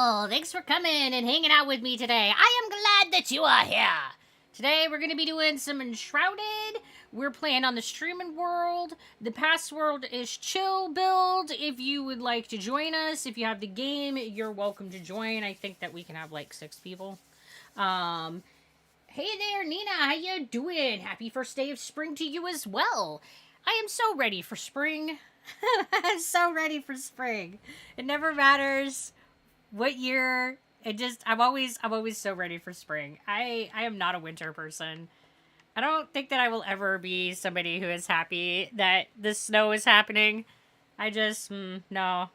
people! Thanks for coming and hanging out with me today. I am glad that you are here. Today we're going to be doing some Enshrouded. We're playing on the streaming world. The password is chill build. If you would like to join us, if you have the game, you're welcome to join. I think that we can have like 6 people. Hey there, Nina. How you doing? Happy first day of spring to you as well. I am so ready for spring. I'm so ready for spring. It never matters what year. I'm always so ready for spring. I am not a winter person. I don't think that I will ever be somebody who is happy that the snow is happening. I just no.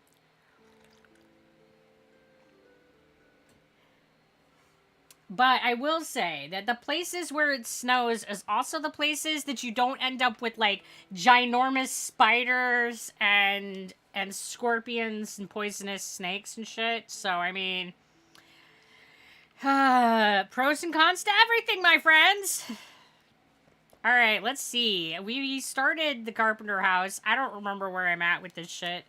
But I will say that the places where it snows is also the places that you don't end up with like ginormous spiders and scorpions and poisonous snakes and shit. So I mean, pros and cons to everything, my friends. All right, let's see. We started the carpenter house. I don't remember where I'm at with this shit.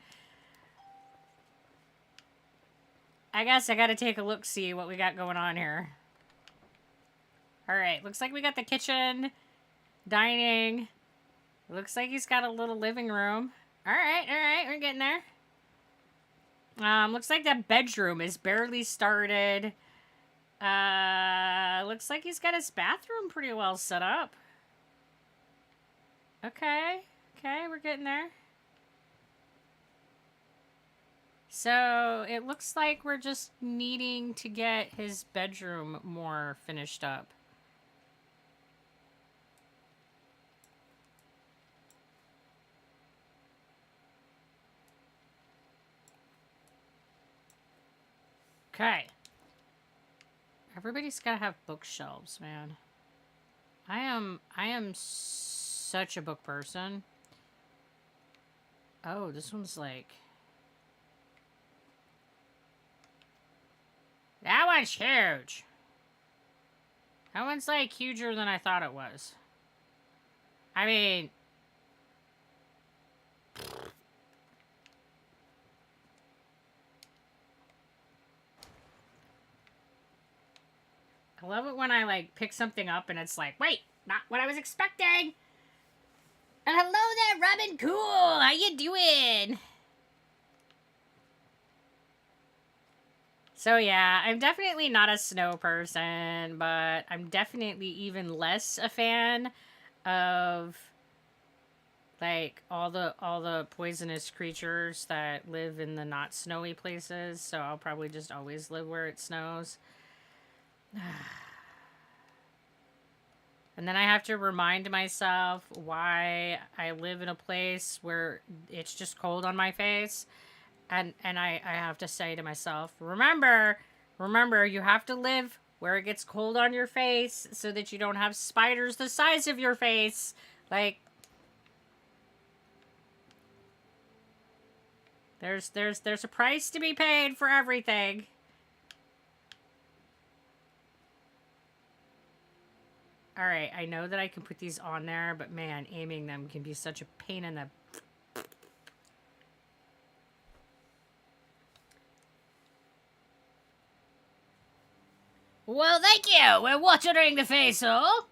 I guess I gotta take a look, see what we got going on here. Alright, looks like we got the kitchen, dining. Looks like he's got a little living room. Alright, we're getting there. Looks like that bedroom is barely started. Looks like he's got his bathroom pretty well set up. Okay, we're getting there. So, it looks like we're just needing to get his bedroom more finished up. Okay. Everybody's gotta have bookshelves, man. I am such a book person. Oh, this one's like... That one's huge. That one's like huger than I thought it was. I mean... I love it when I like pick something up and it's like, wait, not what I was expecting. And hello there, Robin Cool. How you doing? So yeah, I'm definitely not a snow person, but I'm definitely even less a fan of like all the poisonous creatures that live in the not snowy places. So I'll probably just always live where it snows. And then I have to remind myself why I live in a place where it's just cold on my face. And I have to say to myself, remember, you have to live where it gets cold on your face so that you don't have spiders the size of your face. Like, there's a price to be paid for everything. Alright, I know that I can put these on there, but man, aiming them can be such a pain in the... Well, thank you! We're watering the face, oh?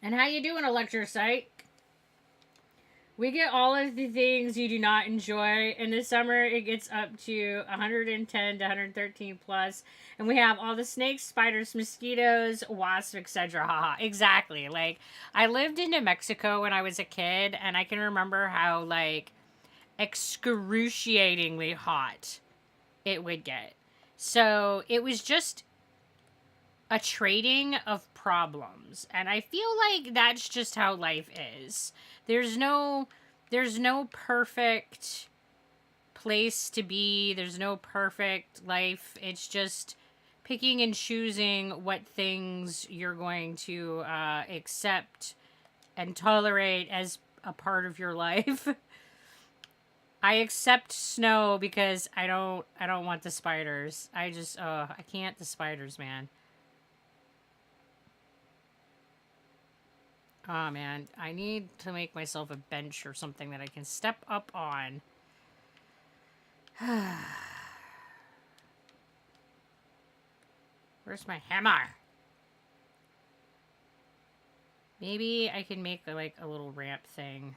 And how you doing, Electrocyte? We get all of the things you do not enjoy. In the summer, it gets up to 110 to 113 plus. And we have all the snakes, spiders, mosquitoes, wasps, etc. Haha. Exactly. Like, I lived in New Mexico when I was a kid, and I can remember how, like, excruciatingly hot it would get. So, it was just a trading of problems. And I feel like that's just how life is. There's no perfect place to be. There's no perfect life. It's just picking and choosing what things you're going to accept and tolerate as a part of your life. I accept snow because I don't want the spiders. I can't the spiders, man. Oh, man. I need to make myself a bench or something that I can step up on Where's my hammer? Maybe I can make like a little ramp thing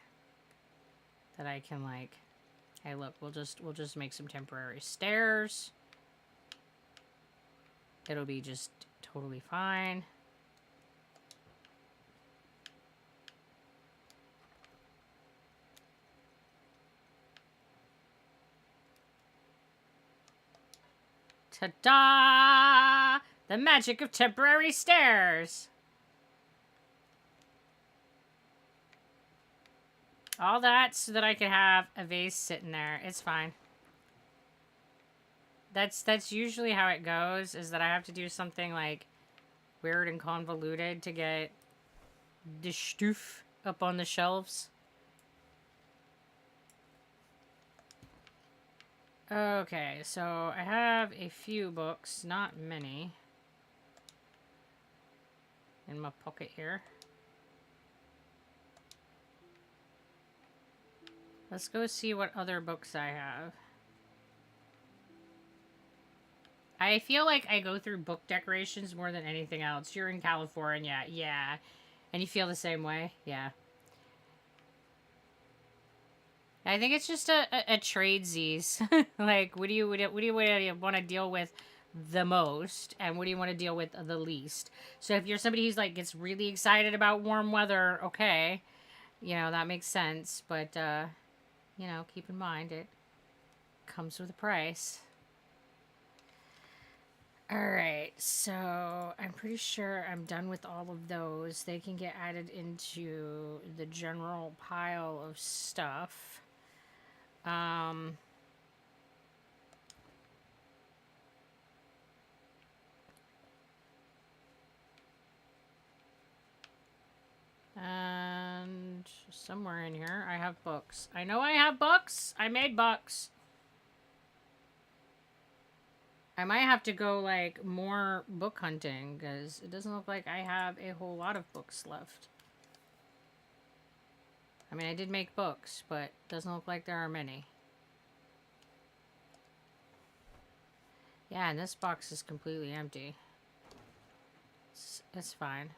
that I can like. Hey, look, we'll just make some temporary stairs. It'll be just totally fine. Ta-da! The magic of temporary stairs. All that so that I could have a vase sitting there. It's fine. That's usually how it goes, is that I have to do something like weird and convoluted to get the stuff up on the shelves. Okay, so I have a few books, not many, in my pocket here. Let's go see what other books I have. I feel like I go through book decorations more than anything else. You're in California, yeah. And you feel the same way? Yeah. I think it's just a tradesies. Like, what do you want to deal with the most, and what do you want to deal with the least? So if you're somebody who's like gets really excited about warm weather, okay, you know that makes sense. But you know, keep in mind it comes with a price. Alright, so I'm pretty sure I'm done with all of those. They can get added into the general pile of stuff. And somewhere in here I have books. I know I have books! I made books! I might have to go, like, more book hunting, because it doesn't look like I have a whole lot of books left. I mean, I did make books, but it doesn't look like there are many. Yeah, and this box is completely empty. It's fine.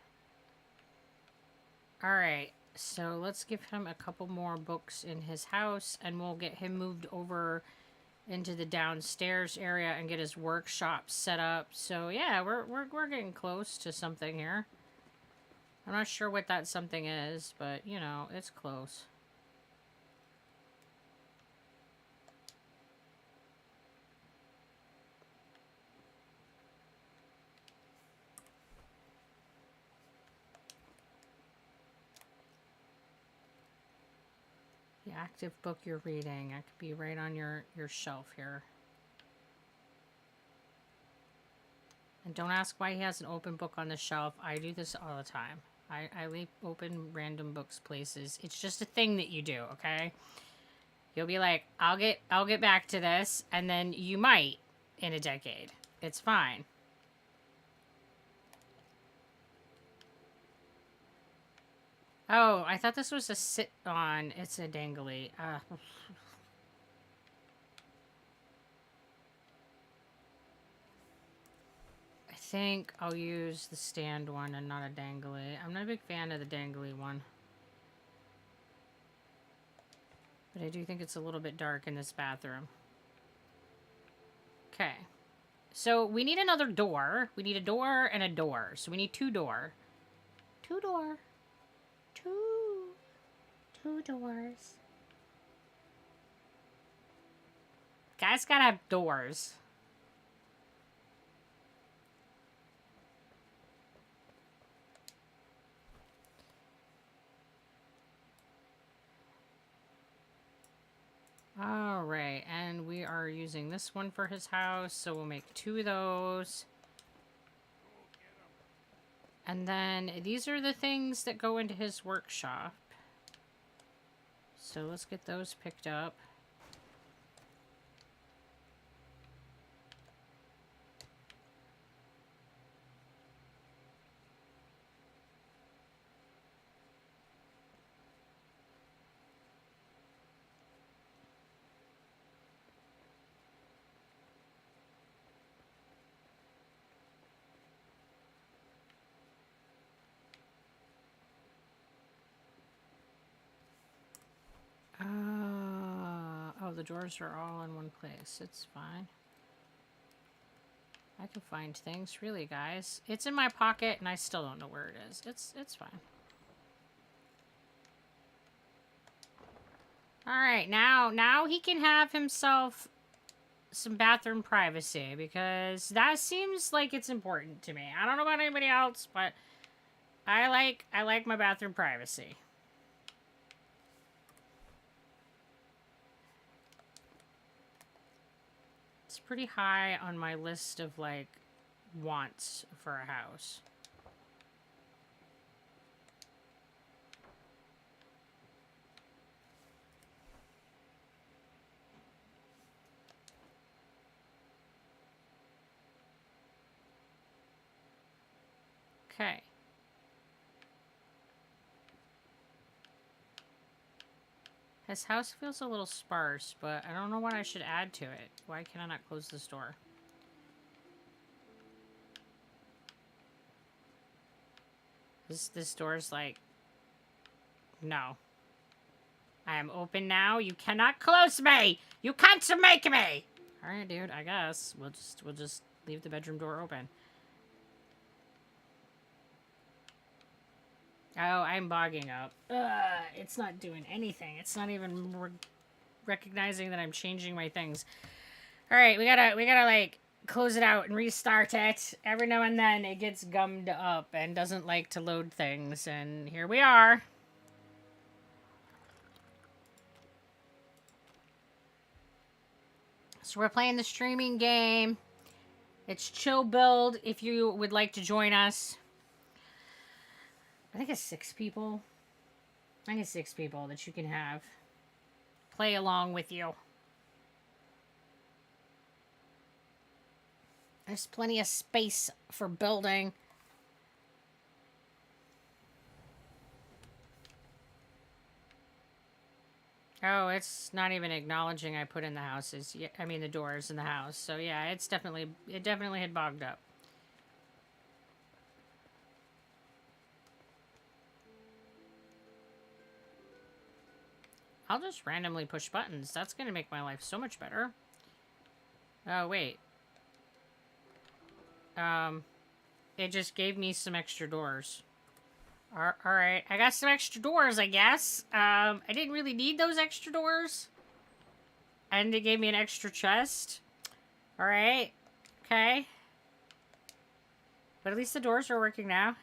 Alright, so let's give him a couple more books in his house, and we'll get him moved over into the downstairs area and get his workshop set up. So yeah, we're getting close to something here. I'm not sure what that something is, but you know, it's close. The active book you're reading. It could be right on your shelf here. And don't ask why he has an open book on the shelf. I do this all the time. I leave open random books places. It's just a thing that you do, okay? You'll be like, I'll get back to this, and then you might in a decade. It's fine. Oh, I thought this was a sit-on. It's a dangly. I think I'll use the stand one and not a dangly. I'm not a big fan of the dangly one. But I do think it's a little bit dark in this bathroom. Okay. So we need another door. We need a door and a door. So we need two door. Two door. Two doors. Guys gotta have doors. Alright, and we are using this one for his house, so we'll make two of those. And then these are the things that go into his workshop. So let's get those picked up. the doors are all in one place. It's fine. I can find things, really, guys. It's in my pocket, and I still don't know where it is. It's fine. Alright, now he can have himself some bathroom privacy, because that seems like it's important to me. I don't know about anybody else, but I like my bathroom privacy. It's pretty high on my list of, like, wants for a house. Okay. His house feels a little sparse, but I don't know what I should add to it. Why can I not close this door? This door's like... No. I am open now. You cannot close me! You can't make me! Alright, dude, I guess. We'll just leave the bedroom door open. Oh, I'm bogging up. It's not doing anything. It's not even recognizing that I'm changing my things. Alright, we gotta, like, close it out and restart it. Every now and then it gets gummed up and doesn't like to load things. And here we are. So we're playing the streaming game. It's Chill Build if you would like to join us. I think it's 6 people. I think it's 6 people that you can have play along with you. There's plenty of space for building. Oh, it's not even acknowledging I put in the houses. I mean the doors in the house. So yeah, it definitely had bogged up. I'll just randomly push buttons. That's going to make my life so much better. Oh, wait. It just gave me some extra doors. Alright, I got some extra doors, I guess. I didn't really need those extra doors. And it gave me an extra chest. Alright. Okay. But at least the doors are working now.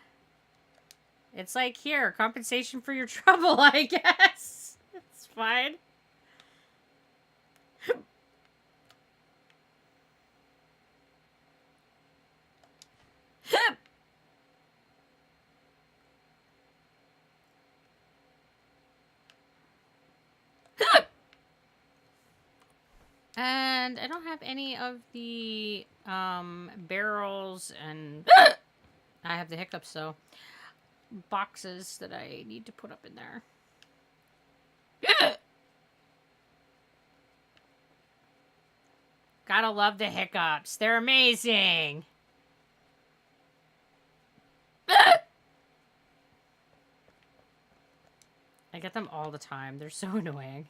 It's like, here, compensation for your trouble, I guess. It's fine. And I don't have any of the barrels, and I have the hiccups, though. Boxes that I need to put up in there. Gotta love the hiccups. They're amazing. I get them all the time. They're so annoying.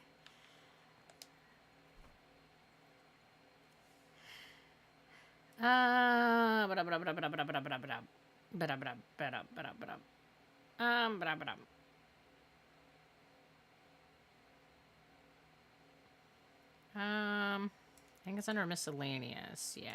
I think it's under miscellaneous, yeah.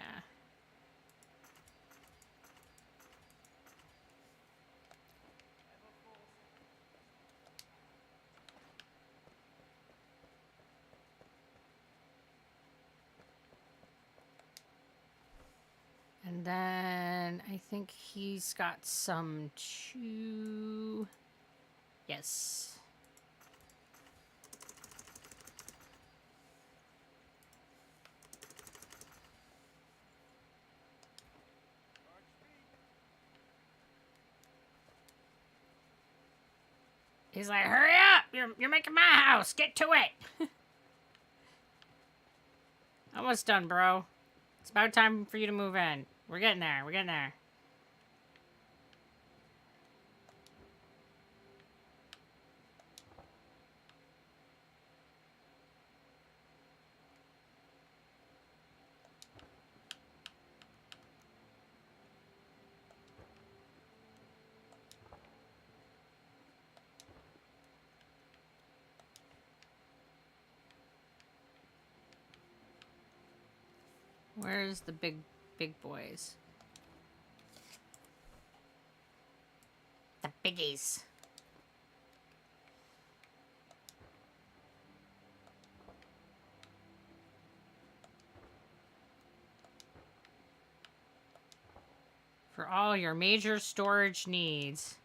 And then I think he's got some too. Yes. He's like, hurry up! You're making my house! Get to it! Almost done, bro. It's about time for you to move in. We're getting there. We're getting there. Where's the big boys? The biggies. For all your major storage needs.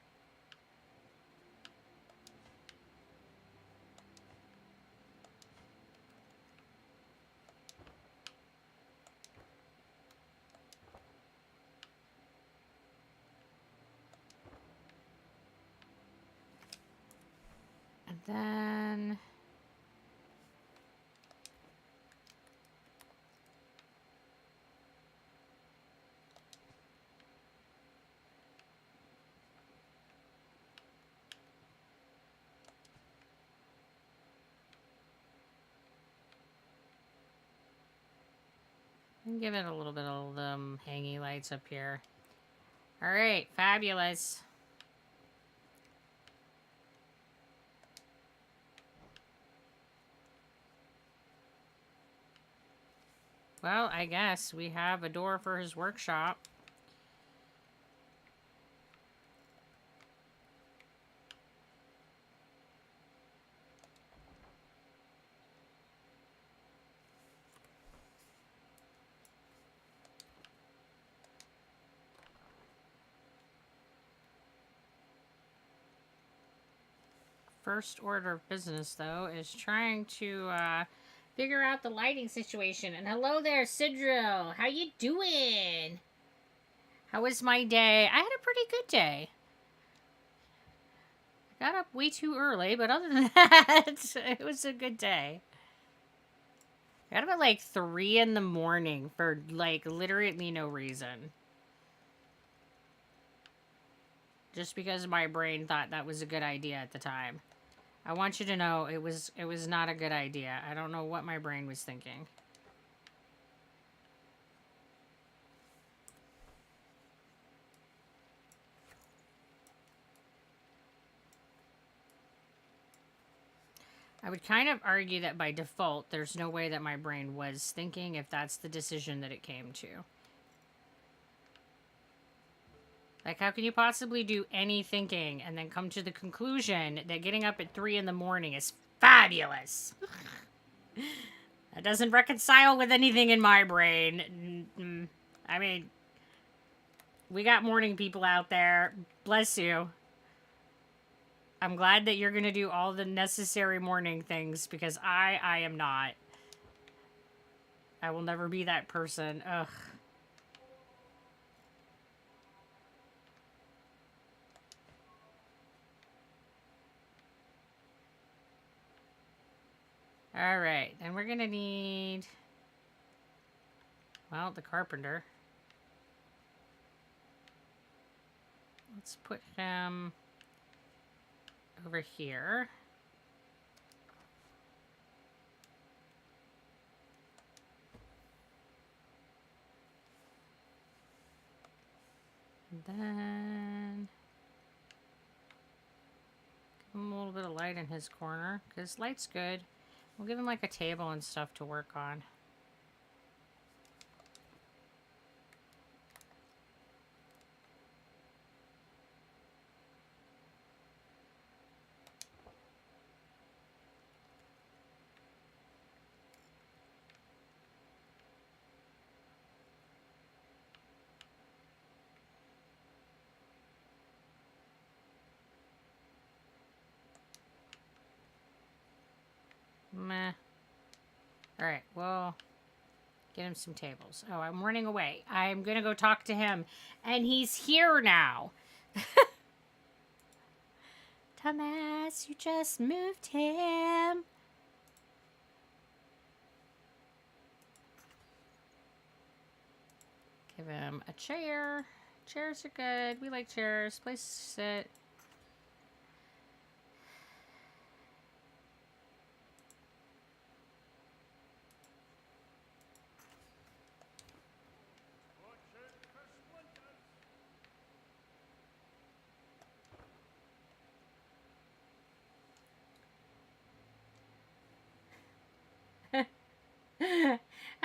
And then... give it a little bit of hangy lights up here. All right, fabulous. Well, I guess we have a door for his workshop. First order of business, though, is trying to figure out the lighting situation. And hello there, Sidril. How you doing? How was my day? I had a pretty good day. I got up way too early, but other than that, it was a good day. I got up at like 3 in the morning for like literally no reason. Just because my brain thought that was a good idea at the time. I want you to know it was not a good idea. I don't know what my brain was thinking. I would kind of argue that by default, there's no way that my brain was thinking if that's the decision that it came to. Like, how can you possibly do any thinking and then come to the conclusion that getting up at 3 in the morning is fabulous? That doesn't reconcile with anything in my brain. I mean, we got morning people out there. Bless you. I'm glad that you're going to do all the necessary morning things because I am not. I will never be that person. Ugh. Alright, then we're gonna need... well, the carpenter. Let's put him over here. And then... give him a little bit of light in his corner, because light's good. We'll give him like a table and stuff to work on. Meh. Alright, well... get him some tables. Oh, I'm running away. I'm gonna go talk to him. And he's here now. Thomas, you just moved him. Give him a chair. Chairs are good. We like chairs. Place to sit.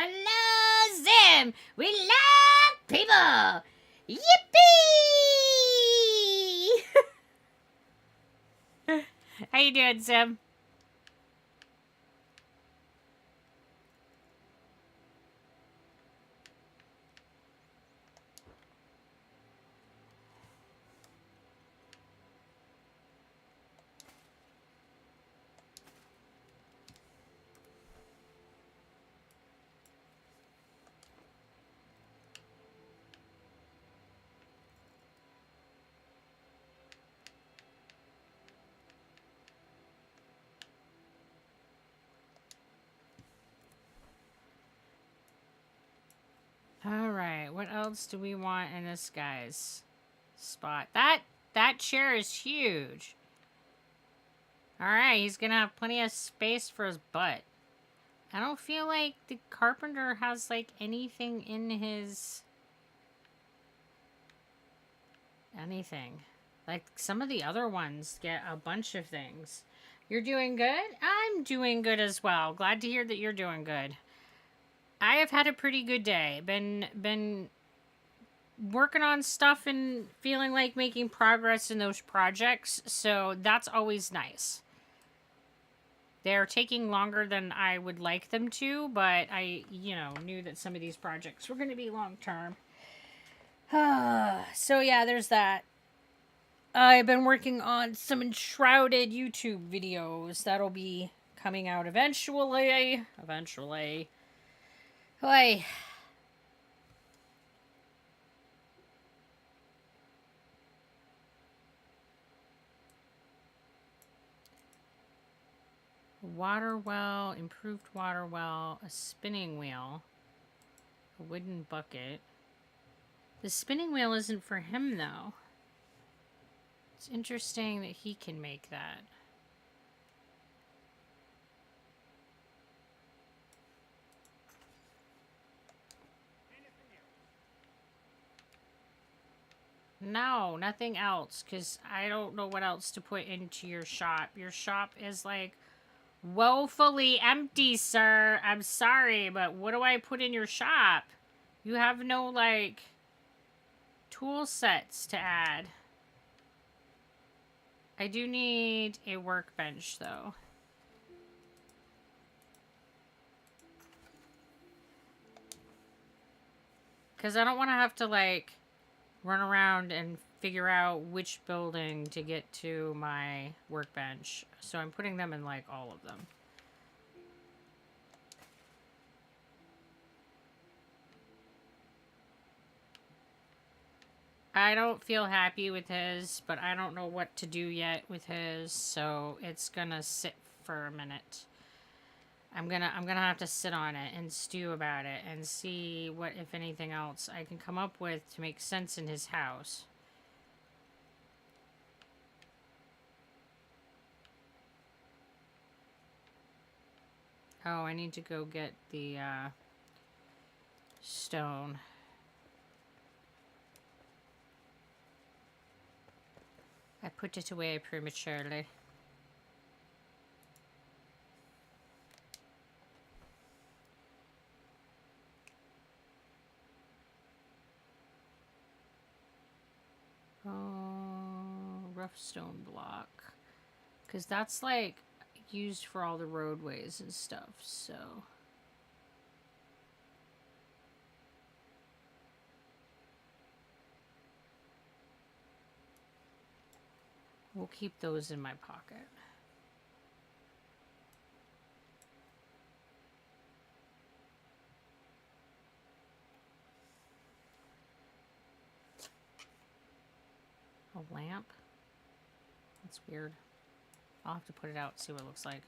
Hello, time. We love people. Yippee! How you doing, Sim? All right, what else do we want in this guy's spot? That chair is huge. All right, he's gonna have plenty of space for his butt. I don't feel like the carpenter has like anything in his anything. Like some of the other ones get a bunch of things. You're doing good? I'm doing good as well. Glad to hear that you're doing good. I have had a pretty good day. Been working on stuff and feeling like making progress in those projects, so that's always nice. They're taking longer than I would like them to, but I, knew that some of these projects were going to be long term. So yeah, there's that. I've been working on some Enshrouded YouTube videos that'll be coming out eventually. Hey. Water well, improved water well, a spinning wheel, a wooden bucket. The spinning wheel isn't for him, though. It's interesting that he can make that. No, nothing else, because I don't know what else to put into your shop. Your shop is, like, woefully empty, sir. I'm sorry, but what do I put in your shop? You have no, like, tool sets to add. I do need a workbench, though. Because I don't want to have to, like, run around and figure out which building to get to my workbench. So I'm putting them in, like, all of them. I don't feel happy with his, but I don't know what to do yet with his, so it's gonna sit for a minute. I'm gonna have to sit on it and stew about it and see what, if anything else, I can come up with to make sense in his house. Oh, I need to go get the stone. I put it away prematurely. Oh, rough stone block. Because that's like used for all the roadways and stuff, so. We'll keep those in my pocket. A lamp? That's weird. I'll have to put it out, see what it looks like.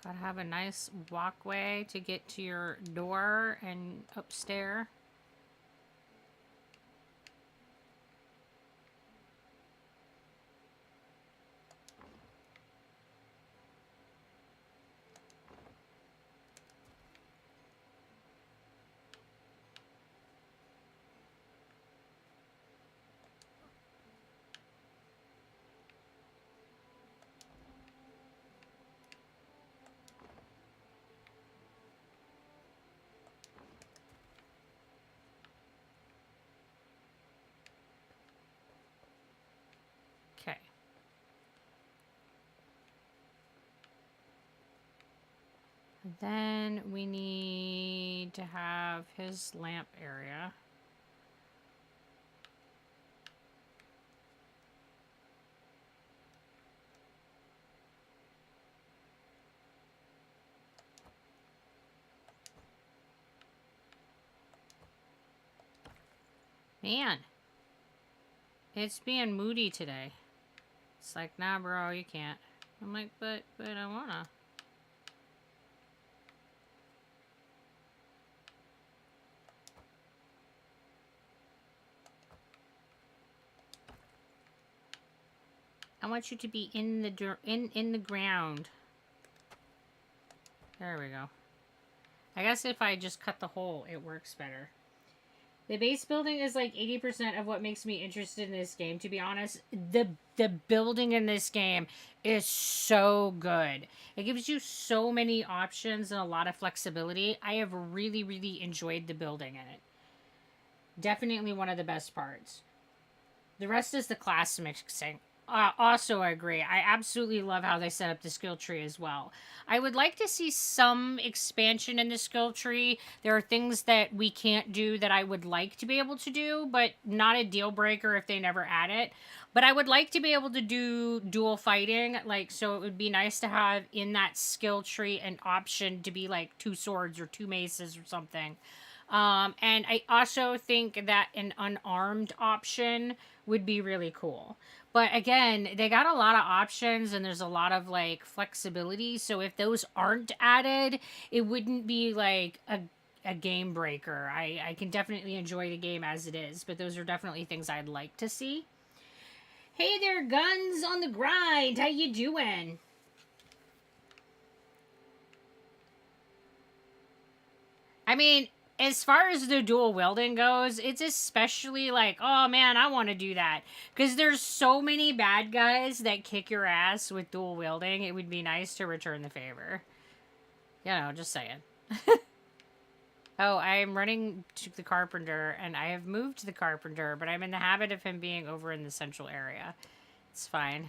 Gotta have a nice walkway to get to your door and upstairs. Okay. Then we need to have his lamp area. Man, it's being moody today. It's like, nah, bro, you can't. I'm like, but I wanna. I want you to be in the in the ground. There we go. I guess if I just cut the hole, it works better. The base building is like 80% of what makes me interested in this game. To be honest, the building in this game is so good. It gives you so many options and a lot of flexibility. I have really, really enjoyed the building in it. Definitely one of the best parts. The rest is the class mixing. Also agree. I absolutely love how they set up the skill tree as well. I would like to see some expansion in the skill tree. There are things that we can't do that I would like to be able to do, but not a deal breaker if they never add it. But I would like to be able to do dual fighting, like, so it would be nice to have in that skill tree an option to be like 2 swords or 2 maces or something. And I also think that an unarmed option would be really cool. But again, they got a lot of options and there's a lot of like flexibility. So if those aren't added, it wouldn't be like a game breaker. I can definitely enjoy the game as it is, but those are definitely things I'd like to see. Hey there, Guns on the Grind. How you doing? I mean, as far as the dual wielding goes, it's especially like, oh man, I want to do that. Because there's so many bad guys that kick your ass with dual wielding. It would be nice to return the favor. You know, just saying. Oh, I'm running to the carpenter, and I have moved to the carpenter, but I'm in the habit of him being over in the central area. It's fine.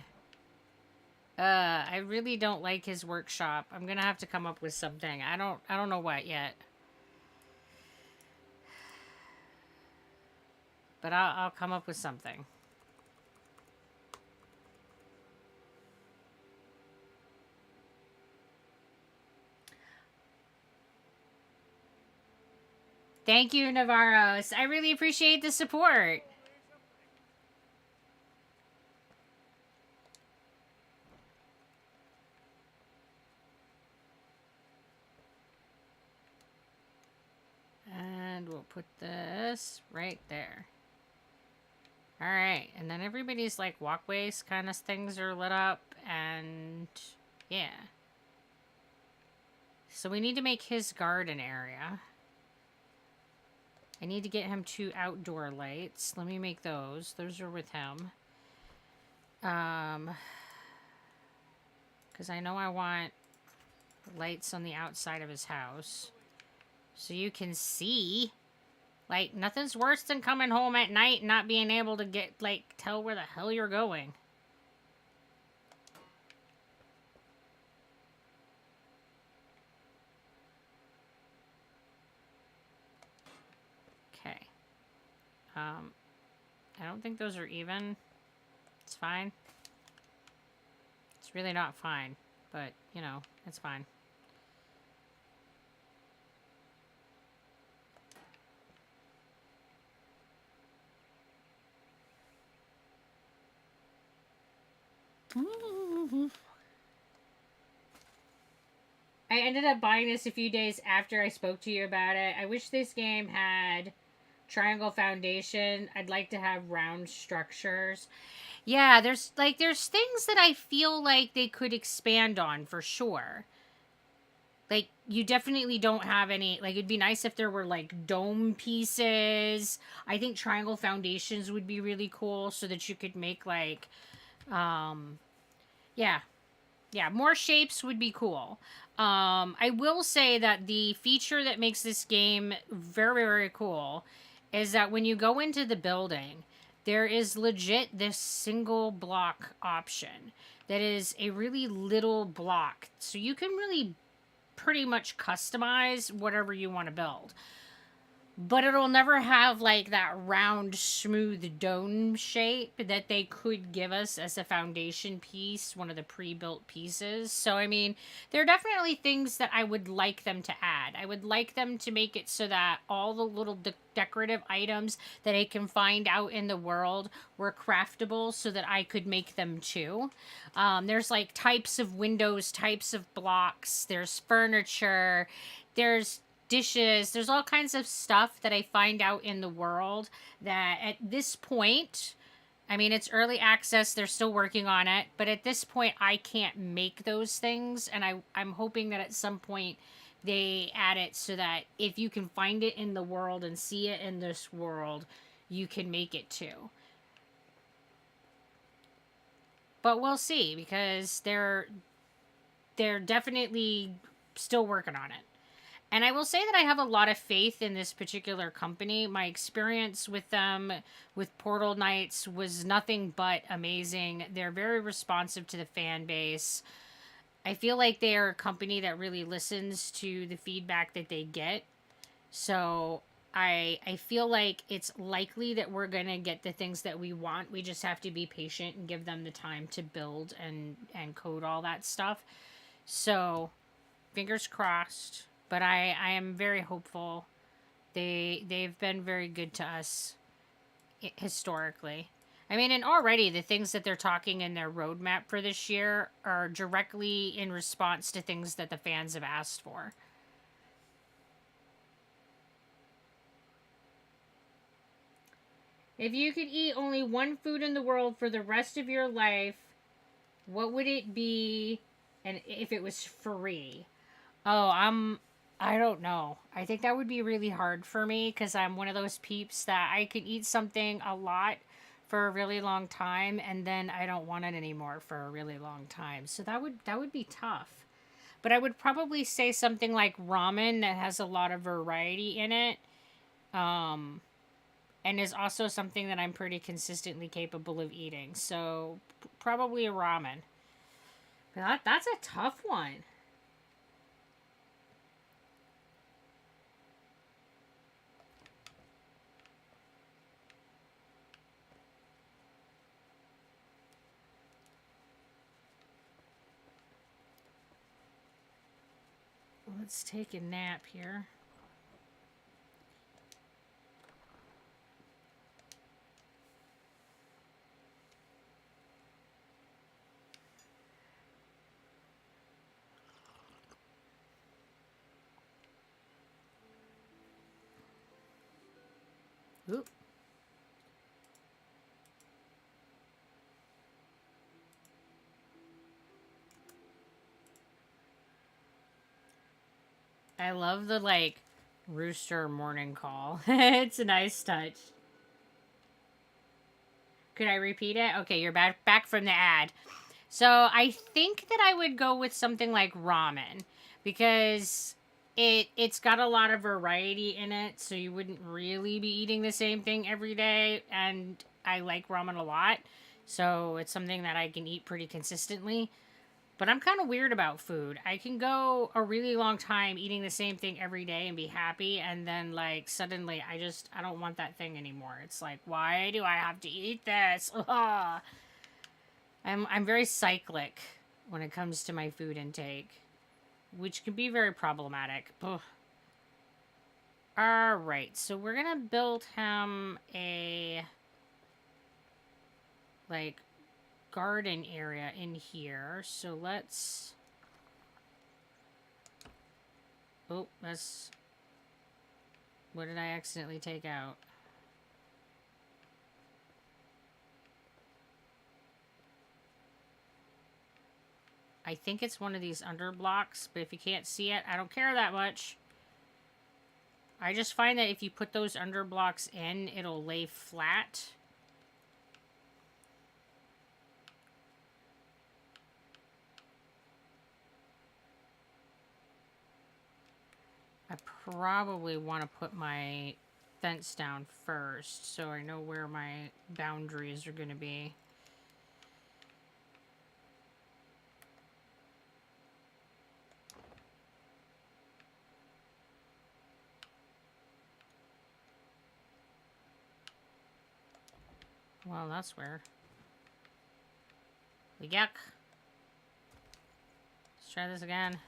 I really don't like his workshop. I'm gonna have to come up with something. I don't know what yet. But I'll come up with something. Thank you, Navarros. I really appreciate the support. And we'll put this right there. Alright, and then everybody's like walkways kind of things are lit up, and yeah. So we need to make his garden area. I need to get him 2 outdoor lights. Let me make those. Those are with him. Because I know I want lights on the outside of his house. So you can see. Like, nothing's worse than coming home at night and not being able to get, like, tell where the hell you're going. Okay. I don't think those are even. It's fine. It's really not fine, but, you know, it's fine. I ended up buying this a few days after I spoke to you about it. I wish this game had triangle foundation. I'd like to have round structures. Yeah, there's things that I feel like they could expand on for sure. Like you definitely don't have any, like it'd be nice if there were like dome pieces. I think triangle foundations would be really cool so that you could make like um yeah, yeah, more shapes would be cool. I will say that the feature that makes this game very, very cool is that when you go into the building, there is legit this single block option that is a really little block. So you can really pretty much customize whatever you want to build, but it'll never have like that round smooth dome shape that they could give us as a foundation piece, one of the pre-built pieces. So I mean, there are definitely things that I would like them to add. I would like them to make it so that all the little decorative items that I can find out in the world were craftable so that I could make them too. There's like types of windows, types of blocks, there's furniture, there's dishes. There's all kinds of stuff that I find out in the world that at this point, I mean, it's early access. They're still working on it. But at this point, I can't make those things. And I'm hoping that at some point they add it so that if you can find it in the world and see it in this world, you can make it too. But we'll see because they're definitely still working on it. And I will say that I have a lot of faith in this particular company. My experience with them, with Portal Knights, was nothing but amazing. They're very responsive to the fan base. I feel like they are a company that really listens to the feedback that they get. So I feel like it's likely that we're going to get the things that we want. We just have to be patient and give them the time to build and code all that stuff. So fingers crossed. But I am very hopeful. They've been very good to us historically. I mean, and already the things that they're talking in their roadmap for this year are directly in response to things that the fans have asked for. If you could eat only one food in the world for the rest of your life, what would it be? And if it was free? Oh, I don't know. I think that would be really hard for me because I'm one of those peeps that I could eat something a lot for a really long time and then I don't want it anymore for a really long time. So that would be tough. But I would probably say something like ramen that has a lot of variety in it. Um and is also something that I'm pretty consistently capable of eating. So probably a ramen. That's a tough one. Let's take a nap here. Oop. I love the like rooster morning call. It's a nice touch. Could I repeat it? Okay, you're back from the ad. So I think that I would go with something like ramen because it's got a lot of variety in it, so you wouldn't really be eating the same thing every day. And I like ramen a lot, so it's something that I can eat pretty consistently. But I'm kind of weird about food. I can go a really long time eating the same thing every day and be happy, and then like suddenly I don't want that thing anymore. It's like, why do I have to eat this? Ugh. I'm very cyclic when it comes to my food intake, which can be very problematic. Ugh. All right, so we're gonna build him a like garden area in here. So let's Oh, that's... What did I accidentally take out? I think it's one of these under blocks, but if you can't see it, I don't care that much. I just find that if you put those under blocks in, it'll lay flat. I probably want to put my fence down first, so I know where my boundaries are going to be. Well, that's weird. Yuck. Let's try this again.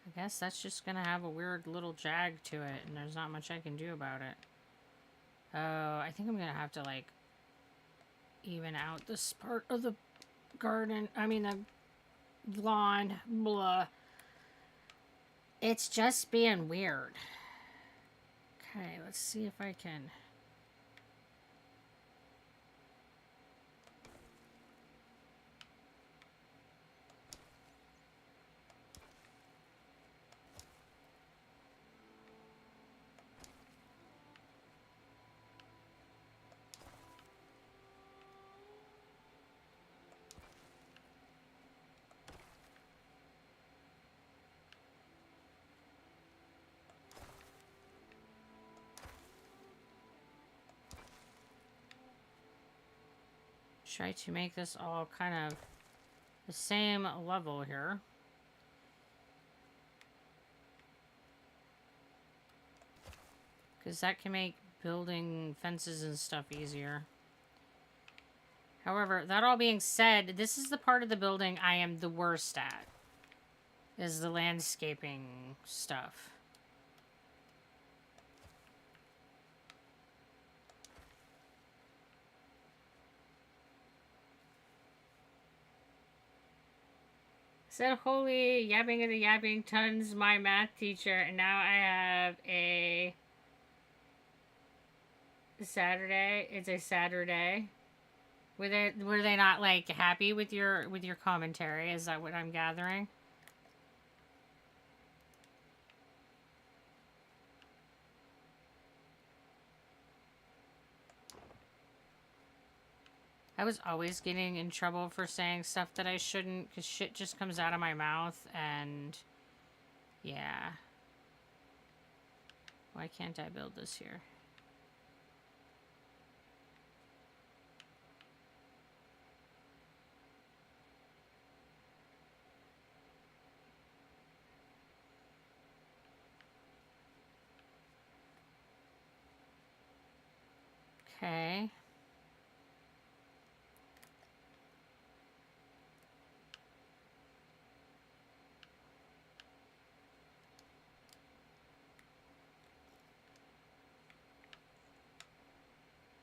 I guess that's just gonna have a weird little jag to it, and there's not much I can do about it. Oh, I think I'm gonna have to, like, even out this part of the garden. I mean, the lawn. Blah. It's just being weird. Okay, let's see if I can... Try to make this all kind of the same level here. Because that can make building fences and stuff easier. However, that all being said, this is the part of the building I am the worst at. Is the landscaping stuff. Said holy yapping of the yapping tons my math teacher, and now I have a Saturday. It's a Saturday. Were they not, like, happy with your commentary? Is that what I'm gathering? I was always getting in trouble for saying stuff that I shouldn't, because shit just comes out of my mouth, and yeah. Why can't I build this here? Okay.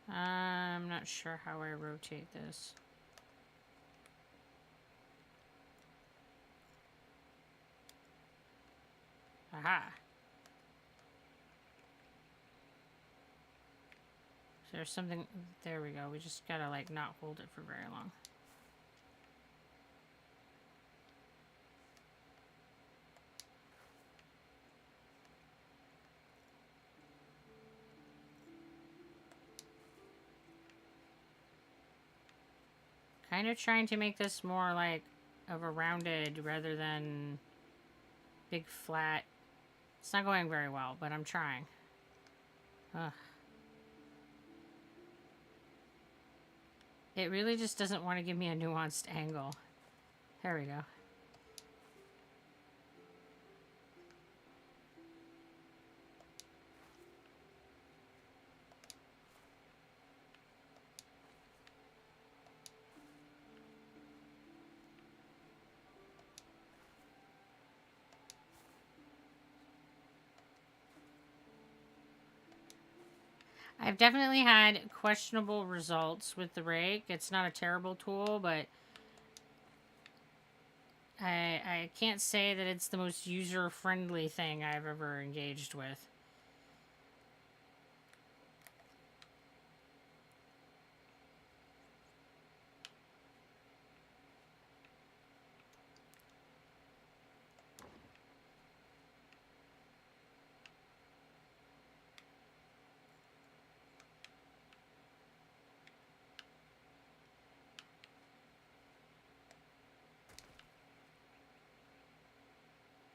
I'm not sure how I rotate this. Aha. So there's something... There we go. We just gotta, like, not hold it for very long. Kind of trying to make this more, like, of a rounded rather than big flat. It's not going very well, but I'm trying. Ugh. It really just doesn't want to give me a nuanced angle. There we go. I've definitely had questionable results with the rake. It's not a terrible tool, but I can't say that it's the most user-friendly thing I've ever engaged with.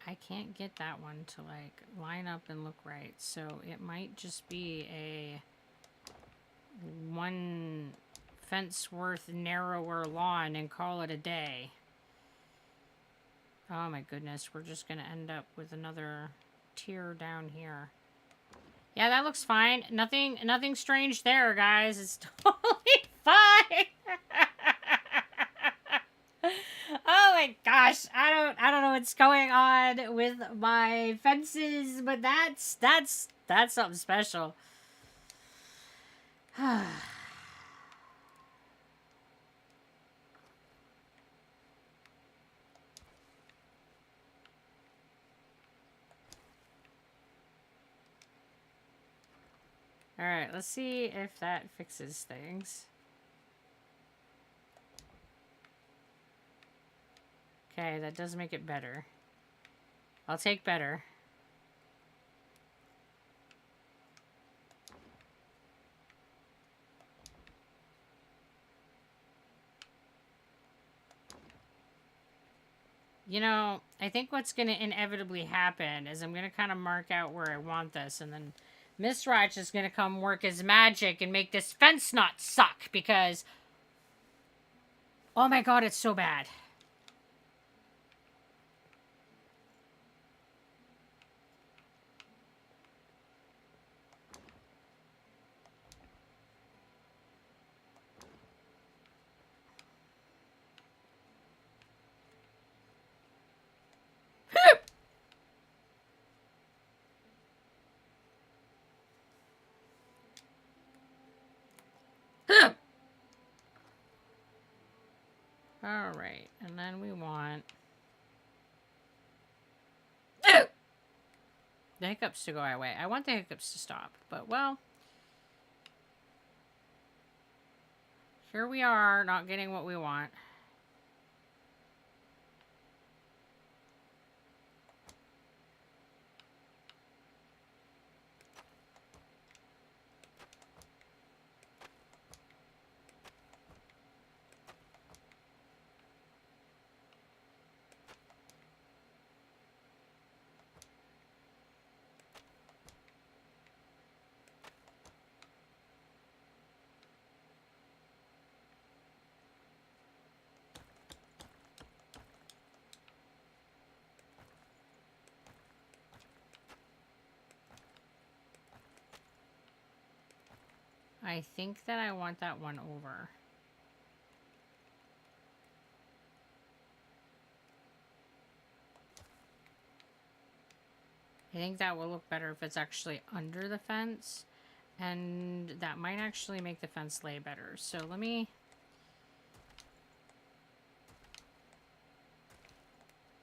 I can't get that one to like line up and look right, so it might just be a one fence worth narrower lawn and call it a day. Oh my goodness, we're just gonna end up with another tier down here. Yeah, that looks fine. Nothing strange there, guys. It's totally fine. Oh my gosh, I don't know what's going on with my fences, but that's something special. Alright, let's see if that fixes things. Okay, that does make it better. I'll take better. You know, I think what's going to inevitably happen is I'm going to kind of mark out where I want this, and then Mizrach is going to come work his magic and make this fence not suck, because oh my god, it's so bad. Alright, and then we want the hiccups to go away. I want the hiccups to stop, but well, here we are, not getting what we want. I think that I want that one over. I think that will look better if it's actually under the fence. And that might actually make the fence lay better. So let me...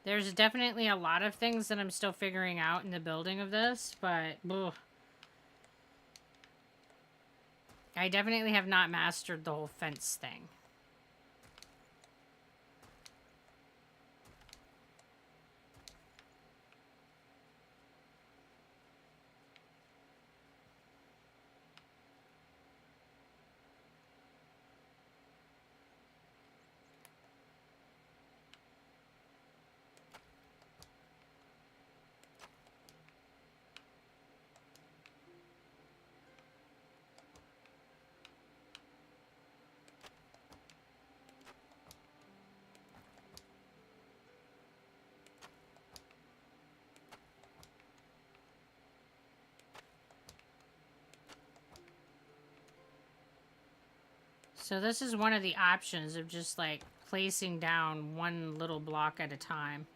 There's definitely a lot of things that I'm still figuring out in the building of this, but... Ugh. I definitely have not mastered the whole fence thing. So this is one of the options of just like placing down one little block at a time.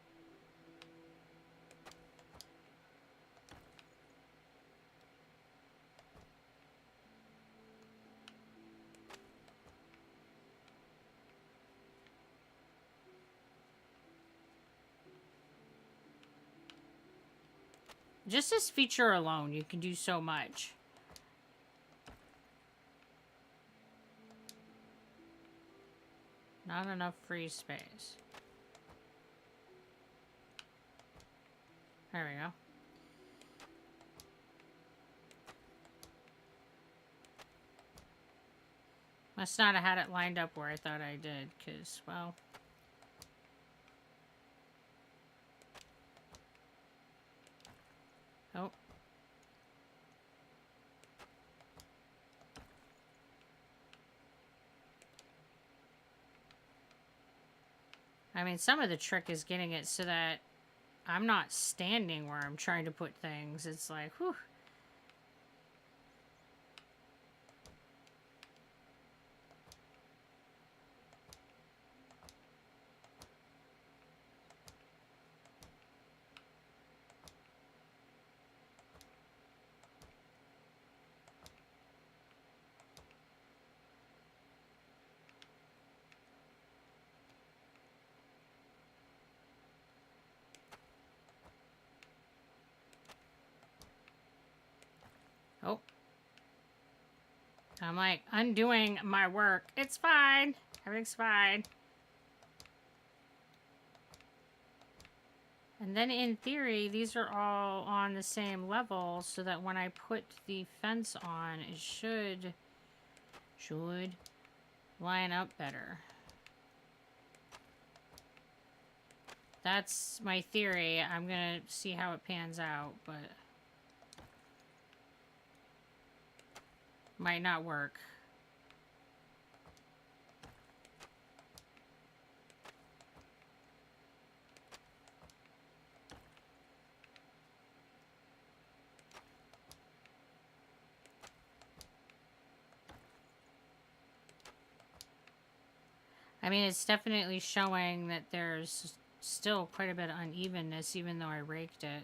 Just this feature alone, you can do so much. Not enough free space. There we go. Must not have had it lined up where I thought I did, because, well... Oh. I mean, some of the trick is getting it so that I'm not standing where I'm trying to put things. It's like, whew. Oh. I'm like undoing my work. It's fine. Everything's fine. And then in theory, these are all on the same level so that when I put the fence on, it should line up better. That's my theory. I'm gonna see how it pans out, but might not work. I mean, it's definitely showing that there's still quite a bit of unevenness, even though I raked it.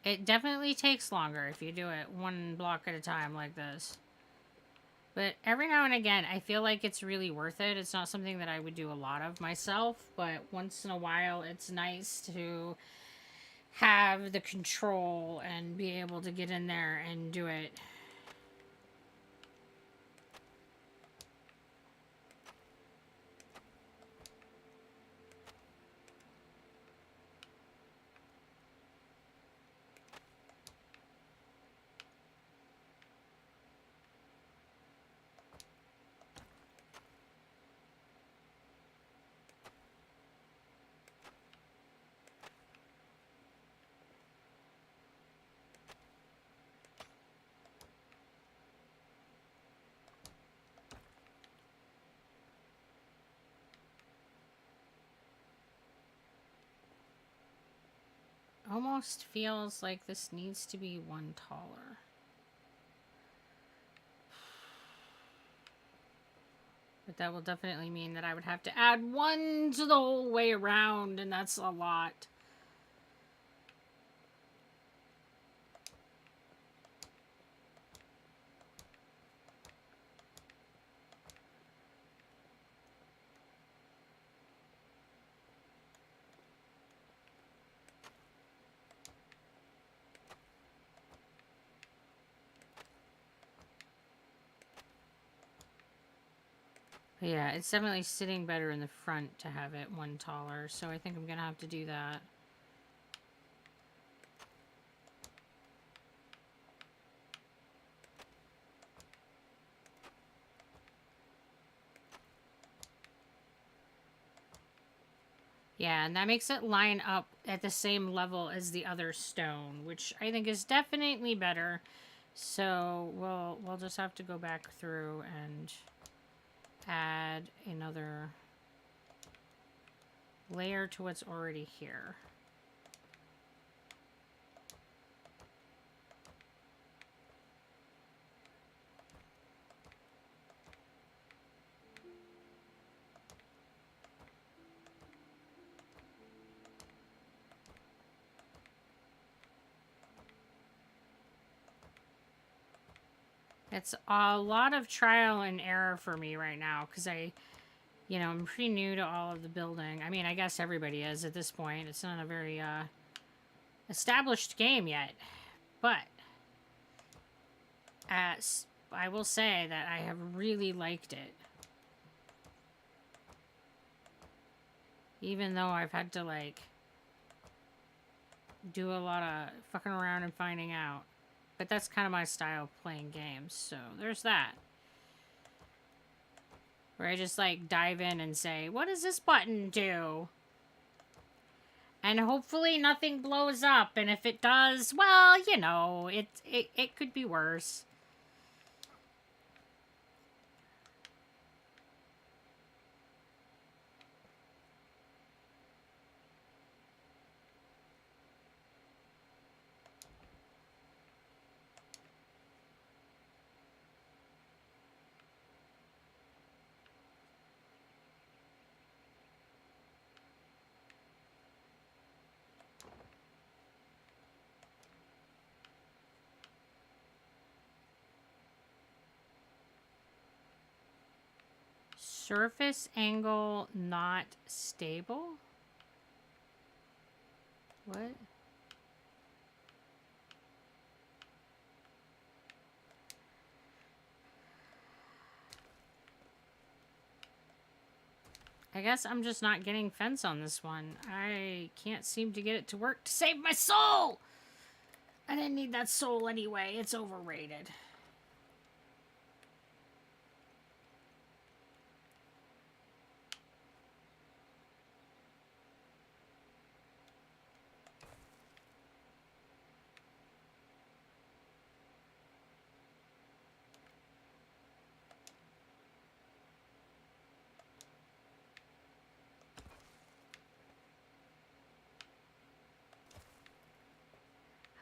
It definitely takes longer if you do it one block at a time like this. But every now and again, I feel like it's really worth it. It's not something that I would do a lot of myself, but once in a while, it's nice to have the control and be able to get in there and do it. Almost feels like this needs to be one taller. But that will definitely mean that I would have to add one to the whole way around, and that's a lot. But yeah, it's definitely sitting better in the front to have it one taller, so I think I'm gonna have to do that. Yeah, and that makes it line up at the same level as the other stone, which I think is definitely better. So we'll just have to go back through and add another layer to what's already here. It's a lot of trial and error for me right now because I'm pretty new to all of the building. I mean, I guess everybody is at this point. It's not a very established game yet, but as I will say that I have really liked it. Even though I've had to, like, do a lot of fucking around and finding out. But that's kind of my style of playing games, so there's that. Where I just, like, dive in and say, what does this button do? And hopefully nothing blows up, and if it does, well, you know, it could be worse. Surface angle not stable? What? I guess I'm just not getting fence on this one. I can't seem to get it to work to save my soul! I didn't need that soul anyway. It's overrated.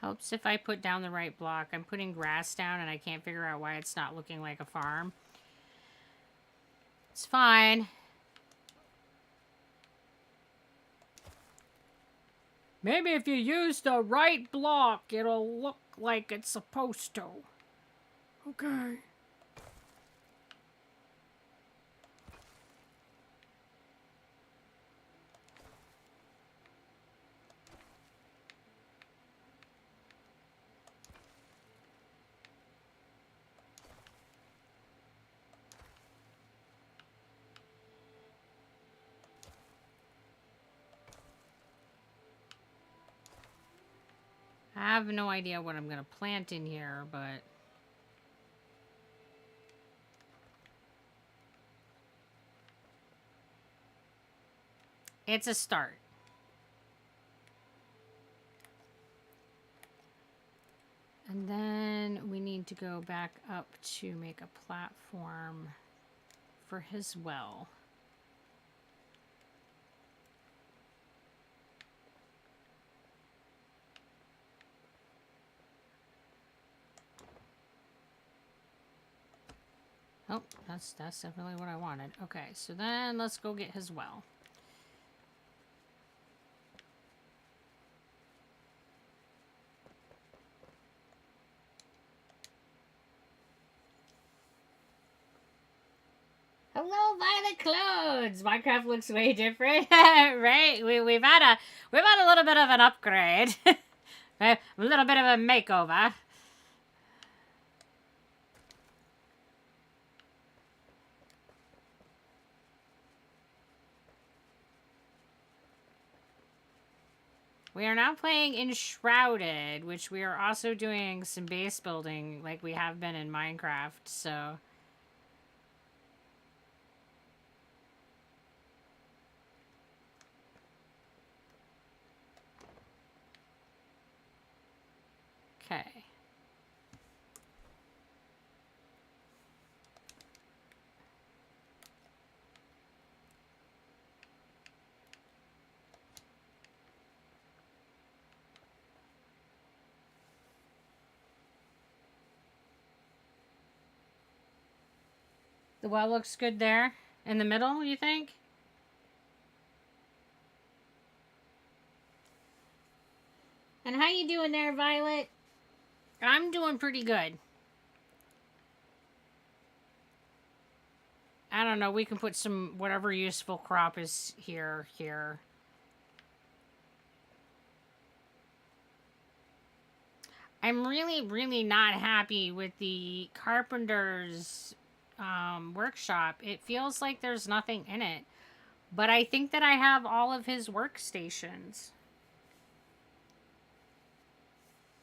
Helps if I put down the right block. I'm putting grass down and I can't figure out why it's not looking like a farm. It's fine. Maybe if you use the right block, it'll look like it's supposed to. Okay. I have no idea what I'm going to plant in here, but... it's a start. And then we need to go back up to make a platform for his well. Oh, that's definitely what I wanted. Okay, so then let's go get his well. Hello, Violet Clothes. Minecraft looks way different, right? We've had a little bit of an upgrade, a little bit of a makeover. We are now playing Enshrouded, which we are also doing some base building like we have been in Minecraft, so... okay. The well looks good there. In the middle, you think? And how you doing there, Violet? I'm doing pretty good. I don't know. We can put some whatever useful crop is here. I'm really not happy with the carpenter's workshop. It feels like there's nothing in it. But I think that I have all of his workstations.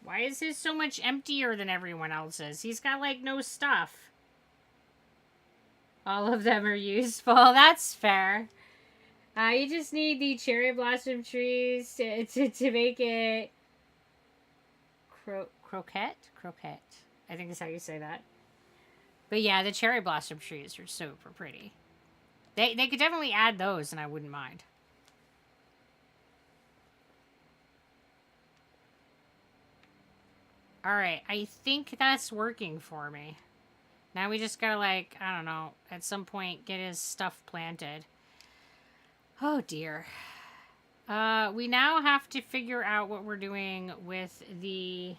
Why is his so much emptier than everyone else's? He's got like no stuff. All of them are useful. That's fair. You just need the cherry blossom trees to make it croquette. I think that's how you say that. But yeah, the cherry blossom trees are super pretty. They could definitely add those, and I wouldn't mind. All right, I think that's working for me. Now we just gotta, like, I don't know, at some point get his stuff planted. Oh dear. We now have to figure out what we're doing with the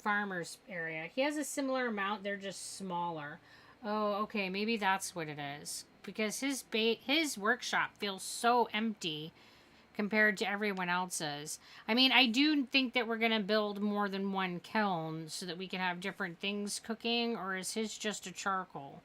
farmer's area. He has a similar amount, they're just smaller. Oh, okay, maybe that's what it is. Because his workshop feels so empty compared to everyone else's. I mean, I do think that we're going to build more than one kiln so that we can have different things cooking, or is his just a charcoal?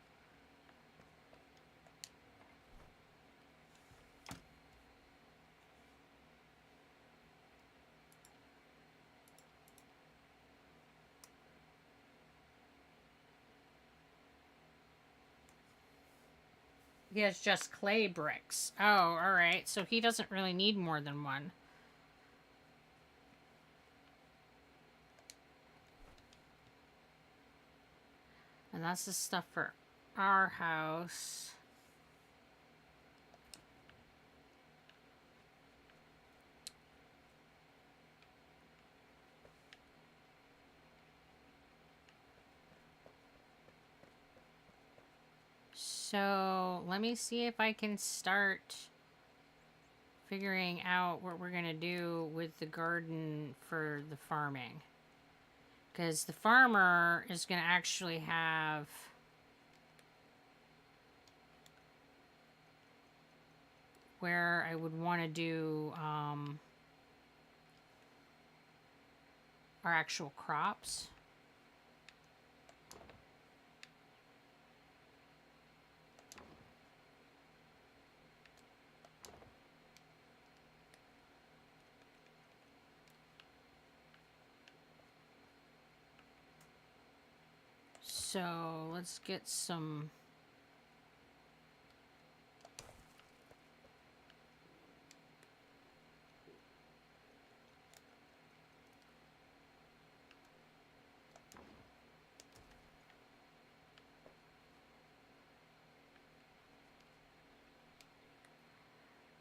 He has just clay bricks. Oh, alright. So he doesn't really need more than one. And that's the stuff for our house. So let me see if I can start figuring out what we're going to do with the garden for the farming. Because the farmer is going to actually have where I would want to do our actual crops. So let's get some.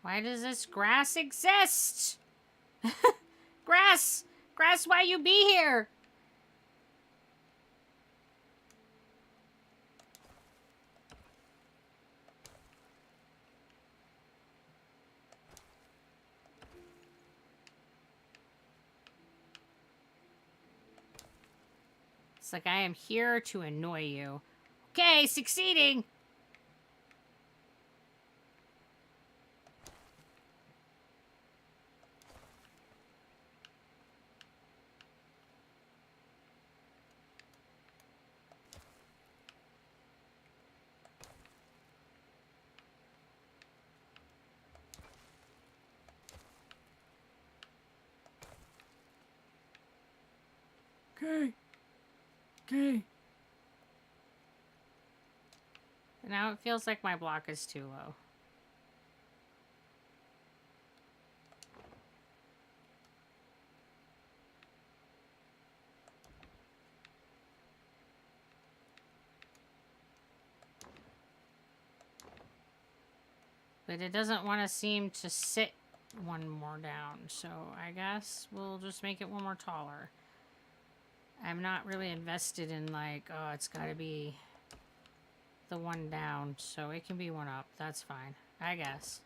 Why does this grass exist? Grass! Grass, why you be here? It's like I am here to annoy you. Okay, succeeding! Okay. Okay. Now it feels like my block is too low. But it doesn't want to seem to sit one more down, so I guess we'll just make it one more taller. I'm not really invested in like, oh, it's got to be the one down, so it can be one up. That's fine, I guess.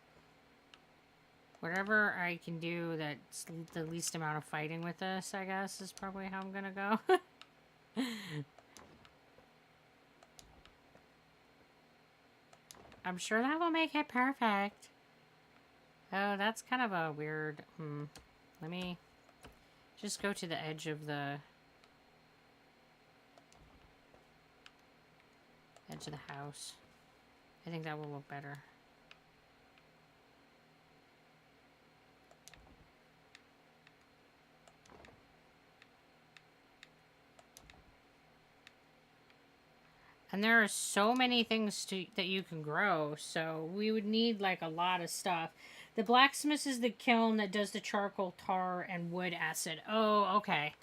Whatever I can do that's the least amount of fighting with this, I guess, is probably how I'm gonna go. I'm sure that will make it perfect. Oh, that's kind of a weird... Let me just go to the edge of the... edge of the house. I think that will look better. And there are so many things that you can grow, so we would need like a lot of stuff. The blacksmith is the kiln that does the charcoal, tar, and wood acid. Oh, okay.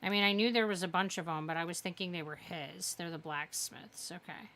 I mean, I knew there was a bunch of them, but I was thinking they were his. They're the blacksmiths. Okay.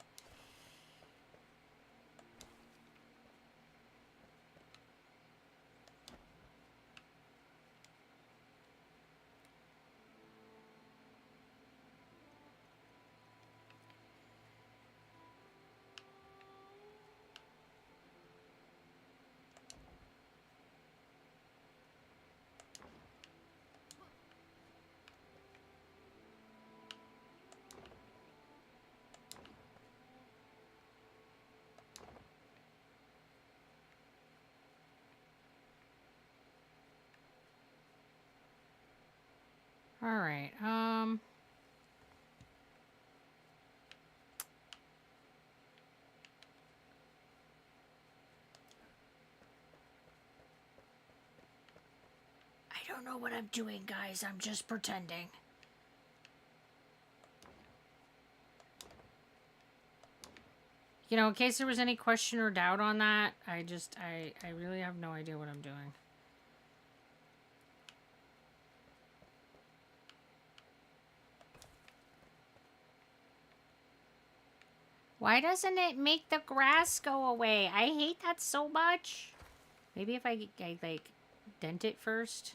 All right. I don't know what I'm doing, guys. I'm just pretending. You know, in case there was any question or doubt on that, I really have no idea what I'm doing. Why doesn't it make the grass go away? I hate that so much. Maybe if I like, dent it first.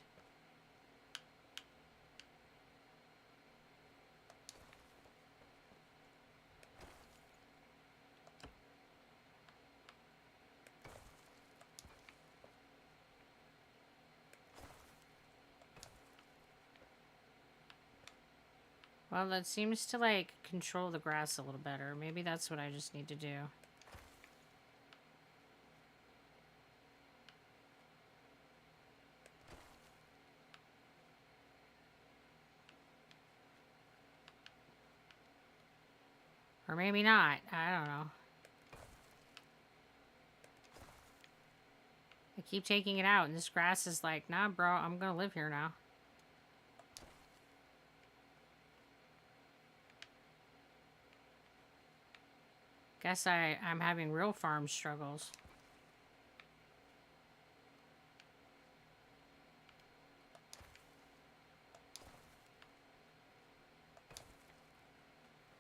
Well, that seems to, like, control the grass a little better. Maybe that's what I just need to do. Or maybe not. I don't know. I keep taking it out, and this grass is like, nah, bro, I'm gonna live here now. Guess I'm having real farm struggles.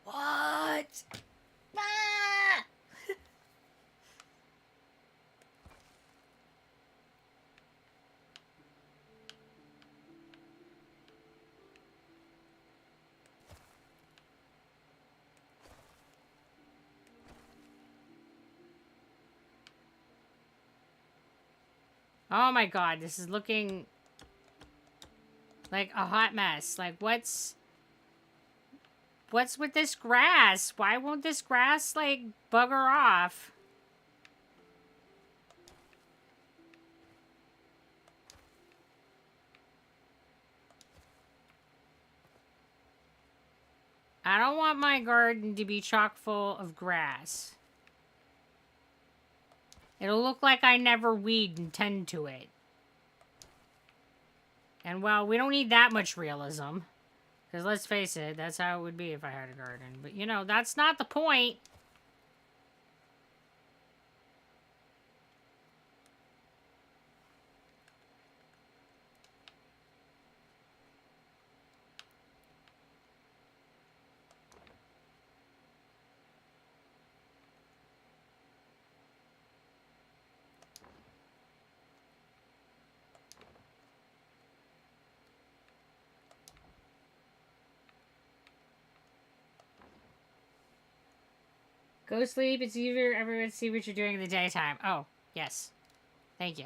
What? Ah! Oh my god, this is looking like a hot mess. Like, what's with this grass? Why won't this grass, like, bugger off? I don't want my garden to be chock full of grass. It'll look like I never weed and tend to it. And, well, we don't need that much realism. Because let's face it, that's how it would be if I had a garden. But, you know, that's not the point. Go sleep. It's easier everyone to see what you're doing in the daytime. Oh, yes. Thank you.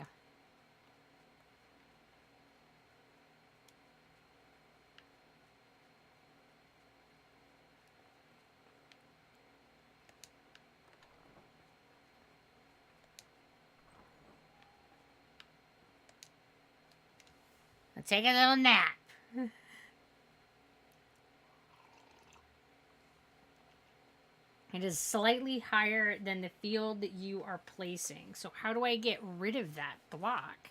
take a little nap. It is slightly higher than the field that you are placing. So how do I get rid of that block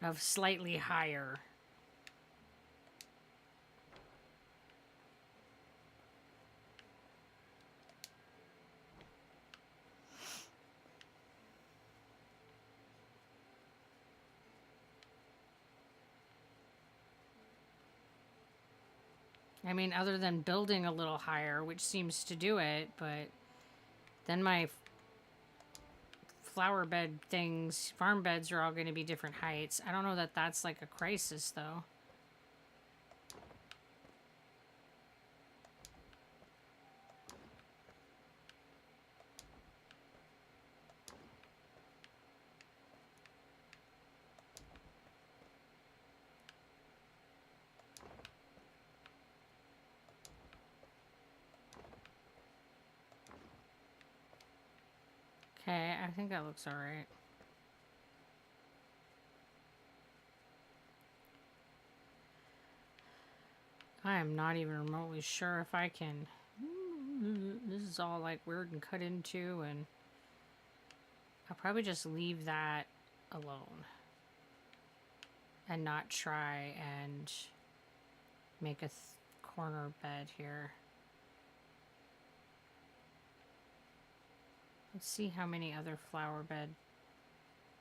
of slightly higher? I mean, other than building a little higher, which seems to do it, but then my flower bed things, farm beds are all going to be different heights. I don't know that that's like a crisis, though. Okay, I think that looks alright. I am not even remotely sure if I can... This is all like weird and cut into, and I'll probably just leave that alone and not try and make a corner bed here. Let's see how many other flower bed,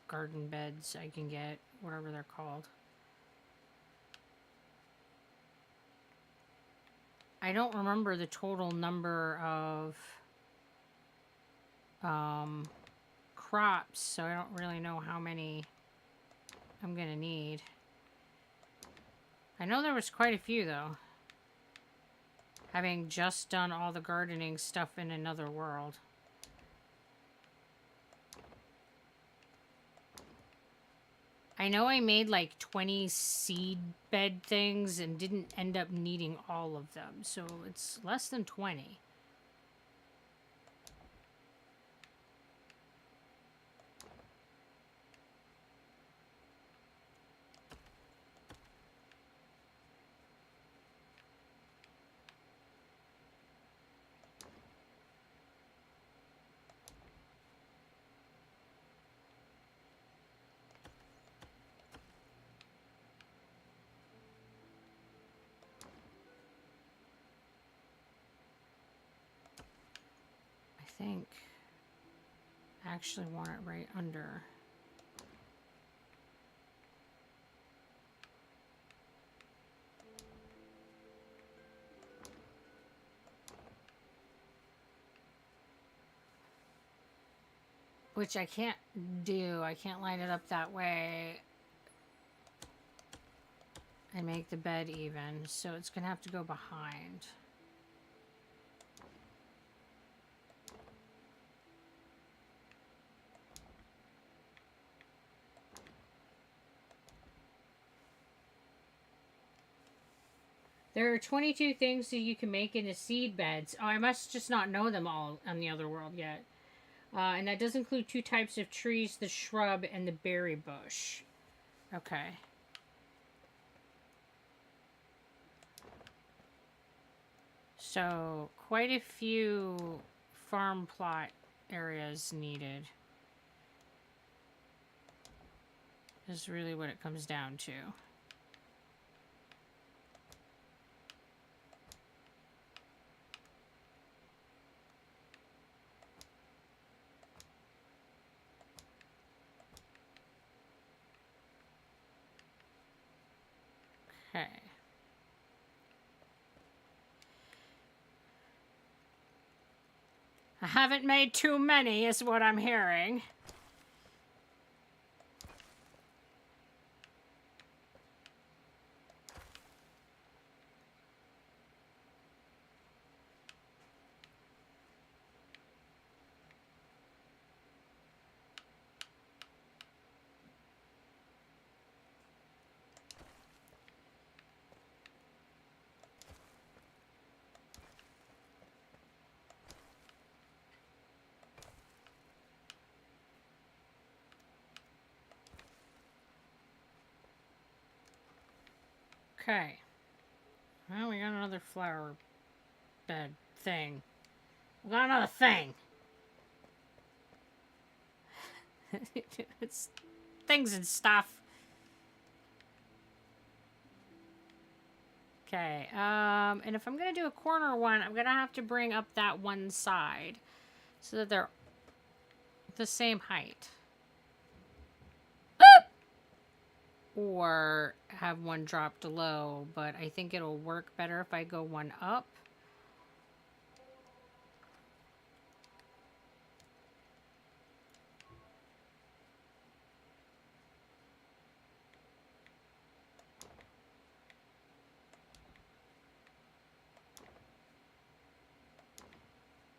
garden beds I can get, whatever they're called. I don't remember the total number of crops, so I don't really know how many I'm gonna need. I know there was quite a few, though. Having just done all the gardening stuff in another world. I know I made like 20 seed bed things and didn't end up needing all of them, so it's less than 20. I think I actually want it right under. Which I can't do. I can't line it up that way and make the bed even, so it's gonna have to go behind. There are 22 things that you can make into seed beds. Oh, I must just not know them all on the other world yet. And that does include 2 types of trees, the shrub and the berry bush. Okay. So, quite a few farm plot areas needed. Is really what it comes down to. Okay. I haven't made too many, is what I'm hearing. Okay. Well, we got another flower bed thing. We got another thing. It's things and stuff. Okay, and if I'm gonna do a corner one, I'm gonna have to bring up that one side so that they're the same height. Or have one dropped low, but I think it'll work better if I go one up.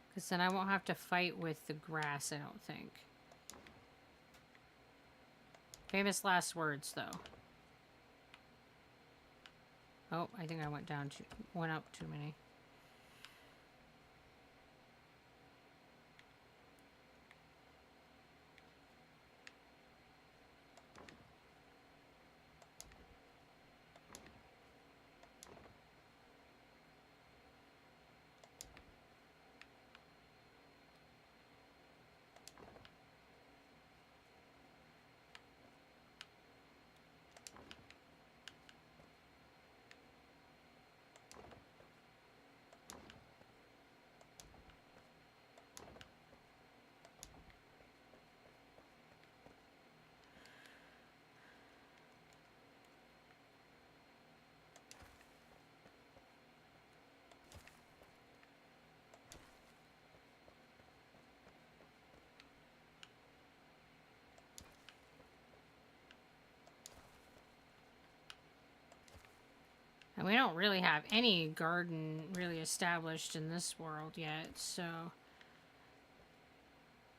Because then I won't have to fight with the grass, I don't think. Famous last words, though. Oh, I think I went up too many. And we don't really have any garden really established in this world yet, so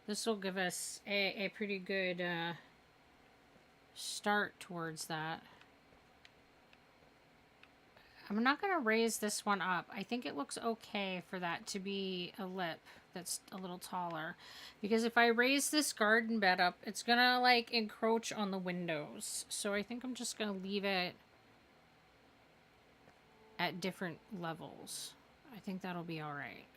this will give us a pretty good start towards that. I'm not going to raise this one up. I think it looks okay for that to be a lip that's a little taller. Because if I raise this garden bed up, it's going to like encroach on the windows. So I think I'm just going to leave it at different levels. I think that'll be all right.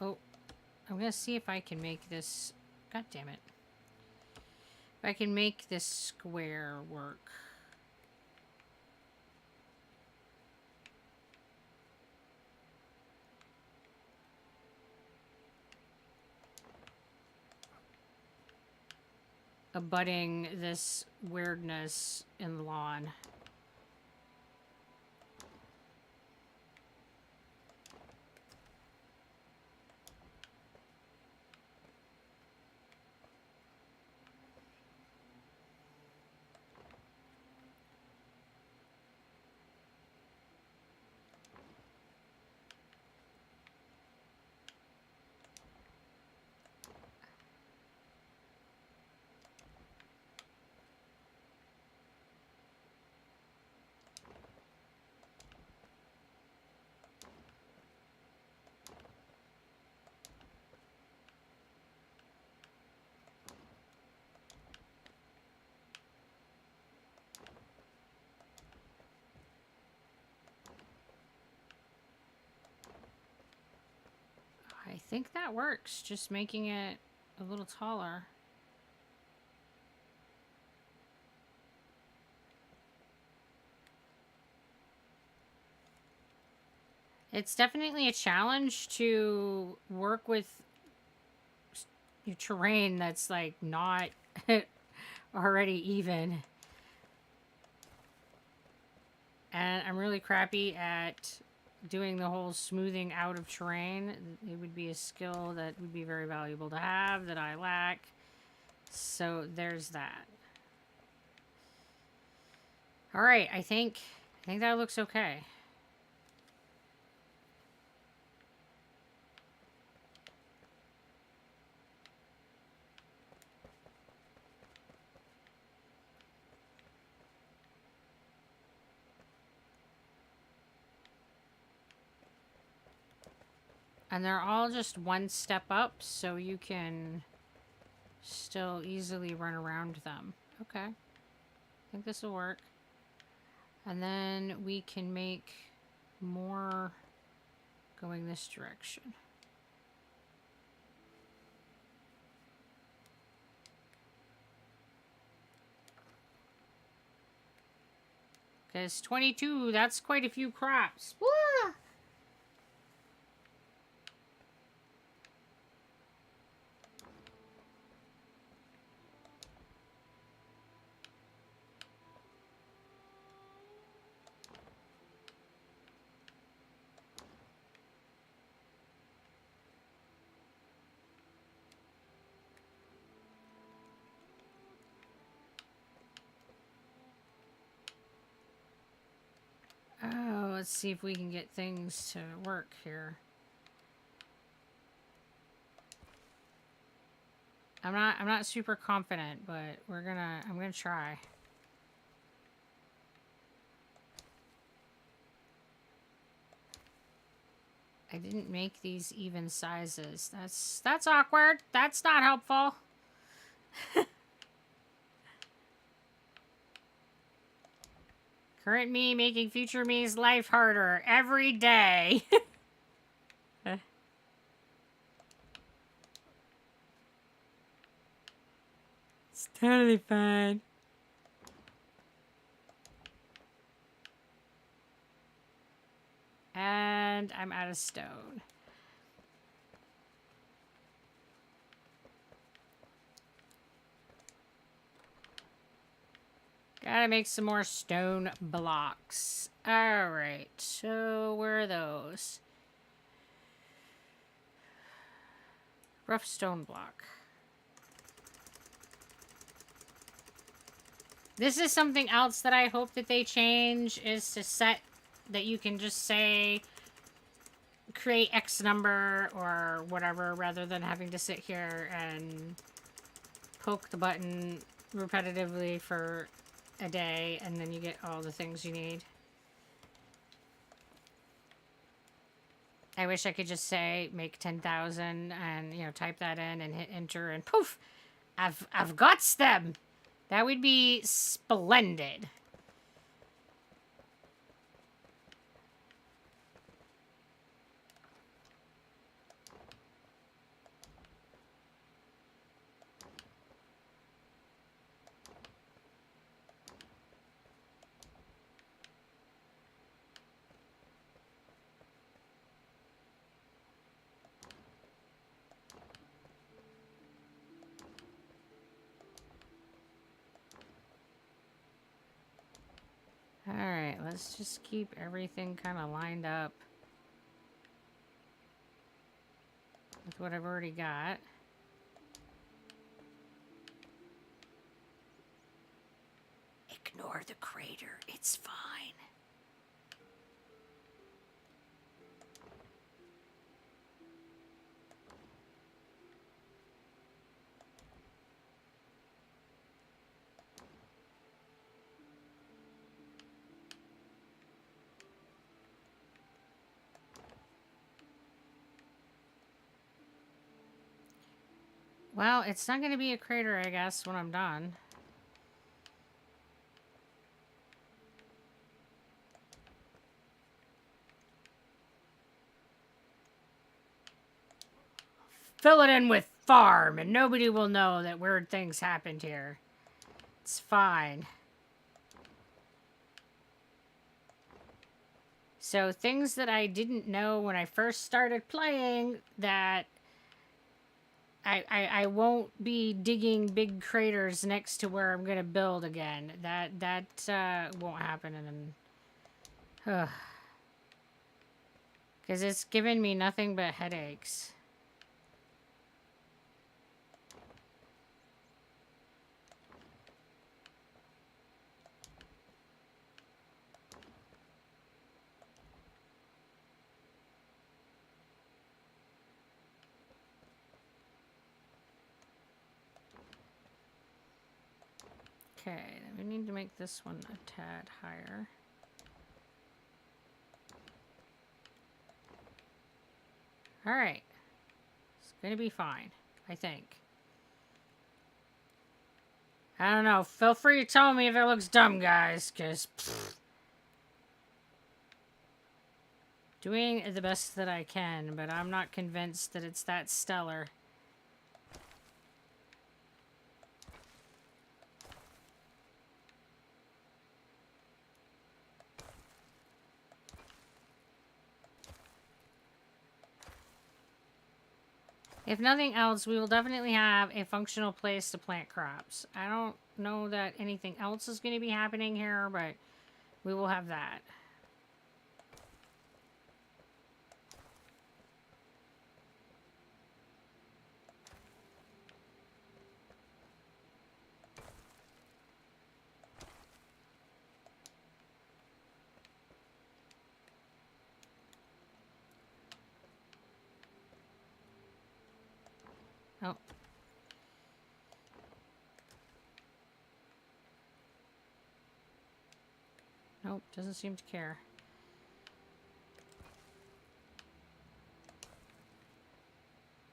Oh, I'm going to see if I can make this... God damn it. If I can make this square work. Abutting this weirdness in the lawn. I think that works, just making it a little taller. It's definitely a challenge to work with terrain that's like not already even. And I'm really crappy at doing the whole smoothing out of terrain. It would be a skill that would be very valuable to have that I lack. So there's that. All right, I think that looks okay. And they're all just one step up, so you can still easily run around them. Okay. I think this will work. And then we can make more going this direction. Because 22, that's quite a few crops. Woo! Oh, let's see if we can get things to work here. I'm not super confident, but I'm gonna try. I didn't make these even sizes. That's awkward. That's not helpful. Current me making future me's life harder every day. It's totally fine. And I'm out of stone. Gotta make some more stone blocks. Alright, so where are those? Rough stone block. This is something else that I hope that they change, is to set that you can just say create X number or whatever, rather than having to sit here and poke the button repetitively for a day and then you get all the things you need. I wish I could just say make 10,000 and, you know, type that in and hit enter and poof, I've got them. That would be splendid. Alright, let's just keep everything kind of lined up with what I've already got. Ignore the crater, it's fine. Well, it's not going to be a crater, I guess, when I'm done. Fill it in with farm, and nobody will know that weird things happened here. It's fine. So, things that I didn't know when I first started playing, that I won't be digging big craters next to where I'm gonna build again. That won't happen, and then, because it's given me nothing but headaches. Okay, then we need to make this one a tad higher. Alright. It's gonna be fine, I think. I don't know. Feel free to tell me if it looks dumb, guys, because... Doing the best that I can, but I'm not convinced that it's that stellar. If nothing else, we will definitely have a functional place to plant crops. I don't know that anything else is going to be happening here, but we will have that. Oh. Nope, doesn't seem to care.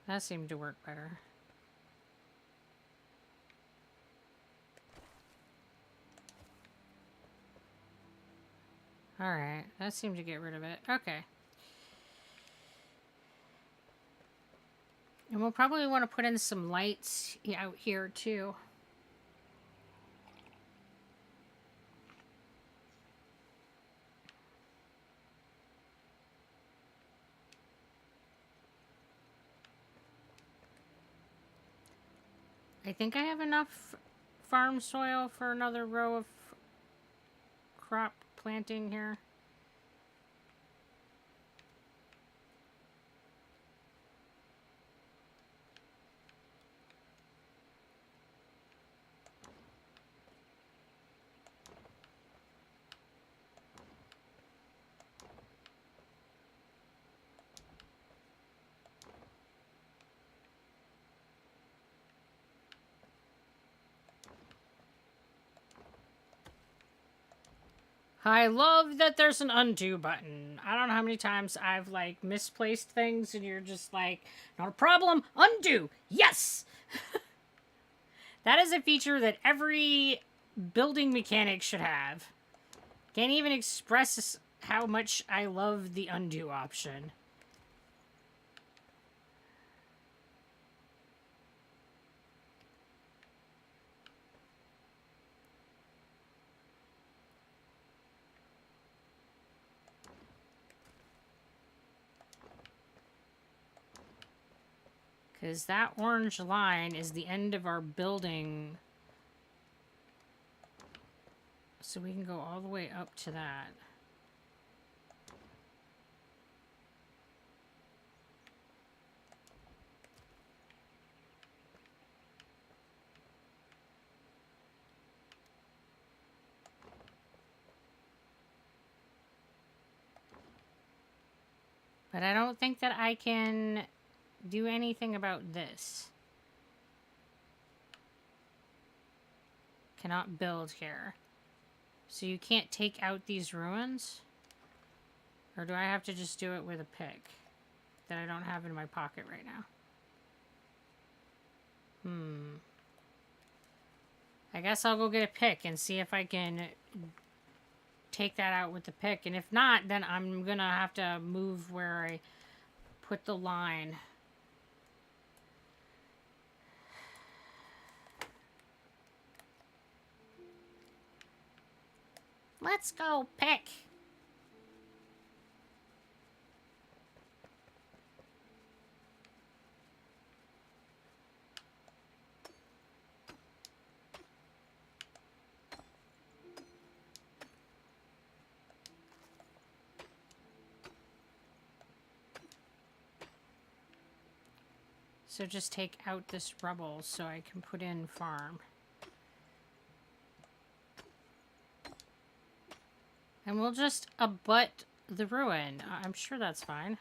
That seemed to work better. Alright, that seemed to get rid of it. Okay. And we'll probably want to put in some lights out here, too. I think I have enough farm soil for another row of crop planting here. I love that there's an undo button. I don't know how many times I've, like, misplaced things and you're just like, not a problem, undo! Yes! That is a feature that every building mechanic should have. Can't even express how much I love the undo option. Because that orange line is the end of our building. So we can go all the way up to that. But I don't think that I can do anything about this. Cannot build here. So you can't take out these ruins? Or do I have to just do it with a pick that I don't have in my pocket right now? I guess I'll go get a pick and see if I can take that out with the pick. And if not, then I'm gonna have to move where I put the line. Let's go pick. So just take out this rubble so I can put in farm. And we'll just abut the ruin. I'm sure that's fine.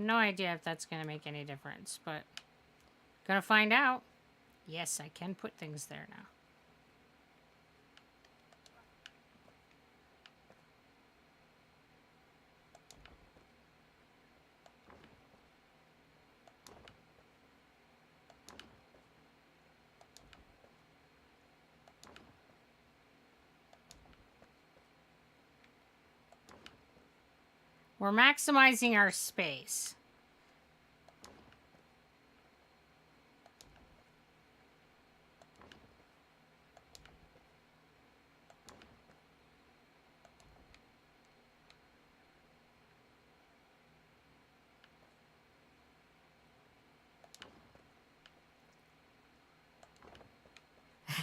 No idea if that's going to make any difference, but gonna find out. Yes, I can put things there now. We're maximizing our space.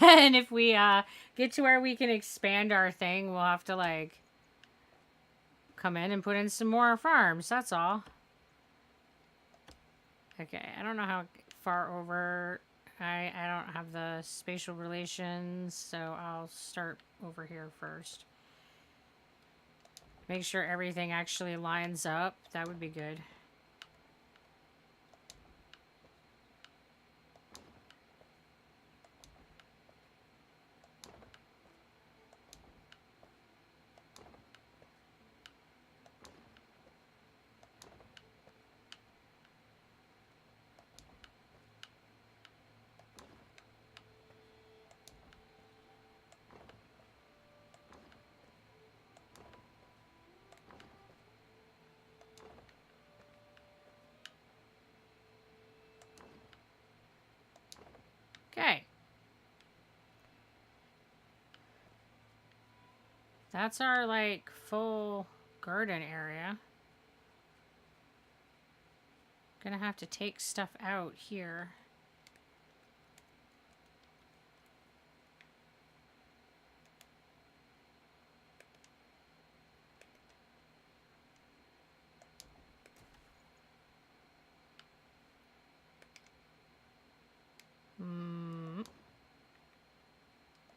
And if we get to where we can expand our thing, we'll have to like come in and put in some more farms. That's all. Okay, I don't know how far over. I don't have the spatial relations, so I'll start over here first. Make sure everything actually lines up. That would be good. Okay. That's our, like, full garden area. Gonna have to take stuff out here.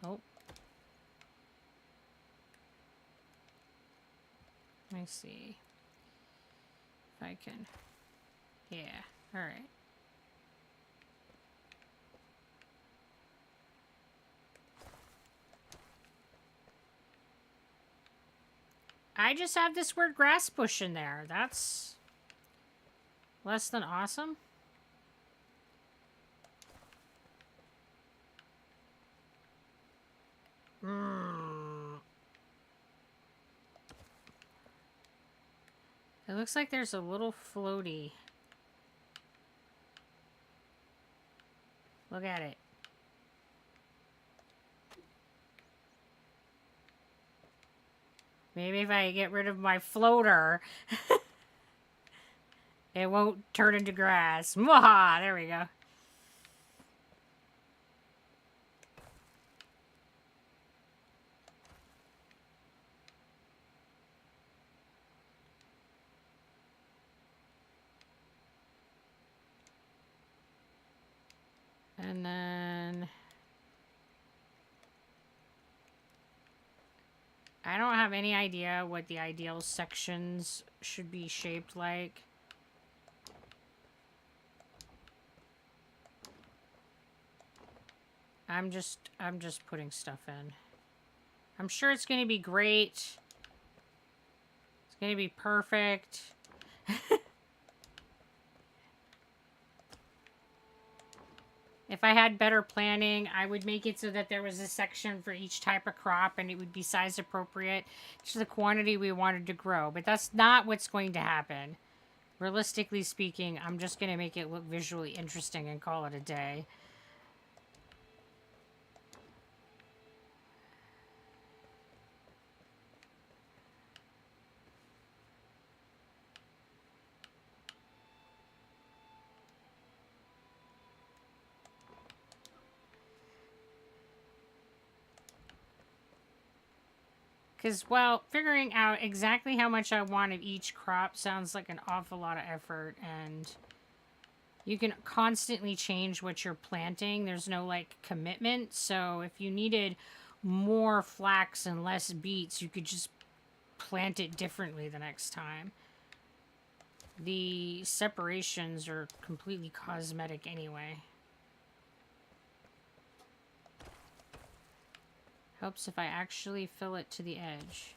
Oh. Let me see if I can. Yeah, alright. I just have this weird grass bush in there. That's less than awesome. It looks like there's a little floaty. Look at it. Maybe if I get rid of my floater, it won't turn into grass. Mwaha! There we go. And then I don't have any idea what the ideal sections should be shaped like. I'm just putting stuff in. I'm sure it's going to be great. It's going to be perfect. If I had better planning, I would make it so that there was a section for each type of crop and it would be size appropriate to the quantity we wanted to grow. But that's not what's going to happen. Realistically speaking, I'm just going to make it look visually interesting and call it a day. Because, well, figuring out exactly how much I want of each crop sounds like an awful lot of effort, and you can constantly change what you're planting. There's no, like, commitment, so if you needed more flax and less beets, you could just plant it differently the next time. The separations are completely cosmetic anyway. Helps if I actually fill it to the edge.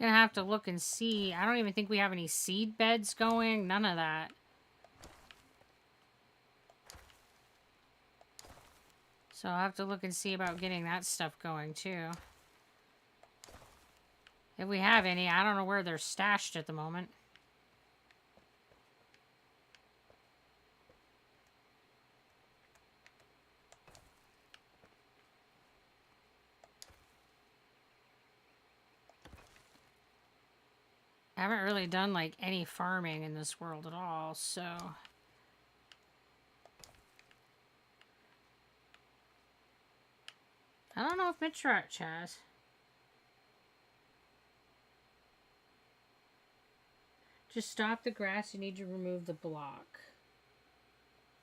Gonna have to look and see. I don't even think we have any seed beds going. None of that. So I'll have to look and see about getting that stuff going too. If we have any, I don't know where they're stashed at the moment. I haven't really done like any farming in this world at all, so... I don't know if Mitrach has. To stop the grass, you need to remove the block.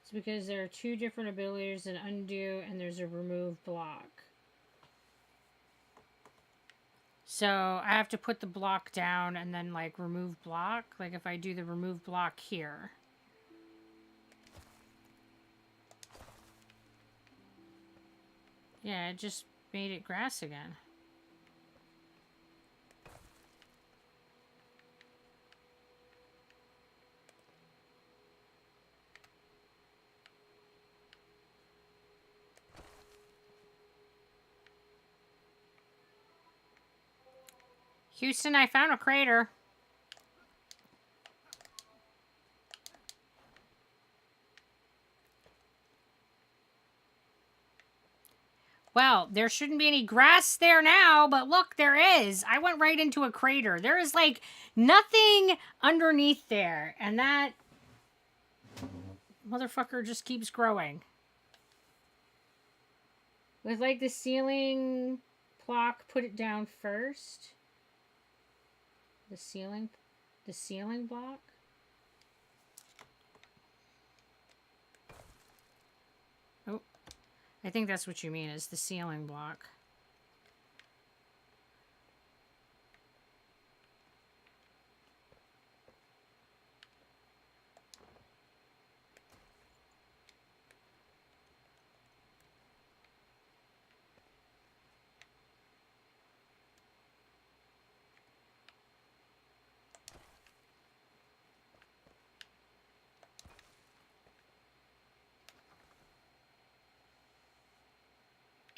It's because there are two different abilities, an undo and there's a remove block. So I have to put the block down and then like remove block. Like if I do the remove block here. Yeah, it just made it grass again. Houston, I found a crater. Well, there shouldn't be any grass there now, but look, there is. I went right into a crater. There is, like, nothing underneath there. And that motherfucker just keeps growing. With, like, the ceiling block, put it down first. The ceiling block. Oh, I think that's what you mean, is the ceiling block.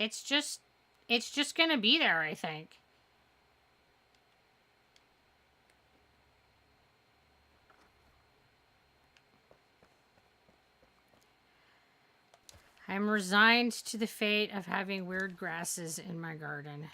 It's just gonna be there, I think. I'm resigned to the fate of having weird grasses in my garden.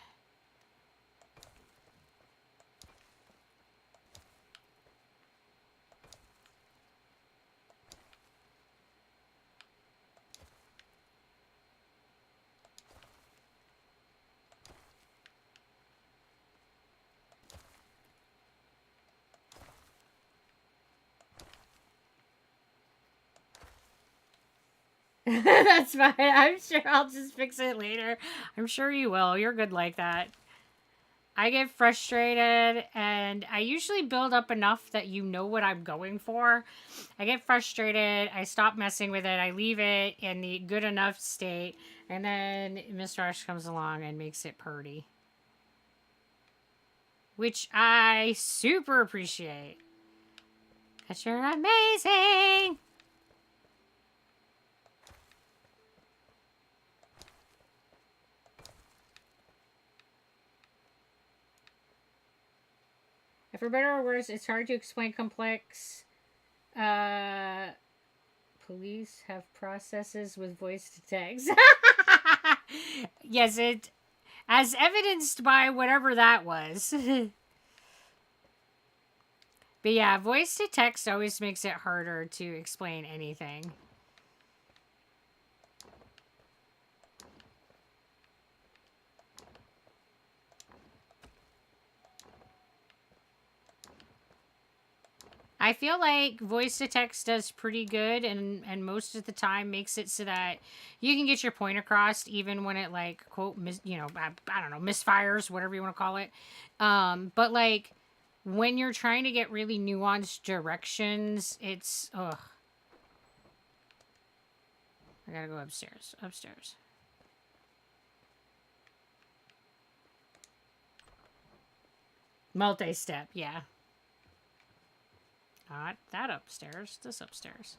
That's fine. I'm sure I'll just fix it later. I'm sure you will. You're good like that. I get frustrated, and I usually build up enough that you know what I'm going for. I get frustrated. I stop messing with it. I leave it in the good enough state, and then Mr. Ash comes along and makes it purty. Which I super appreciate. Because you're amazing! For better or worse, it's hard to explain complex. Police have processes with voice to text. Yes, it, as evidenced by whatever that was. But yeah, voice to text always makes it harder to explain anything. I feel like voice to text does pretty good, and most of the time makes it so that you can get your point across even when it like quote I don't know, misfires, whatever you want to call it. But like when you're trying to get really nuanced directions, it's ugh. I gotta go upstairs. Upstairs. Multi-step, yeah. Not that upstairs. This upstairs.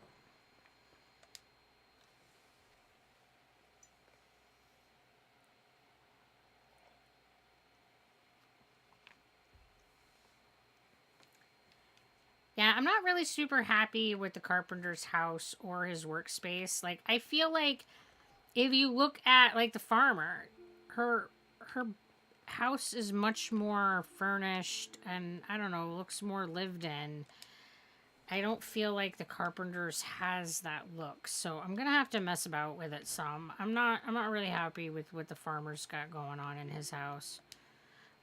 Yeah, I'm not really super happy with the carpenter's house or his workspace. Like, I feel like if you look at like the farmer, her house is much more furnished and I don't know, looks more lived in. I don't feel like the carpenter's has that look. So I'm gonna have to mess about with it some. I'm not really happy with what the farmer's got going on in his house.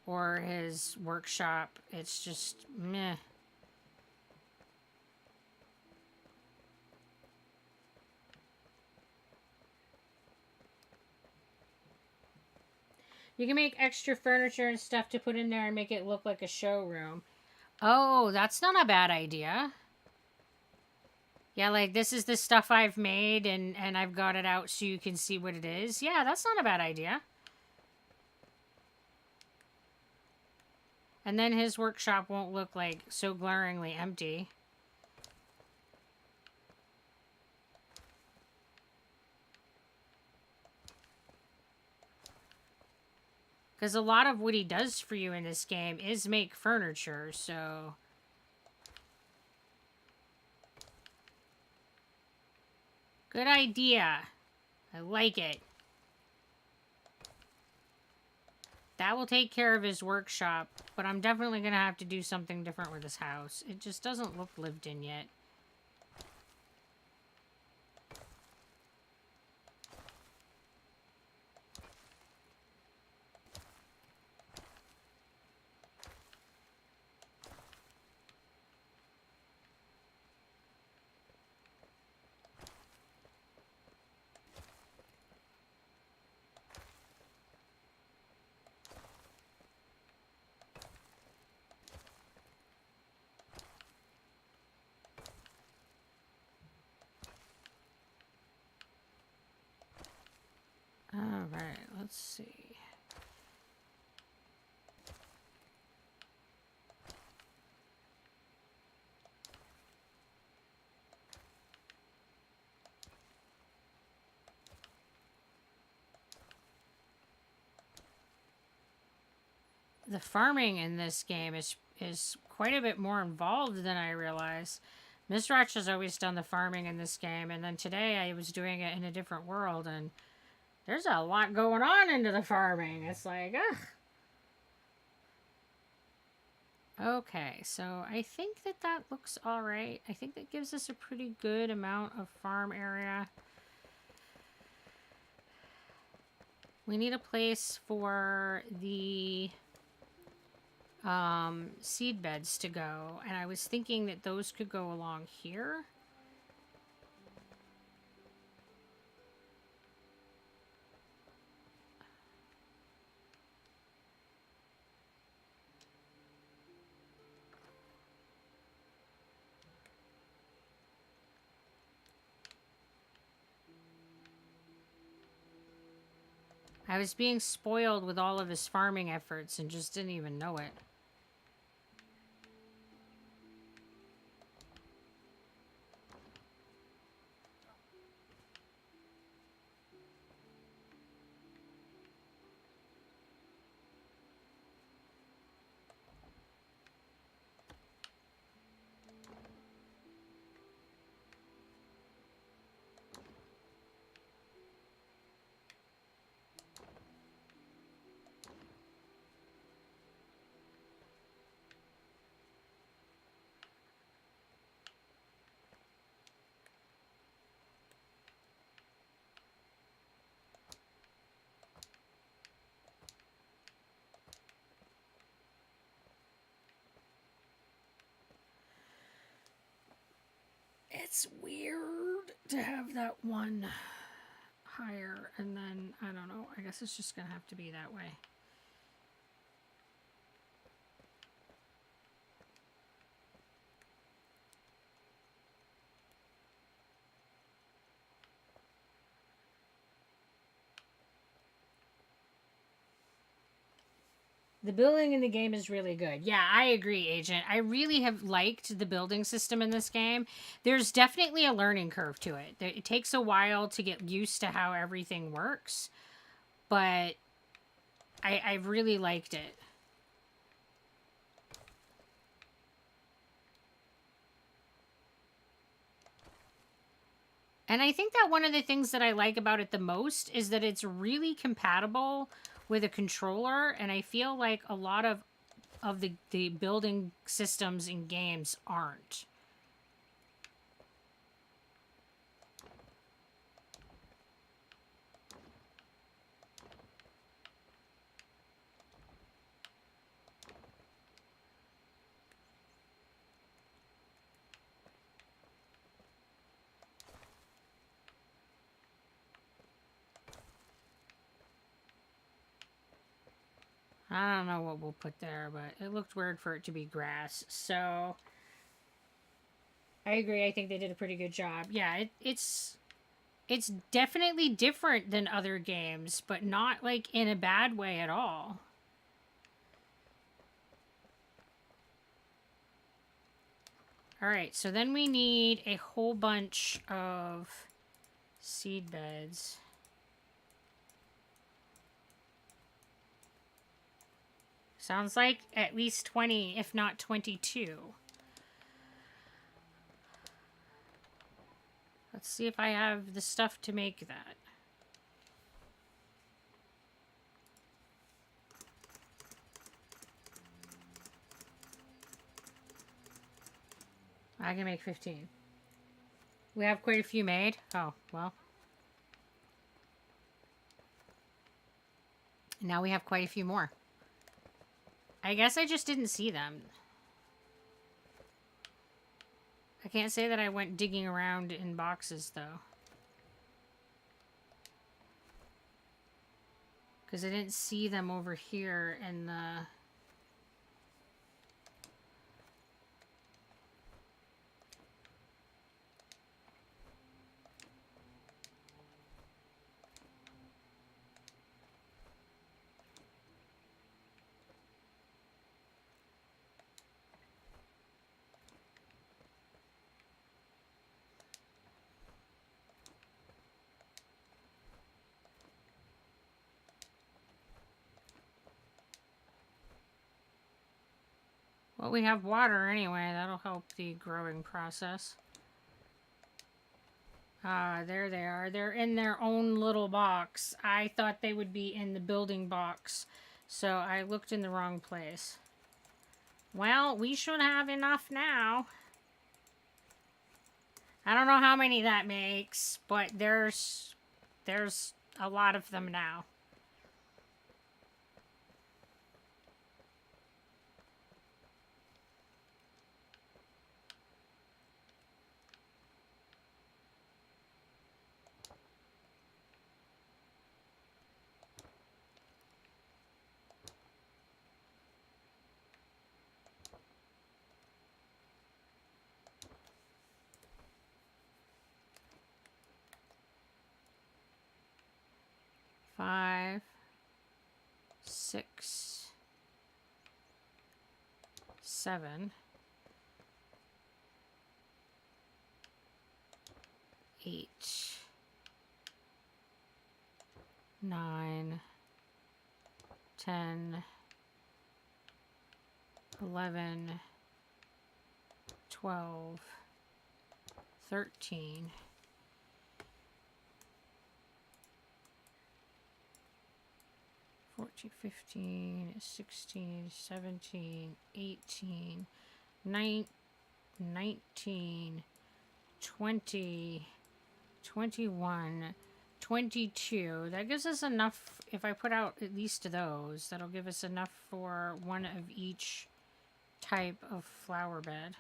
Or his workshop. It's just meh. You can make extra furniture and stuff to put in there and make it look like a showroom. Oh, that's not a bad idea. Yeah, like this is the stuff I've made and I've got it out so you can see what it is. Yeah, that's not a bad idea. And then his workshop won't look like so glaringly empty. Because a lot of what he does for you in this game is make furniture, so... Good idea. I like it. That will take care of his workshop, but I'm definitely going to have to do something different with his house. It just doesn't look lived in yet. Alright, let's see. The farming in this game is quite a bit more involved than I realized. Mizrach has always done the farming in this game, and then today I was doing it in a different world, and there's a lot going on into the farming. It's like, ugh. Okay, so I think that looks alright. I think that gives us a pretty good amount of farm area. We need a place for the seed beds to go, and I was thinking that those could go along here. I was being spoiled with all of his farming efforts and just didn't even know it. It's weird to have that one higher, and then, I don't know, I guess it's just gonna have to be that way. The building in the game is really good. Yeah, I agree, Agent. I really have liked the building system in this game. There's definitely a learning curve to it. It takes a while to get used to how everything works, but I really liked it. And I think that one of the things that I like about it the most is that it's really compatible with a controller, and I feel like a lot of the building systems in games aren't. I don't know what we'll put there, but it looked weird for it to be grass. So I agree. I think they did a pretty good job. Yeah, it's definitely different than other games, but not like in a bad way at all. All right, so then we need a whole bunch of seed beds. Sounds like at least 20, if not 22. Let's see if I have the stuff to make that. I can make 15. We have quite a few made. Oh, well. Now we have quite a few more. I guess I just didn't see them. I can't say that I went digging around in boxes, though. Because I didn't see them over here in the... Well, we have water anyway. That'll help the growing process. Ah, there they are. They're in their own little box. I thought they would be in the building box, so I looked in the wrong place. Well, we should have enough now. I don't know how many that makes, but there's a lot of them now. Five, 6, 7, 8, 9, 10, 11, 12, 13, 14, 15, 16, 17, 18, 19, 20, 21, 22. That gives us enough. If I put out at least those, that'll give us enough for one of each type of flower bed.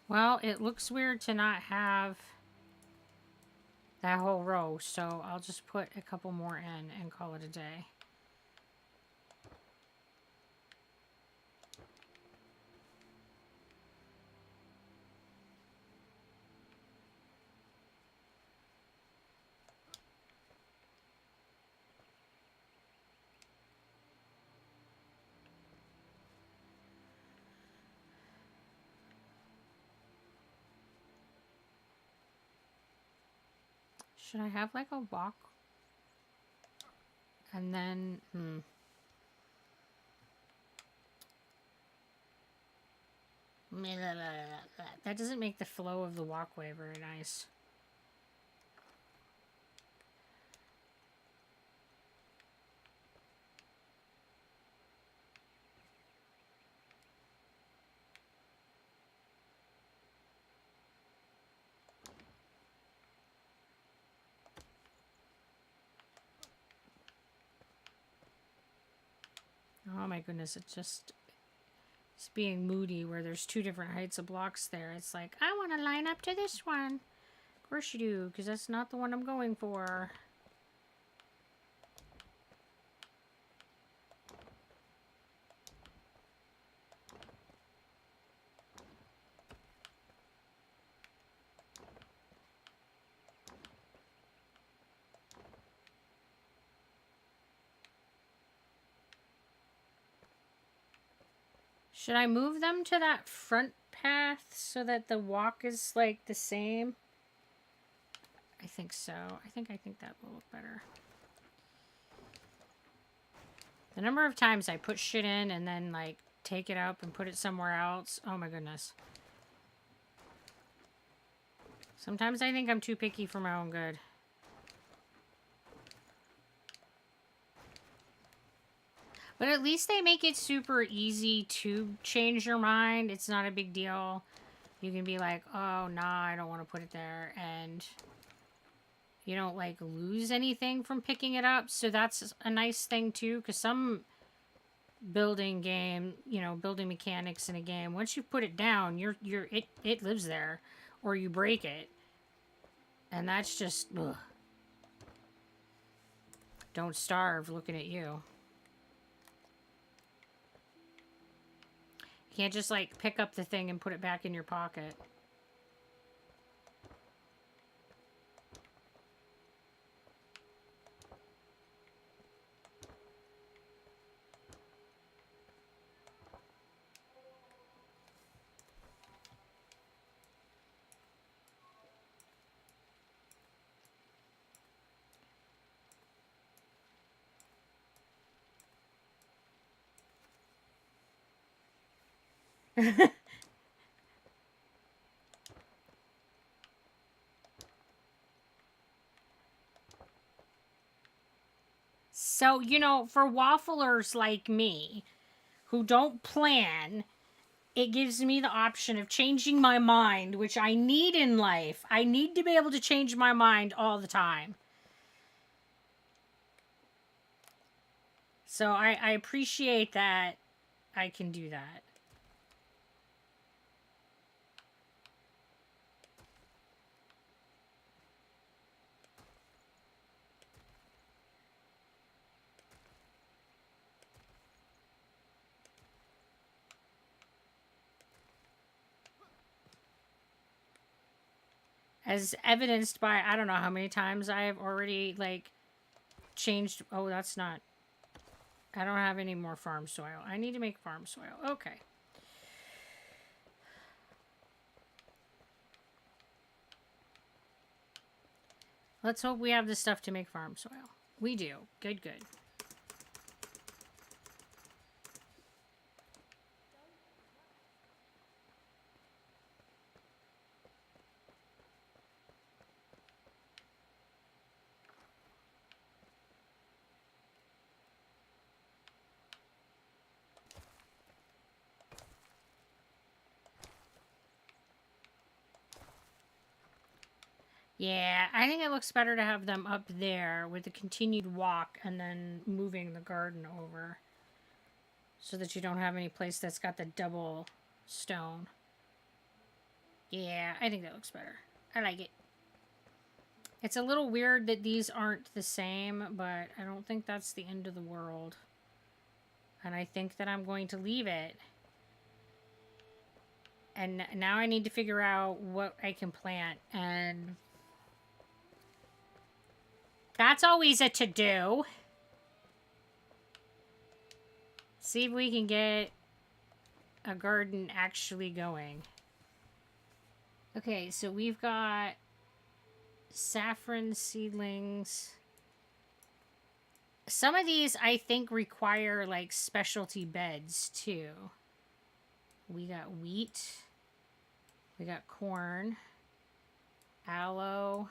Well, it looks weird to not have that whole row, so I'll just put a couple more in and call it a day. Should I have like a walk? And then, that doesn't make the flow of the walkway very nice. Oh my goodness, it's being moody where there's two different heights of blocks there. It's like, I want to line up to this one. Of course you do, because that's not the one I'm going for. Should I move them to that front path so that the walk is like the same? I think so. I think that will look better. The number of times I put shit in and then like take it up and put it somewhere else. Oh my goodness. Sometimes I think I'm too picky for my own good. But at least they make it super easy to change your mind. It's not a big deal. You can be like, oh, nah, I don't want to put it there. And you don't, like, lose anything from picking it up. So that's a nice thing, too. Because some building game, you know, building mechanics in a game, once you put it down, it lives there. Or you break it. And that's just, ugh. Don't starve looking at you. You can't just, like, pick up the thing and put it back in your pocket. So, you know, for wafflers like me, who don't plan, it gives me the option of changing my mind, which I need in life. I need to be able to change my mind all the time. So I appreciate that I can do that. As evidenced by, I don't know how many times I have already, like, changed. Oh, that's not. I don't have any more farm soil. I need to make farm soil. Okay. Let's hope we have the stuff to make farm soil. We do. Good, good. Yeah, I think it looks better to have them up there with a continued walk and then moving the garden over so that you don't have any place that's got the double stone. Yeah, I think that looks better. I like it. It's a little weird that these aren't the same, but I don't think that's the end of the world. And I think that I'm going to leave it. And now I need to figure out what I can plant. And that's always a to-do. See if we can get a garden actually going. Okay, so we've got saffron seedlings. Some of these I think require like specialty beds too. We got wheat. We got corn. Aloe.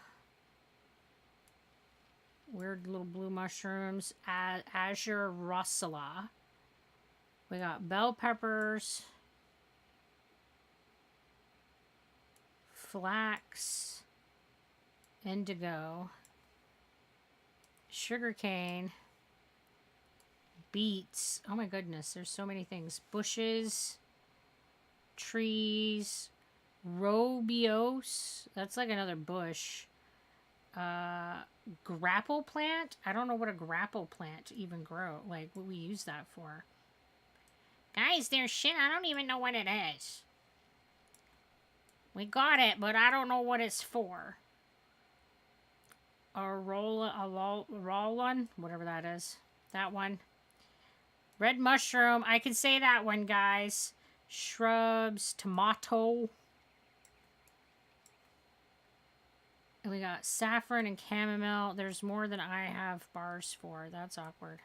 Weird little blue mushrooms. Azure russula. We got bell peppers. Flax. Indigo. Sugarcane. Beets. Oh my goodness, there's so many things. Bushes. Trees. Robiose. That's like another bush. Grapple plant. I don't know what a grapple plant even grow. Like what we use that for. Guys, there's shit. I don't even know what it is. We got it, but I don't know what it's for. A rollon, whatever that is. That one. Red mushroom. I can say that one, guys. Shrubs. Tomato. And we got saffron and chamomile. There's more than I have bars for. That's awkward.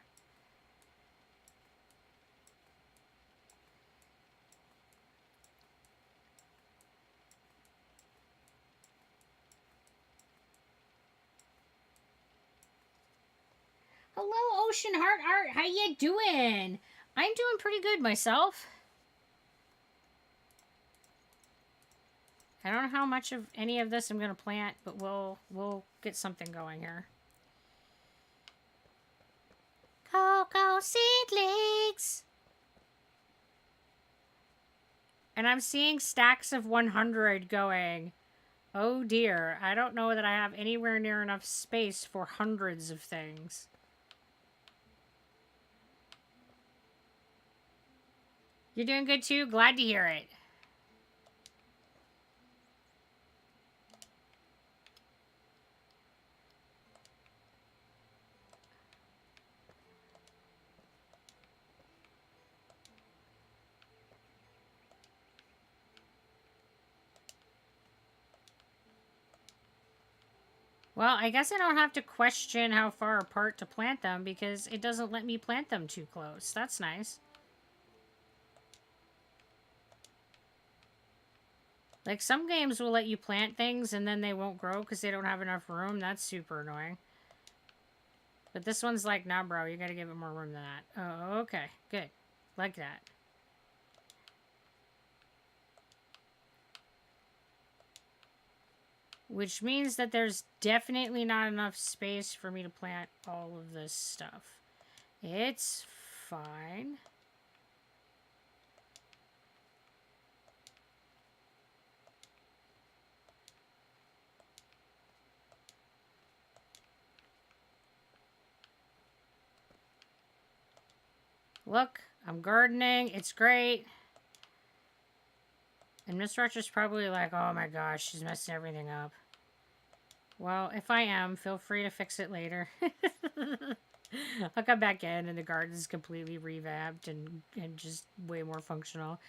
Hello, Ocean Heart Art. How you doing? I'm doing pretty good myself. I don't know how much of any of this I'm going to plant, but we'll get something going here. Cocoa seedlings. And I'm seeing stacks of 100 going. Oh dear, I don't know that I have anywhere near enough space for hundreds of things. You're doing good too? Glad to hear it. Well, I guess I don't have to question how far apart to plant them because it doesn't let me plant them too close. That's nice. Like, some games will let you plant things and then they won't grow because they don't have enough room. That's super annoying. But this one's like, nah, bro, you gotta give it more room than that. Oh, okay. Good. Like that. Which means that there's definitely not enough space for me to plant all of this stuff. It's fine. Look, I'm gardening. It's great. And Miss Archer's probably like, oh my gosh, she's messing everything up. Well, if I am, feel free to fix it later. I'll come back in and the garden's completely revamped and just way more functional.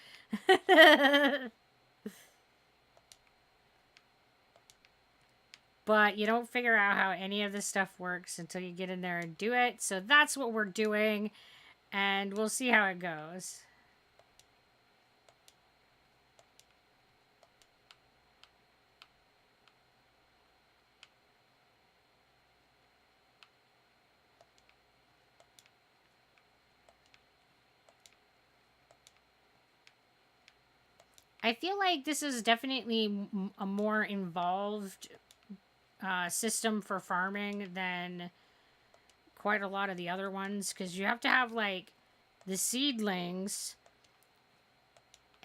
But you don't figure out how any of this stuff works until you get in there and do it. So that's what we're doing. And we'll see how it goes. I feel like this is definitely a more involved system for farming than quite a lot of the other ones, because you have to have like the seedlings,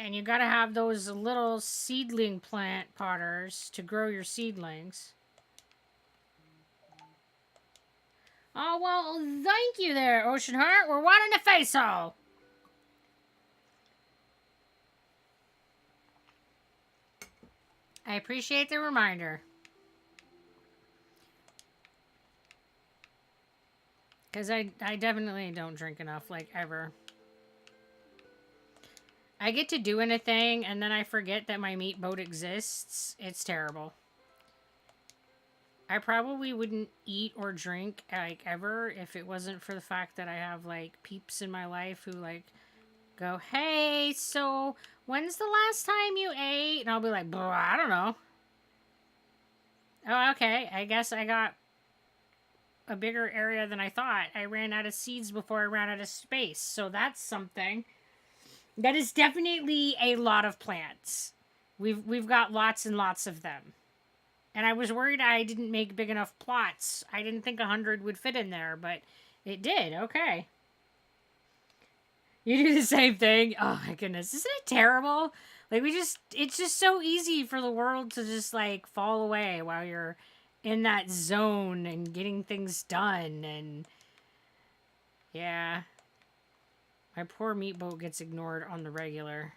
And you gotta have those little seedling plant potters to grow your seedlings. Oh, well, thank you there, Ocean Heart. We're wanting to face all. I appreciate the reminder. Because I definitely don't drink enough, like, ever. I get to doing a thing, and then I forget that my meat boat exists. It's terrible. I probably wouldn't eat or drink, like, ever if it wasn't for the fact that I have, like, peeps in my life who, like, go, hey, so when's the last time you ate? And I'll be like, I don't know. Oh, okay. I guess I got a bigger area than I thought. I ran out of seeds before I ran out of space. So that's something. That is definitely a lot of plants. We've got lots and lots of them. And I was worried I didn't make big enough plots. I didn't think 100 would fit in there, but it did. Okay. You do the same thing. Oh my goodness. Isn't it terrible? Like it's just so easy for the world to just like fall away while you're in that zone and getting things done. And yeah, my poor meat boat gets ignored on the regular.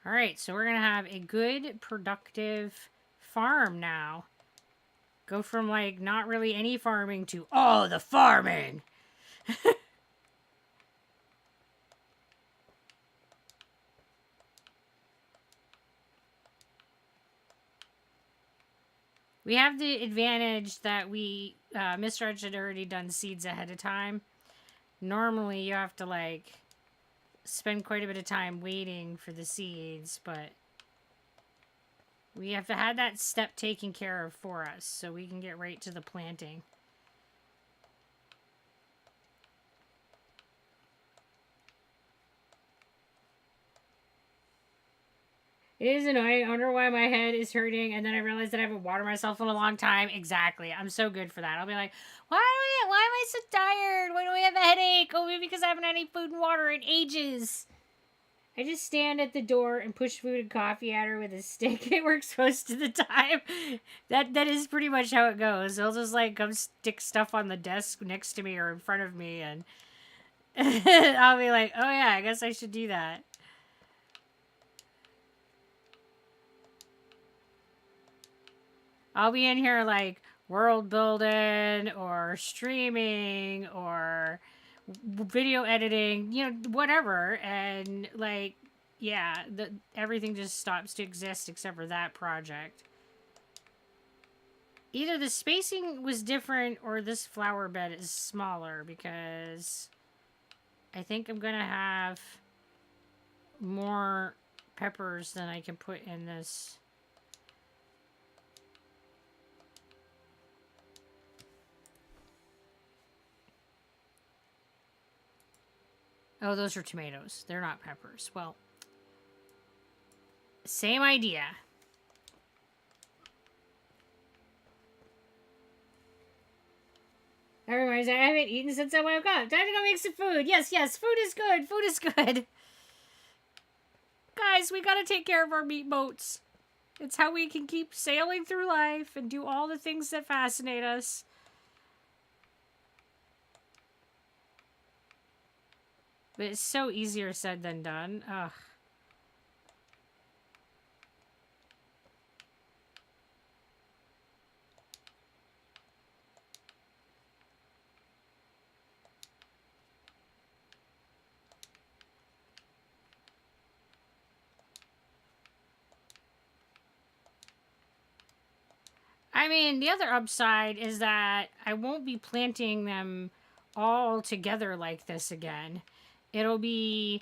All right, so we're going to have a good, productive farm now. Go from, like, not really any farming to, oh, the farming! We have the advantage that Mr. Edge had already done seeds ahead of time. Normally, you have to, like, spend quite a bit of time waiting for the seeds, but we have to have that step taken care of for us so we can get right to the planting. It is annoying. I wonder why my head is hurting, and then I realize that I haven't watered myself in a long time. Exactly. I'm so good for that. I'll be like, why am I so tired? Why do I have a headache? Oh, maybe because I haven't had any food and water in ages. I just stand at the door and push food and coffee at her with a stick. It works most of the time. That is pretty much how it goes. They'll just like come stick stuff on the desk next to me or in front of me, and I'll be like, oh yeah, I guess I should do that. I'll be in here like world building or streaming or video editing, whatever, and like, yeah, everything just stops to exist except for that project. Either the spacing was different or this flower bed is smaller because I think I'm gonna have more peppers than I can put in this. Oh, those are tomatoes. They're not peppers. Well, same idea. That reminds me, I haven't eaten since I woke up. Time to go make some food. Yes, food is good. Food is good. Guys, we gotta take care of our meat boats. It's how we can keep sailing through life and do all the things that fascinate us. But it's so easier said than done. Ugh. I mean, the other upside is that I won't be planting them all together like this again. It'll be,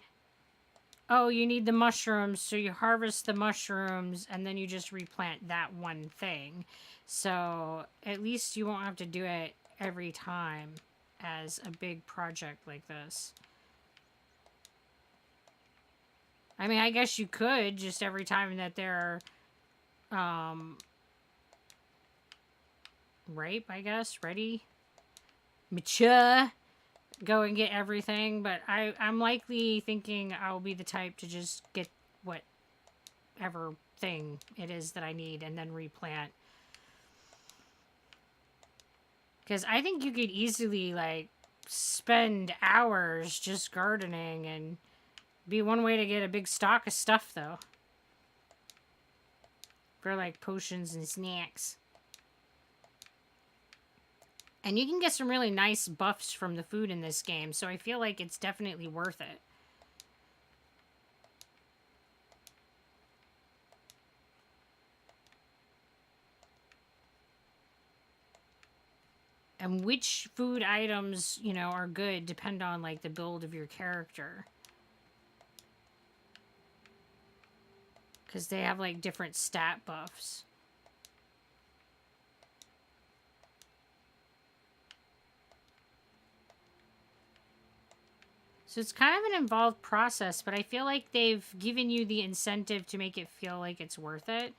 oh, you need the mushrooms, so you harvest the mushrooms and then you just replant that one thing. So at least you won't have to do it every time as a big project like this. I mean, I guess you could just every time that they're ripe, I guess, ready, mature, go and get everything. But I'm likely thinking I'll be the type to just get whatever thing it is that I need and then replant. Because I think you could easily, like, spend hours just gardening and be one way to get a big stock of stuff, though. For, like, potions and snacks. And you can get some really nice buffs from the food in this game, so I feel like it's definitely worth it. And which food items, you know, are good depend on, like, the build of your character. Because they have, like, different stat buffs. So it's kind of an involved process, but I feel like they've given you the incentive to make it feel like it's worth it.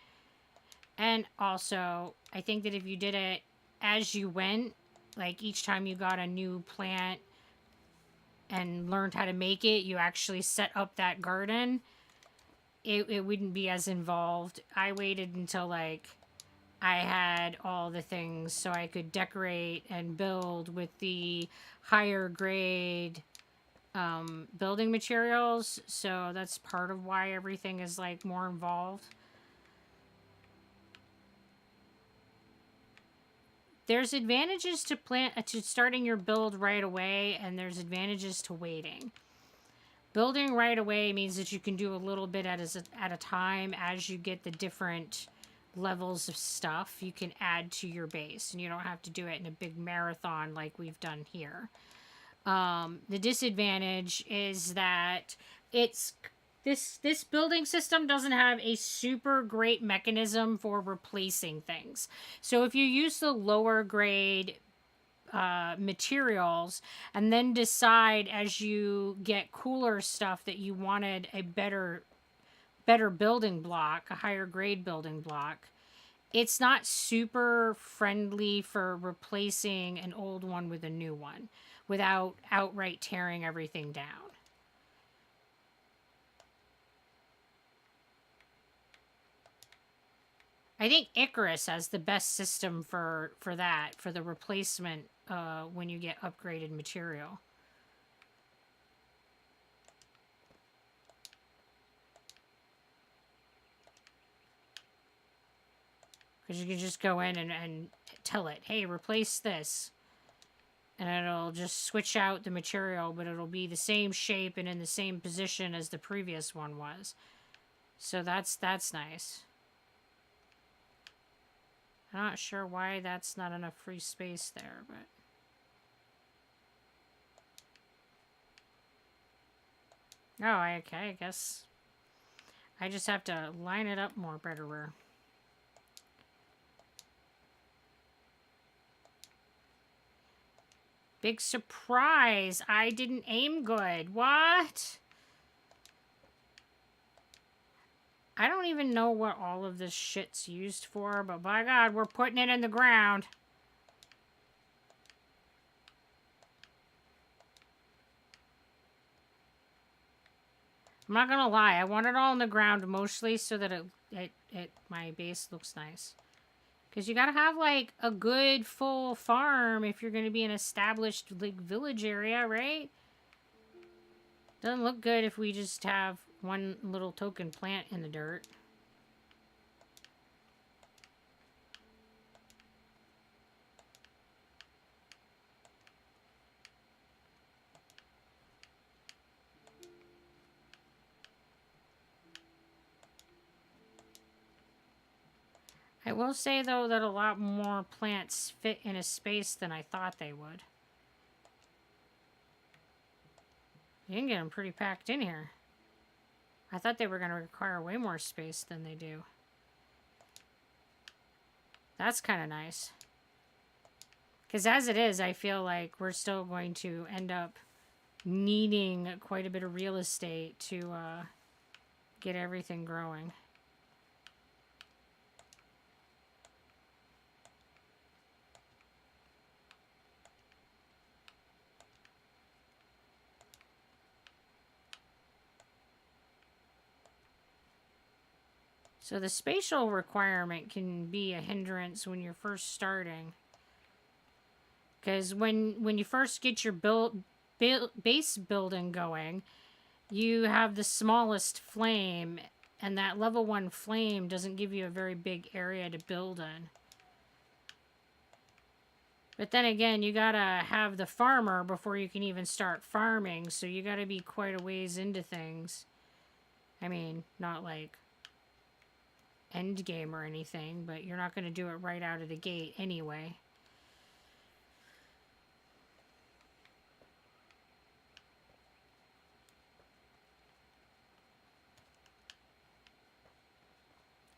And also, I think that if you did it as you went, like each time you got a new plant and learned how to make it, you actually set up that garden, it wouldn't be as involved. I waited until, like, I had all the things so I could decorate and build with the higher grade building materials. So that's part of why everything is, like, more involved. There's advantages to starting your build right away, and there's advantages to waiting. Building right away means that you can do a little bit at a time. As you get the different levels of stuff, you can add to your base, and you don't have to do it in a big marathon like we've done here. The disadvantage is that it's this building system doesn't have a super great mechanism for replacing things. So if you use the lower grade materials and then decide as you get cooler stuff that you wanted a better building block, a higher grade building block, it's not super friendly for replacing an old one with a new one without outright tearing everything down. I think Icarus has the best system for that, for the replacement when you get upgraded material. Because you can just go in and tell it, hey, replace this. And it'll just switch out the material, but it'll be the same shape and in the same position as the previous one was. So that's nice. I'm not sure why that's not enough free space there, but... Oh, okay, I guess I just have to line it up more better. Big surprise! I didn't aim good. What? I don't even know what all of this shit's used for, but by God, we're putting it in the ground. I'm not gonna lie, I want it all in the ground mostly so that my base looks nice. Because you gotta have, like, a good full farm if you're gonna be an established, like, village area, right? Doesn't look good if we just have one little token plant in the dirt. I will say, though, that a lot more plants fit in a space than I thought they would. You can get them pretty packed in here. I thought they were going to require way more space than they do. That's kind of nice. Because as it is, I feel like we're still going to end up needing quite a bit of real estate to get everything growing. So the spatial requirement can be a hindrance when you're first starting. Because when you first get your base building going, you have the smallest flame, and that level 1 flame doesn't give you a very big area to build in. But then again, you gotta have the farmer before you can even start farming, so you gotta be quite a ways into things. I mean, not like end game or anything, but you're not gonna do it right out of the gate anyway.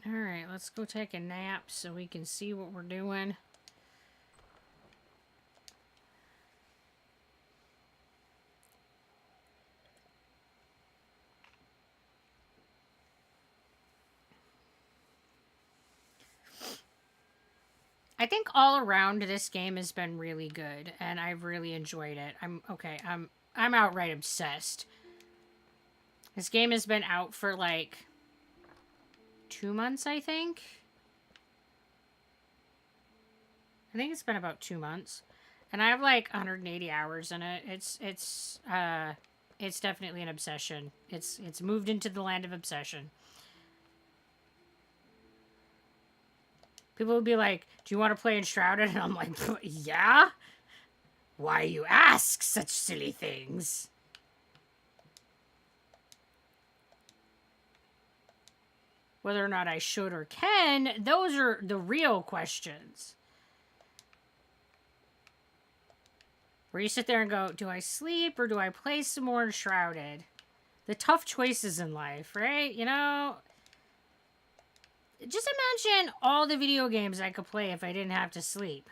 Alright, let's go take a nap so we can see what we're doing. I think all around this game has been really good, and I've really enjoyed it. I'm outright obsessed. This game has been out for like 2 months, I think. I think it's been about 2 months. And I have like 180 hours in it. It's definitely an obsession. It's moved into the land of obsession. People will be like, "Do you want to play Enshrouded?" And I'm like, "Yeah? Why you ask such silly things?" Whether or not I should or can, those are the real questions. Where you sit there and go, do I sleep or do I play some more Enshrouded? The tough choices in life, right? You know? Just imagine all the video games I could play if I didn't have to sleep.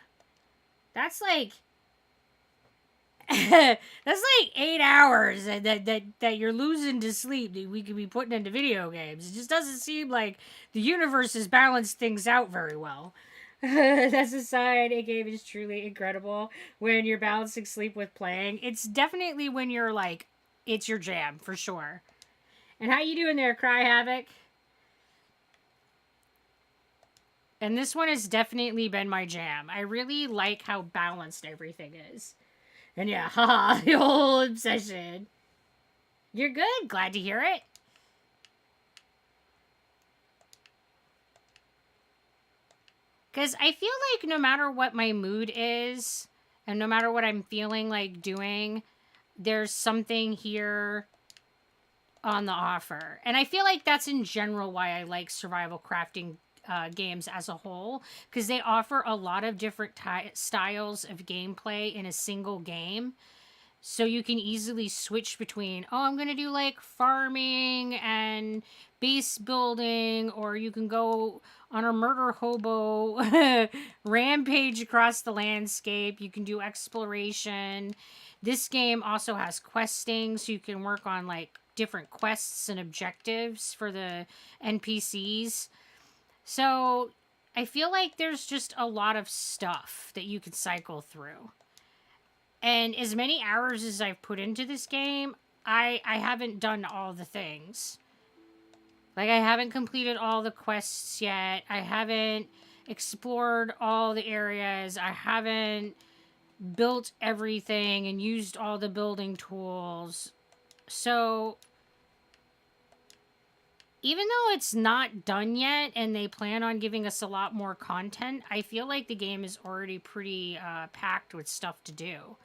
That's like... that's like 8 hours that you're losing to sleep that we could be putting into video games. It just doesn't seem like the universe has balanced things out very well. That's aside, a game is truly incredible when you're balancing sleep with playing. It's definitely when you're like, it's your jam, for sure. And how you doing there, Cry Havoc? And this one has definitely been my jam. I really like how balanced everything is. And yeah, haha, the whole obsession. You're good. Glad to hear it. Because I feel like no matter what my mood is, and no matter what I'm feeling like doing, there's something here on the offer. And I feel like that's in general why I like survival crafting games as a whole, because they offer a lot of different styles of gameplay in a single game. So you can easily switch between, oh, I'm going to do like farming and base building, or you can go on a murder hobo rampage across the landscape. You can do exploration. This game also has questing, so you can work on like different quests and objectives for the NPCs. So I feel like there's just a lot of stuff that you can cycle through. And as many hours as I've put into this game, I haven't done all the things. Like, I haven't completed all the quests yet. I haven't explored all the areas. I haven't built everything and used all the building tools. So, even though it's not done yet and they plan on giving us a lot more content, I feel like the game is already pretty packed with stuff to do.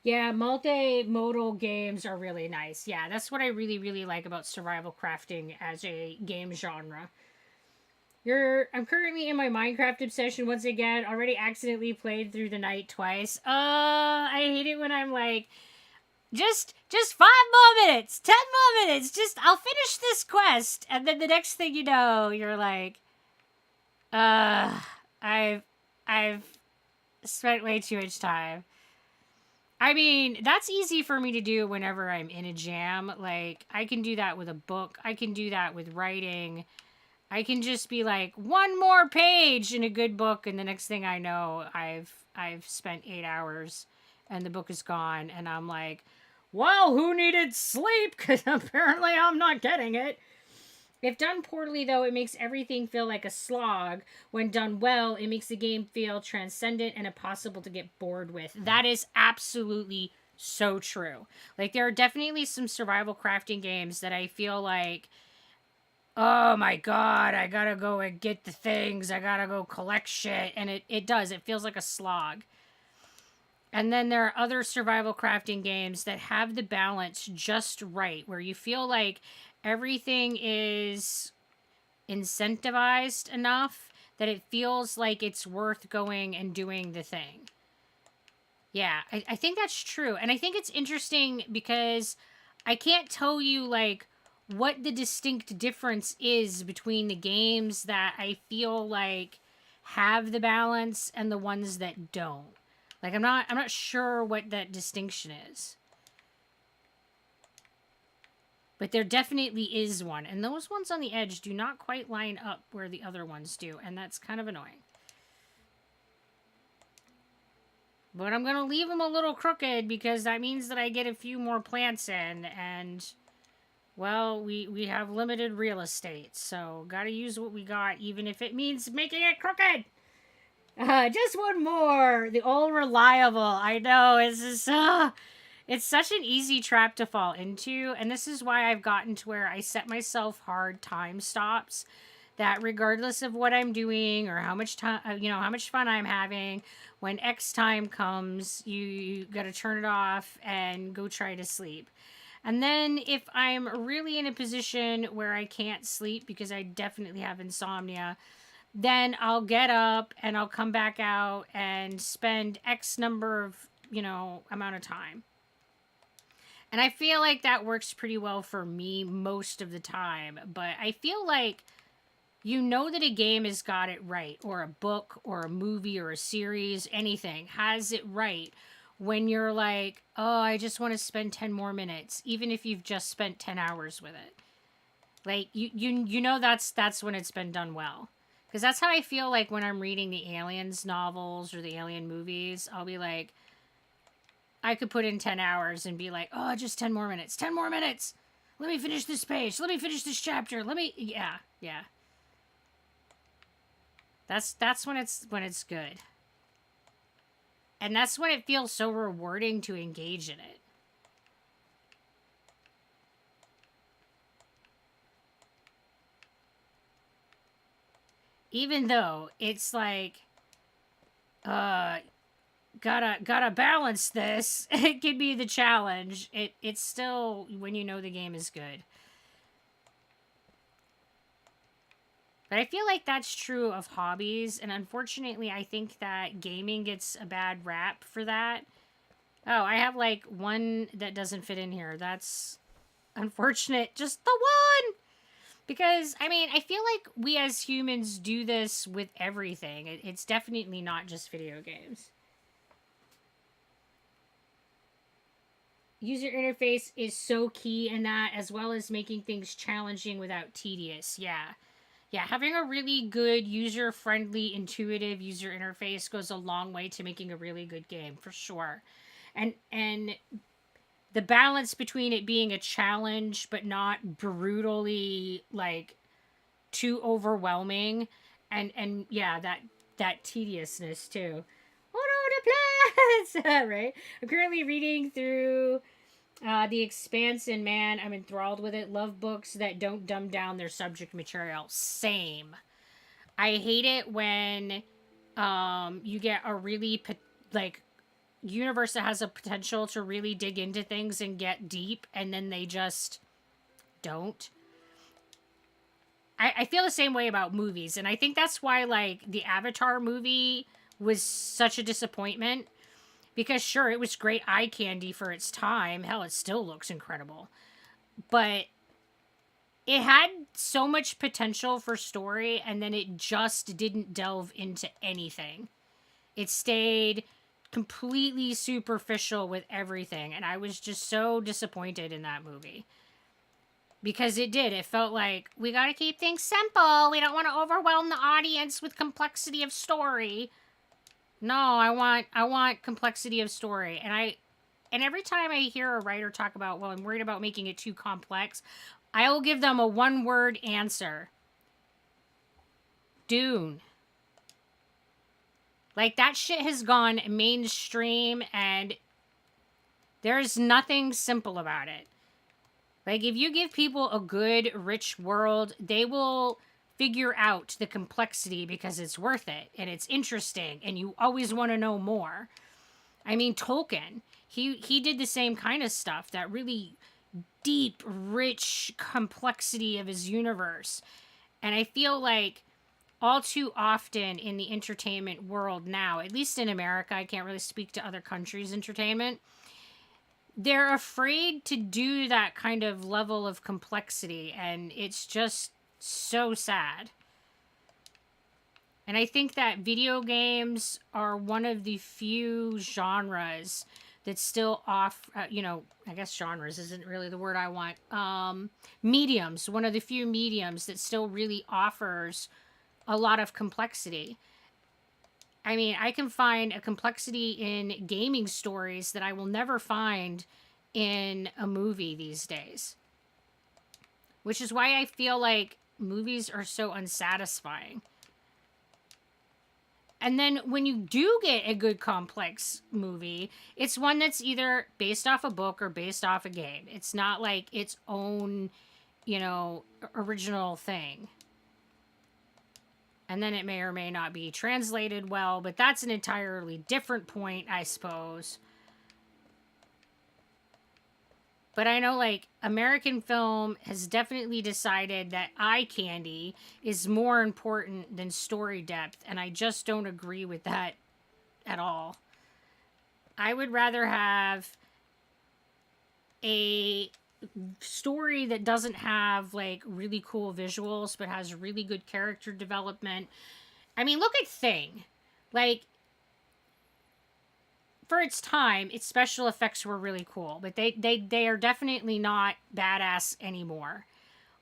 Yeah, multimodal games are really nice. Yeah, that's what I really, really like about survival crafting as a game genre. I'm currently in my Minecraft obsession once again. Already accidentally played through the night twice. I hate it when I'm like, Just 5 more minutes, 10 more minutes. Just I'll finish this quest, and then the next thing you know, you're like, I've spent way too much time. I mean, that's easy for me to do whenever I'm in a jam. Like, I can do that with a book. I can do that with writing. I can just be like, one more page in a good book, and the next thing I know, I've spent 8 hours, and the book is gone, and I'm like, well, who needed sleep? Because apparently I'm not getting it. If done poorly, though, it makes everything feel like a slog. When done well, it makes the game feel transcendent and impossible to get bored with. That is absolutely so true. Like, there are definitely some survival crafting games that I feel like, oh my god, I gotta go and get the things, I gotta go collect shit. And it does, it feels like a slog. And then there are other survival crafting games that have the balance just right, where you feel like everything is incentivized enough that it feels like it's worth going and doing the thing. Yeah, I think that's true. And I think it's interesting because I can't tell you, like, what the distinct difference is between the games that I feel like have the balance and the ones that don't. Like, I'm not sure what that distinction is. But there definitely is one. And those ones on the edge do not quite line up where the other ones do. And that's kind of annoying. But I'm going to leave them a little crooked because that means that I get a few more plants in. And, well, we have limited real estate. So, got to use what we got, even if it means making it crooked. Just one more. The all reliable. I know. It's such an easy trap to fall into. And this is why I've gotten to where I set myself hard time stops. That regardless of what I'm doing or how much time, how much fun I'm having, when X time comes, you got to turn it off and go try to sleep. And then if I'm really in a position where I can't sleep because I definitely have insomnia, then I'll get up and I'll come back out and spend X number of, amount of time. And I feel like that works pretty well for me most of the time. But I feel like that a game has got it right, or a book or a movie or a series, anything has it right when you're like, oh, I just want to spend 10 more minutes, even if you've just spent 10 hours with it. Like, that's when it's been done well. Because that's how I feel like when I'm reading the Aliens novels or the Alien movies. I'll be like, I could put in 10 hours and be like, oh, just 10 more minutes. 10 more minutes. Let me finish this page. Let me finish this chapter. Yeah. That's when it's good. And that's when it feels so rewarding to engage in it. Even though it's like, gotta balance this. It can be the challenge. It's still when the game is good. But I feel like that's true of hobbies, and unfortunately I think that gaming gets a bad rap for that. Oh, I have like one that doesn't fit in here. That's unfortunate. Just the one! Because, I mean, I feel like we as humans do this with everything. It's definitely not just video games. User interface is so key in that, as well as making things challenging without tedious. Yeah, having a really good, user-friendly, intuitive user interface goes a long way to making a really good game, for sure. And the balance between it being a challenge but not brutally like too overwhelming, and yeah, that tediousness too. Oh no, the plants! Right? I'm currently reading through The Expanse, and man, I'm enthralled with it. Love books that don't dumb down their subject material. Same. I hate it when you get a really universe that has a potential to really dig into things and get deep, and then they just don't. I feel the same way about movies, and I think that's why, like, the Avatar movie was such a disappointment, Because sure, it was great eye candy for its time. Hell, it still looks incredible. But it had so much potential for story, and then it just didn't delve into anything. It stayed completely superficial with everything, and I was just so disappointed in that movie. Because it did. It felt like, we gotta keep things simple. We don't want to overwhelm the audience with complexity of story. No, I want complexity of story. And every time I hear a writer talk about, well, I'm worried about making it too complex, I will give them a one-word answer. Dune. Like, that shit has gone mainstream, and there's nothing simple about it. Like, if you give people a good, rich world, they will figure out the complexity because it's worth it, and it's interesting, and you always want to know more. I mean, Tolkien, he did the same kind of stuff, that really deep, rich complexity of his universe. And I feel like all too often in the entertainment world now, at least in America, I can't really speak to other countries' entertainment, they're afraid to do that kind of level of complexity, and it's just so sad. And I think that video games are one of the few genres that still I guess genres isn't really the word I want. Mediums, one of the few mediums that still really offers a lot of complexity. I mean, I can find a complexity in gaming stories that I will never find in a movie these days. Which is why I feel like movies are so unsatisfying. And then when you do get a good complex movie, it's one that's either based off a book or based off a game. It's not like its own, original thing. And then it may or may not be translated well, but that's an entirely different point, I suppose. But I know, like, American film has definitely decided that eye candy is more important than story depth, and I just don't agree with that at all. I would rather have a story that doesn't have, like, really cool visuals, but has really good character development. I mean, look at Thing. Like, for its time, its special effects were really cool, but they are definitely not badass anymore.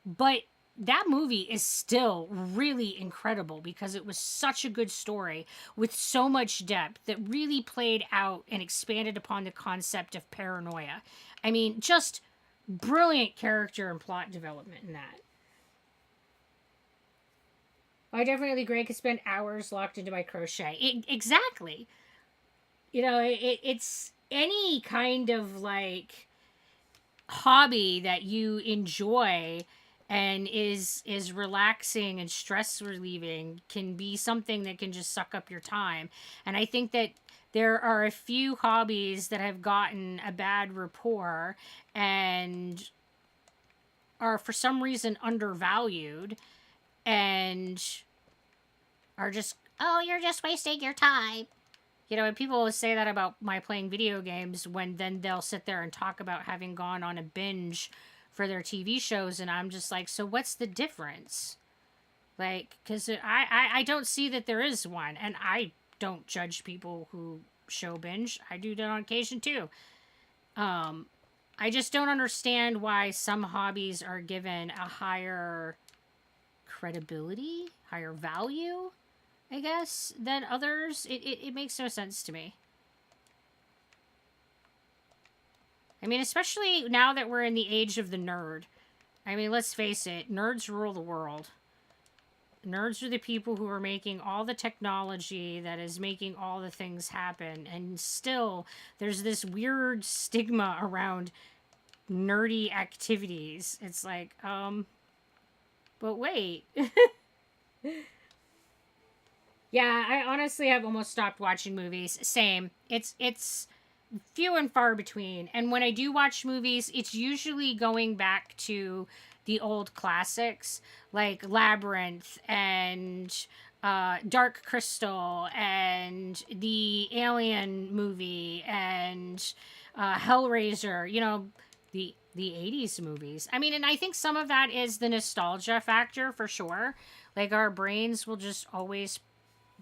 But that movie is still really incredible because it was such a good story with so much depth that really played out and expanded upon the concept of paranoia. I mean, just brilliant character and plot development in that. I definitely agree. I could spend hours locked into my crochet. Exactly. It's any kind of, like, hobby that you enjoy and is relaxing and stress relieving can be something that can just suck up your time. And I think that there are a few hobbies that have gotten a bad rapport and are for some reason undervalued and are just, oh, you're just wasting your time. And people always say that about my playing video games, when then they'll sit there and talk about having gone on a binge for their TV shows, and I'm just like, so what's the difference? Like, because I don't see that there is one, and I don't judge people who show binge. I do that on occasion too. I just don't understand why some hobbies are given a higher credibility, higher value, I guess, than others. It makes no sense to me. I mean, especially now that we're in the age of the nerd. I mean, let's face it, nerds rule the world. Nerds are the people who are making all the technology that is making all the things happen. And still, there's this weird stigma around nerdy activities. It's like, but wait. Yeah, I honestly have almost stopped watching movies. Same. It's few and far between. And when I do watch movies, it's usually going back to the old classics like Labyrinth and Dark Crystal and the Alien movie and Hellraiser, you know, the 80s movies. I mean, and I think some of that is the nostalgia factor for sure. Like our brains will just always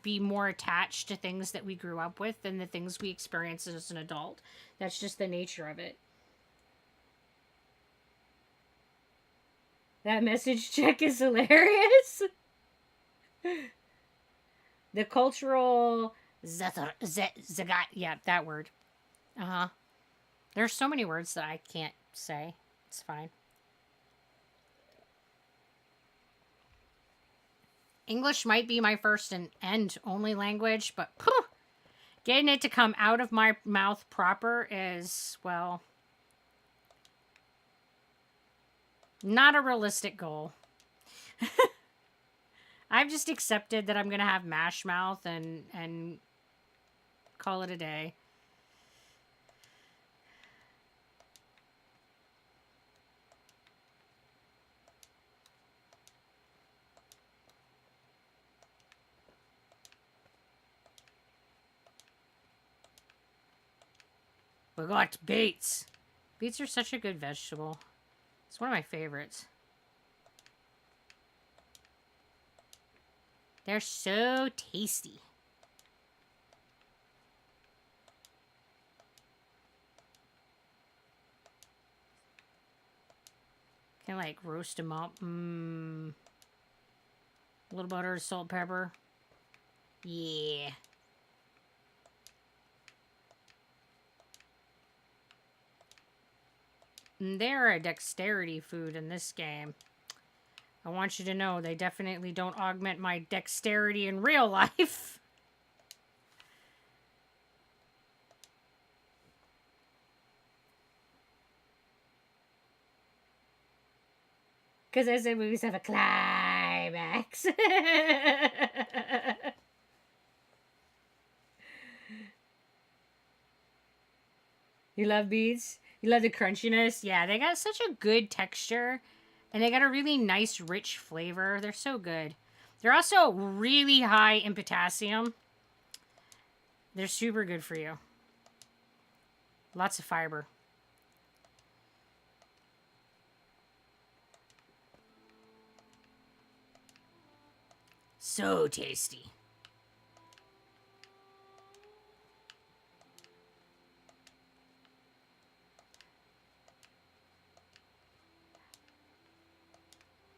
be more attached to things that we grew up with than the things we experience as an adult. That's just the nature of it. That message check is hilarious. The cultural zagat, yeah, that word. Uh-huh. There's so many words that I can't say. It's fine. English might be my first and only language, but getting it to come out of my mouth proper is, well, not a realistic goal. I've just accepted that I'm going to have mash mouth and call it a day. We got beets. Beets are such a good vegetable. It's one of my favorites. They're so tasty. Can like roast them up. A little butter, salt, pepper. Yeah. And they're a dexterity food in this game. I want you to know they definitely don't augment my dexterity in real life. Because I said movies have a climax. You love beets? You love the crunchiness? Yeah, they got such a good texture. And they got a really nice, rich flavor. They're so good. They're also really high in potassium. They're super good for you. Lots of fiber. So tasty.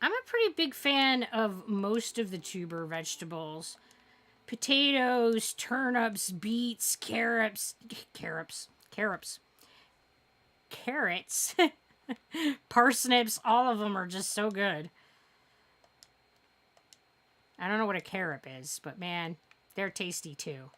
I'm a pretty big fan of most of the tuber vegetables. Potatoes, turnips, beets, carrots, parsnips, all of them are just so good. I don't know what a carrot is, but man, they're tasty too.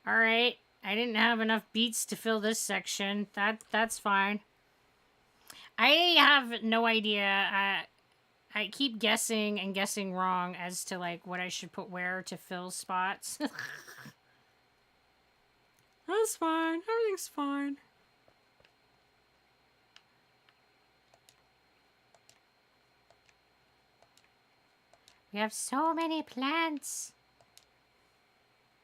All right, I didn't have enough beets to fill this section. That's fine. I have no idea. I keep guessing and guessing wrong as to like what I should put where to fill spots. That's fine. Everything's fine. We have so many plants.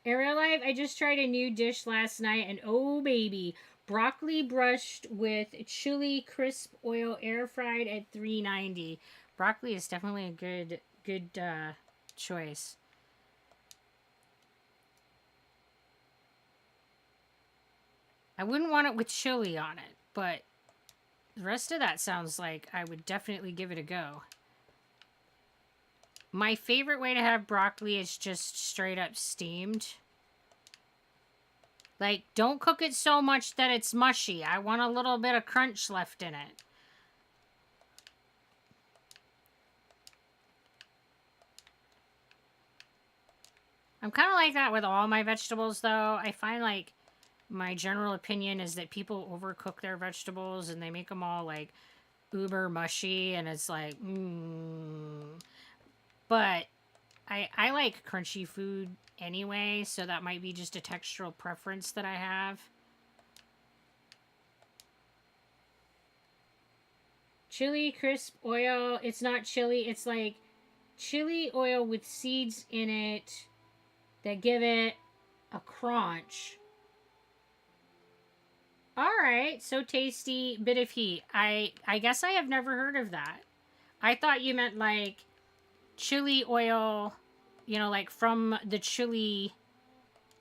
In real life, I just tried a new dish last night, and oh baby, broccoli brushed with chili crisp oil, air fried at 390. Broccoli is definitely a good choice. I wouldn't want it with chili on it, but the rest of that sounds like I would definitely give it a go. My favorite way to have broccoli is just straight up steamed. Like, don't cook it so much that it's mushy. I want a little bit of crunch left in it. I'm kind of like that with all my vegetables, though. I find, like, my general opinion is that people overcook their vegetables and they make them all, like, uber mushy, and it's like, But I like crunchy food anyway, so that might be just a textural preference that I have. Chili crisp oil. It's not chili. It's like chili oil with seeds in it that give it a crunch. All right, so tasty, bit of heat. I guess I have never heard of that. I thought you meant like chili oil, like from the chili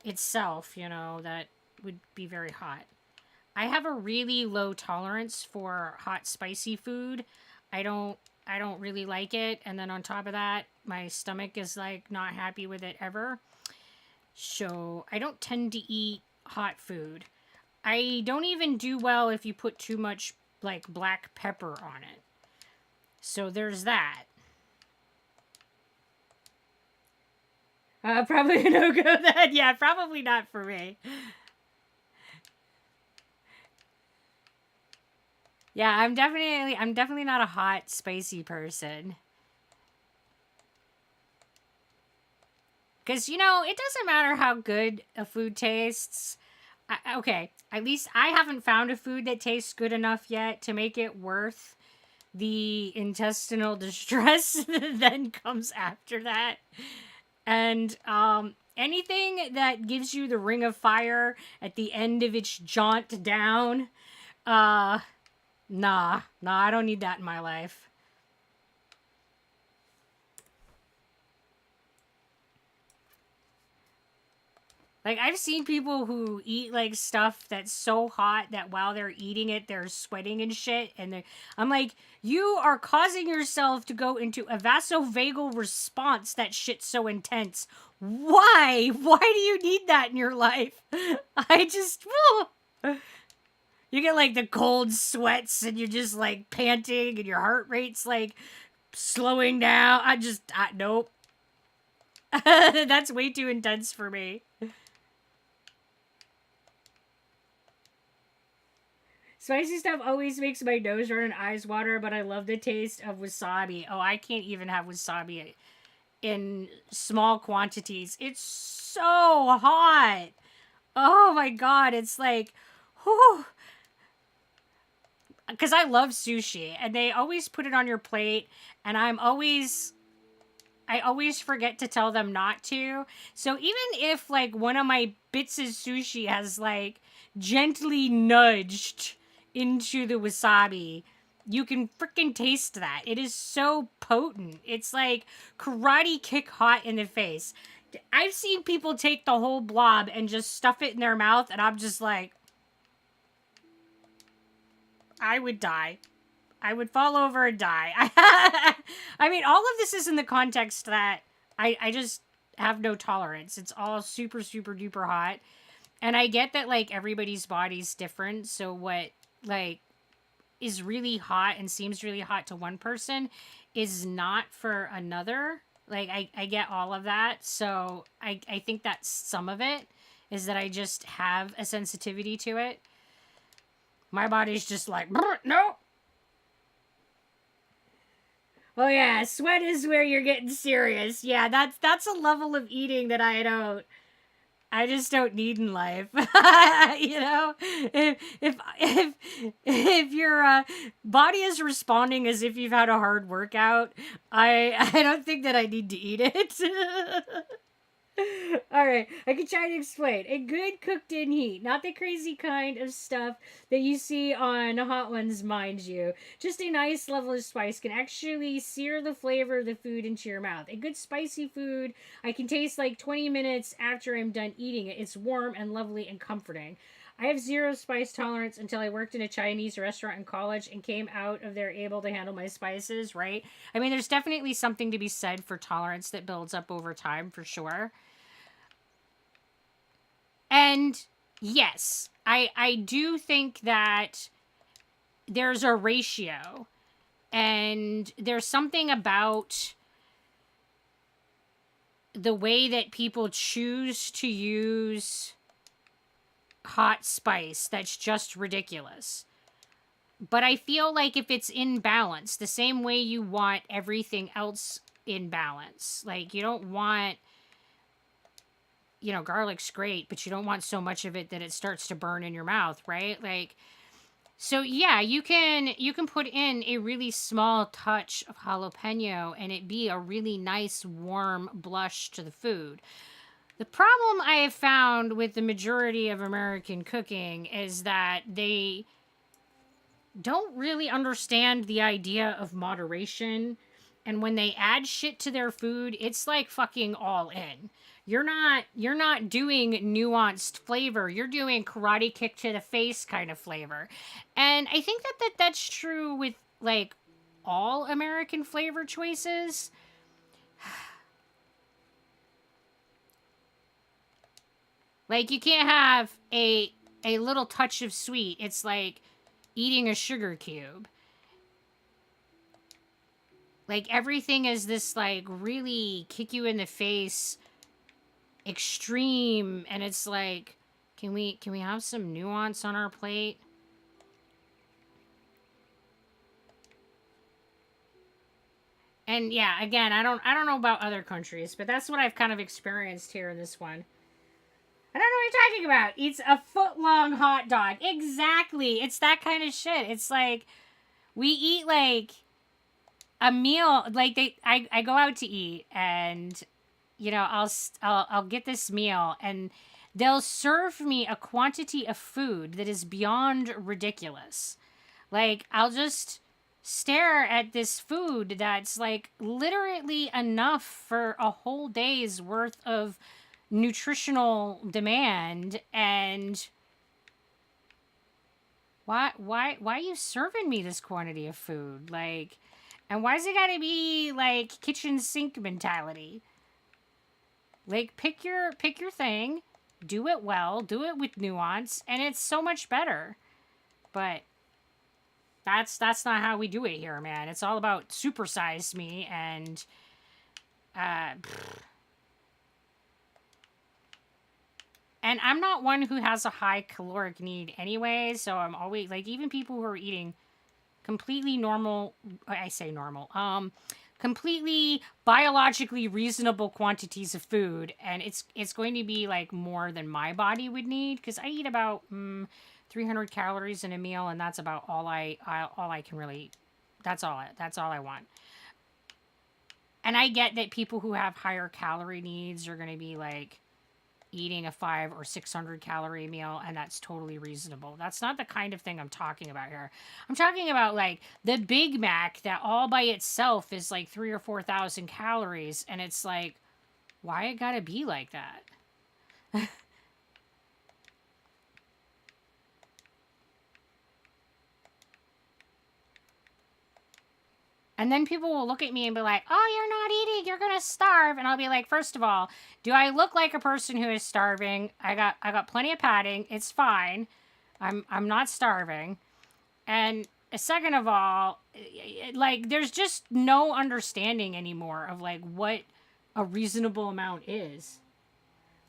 itself, that would be very hot. I have a really low tolerance for hot spicy food. I don't really like it, and then on top of that, my stomach is like not happy with it ever. So, I don't tend to eat hot food. I don't even do well if you put too much like black pepper on it. So there's that. Probably no go then. Yeah, probably not for me. Yeah, I'm definitely not a hot spicy person. Cuz it doesn't matter how good a food tastes. Okay, at least I haven't found a food that tastes good enough yet to make it worth the intestinal distress that then comes after that. And anything that gives you the ring of fire at the end of its jaunt down, uh, nah, I don't need that in my life. Like, I've seen people who eat like stuff that's so hot that while they're eating it, they're sweating and shit. I'm like, you are causing yourself to go into a vasovagal response. That shit's so intense. Why? Why do you need that in your life? I just, you get like the cold sweats and you're just like panting and your heart rate's like slowing down. Nope. That's way too intense for me. Spicy stuff always makes my nose run and eyes water, but I love the taste of wasabi. Oh, I can't even have wasabi in small quantities. It's so hot. Oh my god, it's like, whew. Because I love sushi, and they always put it on your plate, and I always forget to tell them not to. So even if like one of my bits of sushi has like gently nudged into the wasabi, you can freaking taste that. It is so potent. It's like karate kick hot in the face. I've seen people take the whole blob and just stuff it in their mouth, and I'm just like, I would die. I would fall over and die. I mean, all of this is in the context that I just have no tolerance. It's all super, super duper hot. And I get that, like, everybody's body's different. So, what, like, is really hot and seems really hot to one person is not for another. Like, I get all of that. So, I think that's some of it, is that I just have a sensitivity to it. My body's just like, no. Oh yeah, sweat is where you're getting serious. Yeah, that's a level of eating that I just don't need in life. If your body is responding as if you've had a hard workout, I don't think that I need to eat it. All right, I can try to explain. A good cooked in heat, not the crazy kind of stuff that you see on Hot Ones, mind you. Just a nice level of spice can actually sear the flavor of the food into your mouth. A good spicy food I can taste like 20 minutes after I'm done eating it. It's warm and lovely and comforting. I have zero spice tolerance until I worked in a Chinese restaurant in college and came out of there able to handle my spices, right? I mean, there's definitely something to be said for tolerance that builds up over time, for sure. And yes, I do think that there's a ratio, and there's something about the way that people choose to use hot spice that's just ridiculous. But I feel like if it's in balance, the same way you want everything else in balance, like you don't want, garlic's great, but you don't want so much of it that it starts to burn in your mouth, right? Like, So yeah, you can put in a really small touch of jalapeno and it be a really nice warm blush to the food. The problem I have found with the majority of American cooking is that they don't really understand the idea of moderation. And when they add shit to their food, it's like fucking all in. You're not doing nuanced flavor. You're doing karate kick to the face kind of flavor. And I think that's true with like all American flavor choices. Like you can't have a little touch of sweet. It's like eating a sugar cube. Like everything is this like really kick you in the face extreme, and it's like can we have some nuance on our plate? And yeah, again, I don't know about other countries, but that's what I've kind of experienced here in this one. I don't know what you're talking about. Eats a foot long hot dog. Exactly. It's that kind of shit. It's like we eat like a meal like I go out to eat and I'll get this meal and they'll serve me a quantity of food that is beyond ridiculous. Like I'll just stare at this food that's like literally enough for a whole day's worth of nutritional demand, and why are you serving me this quantity of food? Like, and why's it gotta be like kitchen sink mentality? Like pick your thing, do it well, do it with nuance, and it's so much better. But that's not how we do it here, man. It's all about supersize me and uh and I'm not one who has a high caloric need anyway, so I'm always like even people who are eating completely normal, I say normal, completely biologically reasonable quantities of food, and it's going to be like more than my body would need because I eat about 300 calories in a meal, and that's about all I can really. That's all I want. And I get that people who have higher calorie needs are going to be like eating a 500 or 600 calorie meal, and that's totally reasonable. That's not the kind of thing I'm talking about here. I'm talking about like the Big Mac that all by itself is like 3 or 4 thousand calories, and it's like, why it gotta be like that? And then people will look at me and be like, "Oh, you're not eating. You're gonna starve." And I'll be like, "First of all, do I look like a person who is starving? I got plenty of padding. It's fine. I'm not starving." And second of all, like there's just no understanding anymore of like what a reasonable amount is.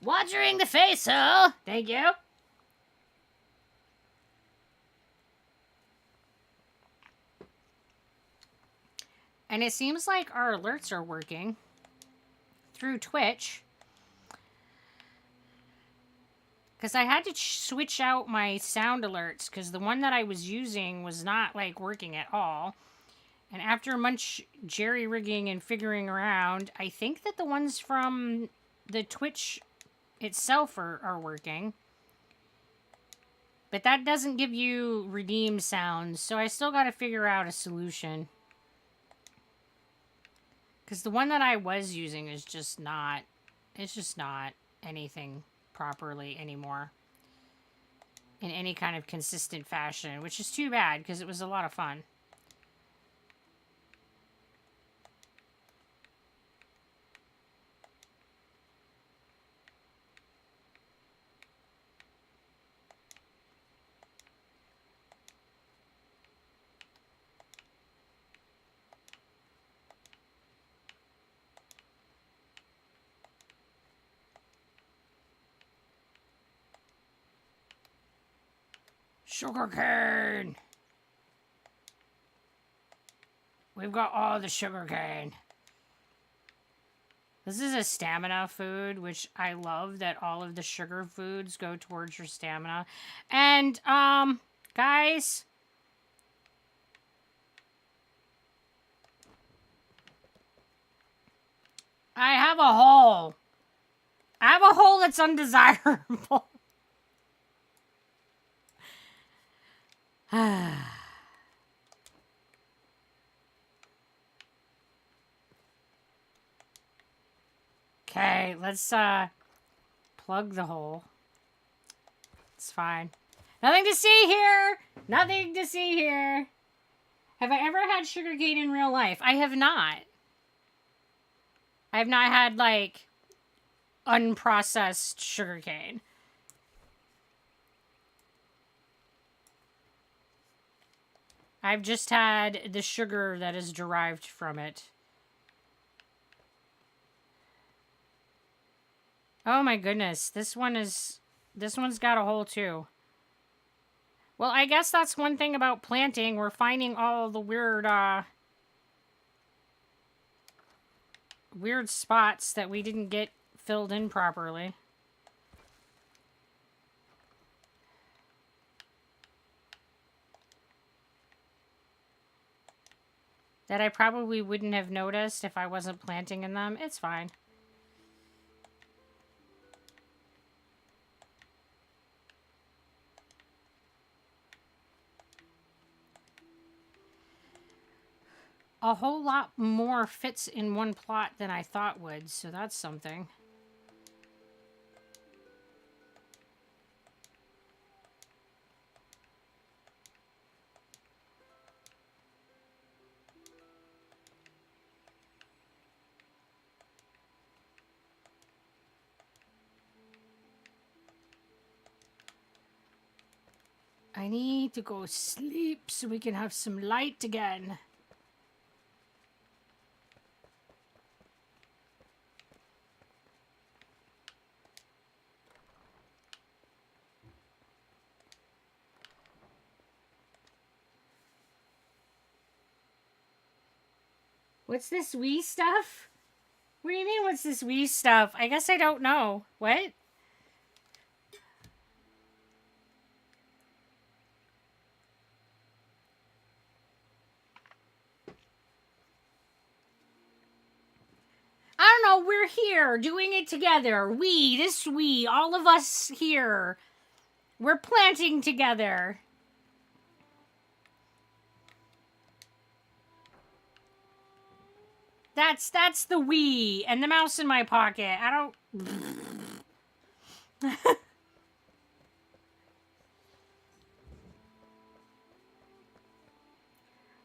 Watering the face, huh? Thank you. And it seems like our alerts are working through Twitch. Because I had to switch out my sound alerts because the one that I was using was not like working at all. And after much jerry rigging and figuring around, I think that the ones from the Twitch itself are working. But that doesn't give you redeem sounds, so I still got to figure out a solution. Because the one that I was using is just not, it's just not anything properly anymore in any kind of consistent fashion, which is too bad because it was a lot of fun. Sugarcane! We've got all the sugarcane. This is a stamina food, which I love that all of the sugar foods go towards your stamina. And, guys, I have a hole. I have a hole that's undesirable. Okay, let's plug the hole. It's fine. Nothing to see here. Nothing to see here. Have I ever had sugarcane in real life? I have not. I have not had, like, unprocessed sugarcane. I've just had the sugar that is derived from it. Oh my goodness, this one's got a hole too. Well, I guess that's one thing about planting. We're finding all the weird spots that we didn't get filled in properly. That I probably wouldn't have noticed if I wasn't planting in them. It's fine. A whole lot more fits in one plot than I thought would, so that's something. I need to go sleep so we can have some light again. What's this wee stuff? What do you mean, what's this wee stuff? I guess I don't know. What? I don't know, we're here doing it together. We, all of us here. We're planting together. That's the we and the mouse in my pocket. I don't.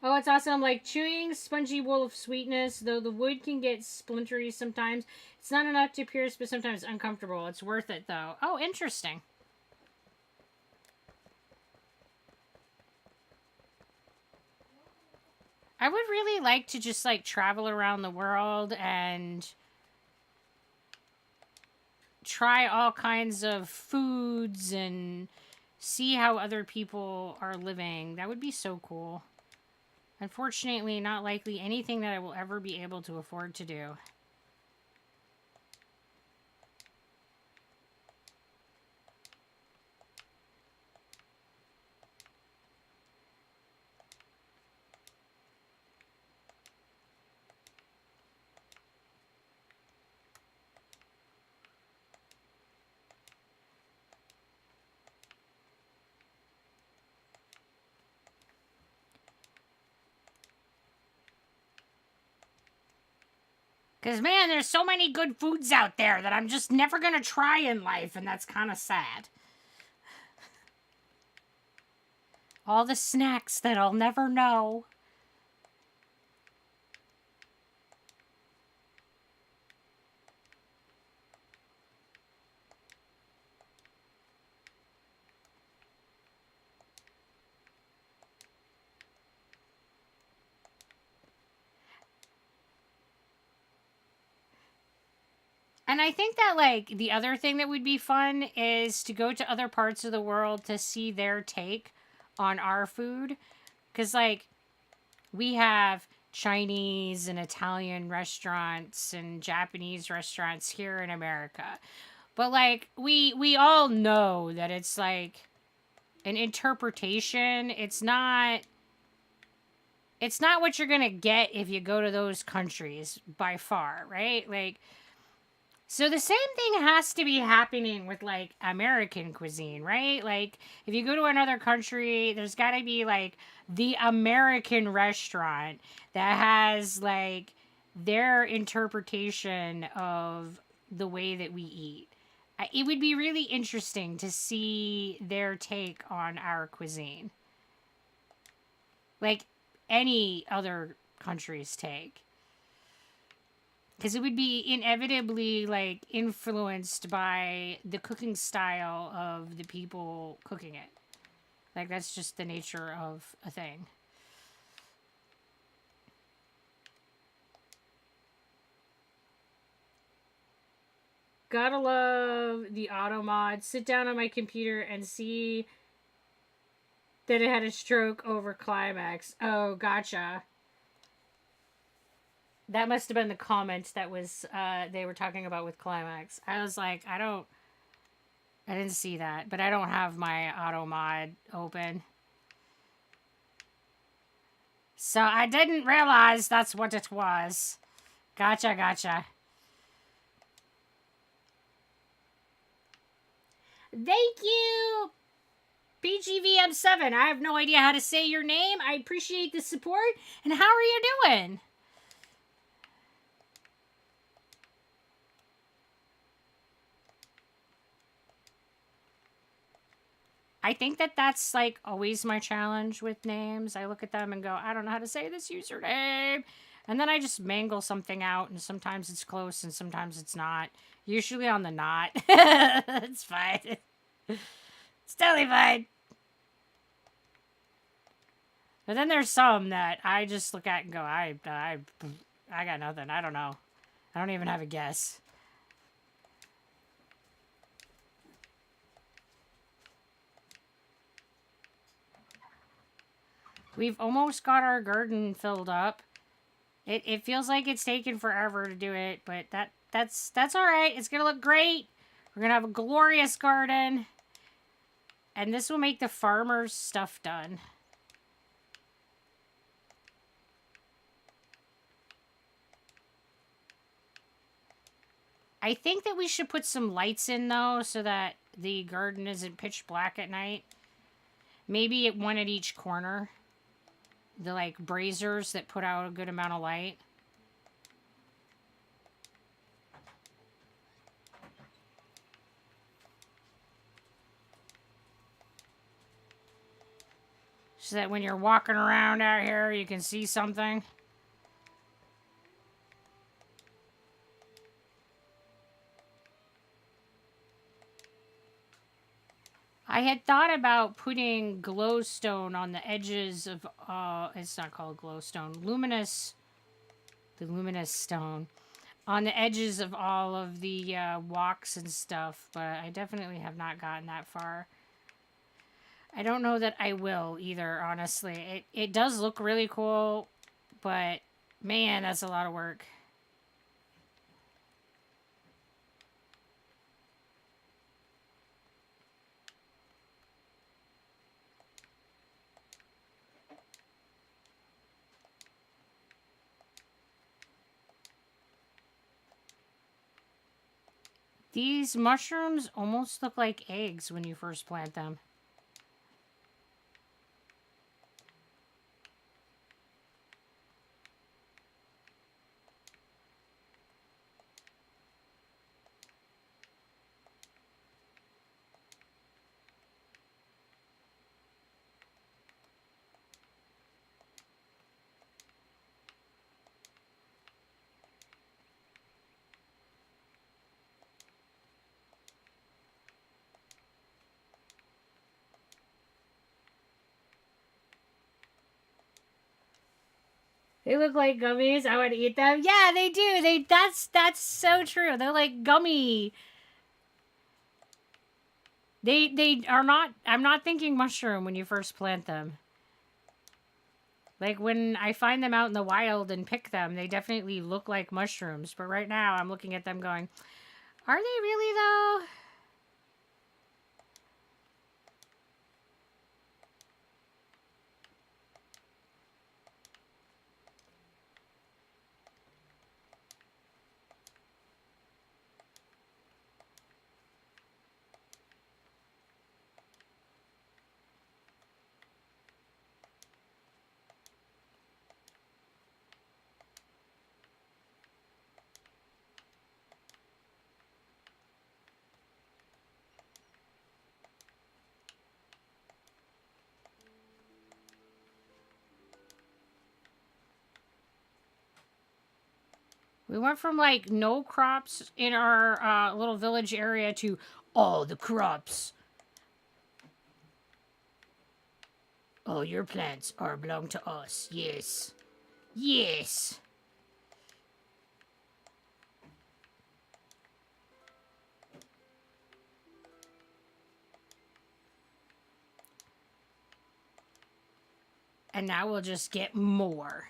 Oh, it's awesome. Like chewing spongy wool of sweetness, though the wood can get splintery sometimes. It's not enough to pierce, but sometimes uncomfortable. It's worth it, though. Oh, interesting. I would really like to just, like, travel around the world and try all kinds of foods and see how other people are living. That would be so cool. Unfortunately, not likely anything that I will ever be able to afford to do. Because, man, there's so many good foods out there that I'm just never going to try in life, and that's kind of sad. All the snacks that I'll never know. And I think that, like, the other thing that would be fun is to go to other parts of the world to see their take on our food. Because, like, we have Chinese and Italian restaurants and Japanese restaurants here in America. But, like, we all know that it's, like, an interpretation. It's not it's not what you're gonna get if you go to those countries by far, right? Like, so the same thing has to be happening with like American cuisine, right? Like if you go to another country, there's got to be like the American restaurant that has like their interpretation of the way that we eat. It would be really interesting to see their take on our cuisine. Like any other country's take. Because it would be inevitably like influenced by the cooking style of the people cooking it. Like that's just the nature of a thing. Gotta love the auto mod. Sit down on my computer and see that it had a stroke over climax. Oh, gotcha. That must have been the comment that was they were talking about with climax. I was like, I didn't see that, but I don't have my auto mod open. So I didn't realize that's what it was. Gotcha, gotcha. Thank you, BGVM7. I have no idea how to say your name. I appreciate the support. And how are you doing? I think that that's like always my challenge with names. I look at them and go, I don't know how to say this username. And then I just mangle something out, and sometimes it's close and sometimes it's not. Usually on the not. It's fine. It's totally fine. But then there's some that I just look at and go, I got nothing. I don't know. I don't even have a guess. We've almost got our garden filled up. It feels like it's taken forever to do it, but that's all right. It's gonna look great. We're gonna have a glorious garden, and this will make the farmer's stuff done. I think that we should put some lights in though, so that the garden isn't pitch black at night. Maybe at one at each corner. The like braziers that put out a good amount of light. So that when you're walking around out here, you can see something. I had thought about putting glowstone on the edges of, it's not called glowstone, the luminous stone, on the edges of all of the walks and stuff, but I definitely have not gotten that far. I don't know that I will either, honestly. It does look really cool, but man, that's a lot of work. These mushrooms almost look like eggs when you first plant them. They look like gummies. I would eat them. Yeah, they do. That's so true. They're like gummy. They are not. I'm not thinking mushroom when you first plant them. Like when I find them out in the wild and pick them, they definitely look like mushrooms. But right now, I'm looking at them going, are they really though? We went from like no crops in our little village area to all the crops. All your plants are belong to us. Yes. Yes. And now we'll just get more.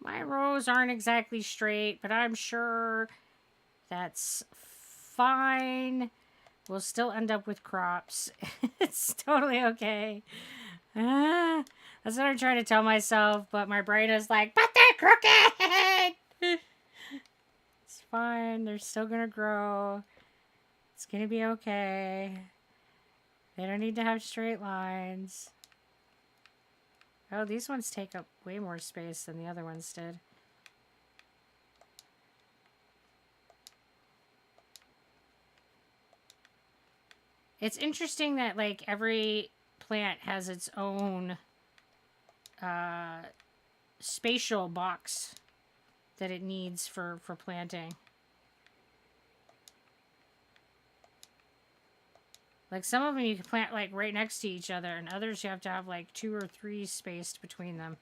My rows aren't exactly straight, but I'm sure that's fine. We'll still end up with crops. It's totally okay. That's what I'm trying to tell myself, but my brain is like, but they're crooked! It's fine. They're still gonna grow. It's gonna be okay. They don't need to have straight lines. Oh, these ones take up way more space than the other ones did. It's interesting that, like, every plant has its own spatial box that it needs for planting. Like, some of them you can plant, like, right next to each other, and others you have to have, like, 2 or 3 spaced between them.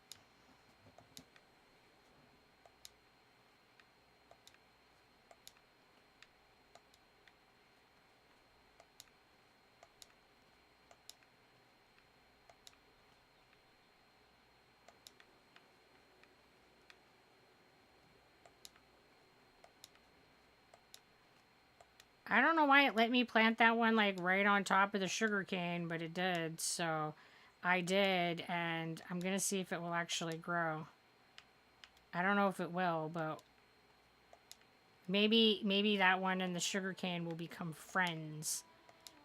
I don't know why it let me plant that one, like, right on top of the sugar cane, but it did, so I did, and I'm gonna see if it will actually grow. I don't know if it will, but maybe that one and the sugar cane will become friends,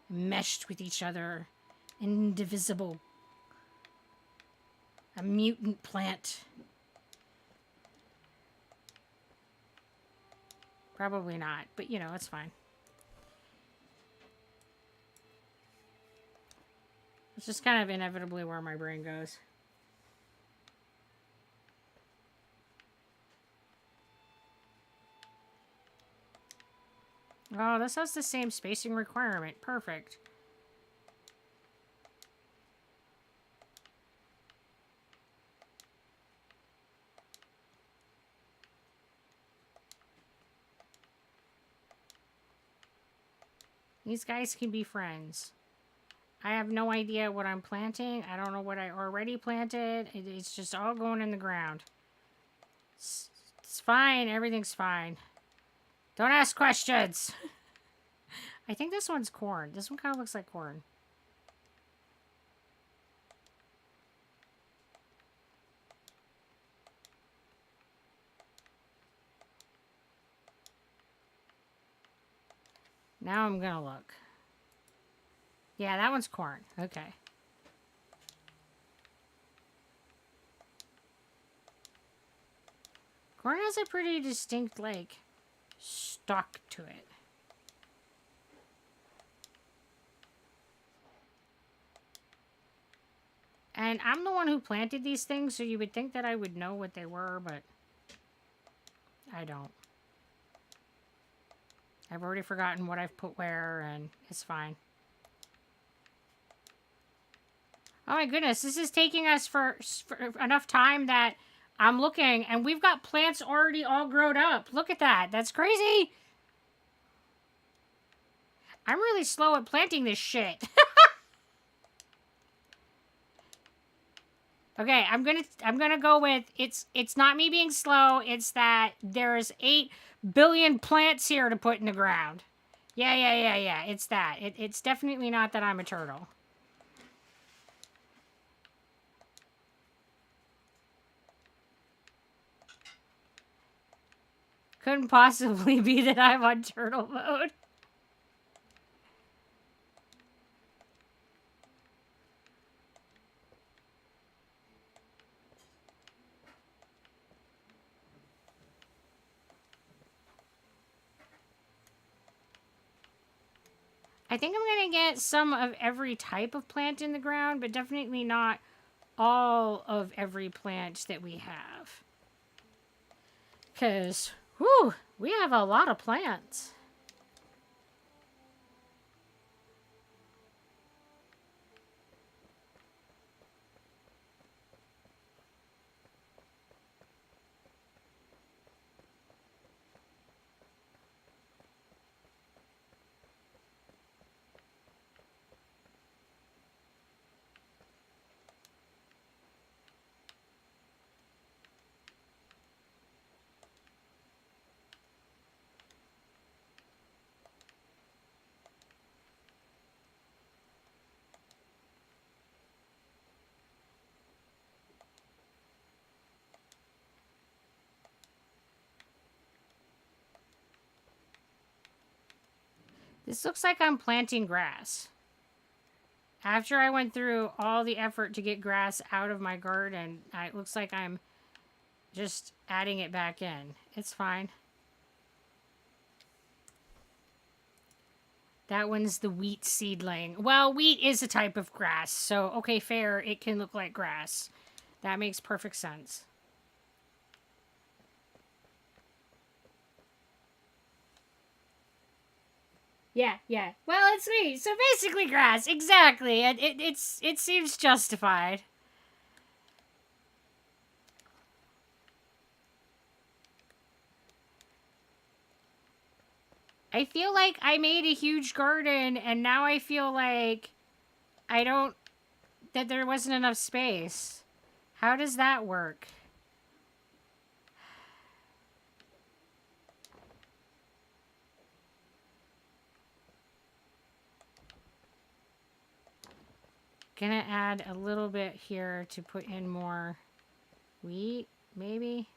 meshed with each other, indivisible. A mutant plant. Probably not, but you know, it's fine. It's just kind of inevitably where my brain goes. Oh, this has the same spacing requirement. Perfect. These guys can be friends. I have no idea what I'm planting. I don't know what I already planted. It's just all going in the ground. It's fine. Everything's fine. Don't ask questions. I think this one's corn. This one kind of looks like corn. Now I'm gonna look. Yeah, that one's corn. Okay. Corn has a pretty distinct, like, stalk to it. And I'm the one who planted these things, so you would think that I would know what they were, but I don't. I've already forgotten what I've put where, and it's fine. Oh my goodness, this is taking us for enough time that I'm looking, and we've got plants already all grown up. Look at that. That's crazy. I'm really slow at planting this shit. Okay, I'm gonna go with it's not me being slow, it's that there's 8 billion plants here to put in the ground. Yeah. It's that. It's definitely not that I'm a turtle. Couldn't possibly be that I'm on turtle mode. I think I'm going to get some of every type of plant in the ground, but definitely not all of every plant that we have. Because, whew, we have a lot of plants. This looks like I'm planting grass. After I went through all the effort to get grass out of my garden, it looks like I'm just adding it back in. It's fine. That one's the wheat seedling. Well, wheat is a type of grass, so okay, fair. It can look like grass. That makes perfect sense. Yeah. Well, it's wheat, so basically grass. Exactly. It seems justified. I feel like I made a huge garden, and now I feel like I don't that there wasn't enough space. How does that work? Gonna add a little bit here to put in more wheat, maybe.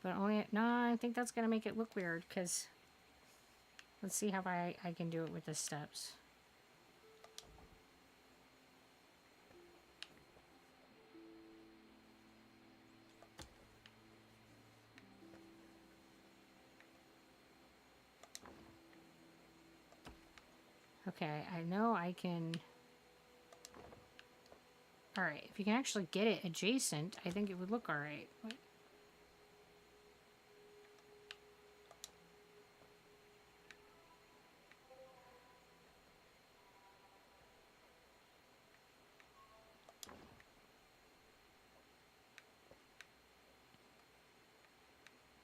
But only, no, I think that's gonna make it look weird, because let's see how I can do it with the steps. Okay, I know I can... Alright, if you can actually get it adjacent, I think it would look alright.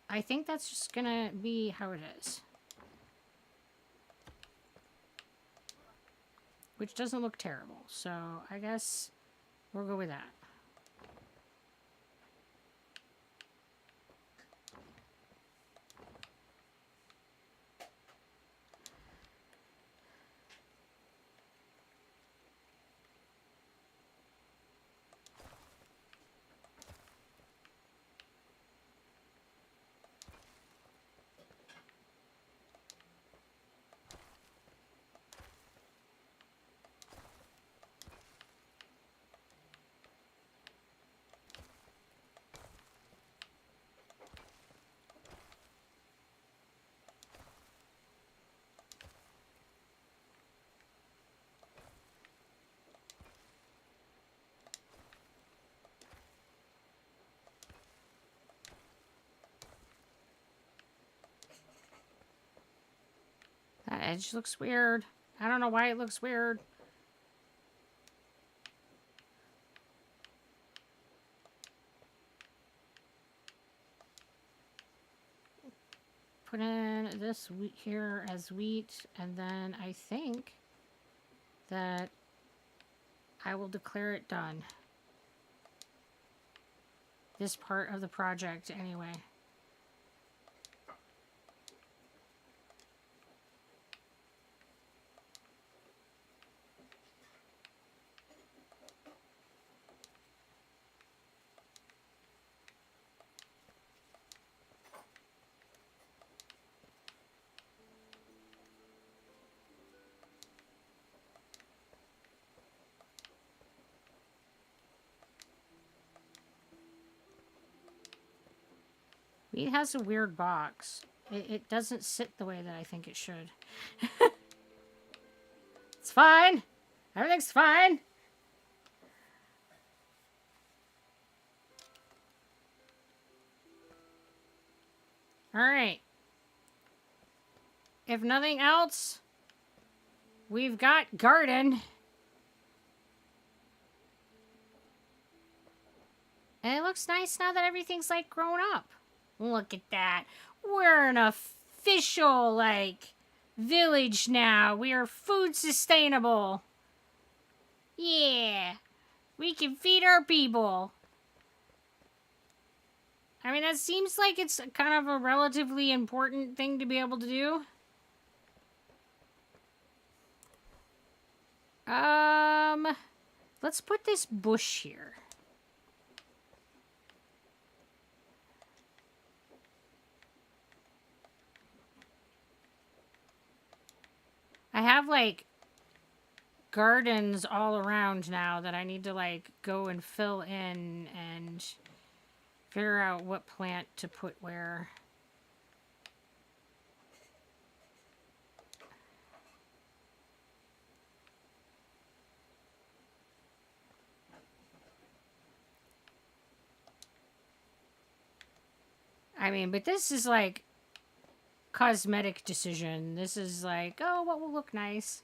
I think that's just gonna be how it is. Which doesn't look terrible, so I guess we'll go with that. That edge looks weird. I don't know why it looks weird. Put in this wheat here as wheat, and then I think that I will declare it done. This part of the project, anyway. Wheat has a weird box. It doesn't sit the way that I think it should. fine. Everything's fine. Alright. If nothing else, we've got garden. And it looks nice now that everything's, like, grown up. Look at that. We're an official, like, village now. We are food sustainable. Yeah. We can feed our people. I mean, that seems like it's kind of a relatively important thing to be able to do. Let's put this bush here. I have, like, gardens all around now that I need to, like, go and fill in and figure out what plant to put where. I mean, but this is, like, cosmetic decision. This is like, oh, what will look nice?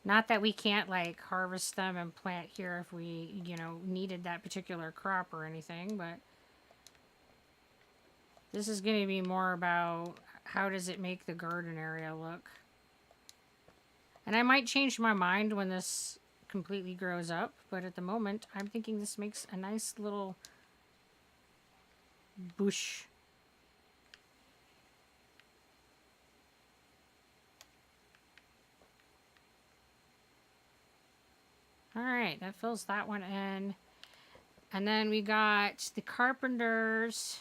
Not that we can't, like, harvest them and plant here if we, you know, needed that particular crop or anything, but this is going to be more about how does it make the garden area look. And I might change my mind when this completely grows up, but at the moment, I'm thinking this makes a nice little bush. Alright, that fills that one in. And then we got the carpenters.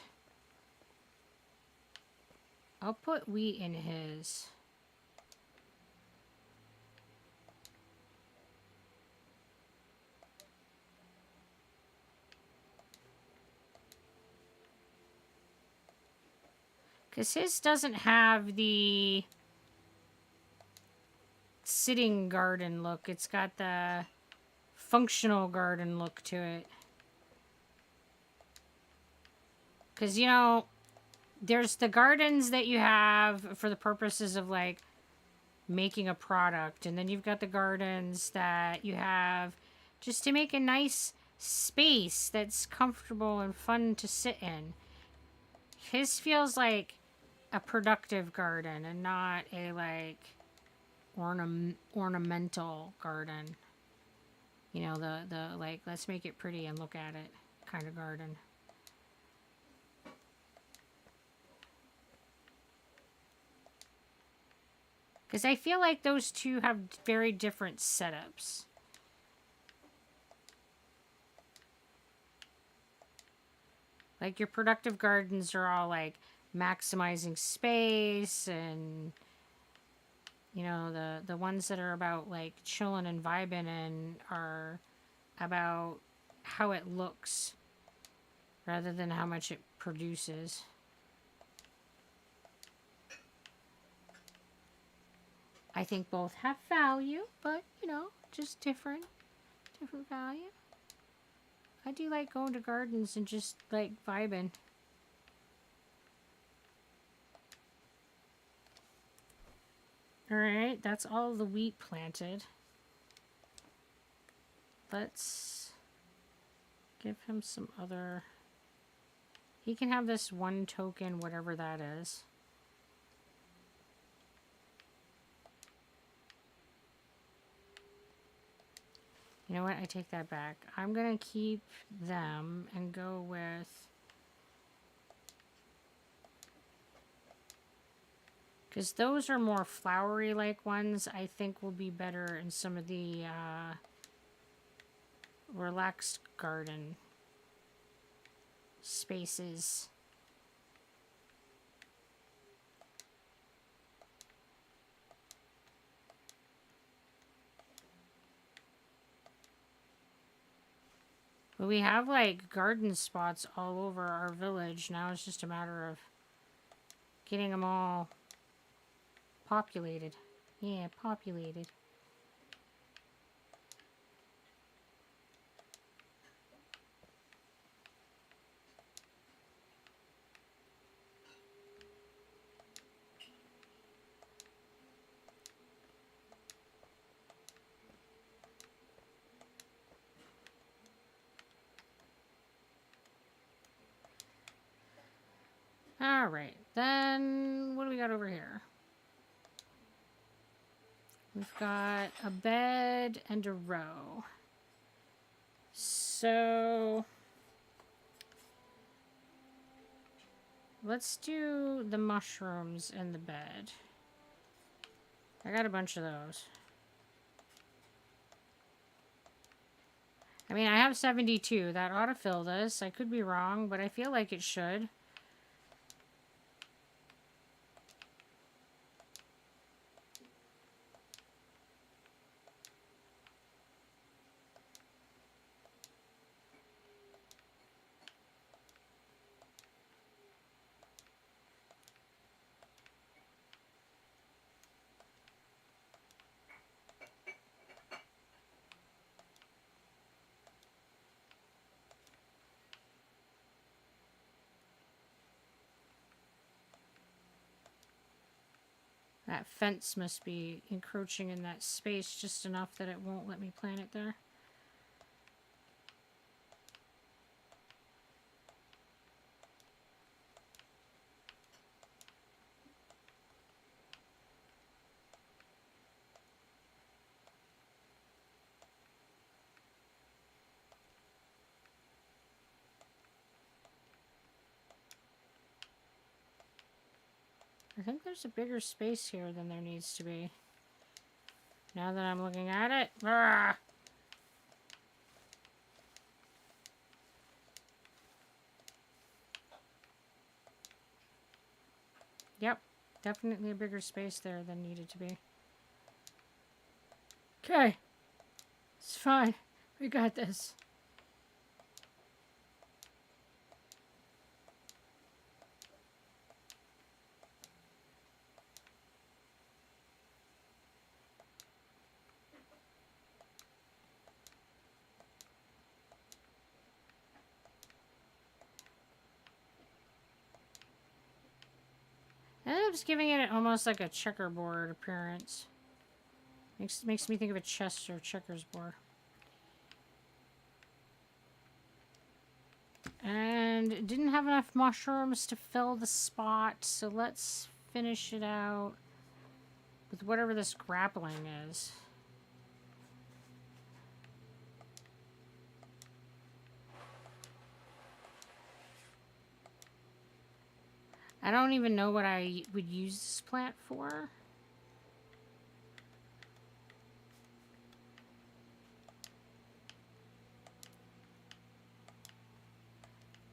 I'll put wheat in his. Because his doesn't have the sitting garden look. It's got the functional garden look to it. Because, you know, there's the gardens that you have for the purposes of, like, making a product. And then you've got the gardens that you have just to make a nice space that's comfortable and fun to sit in. His feels like a productive garden and not a, like, ornamental garden. You know, the like, let's make it pretty and look at it kind of garden. Because I feel like those two have very different setups. Like, your productive gardens are all, like, maximizing space and, you know, the ones that are about, like, chilling and vibing and are about how it looks rather than how much it produces. I think both have value, but, you know, just different value. I do like going to gardens and just, like, vibing. Alright, that's all the wheat planted. Let's give him some other... He can have this one token, whatever that is. You know what? I take that back. I'm going to keep them and go with... Because those are more flowery-like ones, I think will be better in some of the relaxed garden spaces. But we have like garden spots all over our village. Now it's just a matter of getting them all populated. Yeah, populated. Alright, then what do we got over here? We've got a bed and a row. So let's do the mushrooms in the bed. I got a bunch of those. I mean, I have 72. That ought to fill this. I could be wrong, but I feel like it should. That fence must be encroaching in that space just enough that it won't let me plant it there. I think there's a bigger space here than there needs to be. Now that I'm looking at it. Arrgh! Yep, definitely a bigger space there than needed to be. Okay, it's fine. We got this. And I'm just giving it almost like a checkerboard appearance. Makes me think of a chess or checkers board. And didn't have enough mushrooms to fill the spot, so let's finish it out with whatever this grappling is. I don't even know what I would use this plant for.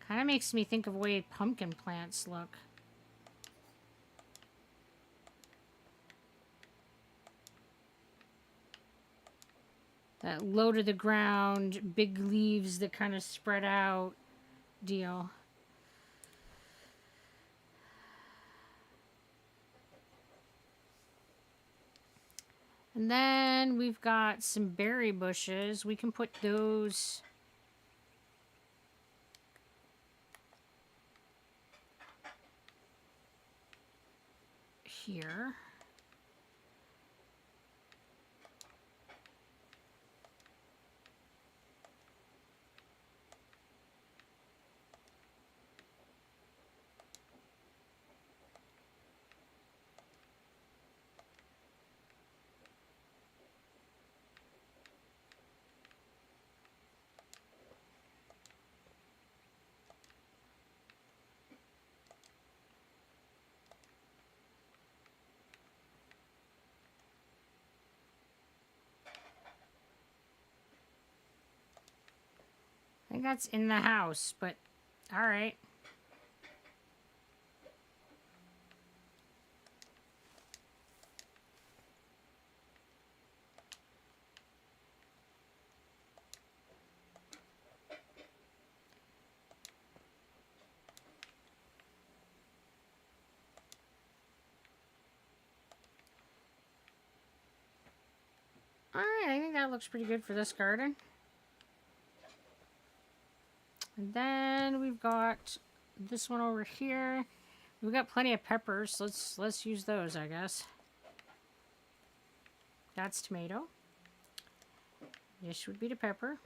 Kind of makes me think of the way pumpkin plants look. That low to the ground, big leaves that kind of spread out deal. And then we've got some berry bushes. We can put those here. I think that's in the house, but all right. that looks pretty good for this garden. And then we've got this one over here. We've got plenty of peppers. Let's use those, I guess. That's tomato. This would be the pepper.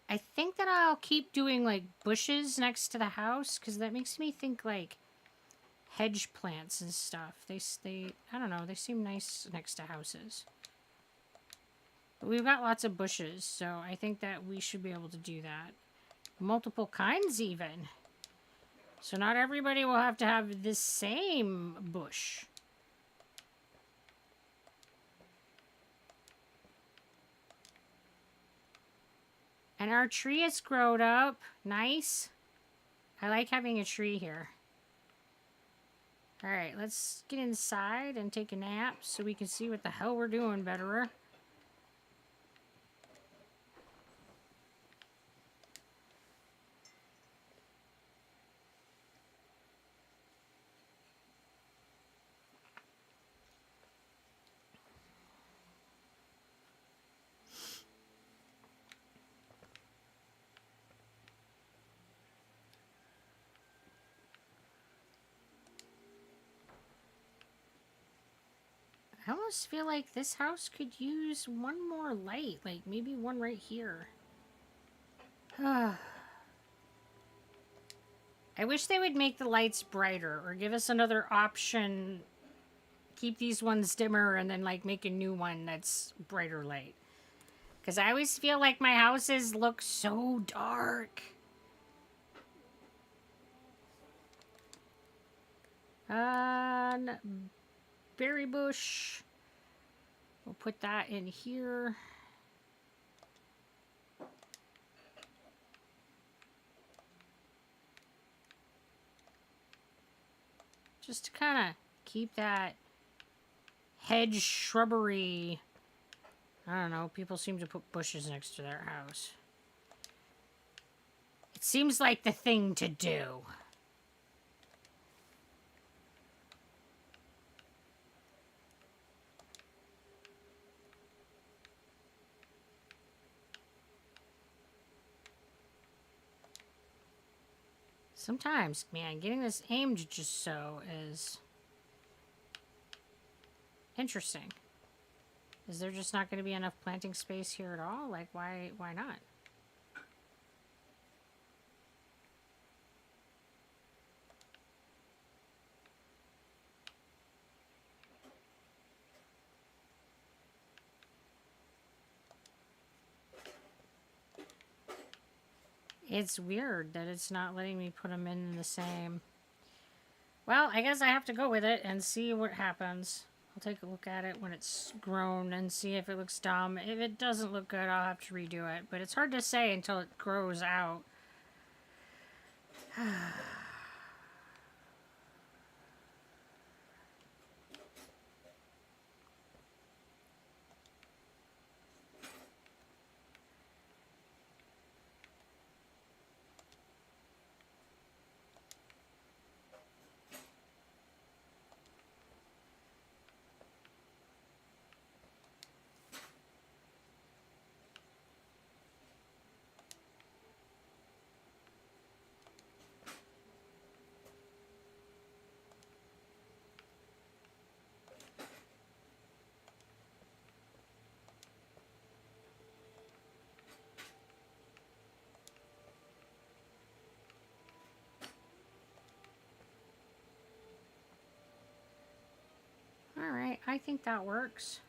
I think that I'll keep doing like bushes next to the house because that makes me think like hedge plants and stuff. They I don't know, they seem nice next to houses. But we've got lots of bushes, so I think that we should be able to do that. Multiple kinds even. So not everybody will have to have the same bush. And our tree has grown up. Nice. I like having a tree here. Alright, let's get inside and take a nap so we can see what the hell we're doing betterer. I almost feel like this house could use one more light. Like, maybe one right here. I wish they would make the lights brighter or give us another option. Keep these ones dimmer and then, like, make a new one that's brighter light. Because I always feel like my houses look so dark. Berry bush. We'll put that in here. Just to kind of keep that hedge shrubbery. I don't know. People seem to put bushes next to their house. It seems like the thing to do. Sometimes, man, getting this aimed just so is interesting. Is there just not going to be enough planting space here at all? Like, why not? It's weird that it's not letting me put them in the same. Well, I guess I have to go with it and see what happens. I'll take a look at it when it's grown and see if it looks dumb. If it doesn't look good, I'll have to redo it. But it's hard to say until it grows out. I think that works.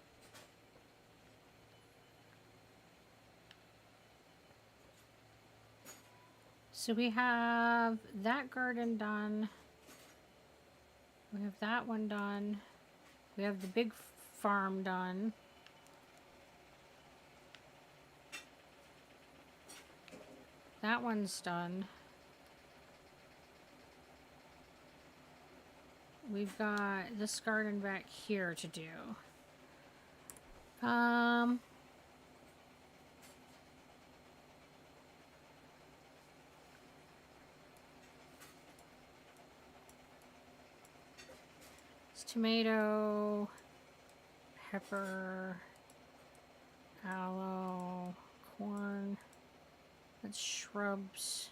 So we have that garden done. We have that one done. We have the big farm done. That one's done. We've got this garden back here to do. It's tomato, pepper, aloe, corn. That's shrubs.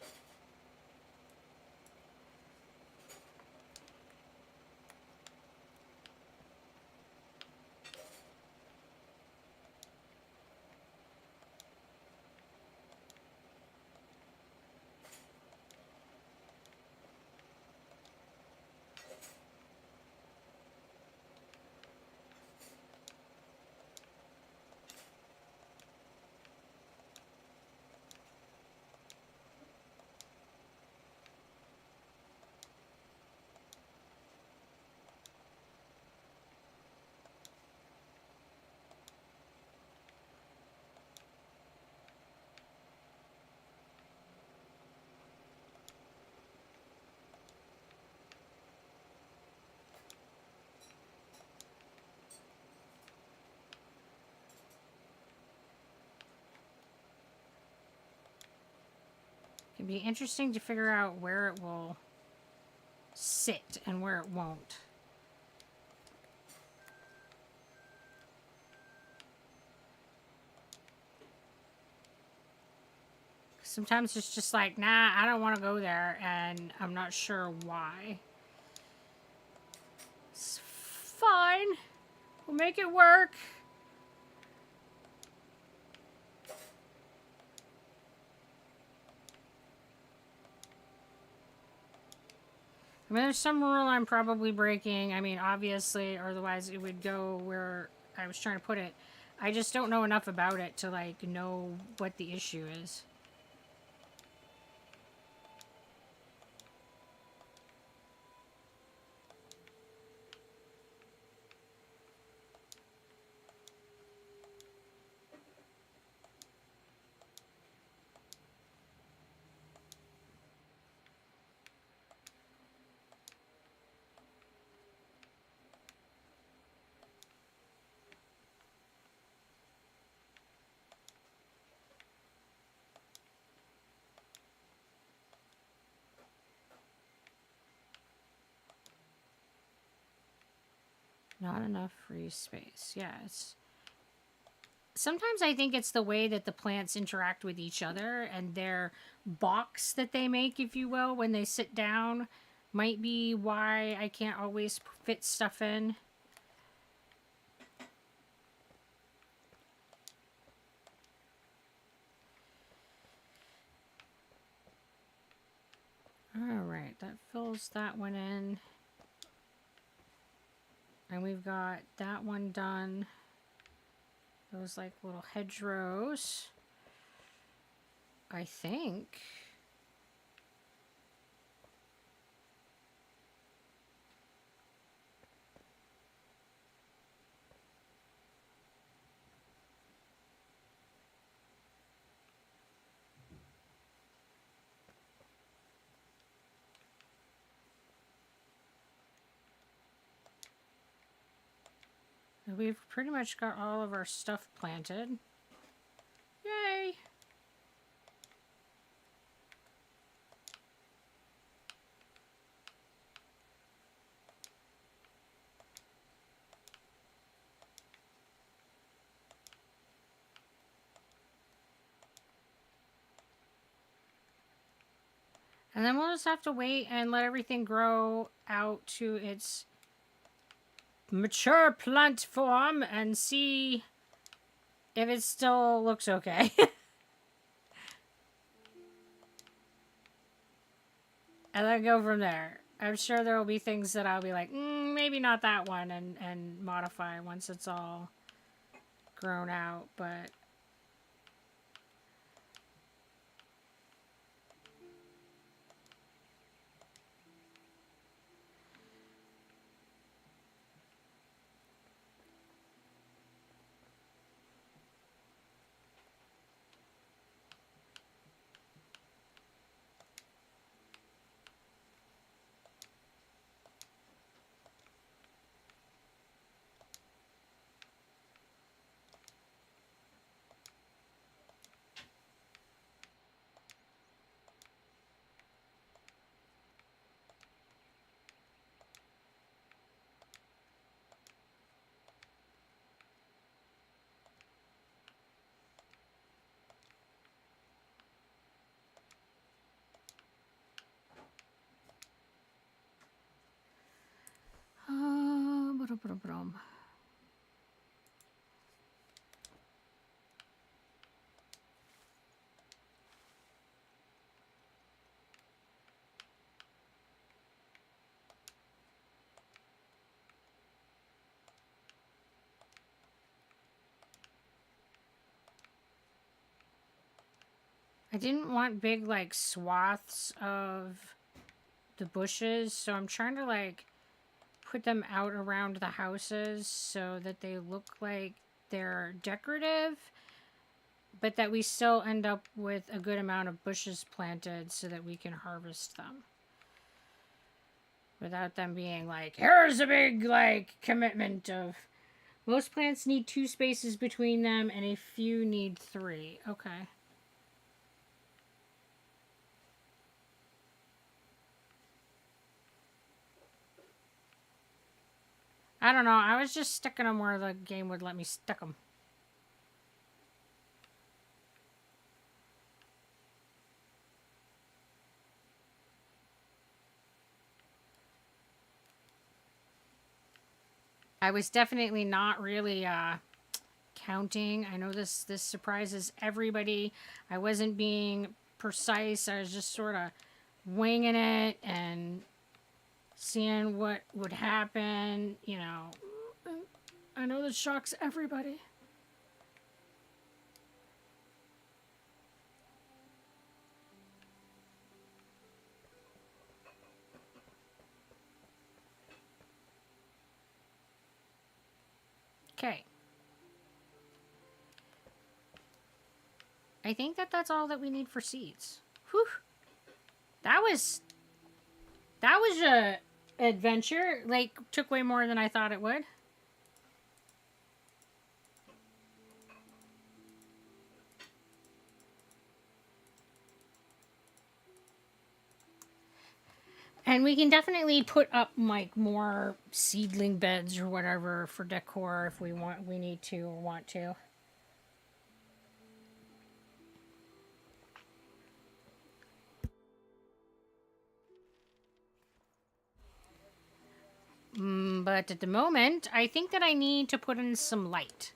It'd be interesting to figure out where it will sit and where it won't. Sometimes it's just like, nah, I don't want to go there, and I'm not sure why. It's fine. We'll make it work. I mean, there's some rule I'm probably breaking. I mean, obviously, or otherwise it would go where I was trying to put it. I just don't know enough about it to, like, know what the issue is. Not enough free space. Yeah, it's... Sometimes I think it's the way that the plants interact with each other and their box that they make, if you will, when they sit down might be why I can't always fit stuff in. Alright, that fills that one in. And we've got that one done. Those like little hedgerows. I think. We've pretty much got all of our stuff planted. Yay! And then we'll just have to wait and let everything grow out to its mature plant form and see if it still looks okay. And then go from there. I'm sure there will be things that I'll be like, maybe not that one, and modify once it's all grown out, but... Ba-dum-ba-dum-ba-dum. I didn't want big, like, swaths of the bushes, so I'm trying to, like, put them out around the houses so that they look like they're decorative, but that we still end up with a good amount of bushes planted so that we can harvest them. Without them being like, here's a big, like, commitment of... Most plants need 2 spaces between them, and a few need 3. Okay. I don't know. I was just sticking them where the game would let me stick them. I was definitely not really counting. I know this surprises everybody. I wasn't being precise. I was just sort of winging it and seeing what would happen, you know. I know this shocks everybody. Okay. I think that's all that we need for seeds. Whew. That was a adventure. Like, took way more than I thought it would. And we can definitely put up like more seedling beds or whatever for decor if we need to or want to. But at the moment, I think that I need to put in some light.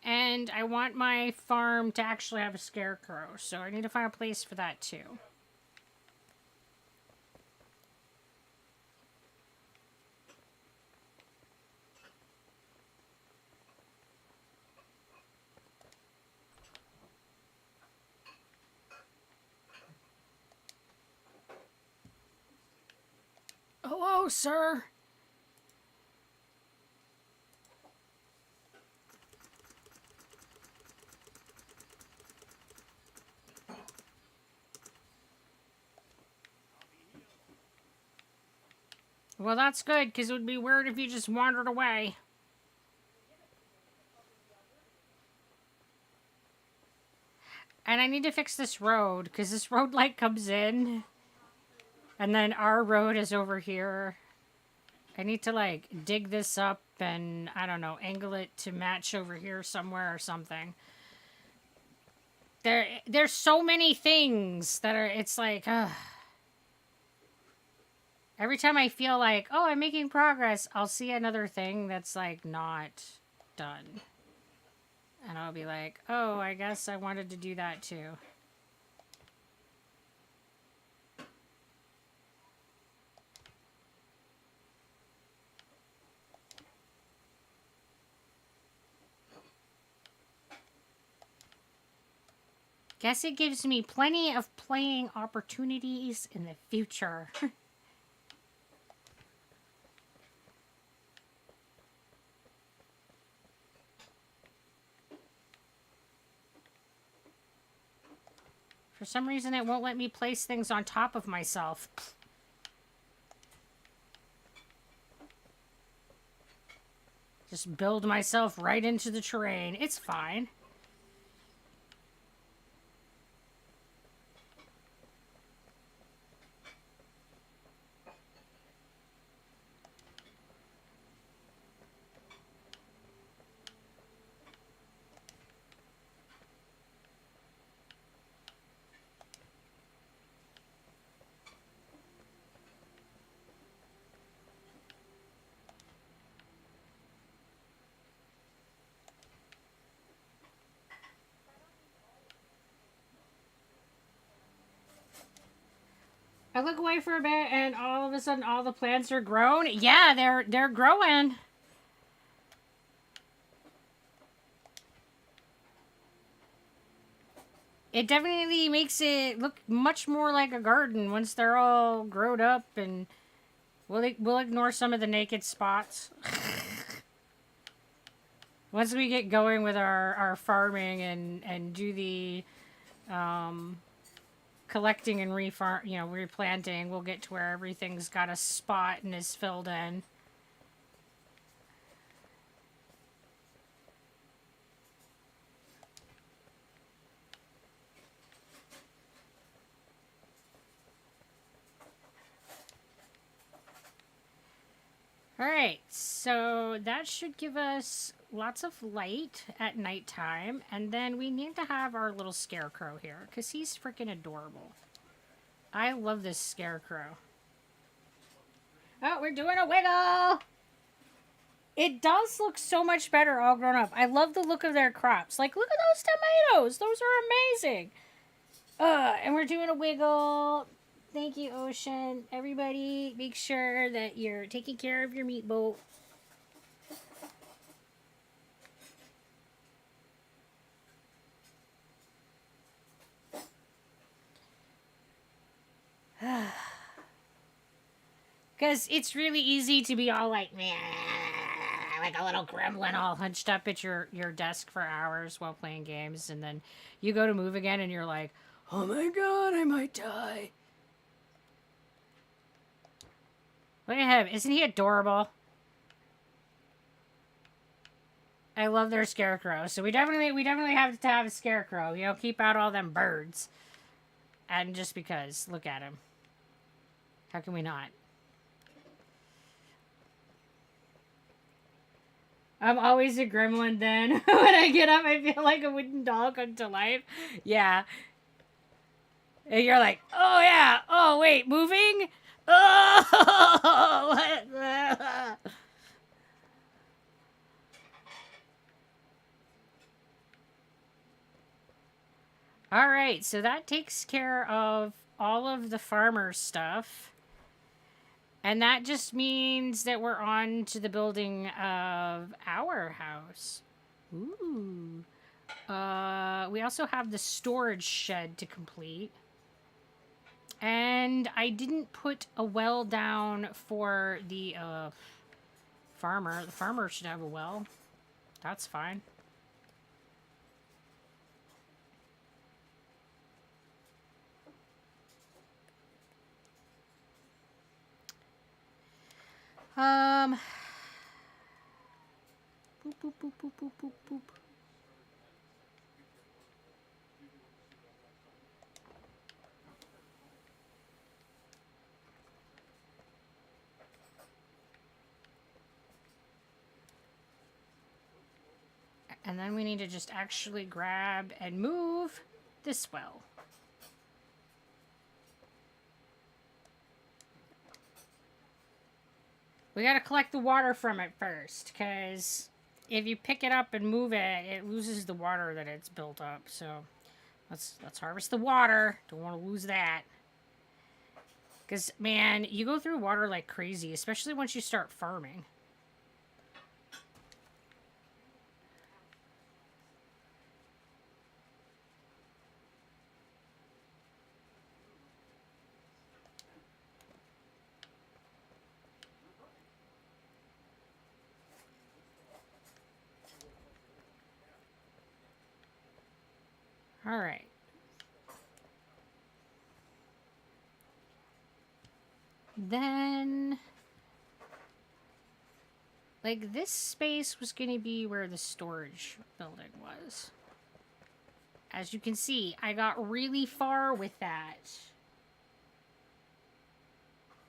And I want my farm to actually have a scarecrow, so I need to find a place for that too. Hello, sir. Well, that's good, because it would be weird if you just wandered away. And I need to fix this road, because this road, like, comes in. And then our road is over here. I need to, like, dig this up and, I don't know, angle it to match over here somewhere or something. There's so many things that are, it's like, every time I feel like, oh, I'm making progress, I'll see another thing that's, like, not done. And I'll be like, oh, I guess I wanted to do that too. Guess it gives me plenty of playing opportunities in the future. For some reason, it won't let me place things on top of myself. Just build myself right into the terrain. It's fine. I look away for a bit, and all of a sudden, all the plants are grown. Yeah, they're growing. It definitely makes it look much more like a garden once they're all growed up, and we'll ignore some of the naked spots. Once we get going with our farming and do the collecting and replanting, we'll get to where everything's got a spot and is filled in. Alright, so that should give us lots of light at nighttime, and then we need to have our little scarecrow here, because he's freaking adorable. I love this scarecrow. Oh, we're doing a wiggle! It does look so much better all grown up. I love the look of their crops. Like, look at those tomatoes! Those are amazing! And we're doing a wiggle. Thank you, Ocean. Everybody, make sure that you're taking care of your meat boat. Because it's really easy to be all like, meh, like a little gremlin all hunched up at your desk for hours while playing games. And then you go to move again and you're like, oh my god, I might die. Look at him. Isn't he adorable? I love their scarecrow. So we definitely have to have a scarecrow. You know, keep out all them birds. And just because. Look at him. How can we not? I'm always a gremlin then. When I get up, I feel like a wooden doll come to life. Yeah. And you're like, oh yeah. Oh, wait. Moving? Oh! Alright, so that takes care of all of the farmer stuff. And that just means that we're on to the building of our house. Ooh. We also have the storage shed to complete. And I didn't put a well down for the farmer. The farmer should have a well. That's fine. Boop, boop, boop, boop, boop, boop, boop. And then we need to just actually grab and move this well. We gotta collect the water from it first, because if you pick it up and move it, it loses the water that it's built up. So let's harvest the water. Don't want to lose that. Because, man, you go through water like crazy, especially once you start farming. All right. Then, like, this space was going to be where the storage building was. As you can see, I got really far with that.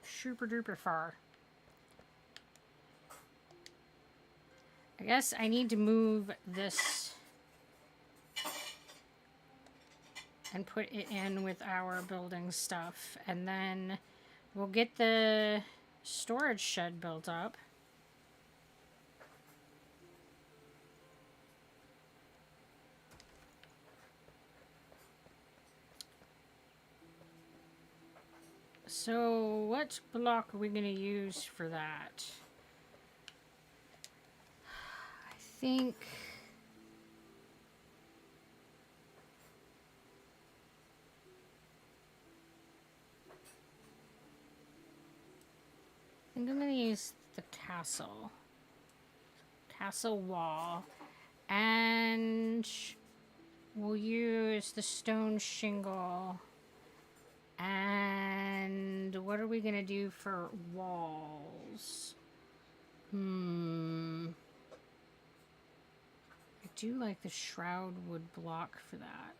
Super duper far. I guess I need to move this and put it in with our building stuff. And then we'll get the storage shed built up. So what block are we going to use for that? I think... I'm going to use the castle wall, and we'll use the stone shingle. And what are we going to do for walls? I do like the shroud wood block for that.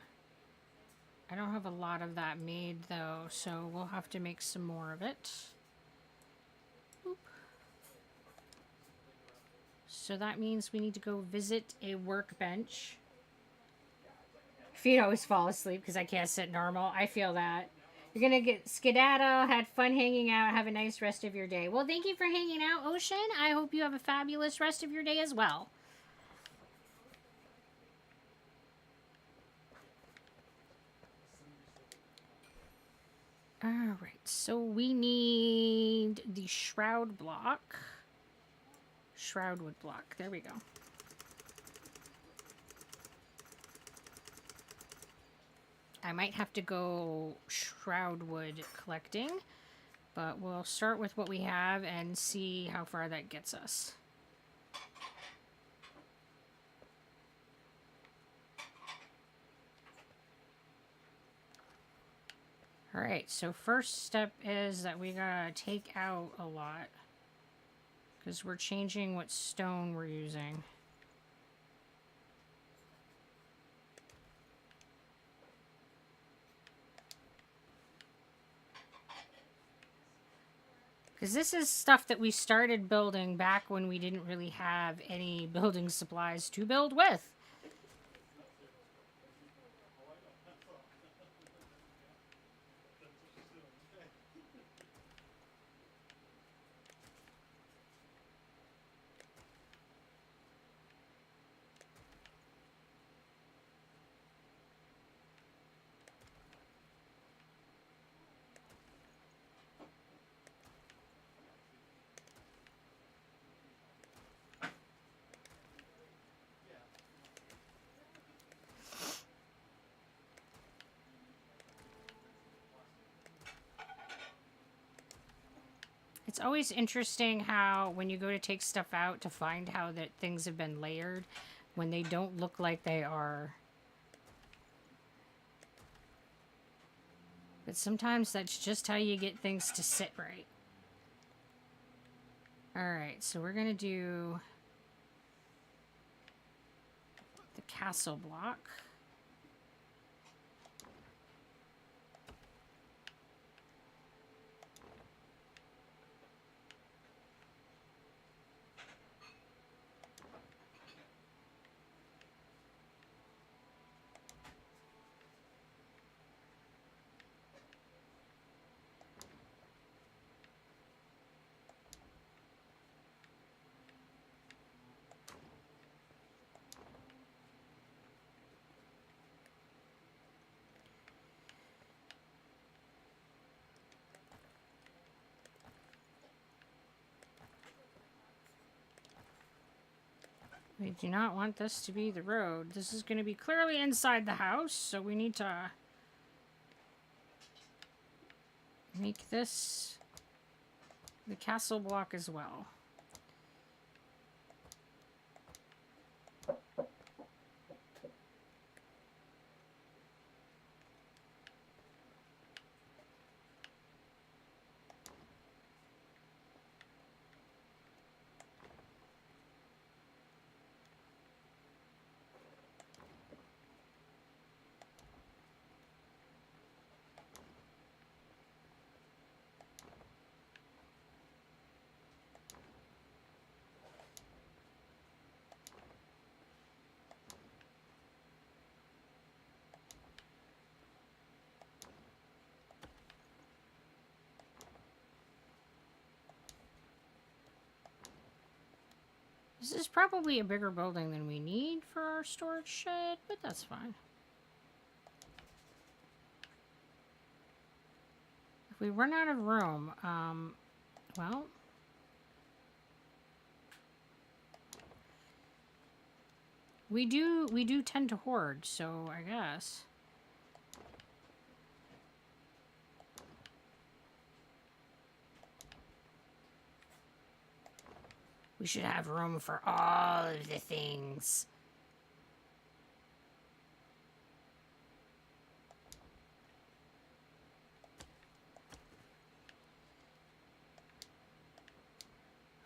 I don't have a lot of that made though, so we'll have to make some more of it. Oop. So that means we need to go visit a workbench. Feet always fall asleep because I can't sit normal. I feel that. You're going to get skedaddle, had fun hanging out, have a nice rest of your day. Well, thank you for hanging out, Ocean. I hope you have a fabulous rest of your day as well. Alright, so we need the shroud block. Shroud wood block. There we go. I might have to go shroud wood collecting, but we'll start with what we have and see how far that gets us. Alright, so first step is that we gotta take out a lot, because we're changing what stone we're using. Because this is stuff that we started building back when we didn't really have any building supplies to build with. It's always interesting how when you go to take stuff out to find how that things have been layered when they don't look like they are. But sometimes that's just how you get things to sit right. Alright, so we're going to do the castle block. We do not want this to be the road. This is going to be clearly inside the house, so we need to make this the castle block as well. This is probably a bigger building than we need for our storage shed, but that's fine. If we run out of room, well... We do tend to hoard, so I guess. We should have room for all of the things.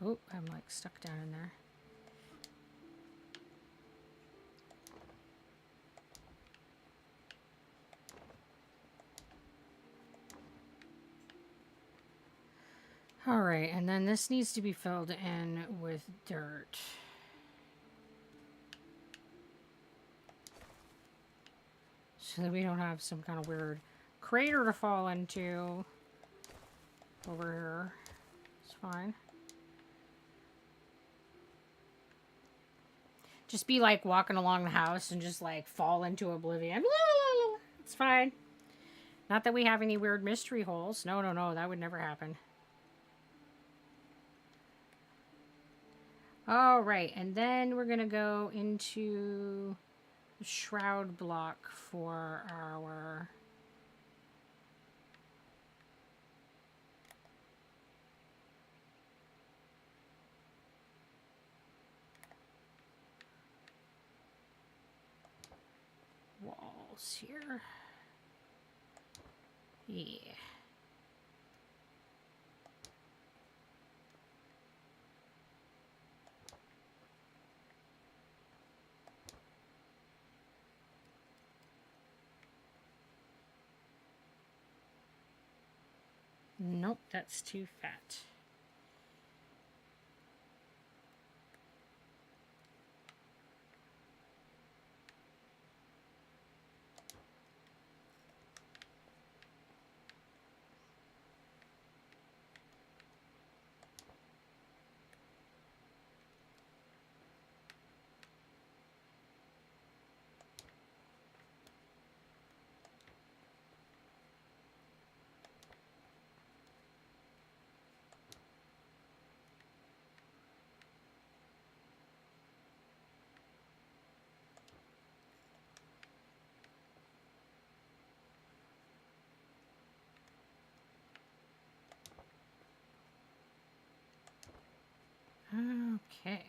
Oh, I'm like stuck down in there. Alright, and then this needs to be filled in with dirt. So that we don't have some kind of weird crater to fall into over here. It's fine. Just be like walking along the house and just like fall into oblivion. It's fine. Not that we have any weird mystery holes. No, no, no, that would never happen. All right, and then we're gonna go into the shroud block for our walls here. Yeah. Nope, that's too fat. Okay.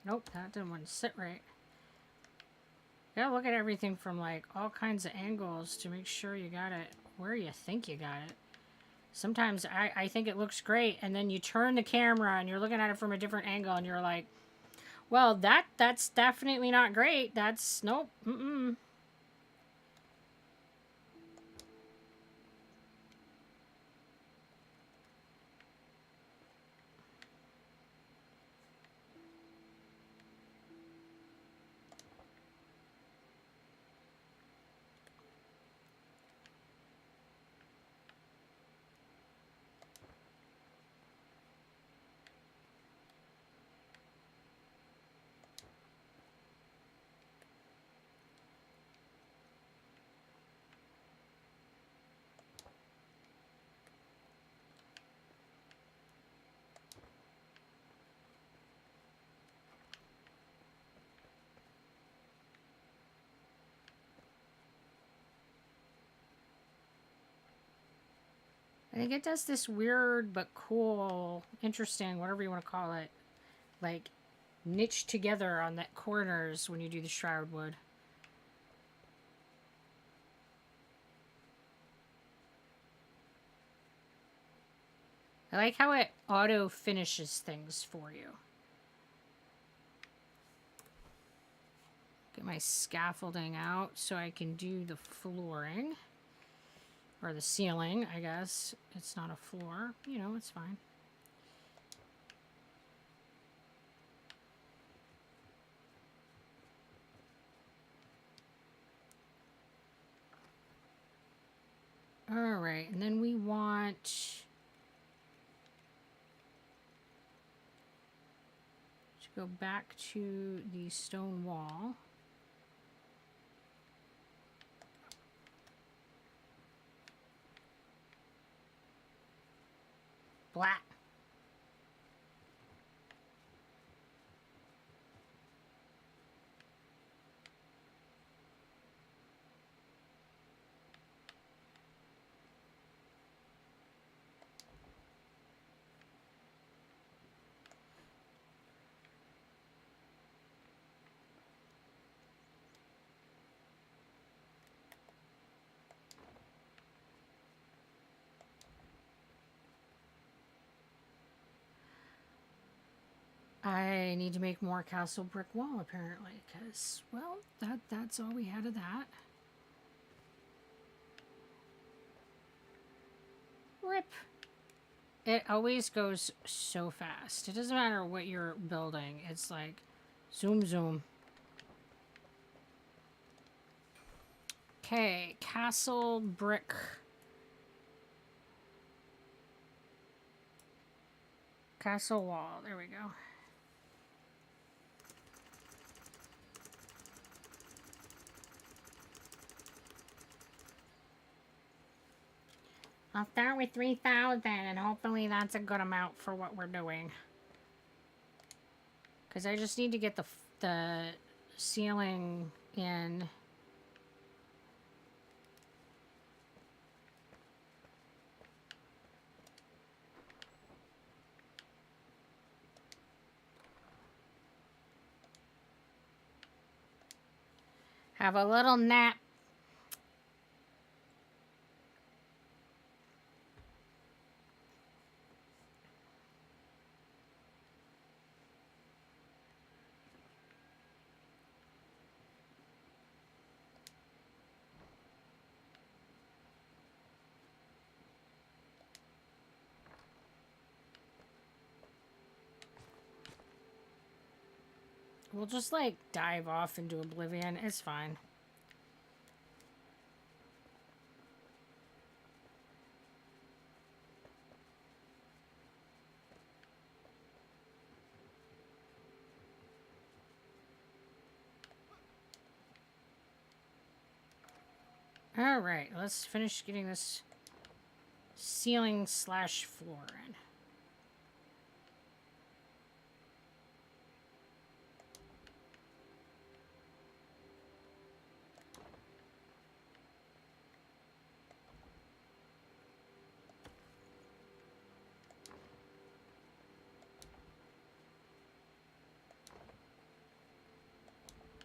Nope, that didn't want to sit right. You gotta look at everything from like all kinds of angles to make sure you got it where you think you got it. Sometimes I think it looks great, and then you turn the camera and you're looking at it from a different angle and you're like, well, that's definitely not great. That's, nope, mm-mm. I think it does this weird but cool, interesting, whatever you want to call it, like niche together on that corners when you do the shroud wood. I like how it auto finishes things for you. Get my scaffolding out so I can do the flooring. Or the ceiling, I guess. It's not a floor. You know, it's fine. right, and then we want to go back to the stone wall. Black. I need to make more castle brick wall, apparently, because, well, that's all we had of that. Rip. It always goes so fast. It doesn't matter what you're building. It's like, zoom, zoom. Okay, castle brick. Castle wall. There we go. I'll start with 3,000 and hopefully that's a good amount for what we're doing. Because I just need to get the ceiling in. Have a little nap. We'll just, like, dive off into oblivion. It's fine. Alright, let's finish getting this ceiling slash floor in.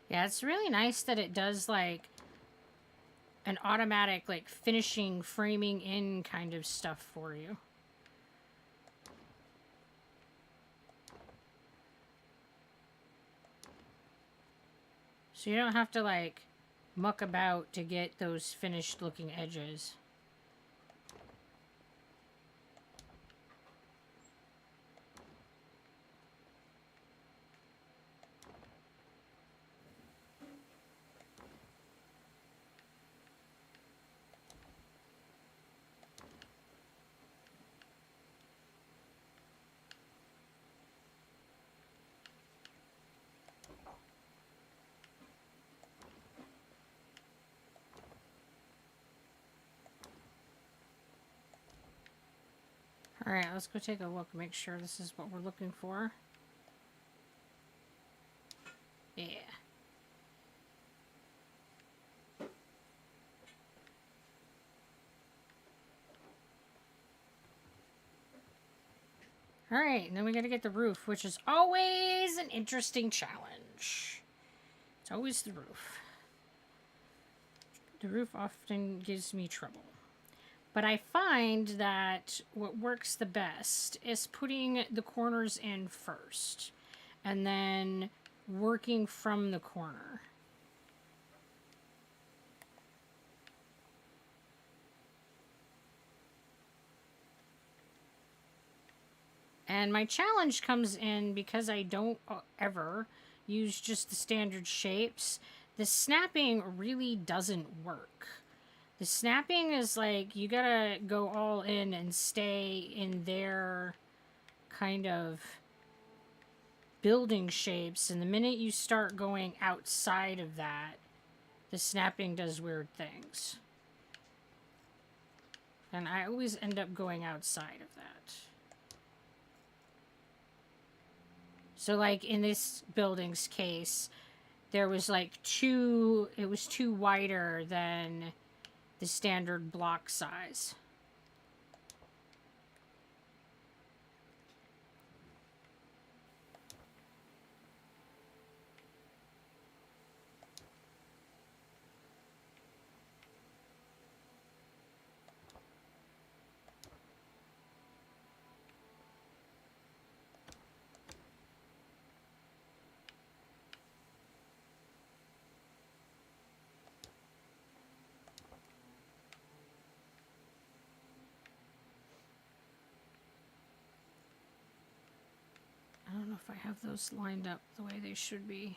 Yeah, it's really nice that it does, like, an automatic, like, finishing, framing in kind of stuff for you. So you don't have to, like, muck about to get those finished looking edges. Alright, let's go take a look, make sure this is what we're looking for. Yeah. Alright, and then we gotta get the roof, which is always an interesting challenge. It's always the roof. The roof often gives me trouble. But I find that what works the best is putting the corners in first and then working from the corner. And my challenge comes in because I don't ever use just the standard shapes. The snapping really doesn't work. The snapping is like, you gotta go all in and stay in their kind of building shapes. And the minute you start going outside of that, the snapping does weird things. And I always end up going outside of that. So like in this building's case, there was like it was two wider than the standard block size. I don't know if I have those lined up the way they should be.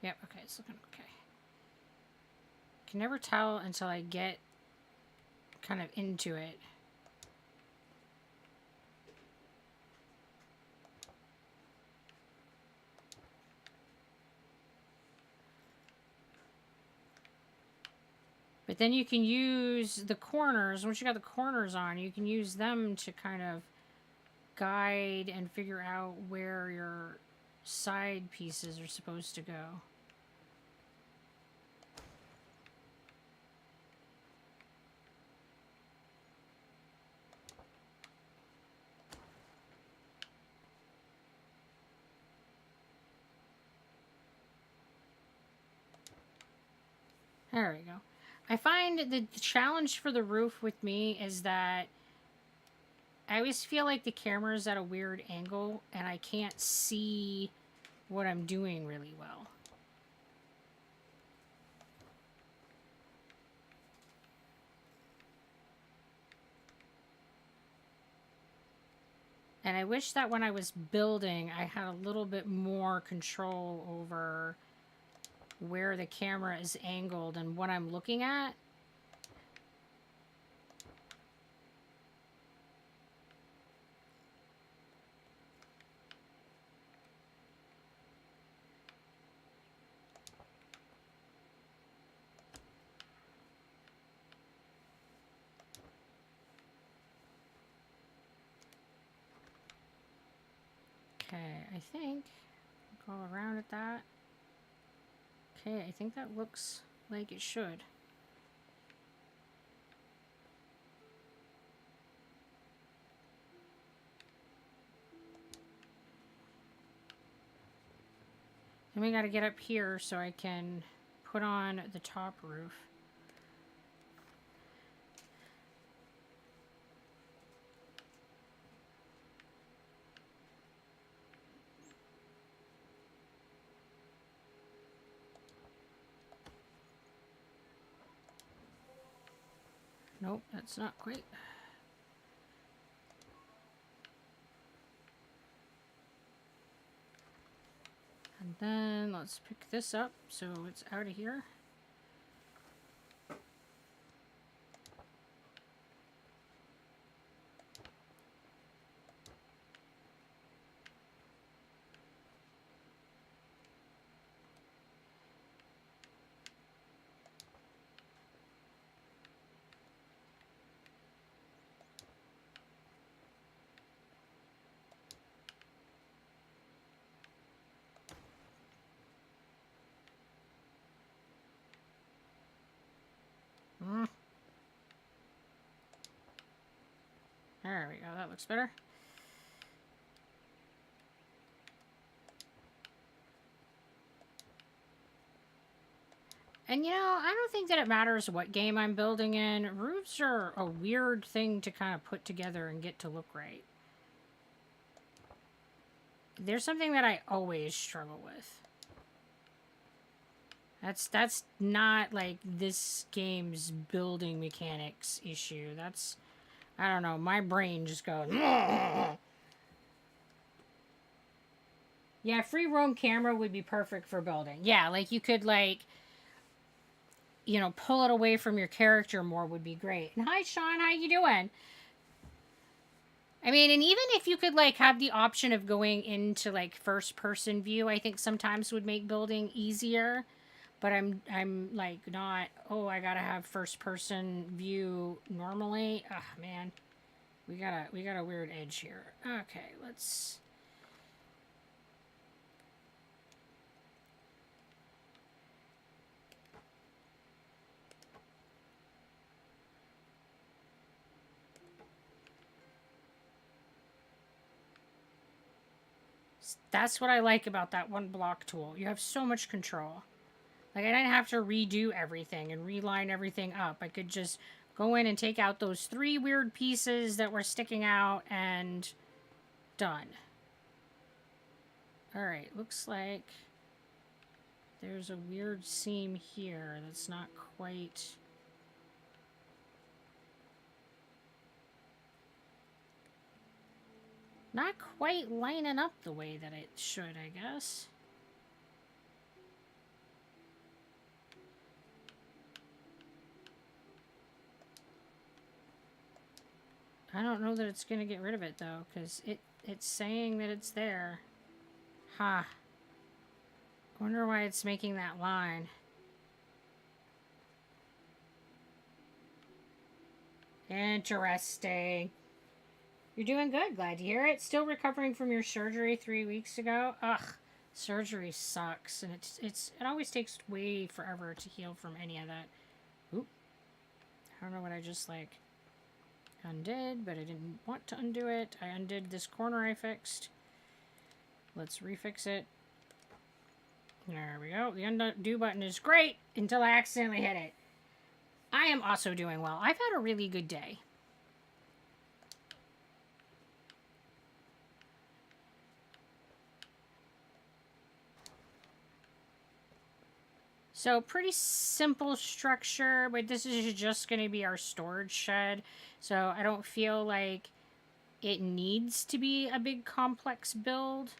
Yep, okay, it's looking okay. Can never tell until I get kind of into it. But then you can use the corners. Once you got the corners on, you can use them to kind of guide and figure out where your side pieces are supposed to go. There we go. I find the challenge for the roof with me is that I always feel like the camera is at a weird angle and I can't see what I'm doing really well. And I wish that when I was building, I had a little bit more control over where the camera is angled and what I'm looking at. Okay, I think go around at that. Okay, I think that looks like it should. Then we gotta get up here so I can put on the top roof. Nope, that's not quite. And then let's pick this up so it's out of here. There we go, that looks better. And you know, I don't think that it matters what game I'm building in. Roofs are a weird thing to kind of put together and get to look right. There's something that I always struggle with. That's not like this game's building mechanics issue. That's, I don't know, my brain just goes. Yeah, free roam camera would be perfect for building. Yeah, like you could like you know, pull it away from your character more would be great. And hi, Sean, how you doing? I mean, and even if you could like have the option of going into like first person view, I think sometimes would make building easier. But I'm like not, oh, I gotta have first person view normally. Oh man. We got a weird edge here. Okay, let's that's what I like about that one block tool. You have so much control. Like I didn't have to redo everything and reline everything up. I could just go in and take out those 3 weird pieces that were sticking out and done. Alright, looks like there's a weird seam here that's not quite... Not quite lining up the way that it should, I guess. I don't know that it's going to get rid of it, though, because it's saying that it's there. Ha. Huh. Wonder why it's making that line. Interesting. You're doing good. Glad to hear it. Still recovering from your surgery 3 weeks ago. Ugh. Surgery sucks, and it always takes way forever to heal from any of that. Oop. I don't know what I just, like, undid, but I didn't want to undo it. I undid this corner I fixed. Let's refix it. There we go. The undo button is great until I accidentally hit it. I am also doing well. I've had a really good day. So pretty simple structure, but this is just going to be our storage shed. So I don't feel like it needs to be a big complex build.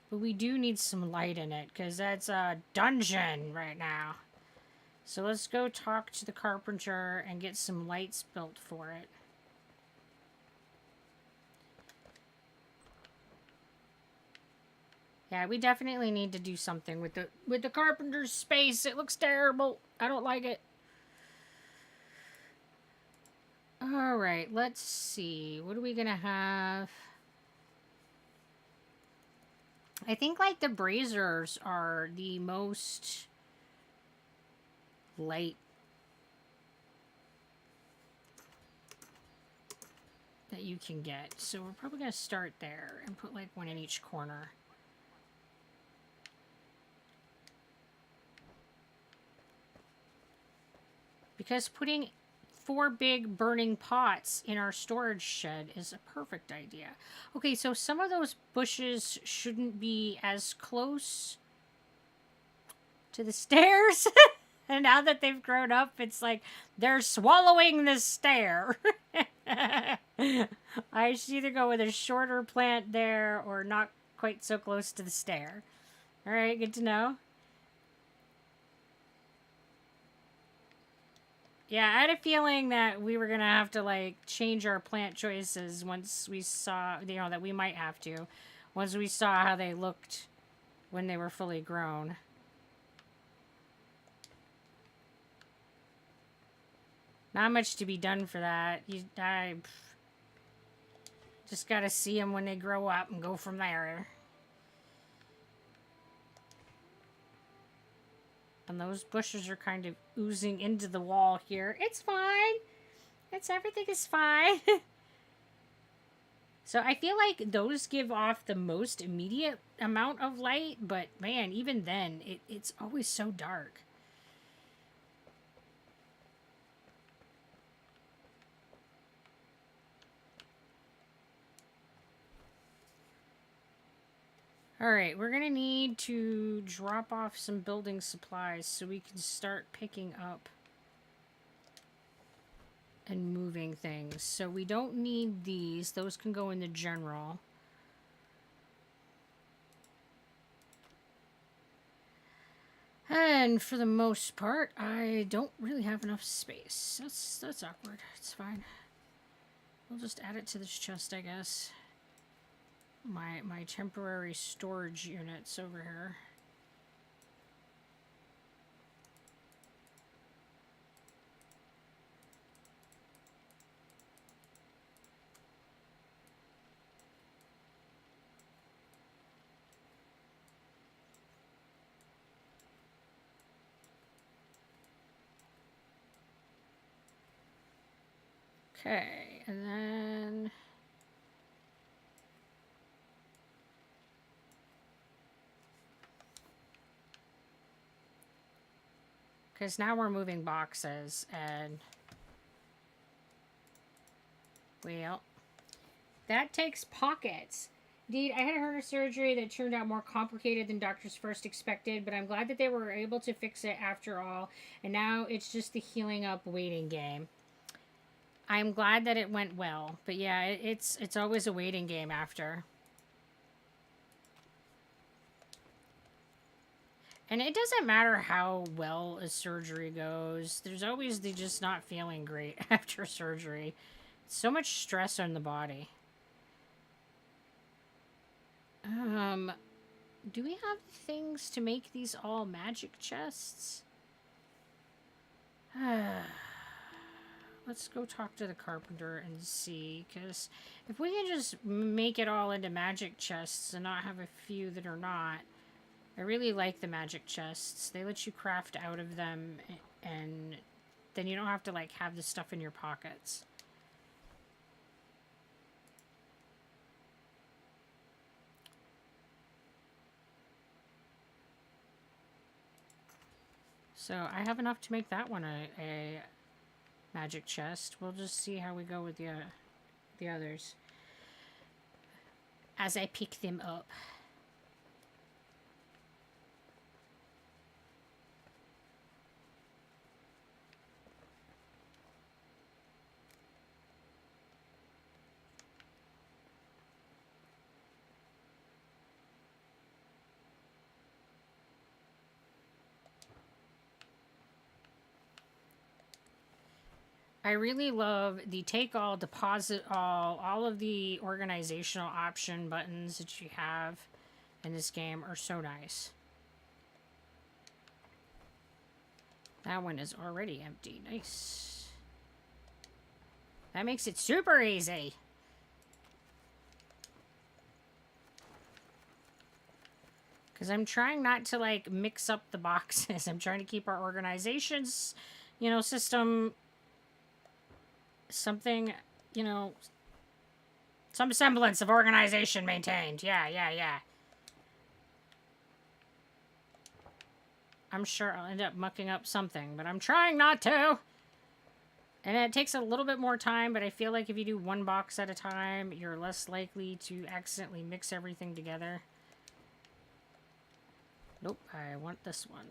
But we do need some light in it because that's a dungeon right now. So let's go talk to the carpenter and get some lights built for it. Yeah, we definitely need to do something with the carpenter's space. It looks terrible. I don't like it. All right, let's see. What are we gonna have? I think like the braziers are the most light that you can get. So we're probably gonna start there and put like one in each corner. Because putting 4 big burning pots in our storage shed is a perfect idea. Okay, so some of those bushes shouldn't be as close to the stairs. And now that they've grown up, it's like they're swallowing the stair. I should either go with a shorter plant there or not quite so close to the stair. All right, good to know. Yeah, I had a feeling that we were going to have to, like, change our plant choices once we saw, you know, that we might have to. Once we saw how they looked when they were fully grown. Not much to be done for that. I just got to see them when they grow up and go from there. And those bushes are kind of oozing into the wall here. It's fine. Everything is fine. So I feel like those give off the most immediate amount of light, but man, even then, it's always so dark. Alright, we're going to need to drop off some building supplies so we can start picking up and moving things. So we don't need these. Those can go in the general. And for the most part, I don't really have enough space. That's awkward. It's fine. We'll just add it to this chest, I guess. My temporary storage units over here. Okay, and then... Because now we're moving boxes, and... Well... That takes pockets. Indeed, I had a hernia surgery that turned out more complicated than doctors first expected, but I'm glad that they were able to fix it after all, and now it's just the healing up waiting game. I'm glad that it went well, but yeah, it's always a waiting game after. And it doesn't matter how well a surgery goes. There's always the just not feeling great after surgery. It's so much stress on the body. Do we have things to make these all magic chests? Let's go talk to the carpenter and see, because if we can just make it all into magic chests and not have a few that are not. I really like the magic chests. They let you craft out of them, and then you don't have to, like, have the stuff in your pockets. So I have enough to make that one a magic chest. We'll just see how we go with the others as I pick them up. I really love the take all, deposit all of the organizational option buttons that you have in this game are so nice. That one is already empty. Nice. That makes it super easy. Because I'm trying not to, like, mix up the boxes. I'm trying to keep our organizations, system... something, some semblance of organization maintained. Yeah. I'm sure I'll end up mucking up something, but I'm trying not to. And it takes a little bit more time, but I feel like if you do one box at a time, you're less likely to accidentally mix everything together. Nope, I want this one.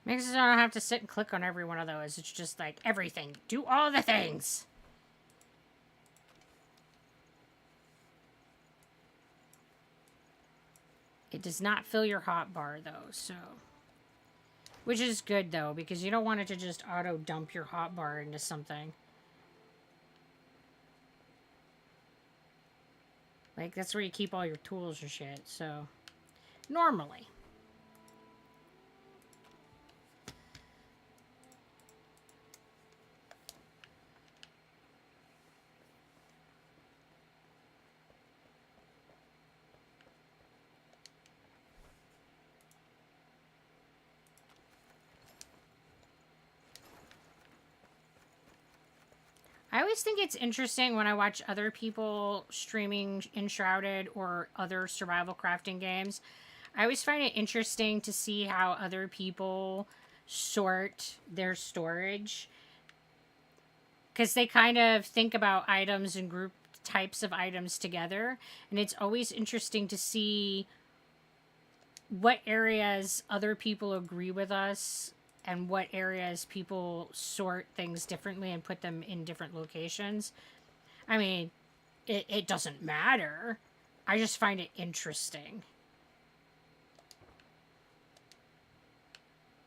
Makes it so I don't have to sit and click on every one of those. It's just like everything. Do all the things. It does not fill your hotbar though, so. Which is good though, because you don't want it to just auto dump your hotbar into something. Like, that's where you keep all your tools and shit, so. Normally. I always think it's interesting when I watch other people streaming Enshrouded or other survival crafting games. I always find it interesting to see how other people sort their storage. Because they kind of think about items in group types of items together, and it's always interesting to see what areas other people agree with us and what areas people sort things differently and put them in different locations. I mean, it doesn't matter. I just find it interesting.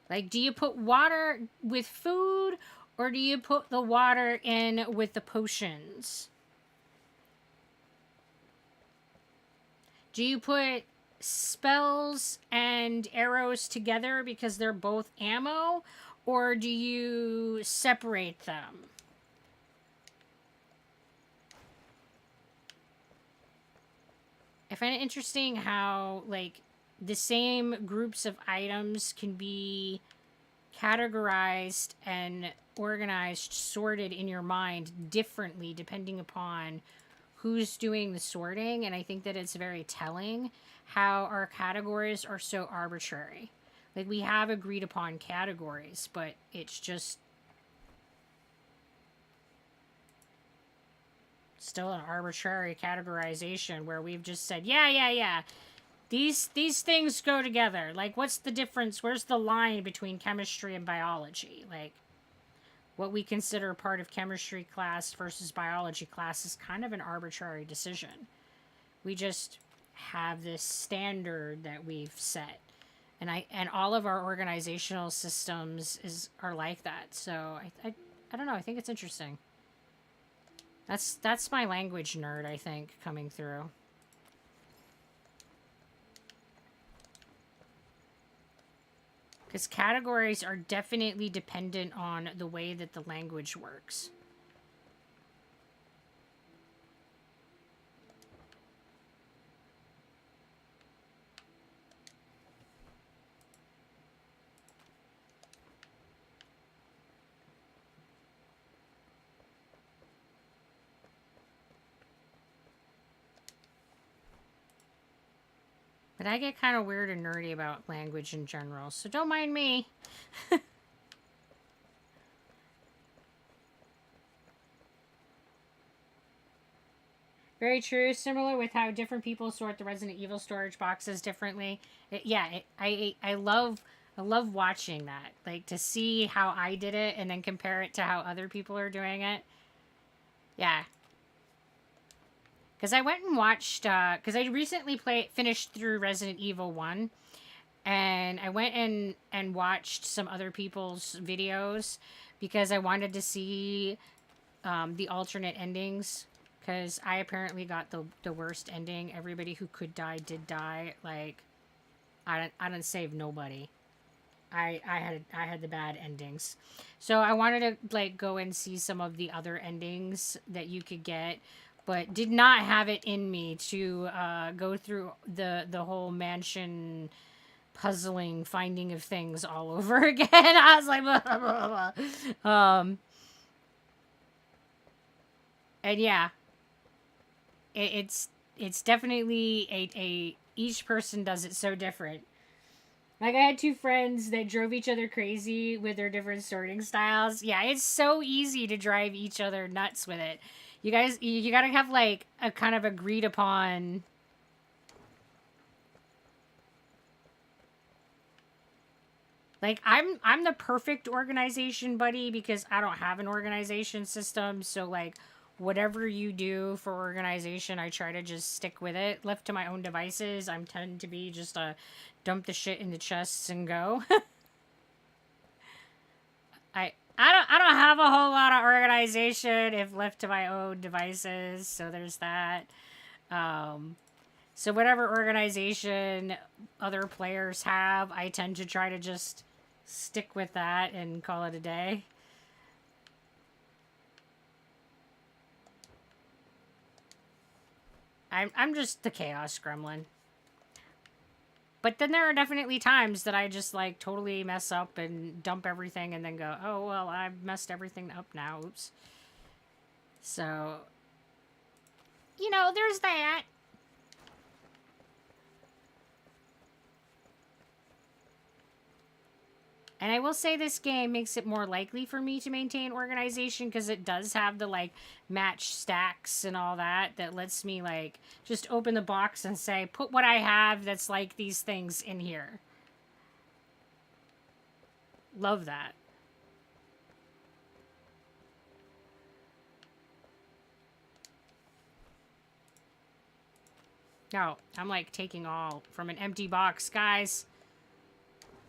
Like, do you put water with food, or do you put the water in with the potions? Do you put spells and arrows together because they're both ammo, or do you separate them? I find it interesting how, like, the same groups of items can be categorized and organized, sorted in your mind differently depending upon who's doing the sorting. And I think that it's very telling how our categories are so arbitrary. Like, we have agreed upon categories, but it's just still an arbitrary categorization where we've just said, yeah. These things go together. Like, what's the difference? Where's the line between chemistry and biology? Like, what we consider part of chemistry class versus biology class is kind of an arbitrary decision. We just have this standard that we've set. And all of our organizational systems are like that. So I don't know, I think it's interesting. That's my language nerd, I think, coming through. Because categories are definitely dependent on the way that the language works. But I get kind of weird and nerdy about language in general, so don't mind me. Very true. Similar with how different people sort the Resident Evil storage boxes differently. I love watching that. Like, to see how I did it and then compare it to how other people are doing it. Yeah. Because I went and watched, because I recently finished through Resident Evil 1. And I went and watched some other people's videos because I wanted to see the alternate endings. Because I apparently got the worst ending. Everybody who could die did die. Like, I didn't save nobody. I had the bad endings. So I wanted to, like, go and see some of the other endings that you could get, but did not have it in me to go through the whole mansion puzzling finding of things all over again. I was like, blah, blah, blah. And yeah, it's definitely a each person does it so different. Like, I had two friends that drove each other crazy with their different sorting styles. Yeah, it's so easy to drive each other nuts with it. You guys, you gotta have, like, a kind of agreed upon. Like, I'm the perfect organization buddy because I don't have an organization system. So, like, whatever you do for organization, I try to just stick with it. Left to my own devices, I'm tend to be just a dump the shit in the chests and go. I don't have a whole lot of organization if left to my own devices. So there's that. So whatever organization other players have, I tend to try to just stick with that and call it a day. I'm just the chaos gremlin. But then there are definitely times that I just, like, totally mess up and dump everything and then go, oh, well, I've messed everything up now. Oops. So, you know, there's that. And I will say this game makes it more likely for me to maintain organization because it does have the like match stacks and all that that lets me like just open the box and say, put what I have that's like these things in here. Love that. No, I'm like taking all from an empty box, guys.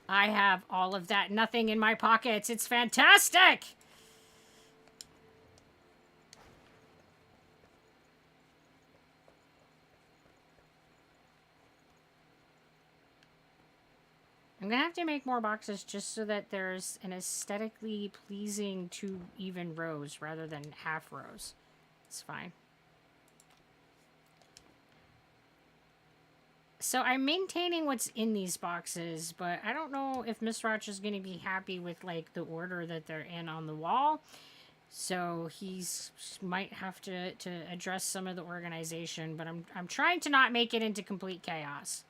I have all of that nothing in my pockets. It's fantastic! I'm gonna have to make more boxes just so that there's an aesthetically pleasing 2 even rows rather than half rows. It's fine. So I'm maintaining what's in these boxes, but I don't know if Miss Roch is going to be happy with like the order that they're in on the wall. So he's might have to address some of the organization, but I'm trying to not make it into complete chaos.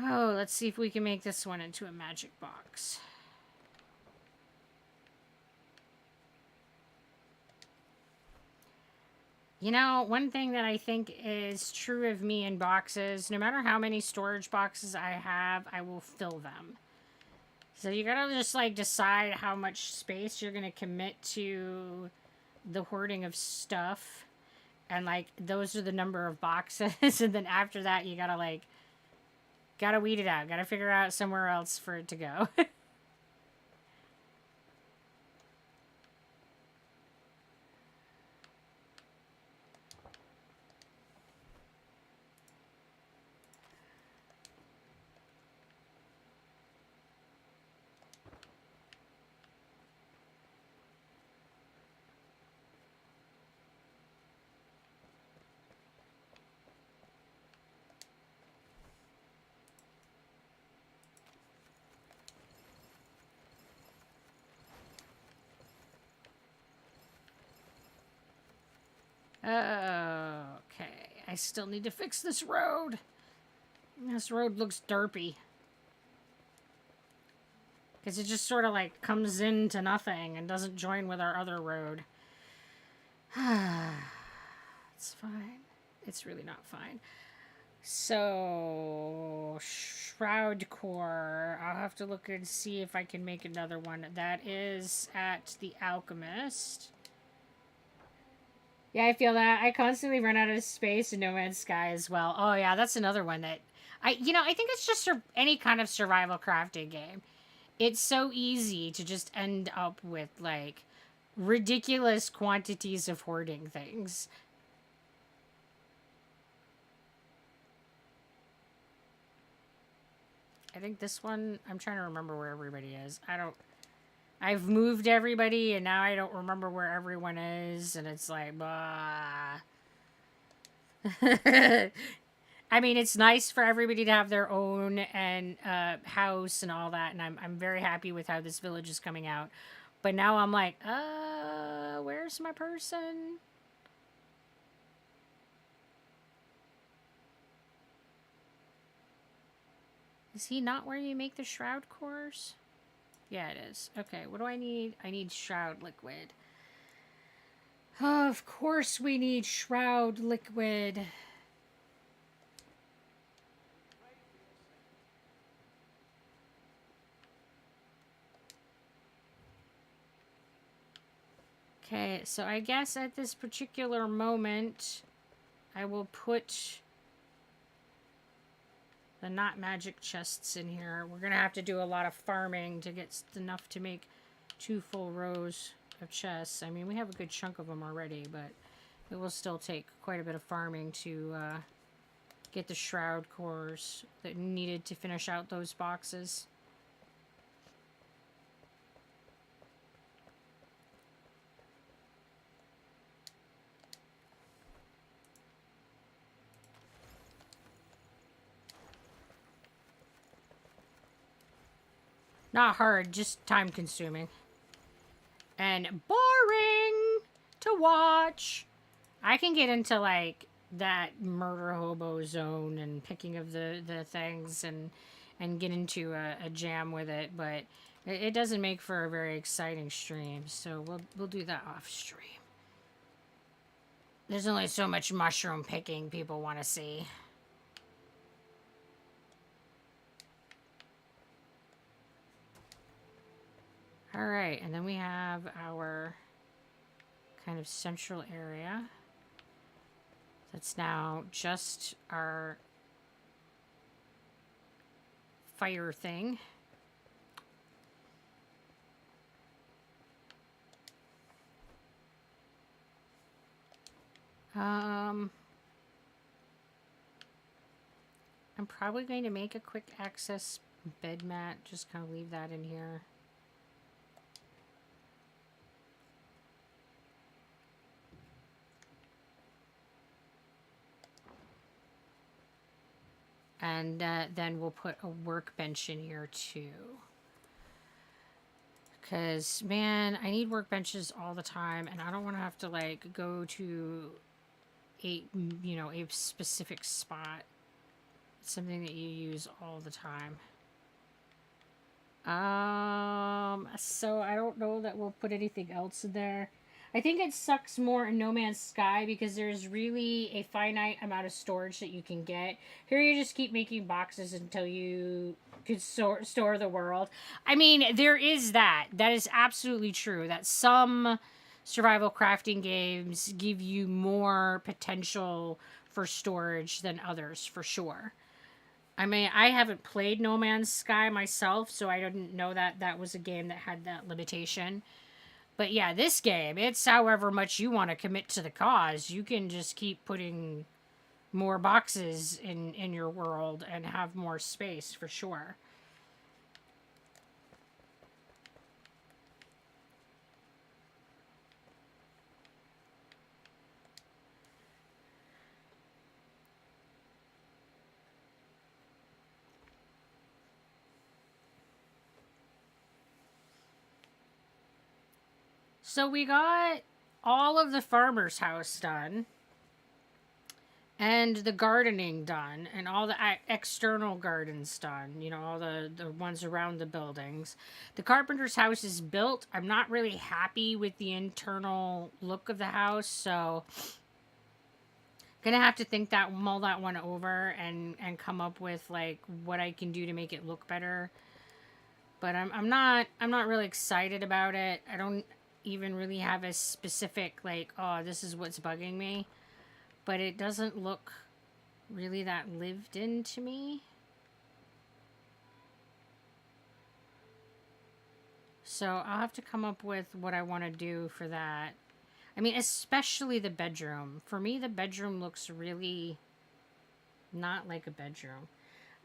Oh, let's see if we can make this one into a magic box. You know, one thing that I think is true of me in boxes, no matter how many storage boxes I have, I will fill them. So you gotta just like decide how much space you're gonna commit to the hoarding of stuff. And like those are the number of boxes. And then after that you gotta weed it out. Gotta figure out somewhere else for it to go. Okay, I still need to fix this road. This road looks derpy. Because it just sort of like comes into nothing and doesn't join with our other road. It's fine. It's really not fine. So, Shroud Core. I'll have to look and see if I can make another one. That is at the Alchemist. Yeah, I feel that. I constantly run out of space in No Man's Sky as well. Oh yeah, that's another one that I think it's just any kind of survival crafting game. It's so easy to just end up with like ridiculous quantities of hoarding things. I think this one, I'm trying to remember where everybody is. I've moved everybody and now I don't remember where everyone is and it's like, bah. I mean, it's nice for everybody to have their own and house and all that, and I'm very happy with how this village is coming out. But now I'm like, where's my person? Is he not where you make the shroud cores? Yeah, it is. Okay, what do I need? I need shroud liquid. Of course we need shroud liquid. Okay, so I guess at this particular moment, I will put the not magic chests in here. We're going to have to do a lot of farming to get enough to make 2 full rows of chests. I mean, we have a good chunk of them already, but it will still take quite a bit of farming to get the shroud cores that needed to finish out those boxes. Not hard, just time consuming. And boring to watch. I can get into like that murder hobo zone and picking of the things and get into a jam with it, but it doesn't make for a very exciting stream, so we'll do that off stream. There's only so much mushroom picking people want to see. All right, and then we have our kind of central area. That's now just our fire thing. I'm probably going to make a quick access bed mat. Just kind of leave that in here. And then we'll put a workbench in here too. Because, man, I need workbenches all the time. And I don't want to have to, like, go to a specific spot. It's something that you use all the time. So I don't know that we'll put anything else in there. I think it sucks more in No Man's Sky because there's really a finite amount of storage that you can get. Here you just keep making boxes until you could store the world. I mean, there is that. That is absolutely true. That some survival crafting games give you more potential for storage than others, for sure. I mean, I haven't played No Man's Sky myself, so I didn't know that that was a game that had that limitation. But yeah, this game, it's however much you want to commit to the cause. You can just keep putting more boxes in your world and have more space for sure. So we got all of the farmer's house done. And the gardening done. And all the external gardens done. You know, all the ones around the buildings. The carpenter's house is built. I'm not really happy with the internal look of the house. So gonna have to mull that one over and come up with like what I can do to make it look better. But I'm not really excited about it. I don't even really have a specific like, oh, this is what's bugging me. But it doesn't look really that lived in to me. So I'll have to come up with what I want to do for that. I mean, especially the bedroom. For me, the bedroom looks really not like a bedroom.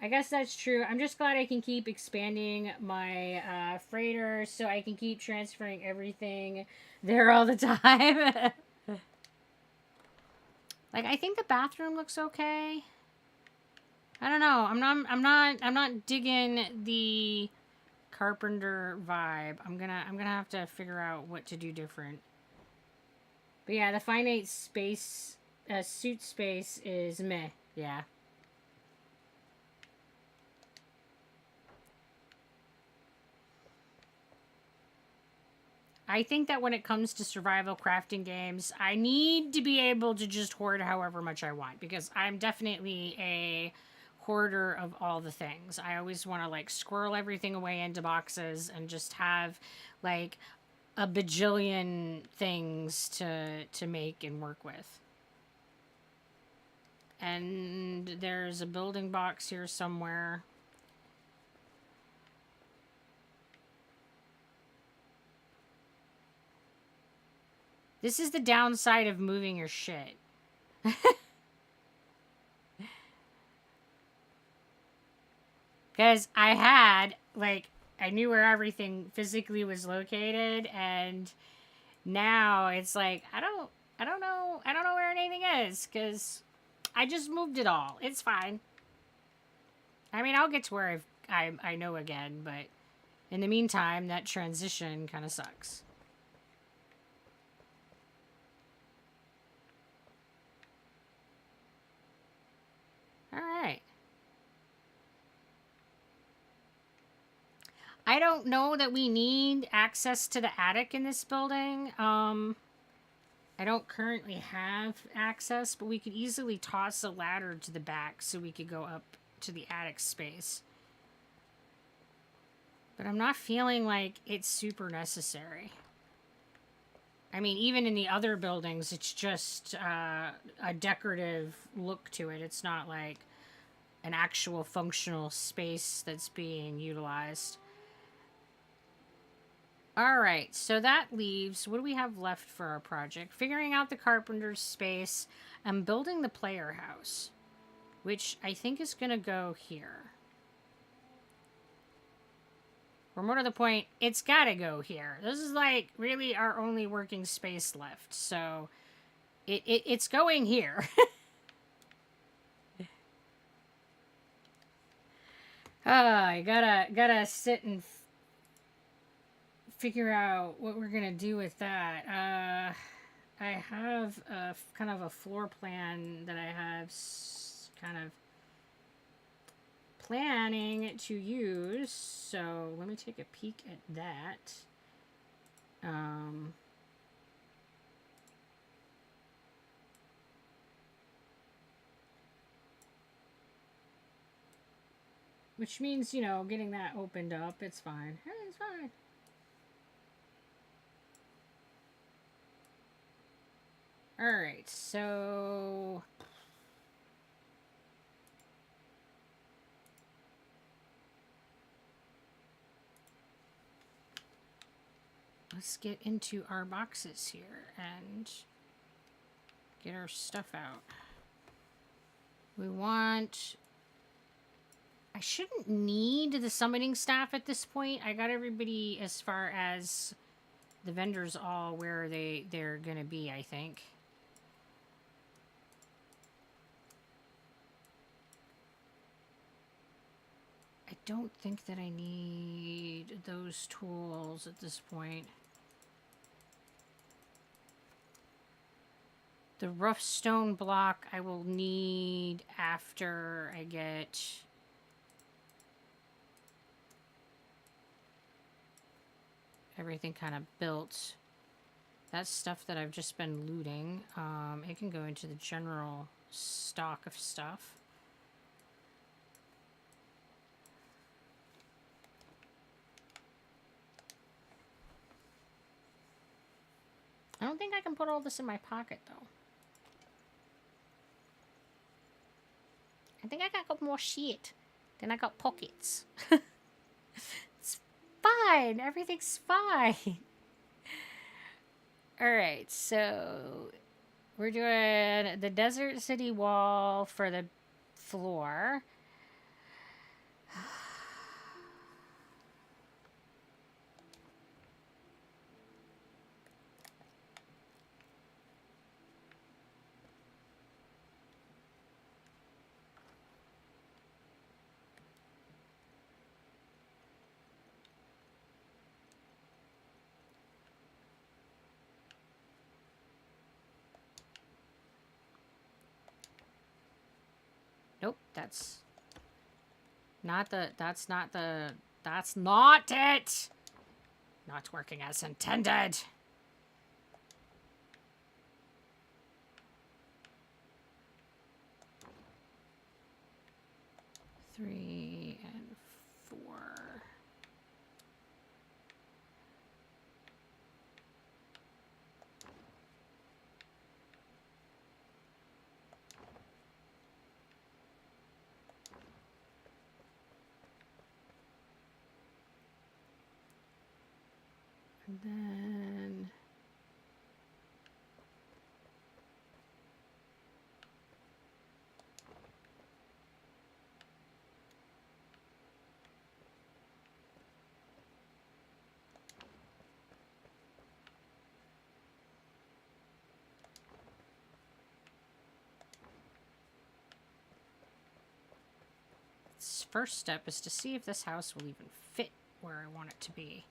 I guess that's true. I'm just glad I can keep expanding my freighter so I can keep transferring everything there all the time. Like, I think the bathroom looks okay. I don't know. I'm not digging the carpenter vibe. I'm gonna have to figure out what to do different. But yeah, the finite space suit space is meh. Yeah. I think that when it comes to survival crafting games, I need to be able to just hoard however much I want because I'm definitely a hoarder of all the things. I always want to like squirrel everything away into boxes and just have like a bajillion things to make and work with. And there's a building box here somewhere. This is the downside of moving your shit. Because I knew where everything physically was located, and now it's like, I don't know where anything is, because I just moved it all. It's fine. I mean, I'll get to where I know again, but In the meantime, that transition kind of sucks. All right. I don't know that we need access to the attic in this building. I don't currently have access, but we could easily toss a ladder to the back so we could go up to the attic space. But I'm not feeling like it's super necessary. I mean, even in the other buildings, it's just a decorative look to it. It's not like an actual functional space that's being utilized. All right, so that leaves, what do we have left for our project? Figuring out the carpenter's space and building the player house, which I think is going to go here. Or more to the point, it's got to go here. This is like really our only working space left, so it's going here. I gotta sit and figure out what we're gonna do with that. I have a kind of a floor plan that I have kind of planning to use. So let me take a peek at that. Which means, you know, getting that opened up, it's fine. It's fine. Alright, so let's get into our boxes here and get our stuff out. We want... I shouldn't need the summoning staff at this point. I got everybody as far as the vendors all where they're going to be, I think. I don't think that I need those tools at this point. The rough stone block I will need after I get everything kind of built. That's stuff that I've just been looting. It can go into the general stock of stuff. I don't think I can put all this in my pocket, though. I think I got more shit than I got pockets. It's fine. Everything's fine. Alright, so we're doing the Desert City wall for the floor. Nope, that's not it! Not working as intended. Three and four. And then first step is to see if this house will even fit where I want it to be.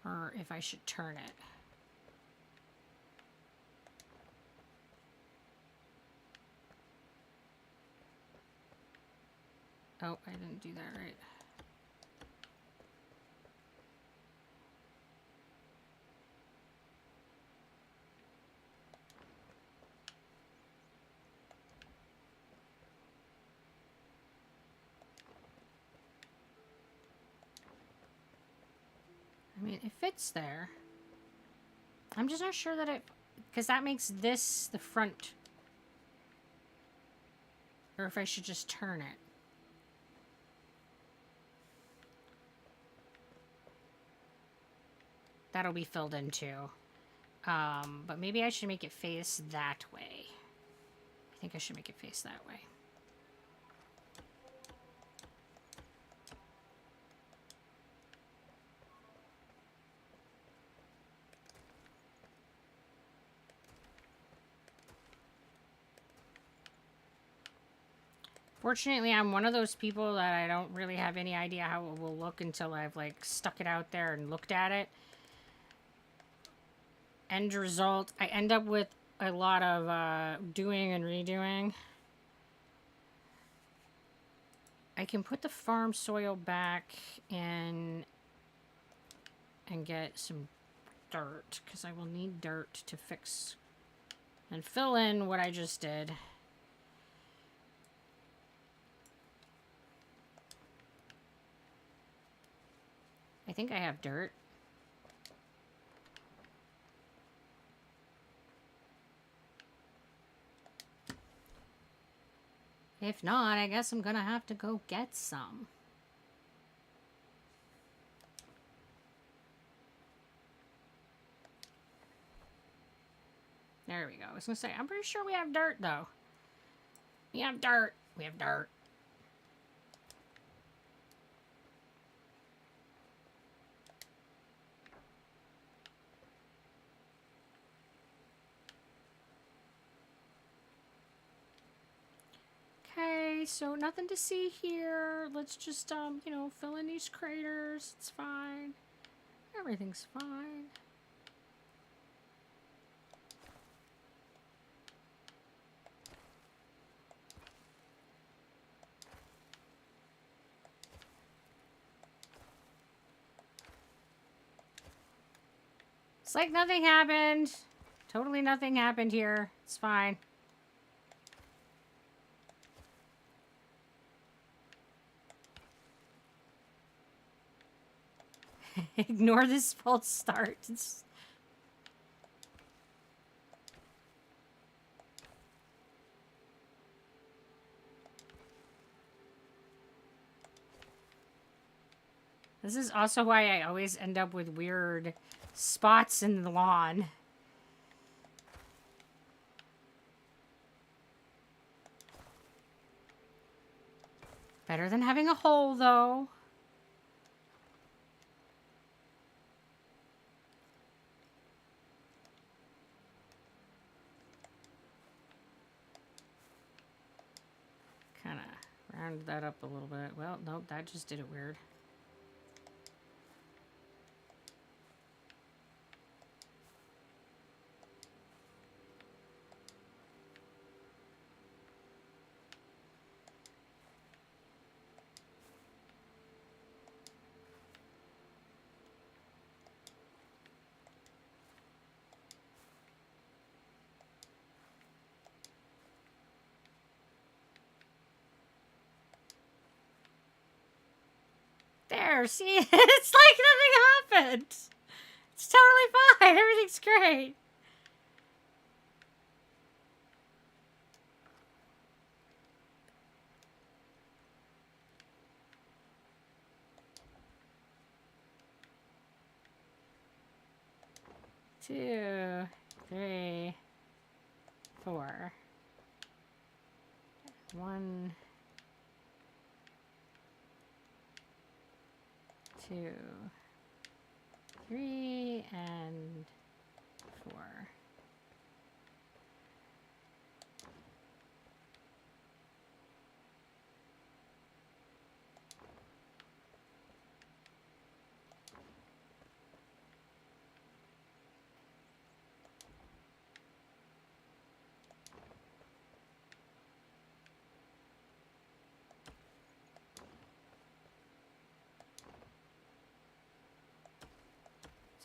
Or if I should turn it. Oh, I didn't do that right. I mean, it fits there. I'm just not sure that it... Because that makes this the front. Or if I should just turn it. That'll be filled in too. But maybe I should make it face that way. I think I should make it face that way. Fortunately, I'm one of those people that I don't really have any idea how it will look until I've, like, stuck it out there and looked at it. End result, I end up with a lot of doing and redoing. I can put the farm soil back in and get some dirt, because I will need dirt to fix and fill in what I just did. I think I have dirt. If not, I guess I'm gonna have to go get some. There we go. I was gonna say, I'm pretty sure we have dirt, though. We have dirt. We have dirt. Okay, so nothing to see here. Let's just, you know, fill in these craters. It's fine. Everything's fine. It's like nothing happened. Totally nothing happened here. It's fine. Ignore this false start. This is also why I always end up with weird spots in the lawn. Better than having a hole, though. Kind of round that up a little bit. Well, nope, that just did it weird. There, see? It's like nothing happened. It's totally fine. Everything's great. Two, three, four. One, two, three, and four.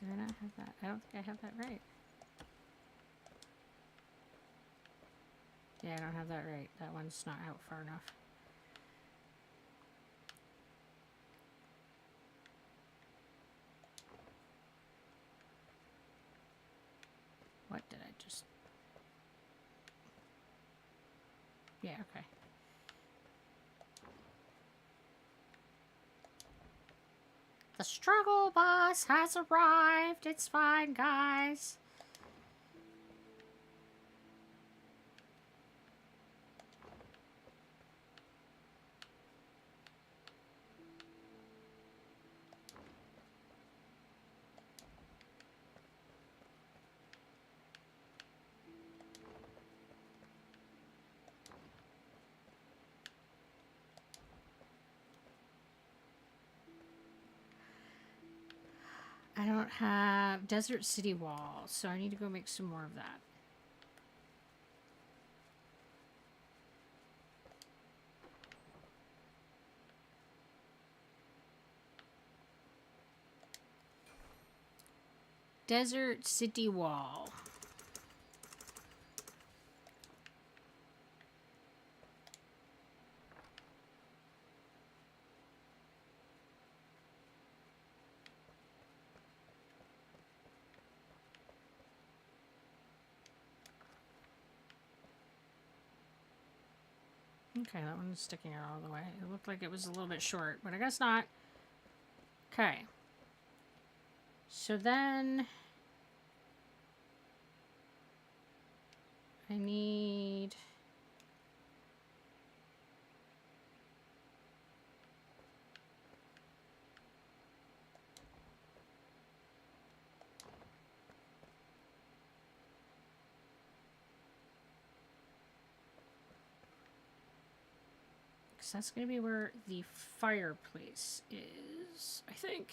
Did I not have that? I don't think I have that right. Yeah, I don't have that right. That one's not out far enough. What did I just... Yeah, okay. The struggle bus has arrived. It's fine, guys. I don't have Desert City Wall, so I need to go make some more of that. Desert City Wall. Okay, that one's sticking out all the way. It looked like it was a little bit short, but I guess not. Okay. So then... I need... Because that's going to be where the fireplace is, I think.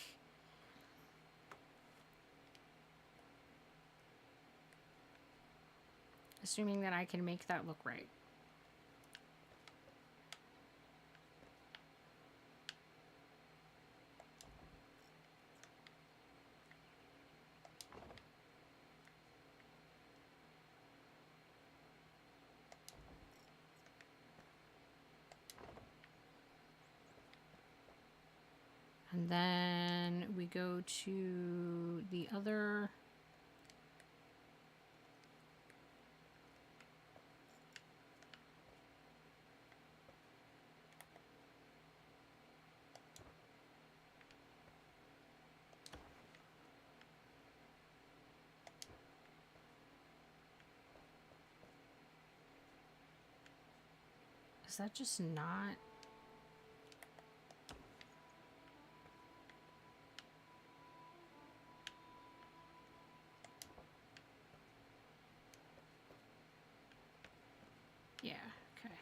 Assuming that I can make that look right. And then we go to the other... Is that just not... Yeah, okay.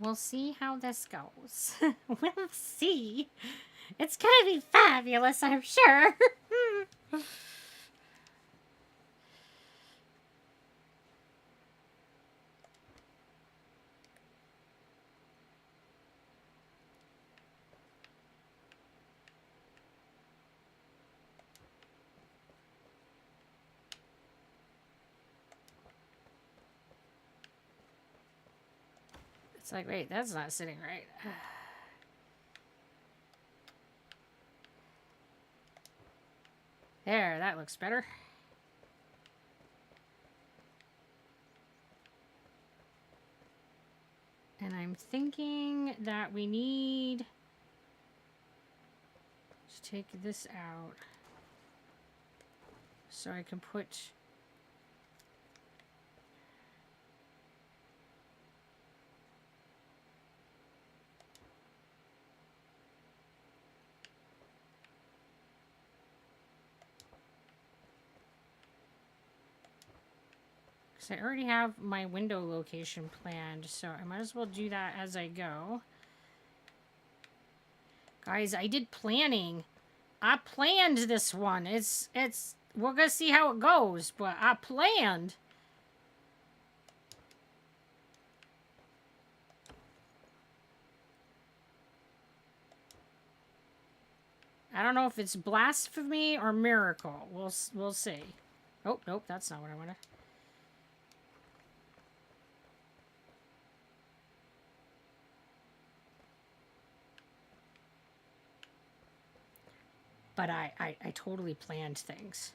We'll see how this goes. We'll see. It's gonna be fabulous, I'm sure. It's like, wait, that's not sitting right. There, that looks better. And I'm thinking that we need to take this out so I can put... I already have my window location planned, so I might as well do that as I go. Guys, I did planning. I planned this one. We're gonna see how it goes, but I planned. I don't know if it's blasphemy or miracle. We'll see. Oh, nope, that's not what I wanted. But I totally planned things.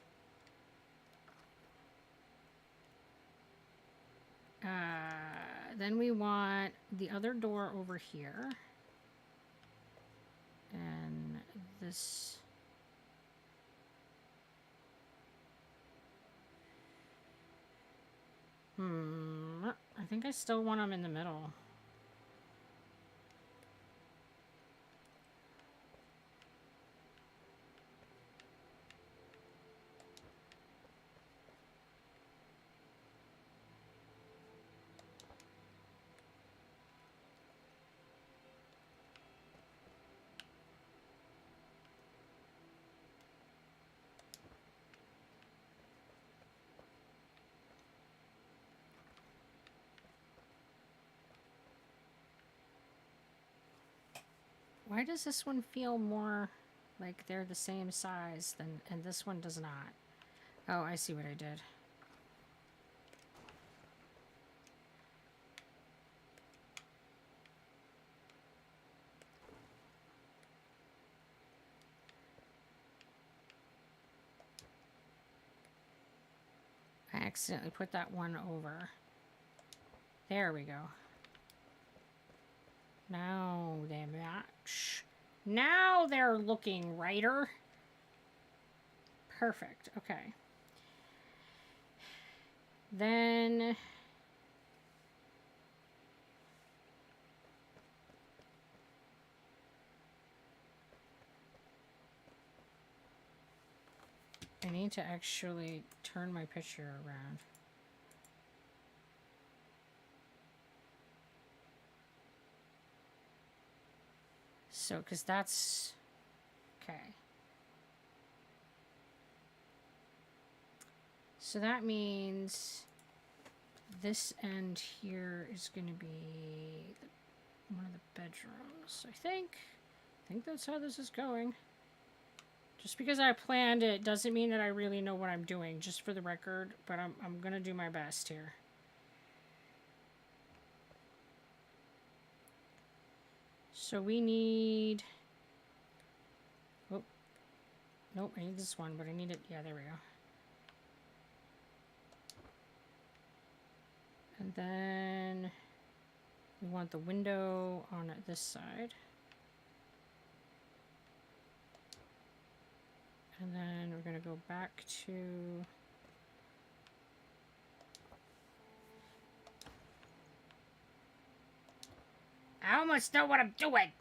Then we want the other door over here. And this... I think I still want them in the middle. Why does this one feel more like they're the same size than, and this one does not? Oh, I see what I did. I accidentally put that one over. There we go. Now they match. Now they're looking righter. Perfect. Okay. Then... I need to actually turn my picture around. So, because that's... Okay. So that means this end here is going to be one of the bedrooms, I think. I think that's how this is going. Just because I planned it doesn't mean that I really know what I'm doing, just for the record, but I'm going to do my best here. So we need... Oh. Nope, I need this one, but I need it... Yeah, there we go. And then we want the window on this side. And then we're going to go back to... I almost know what I'm doing!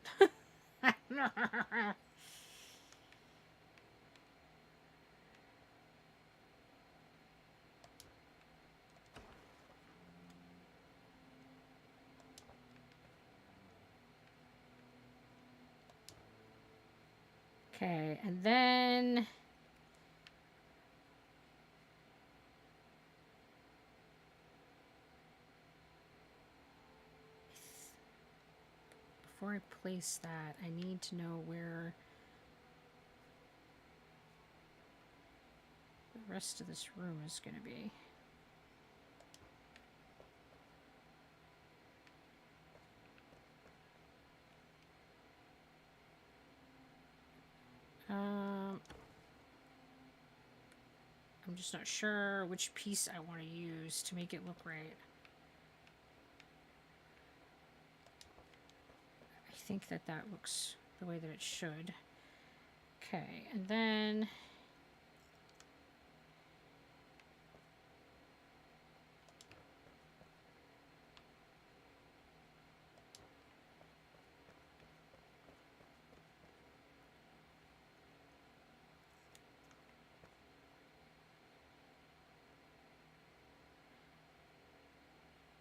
Okay, and then... Before I place that, I need to know where the rest of this room is going to be. I'm just not sure which piece I want to use to make it look right. I think that that looks the way that it should. Okay, and then...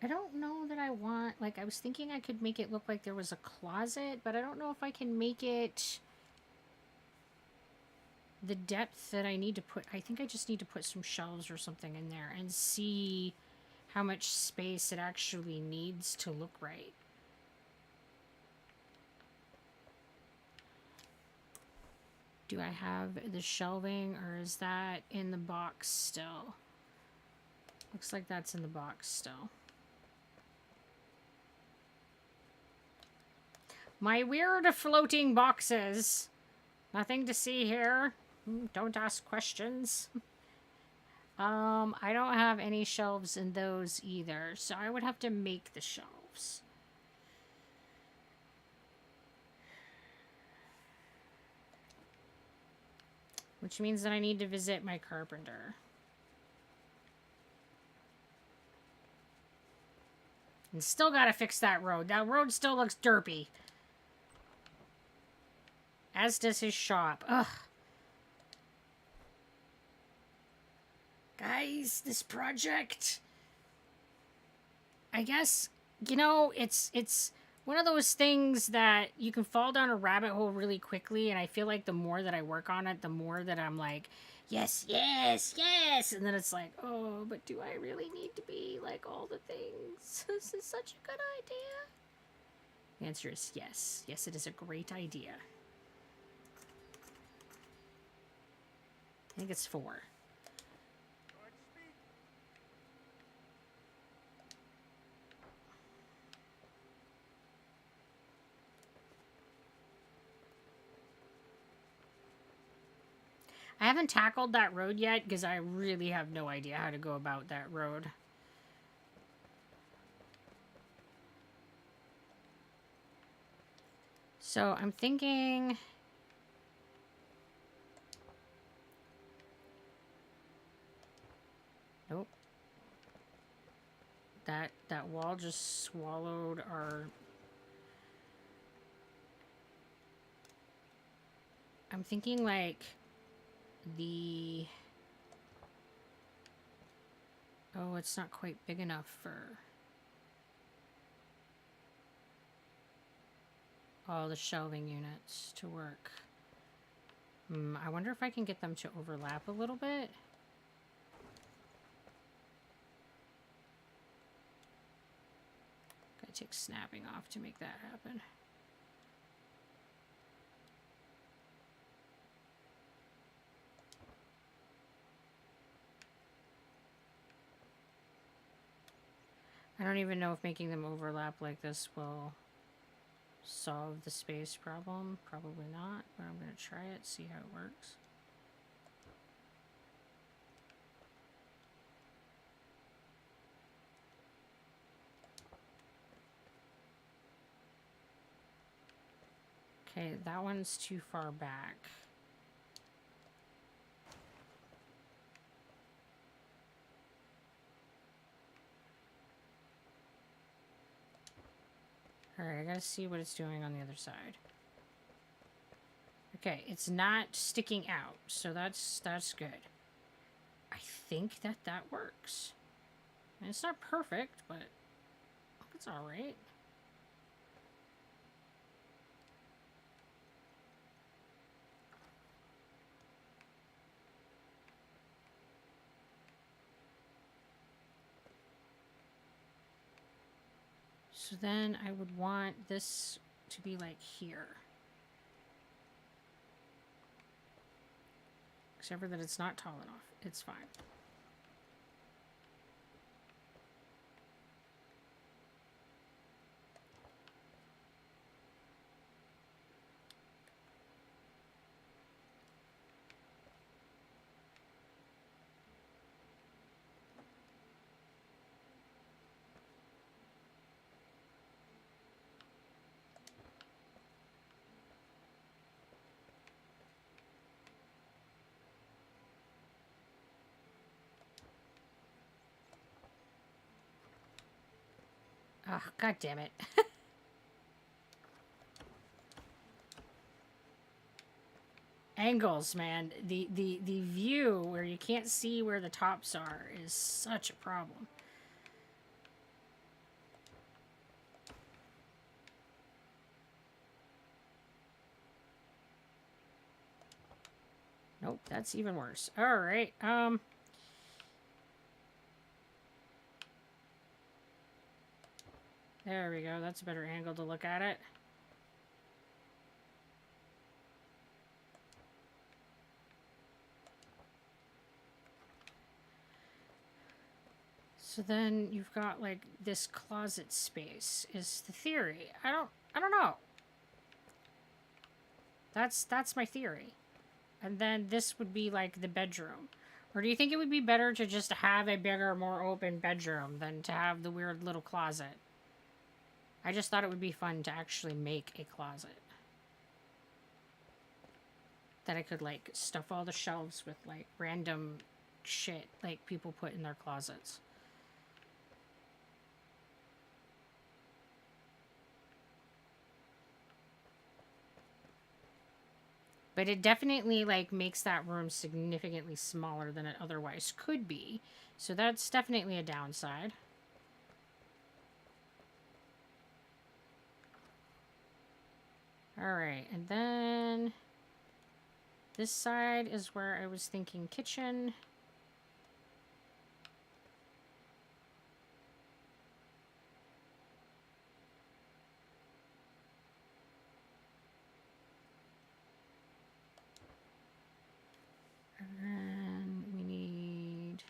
I don't know that I want, like, I was thinking I could make it look like there was a closet, but I don't know if I can make it the depth that I need to put. I think I just need to put some shelves or something in there and see how much space it actually needs to look right. Do I have the shelving, or is that in the box still? Looks like that's in the box still. My weird floating boxes. Nothing to see here. Don't ask questions. I don't have any shelves in those either, so I would have to make the shelves. Which means that I need to visit my carpenter. And still gotta fix that road. That road still looks derpy. As does his shop. Ugh. Guys, this project... I guess, you know, it's one of those things that you can fall down a rabbit hole really quickly, and I feel like the more that I work on it, the more that I'm like, yes, yes, yes, and then it's like, oh, but do I really need to be like all the things? This is such a good idea. The answer is yes. Yes, it is a great idea. I think it's 4. I haven't tackled that road yet because I really have no idea how to go about that road. So I'm thinking... Nope. That wall just swallowed our... I'm thinking like the... Oh, it's not quite big enough for all the shelving units to work. I wonder if I can get them to overlap a little bit. Gotta take snapping off to make that happen. I don't even know if making them overlap like this will solve the space problem. Probably not, but I'm going to try it, see how it works. Okay, that one's too far back. Alright, I gotta see what it's doing on the other side. Okay, it's not sticking out, so that's good. I think that works. And it's not perfect, but it's alright. So then I would want this to be like here. Except for that it's not tall enough. It's fine. Oh, god damn it. Angles, man. The view where you can't see where the tops are is such a problem. Nope, that's even worse. All right. There we go. That's a better angle to look at it. So then you've got like this closet space is the theory. I don't know. That's my theory. And then this would be like the bedroom. Or do you think it would be better to just have a bigger, more open bedroom than to have the weird little closet? I just thought it would be fun to actually make a closet. That I could like stuff all the shelves with like random shit like people put in their closets. But it definitely like makes that room significantly smaller than it otherwise could be. So that's definitely a downside. Alright, and then this side is where I was thinking kitchen. And then we need...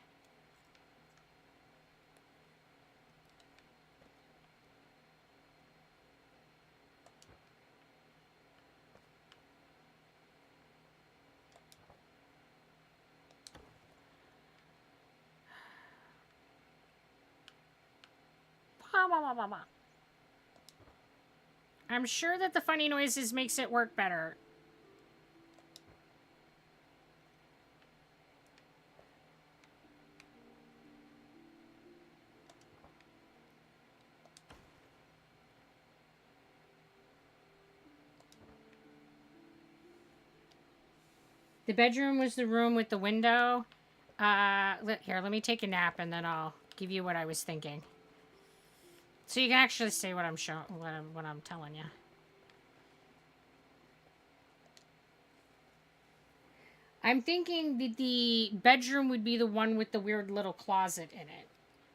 I'm sure that the funny noises makes it work better. The bedroom was the room with the window. Here, let me take a nap and then I'll give you what I was thinking. So you can actually say what I'm showing, what I'm telling you. I'm thinking that the bedroom would be the one with the weird little closet in it,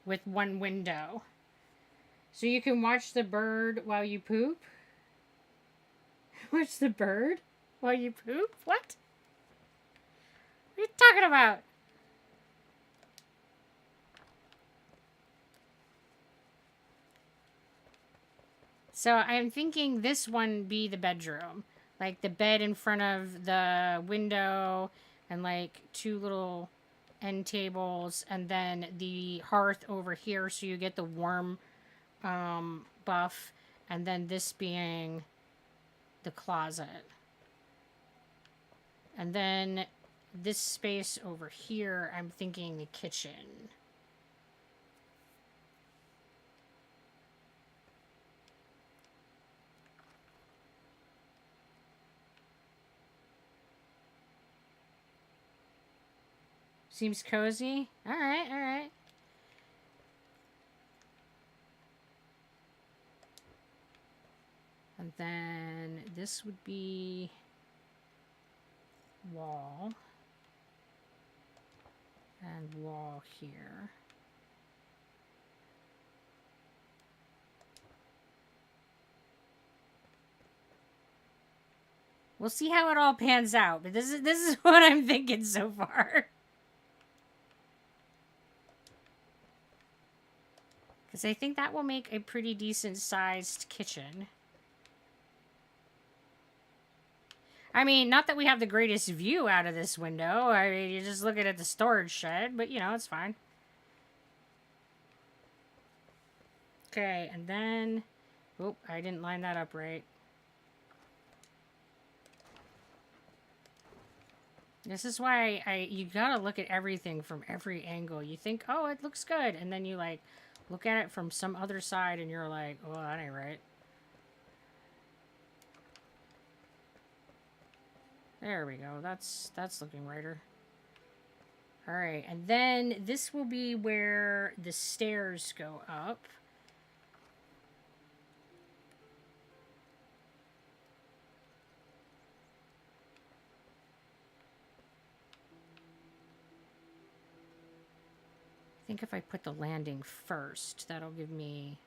with one window. So you can watch the bird while you poop. Watch the bird while you poop? What? What are you talking about? So I'm thinking this one be the bedroom. Like the bed in front of the window and like two little end tables and then the hearth over here so you get the warm buff, and then this being the closet. And then this space over here, I'm thinking the kitchen. Seems cozy. All right, all right. And then this would be wall. And wall here. We'll see how it all pans out, but this is what I'm thinking so far. Because I think that will make a pretty decent sized kitchen. I mean, not that we have the greatest view out of this window. I mean, you're just looking at the storage shed, but you know, it's fine. Okay, and then... Oh, I didn't line that up right. This is why you gotta look at everything from every angle. You think, oh, it looks good. And then you, like, look at it from some other side and you're like, oh, that ain't right. There we go. That's looking righter. Alright, and then this will be where the stairs go up. think if I put the landing first, that'll give me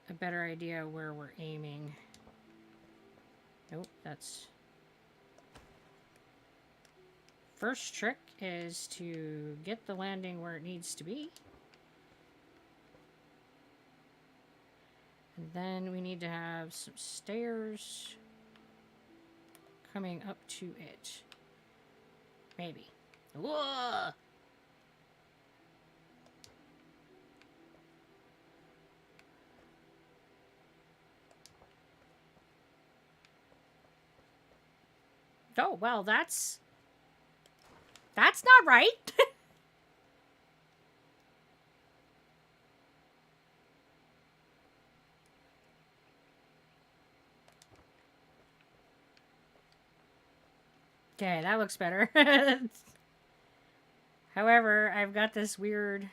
a better idea where we're aiming. Nope, that's... First trick is to get the landing where it needs to be. And then we need to have some stairs coming up to it. Maybe. Whoa! Oh, well, that's not right. Okay, that looks better. However, I've got this weird...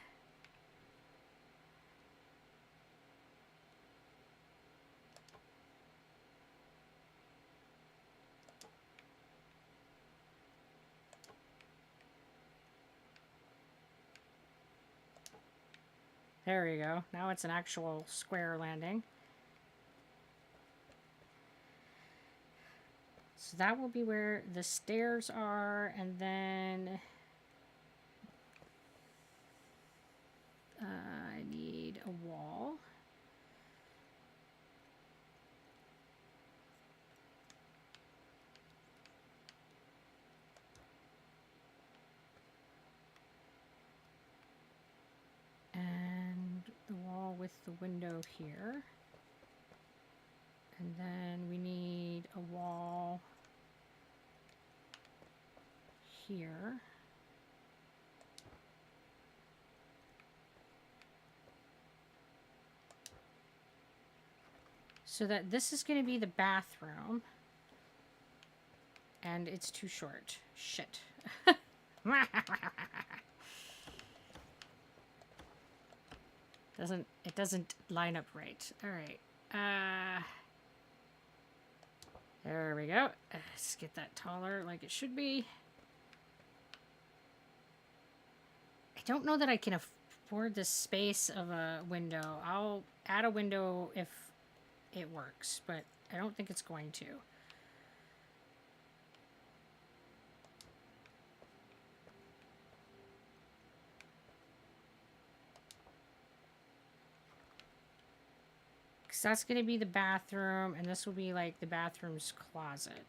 There we go. Now it's an actual square landing. So that will be where the stairs are, and then I need a wall. And the wall with the window here. And then we need a wall here. So that this is going to be the bathroom. And it's too short. Shit. It doesn't line up right. All right. There we go. Let's get that taller like it should be. I don't know that I can afford the space of a window. I'll add a window if it works, but I don't think it's going to. Because that's going to be the bathroom, and this will be like the bathroom's closet.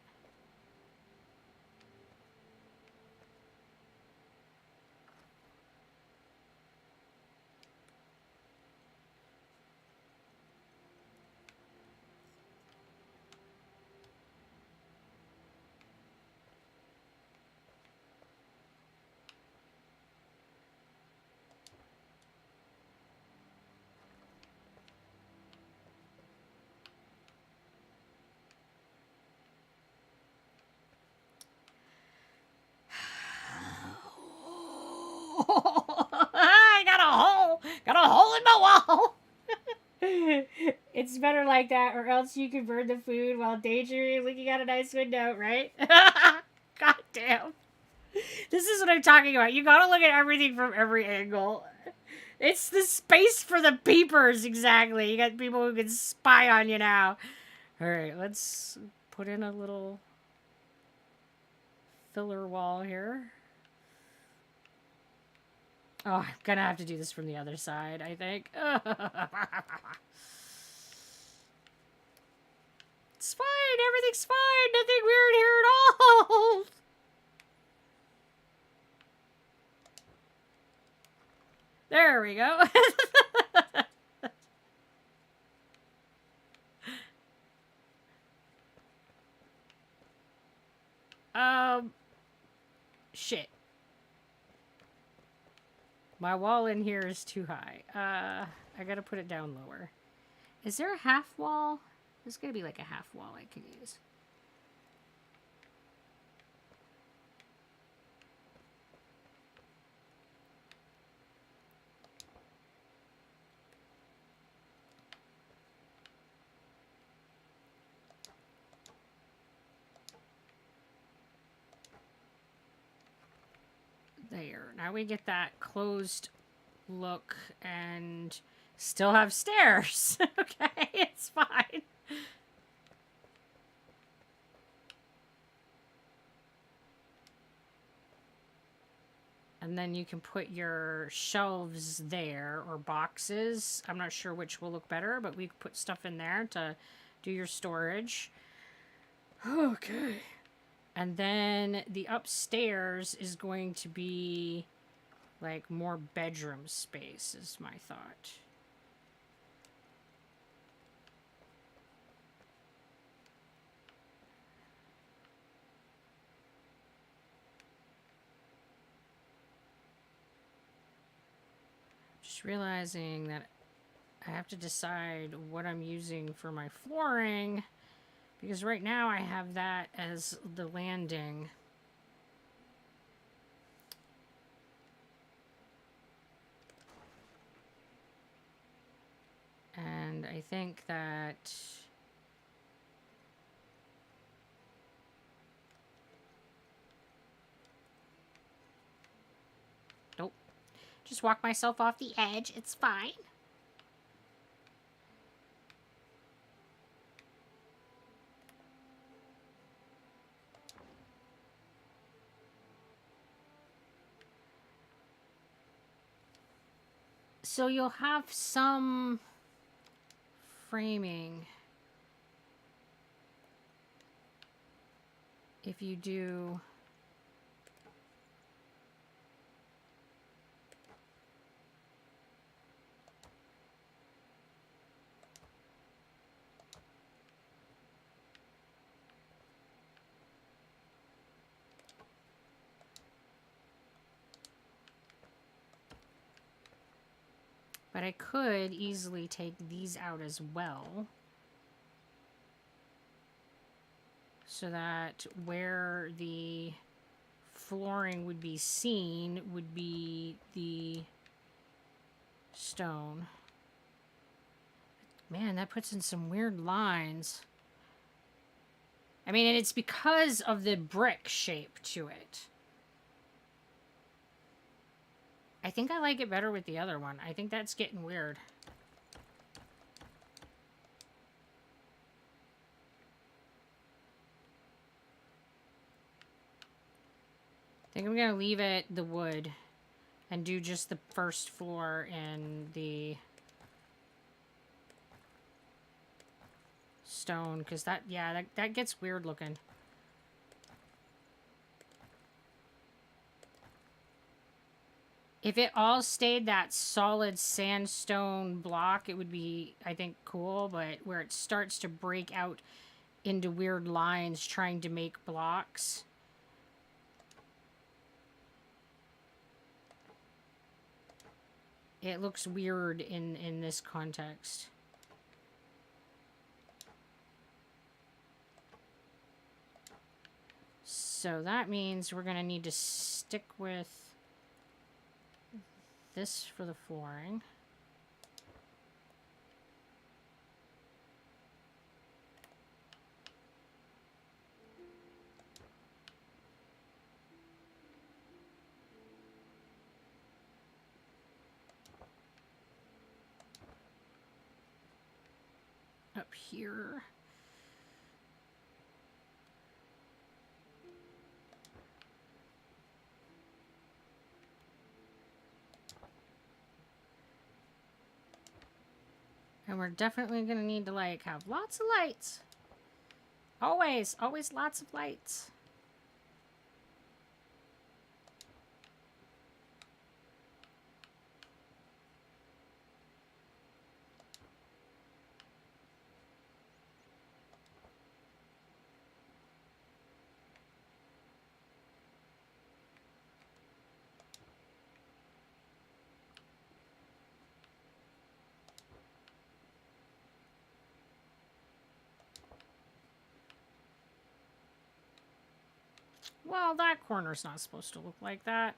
I got a hole in my wall. It's better like that, or else you can burn the food while daydreaming looking out a nice window, right? God damn. This is what I'm talking about. You gotta look at everything from every angle. It's the space for the peepers, exactly. You got people who can spy on you now. Alright, let's put in a little filler wall here. Oh, I'm gonna have to do this from the other side, I think. It's fine. Everything's fine. Nothing weird here at all. There we go. Shit. My wall in here is too high. I gotta put it down lower. Is there a half wall? There's gonna be like a half wall I could use. There. Now we get that closed look and still have stairs. Okay, it's fine. And then you can put your shelves there, or boxes. I'm not sure which will look better, but we put stuff in there to do your storage. Okay. And then the upstairs is going to be like more bedroom space, is my thought. Just realizing that I have to decide what I'm using for my flooring, because right now I have that as the landing. And I think that nope. Just walk myself off the edge. It's fine. So you'll have some framing if you do but I could easily take these out as well, so that where the flooring would be seen would be the stone. Man, that puts in some weird lines. I mean, and it's because of the brick shape to it. I think I like it better with the other one. I think that's getting weird. I think I'm going to leave it the wood and do just the first floor in the stone, because that, yeah, that gets weird looking. If it all stayed that solid sandstone block, it would be, I think, cool, but where it starts to break out into weird lines trying to make blocks. It looks weird in this context. So that means we're going to need to stick with this for the flooring. Up here. And we're definitely going to need to, like, have lots of lights. Always, always lots of lights. Well, that corner's not supposed to look like that.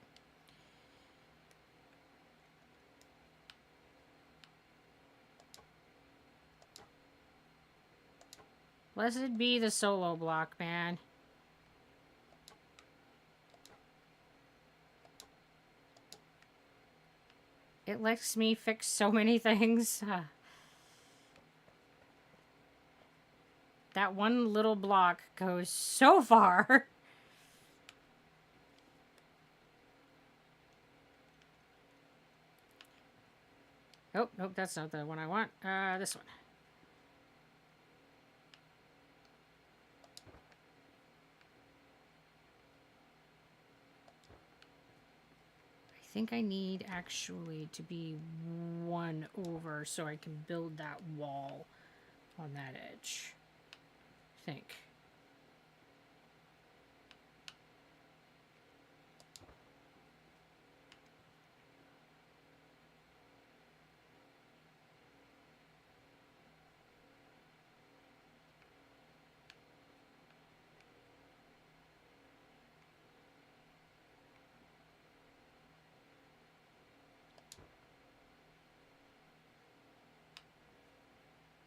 Blessed be the solo block, man. It It lets me fix so many things. That one little block goes so far. Oh, nope, that's not the one I want. This one. I think I need actually to be one over so I can build that wall on that edge. I think.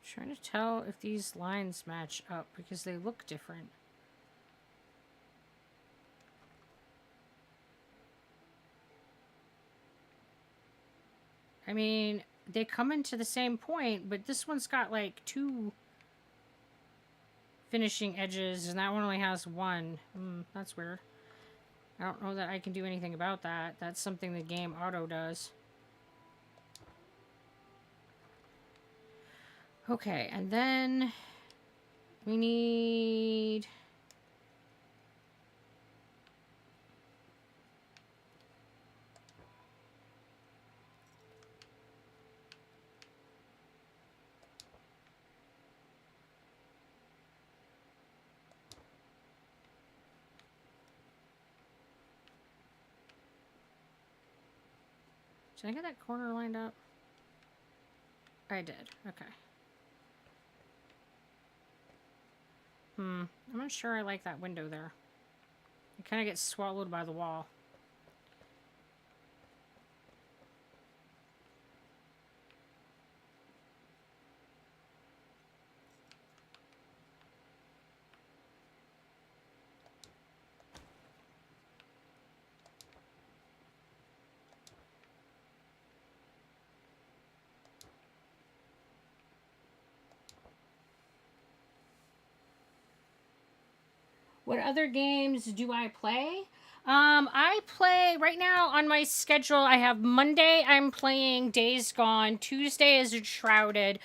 Trying to tell if these lines match up because they look different. I mean, they come into the same point, but this one's got like 2 finishing edges and that one only has 1. That's weird. I don't know that I can do anything about that. That's something the game auto does. Okay, and then we need... Did I get that corner lined up? I did. Okay. I'm not sure I like that window there. It kind of gets swallowed by the wall. What other games do I play? I play right now on my schedule. I have Monday, I'm playing Days Gone. Tuesday is Shrouded.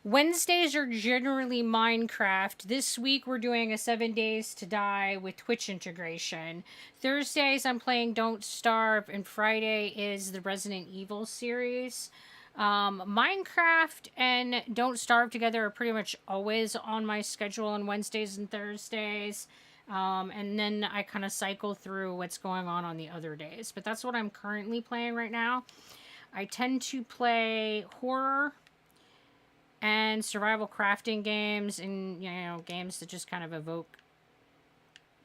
Wednesdays are generally Minecraft. This week we're doing a 7 Days to Die with Twitch integration. Thursdays I'm playing Don't Starve, and Friday is the Resident Evil series. Minecraft and Don't Starve together are pretty much always on my schedule on Wednesdays and Thursdays. And then I kind of cycle through what's going on the other days. But that's what I'm currently playing right now. I tend to play horror and survival crafting games and, you know, games that just kind of evoke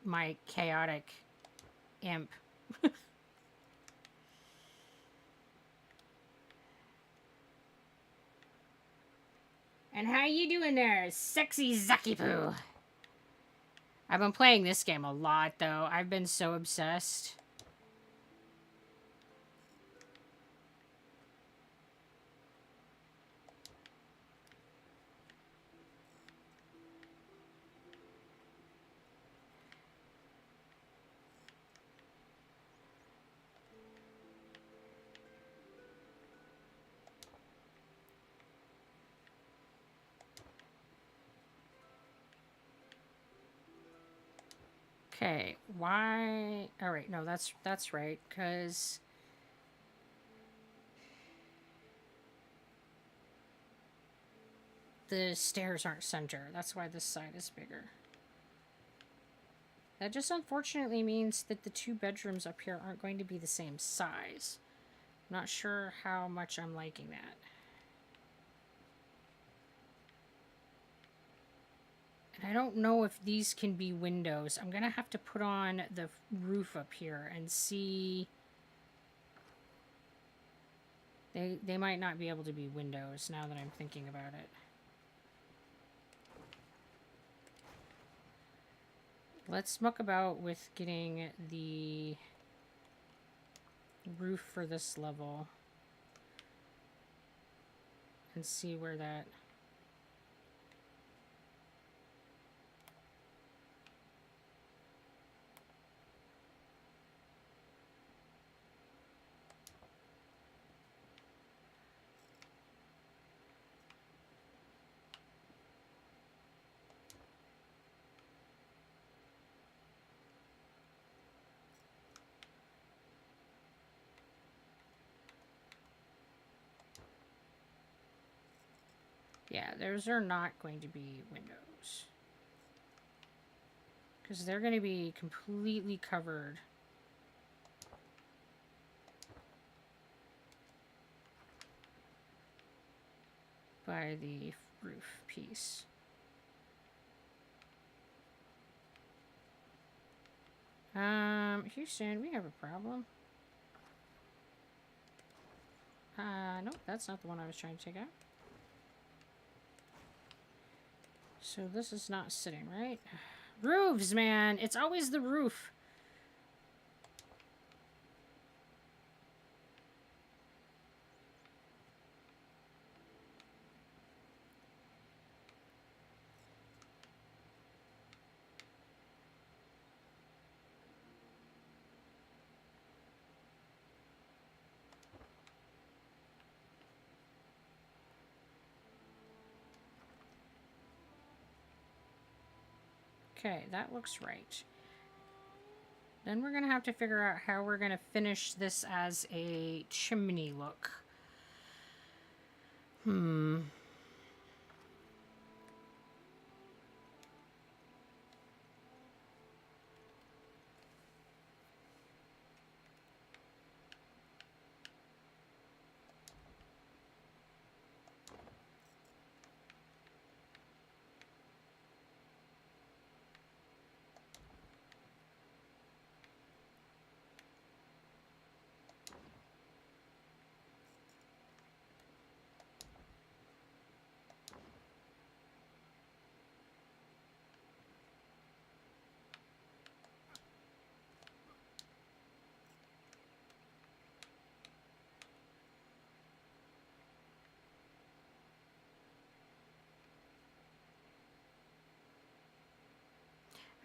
my chaotic imp. And how you doing there, sexy Zucky Poo? I've been playing this game a lot, though. I've been so obsessed. Okay, why? All right, no, that's right, because the stairs aren't center. That's why this side is bigger. That just unfortunately means that the 2 bedrooms up here aren't going to be the same size. I'm not sure how much I'm liking that. And I don't know if these can be windows. I'm going to have to put on the roof up here and see. They might not be able to be windows now that I'm thinking about it. Let's muck about with getting the roof for this level. and see where that... Yeah, those are not going to be windows. Because they're going to be completely covered. By the roof piece. Houston, we have a problem. Nope, that's not the one I was trying to take out. So this is not sitting, right? Roofs, man! It's always the roof. Okay, that looks right. Then we're going to have to figure out how we're going to finish this as a chimney look.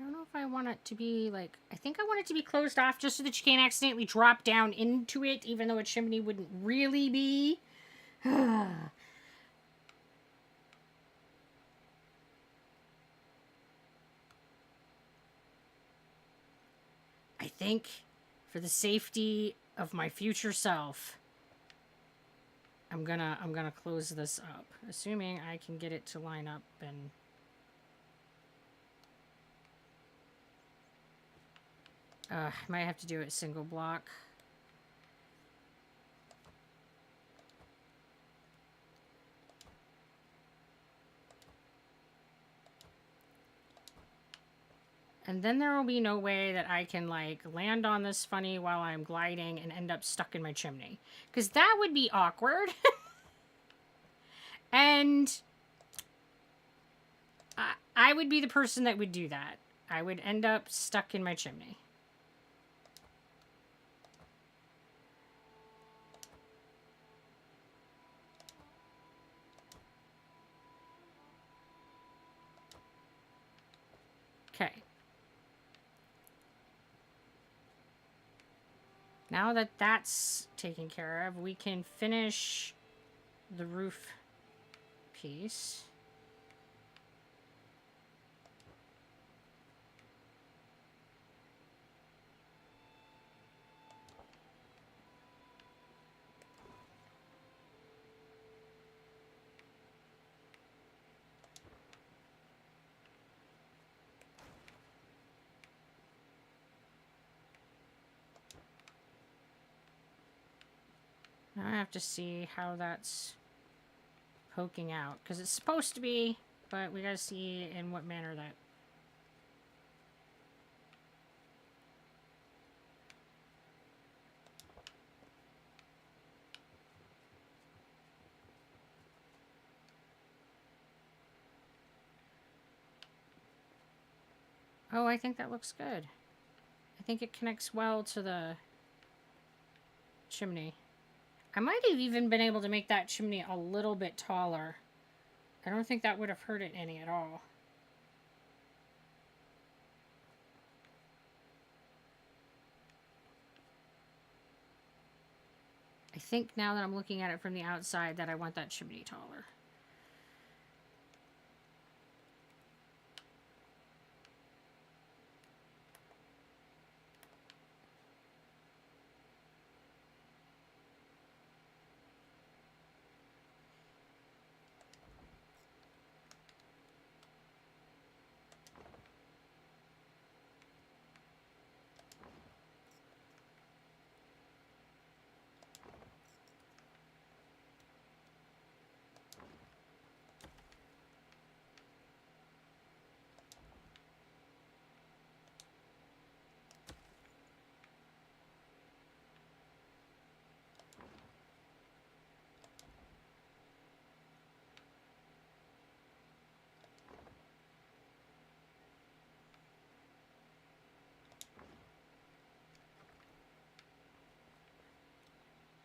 I don't know if I want it to be like... I think I want it to be closed off just so that you can't accidentally drop down into it, even though a chimney wouldn't really be. I think for the safety of my future self, I'm gonna close this up, assuming I can get it to line up and... I might have to do it single block. And then there will be no way that I can, like, land on this funny while I'm gliding and end up stuck in my chimney. Because that would be awkward. And I would be the person that would do that. I would end up stuck in my chimney. Okay. Now that that's taken care of, we can finish the roof piece. Now I have to see how that's poking out, because it's supposed to be, but we gotta see in what manner that... Oh, I think that looks good. I think it connects well to the chimney. I might have even been able to make that chimney a little bit taller. I don't think that would have hurt it any at all. I think now that I'm looking at it from the outside that I want that chimney taller.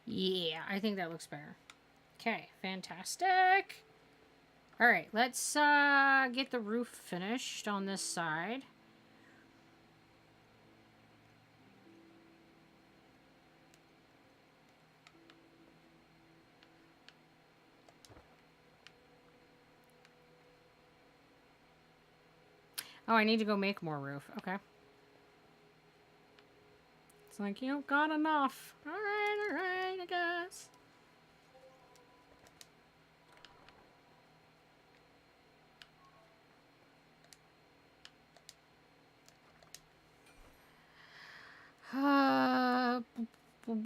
Yeah, I think that looks better. Okay, fantastic. All right, let's get the roof finished on this side. Oh, I need to go make more roof. Okay. It's like, you don't got enough. All right, I guess.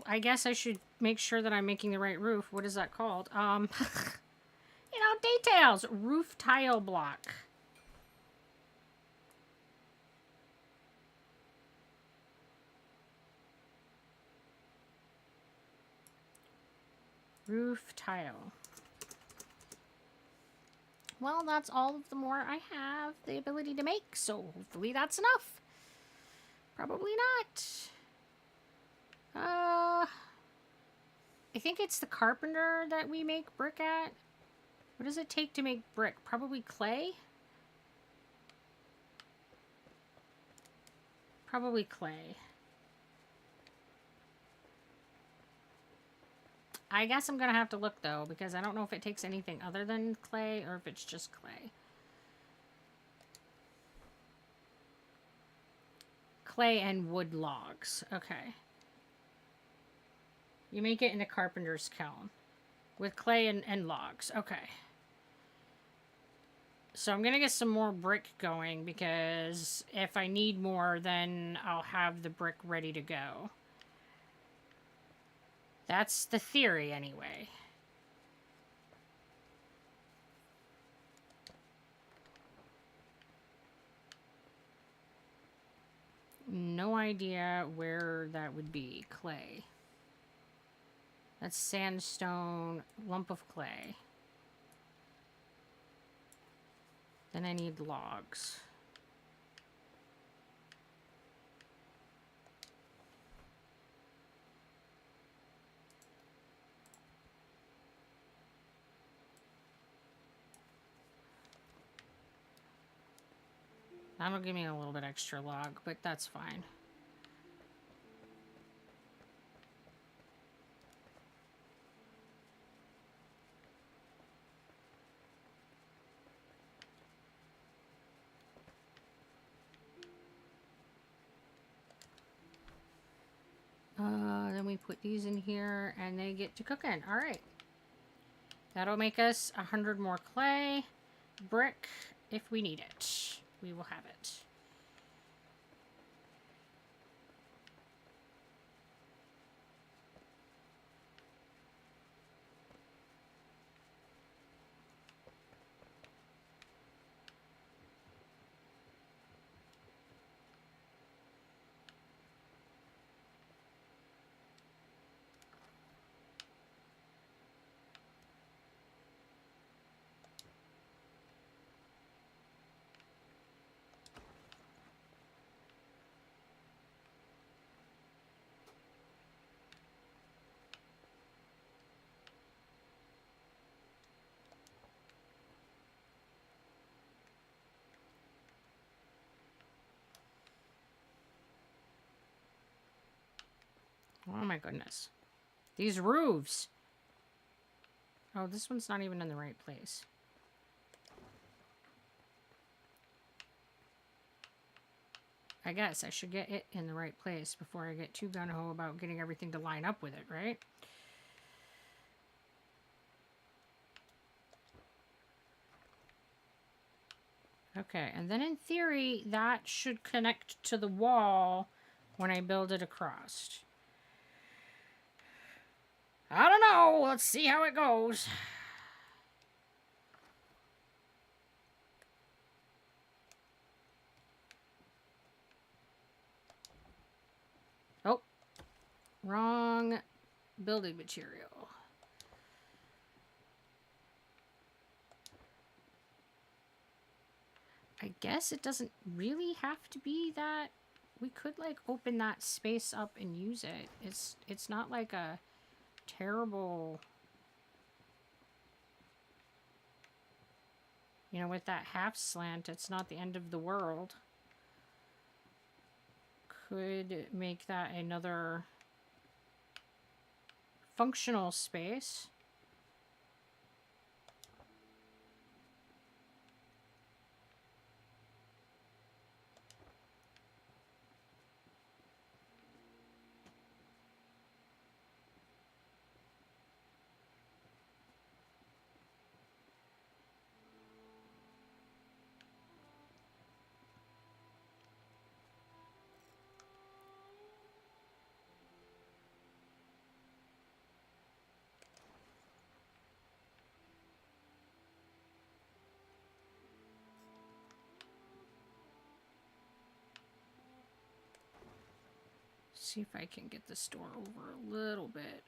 I guess I should make sure that I'm making the right roof. What is that called? Details. Roof tile block. Roof tile. Well, that's all of the more I have the ability to make, so hopefully that's enough. Probably not. I think it's the carpenter that we make brick at. What does it take to make brick? Probably clay? Probably clay. I guess I'm going to have to look, though, because I don't know if it takes anything other than clay or if it's just clay. Clay and wood logs. Okay. You make it in a carpenter's kiln with clay and logs. Okay. So I'm going to get some more brick going because if I need more, then I'll have the brick ready to go. That's the theory, anyway. No idea where that would be. Clay. That's sandstone, lump of clay. Then I need logs. That'll give me a little bit extra log, but that's fine. Then we put these in here and they get to cooking. All right. That'll make us 100 more clay, brick, if we need it. We will have it. Oh my goodness. These roofs. Oh, this one's not even in the right place. I guess I should get it in the right place before I get too gung-ho about getting everything to line up with it, right? Okay, and then in theory, that should connect to the wall when I build it across. I don't know. Let's see how it goes. Oh, wrong building material. I guess it doesn't really have to be that. We could like open that space up and use it. It's not like a terrible, you know, with that half slant, it's not the end of the world. Could make that another functional space. See if I can get this door over a little bit.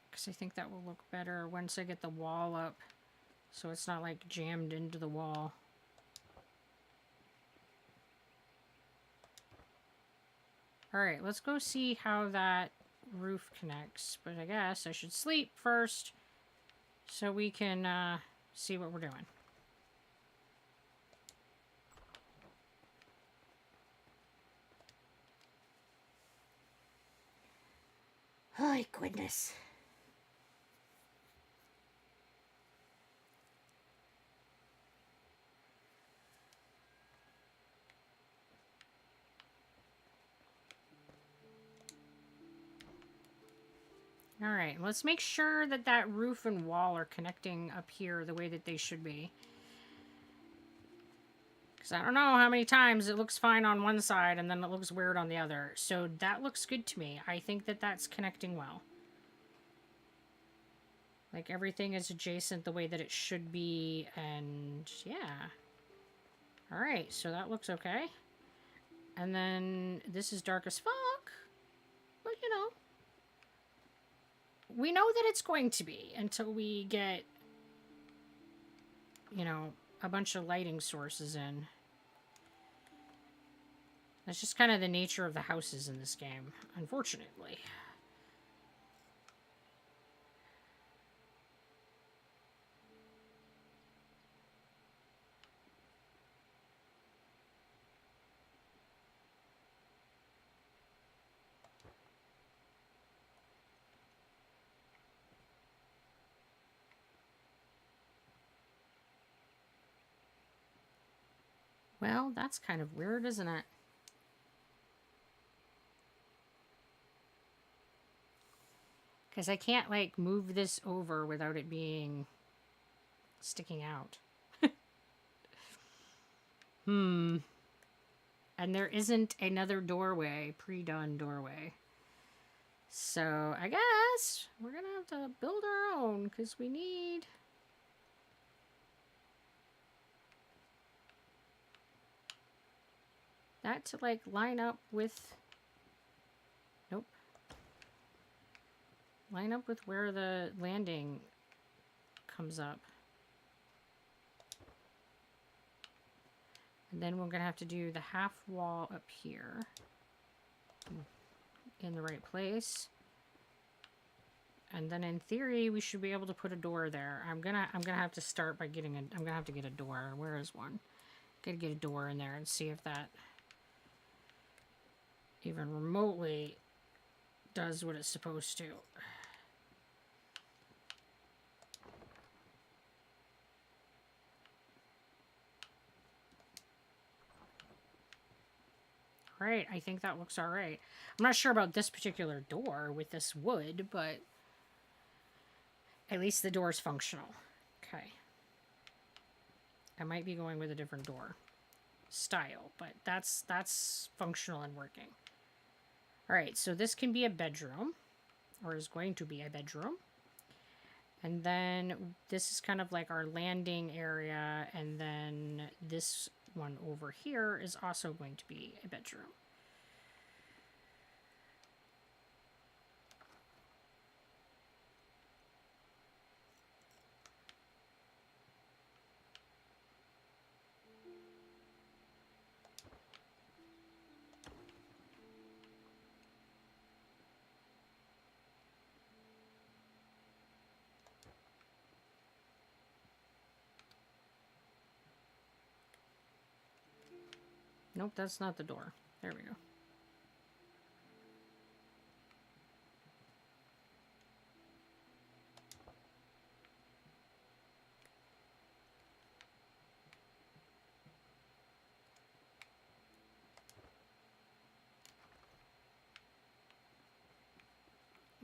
Because I think that will look better once I get the wall up. So it's not like jammed into the wall. Alright, let's go see how that roof connects. But I guess I should sleep first so we can see what we're doing. Oh, goodness. Alright, let's make sure that that roof and wall are connecting up here the way that they should be. Because I don't know how many times it looks fine on one side and then it looks weird on the other. So that looks good to me. I think that that's connecting well. Like everything is adjacent the way that it should be, and yeah. Alright, so that looks okay. And then this is dark as fuck. But you know. We know that it's going to be until we get, you know, a bunch of lighting sources in. That's just kind of the nature of the houses in this game, unfortunately. Well, that's kind of weird, isn't it? Because I can't, like, move this over without it being sticking out. And there isn't another doorway, pre-done doorway. So, I guess we're going to have to build our own, because we need... that to, like, line up with... Nope. Line up with where the landing comes up. And then we're going to have to do the half wall up here. In the right place. And then in theory, we should be able to put a door there. I'm gonna have to start by getting I'm gonna have to get a door. Where is one? Gotta get a door in there and see if that even remotely does what it's supposed to. Right, I think that looks all right. I'm not sure about this particular door with this wood, but at least the door is functional. Okay. I might be going with a different door style, but that's functional and working. All right, so this can be a bedroom, or is going to be a bedroom. And then this is kind of like our landing area, and then this one over here is also going to be a bedroom. Nope, that's not the door. There we go.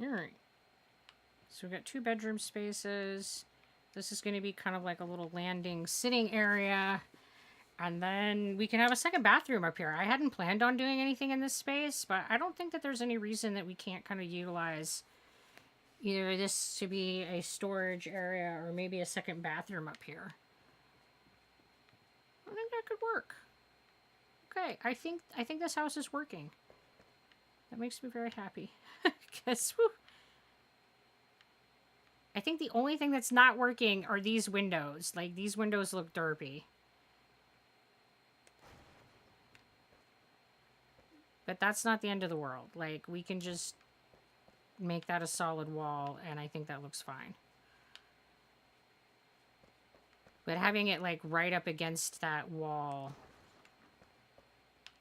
Alright. So we've got 2 bedroom spaces. This is going to be kind of like a little landing sitting area. And then we can have a second bathroom up here. I hadn't planned on doing anything in this space, but I don't think that there's any reason that we can't kind of utilize either this to be a storage area or maybe a second bathroom up here. I think that could work. Okay, I think this house is working. That makes me very happy. Because, I think the only thing that's not working are these windows. Like, these windows look derpy. But that's not the end of the world. Like, we can just make that a solid wall, and I think that looks fine. But having it, like, right up against that wall,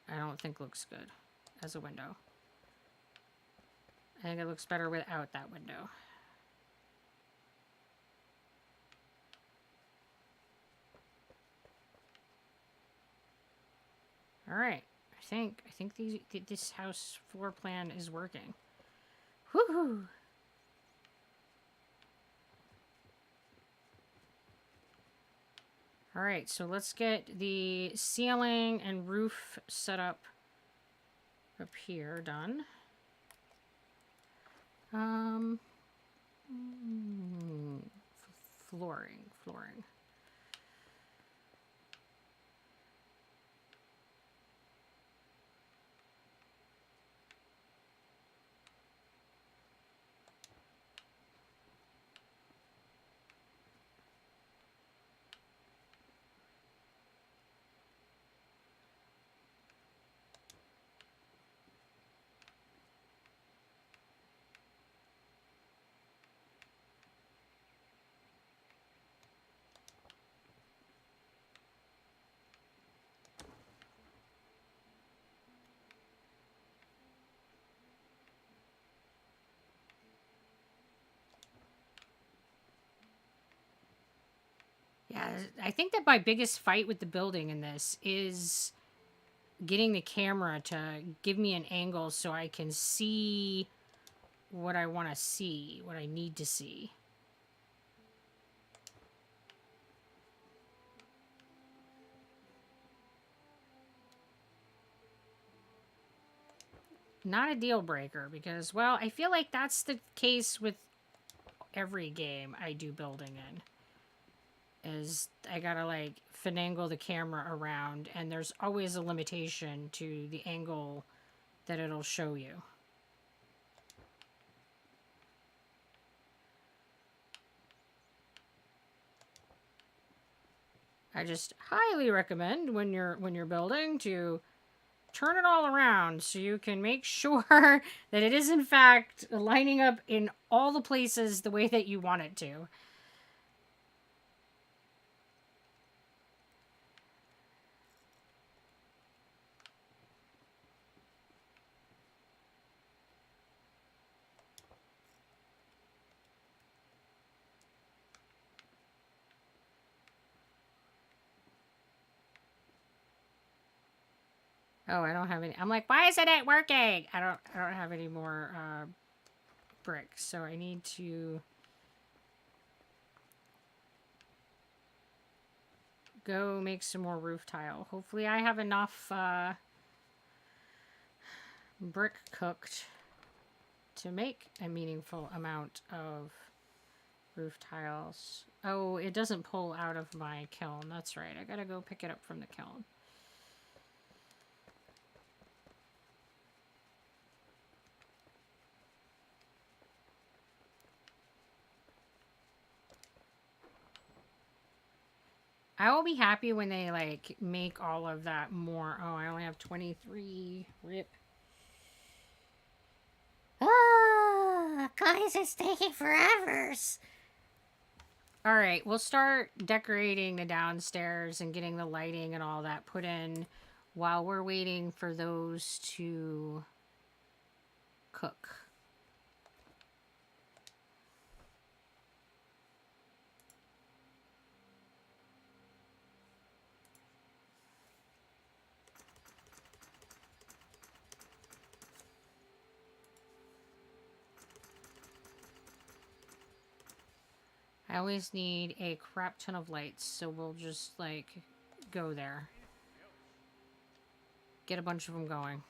I don't think looks good as a window. I think it looks better without that window. All right. I think this house floor plan is working. Woohoo! All right, so let's get the ceiling and roof set up here done. Flooring. Yeah, I think that my biggest fight with the building in this is getting the camera to give me an angle so I can see what I want to see, what I need to see. Not a deal breaker because, well, I feel like that's the case with every game I do building in. Is I gotta like finagle the camera around, and there's always a limitation to the angle that it'll show you. I just highly recommend when you're building to turn it all around so you can make sure that it is in fact lining up in all the places the way that you want it to. Oh, I don't have any. I'm like, why isn't it working? I don't have any more bricks, so I need to go make some more roof tile. Hopefully I have enough brick cooked to make a meaningful amount of roof tiles. Oh, it doesn't pull out of my kiln. That's right. I gotta go pick it up from the kiln. I will be happy when they, like, make all of that more. Oh, I only have 23. Rip. Ah, guys, it's taking forever. Alright, we'll start decorating the downstairs and getting the lighting and all that put in while we're waiting for those to cook. I always need a crap ton of lights, so we'll just, like, go there. Get a bunch of them going.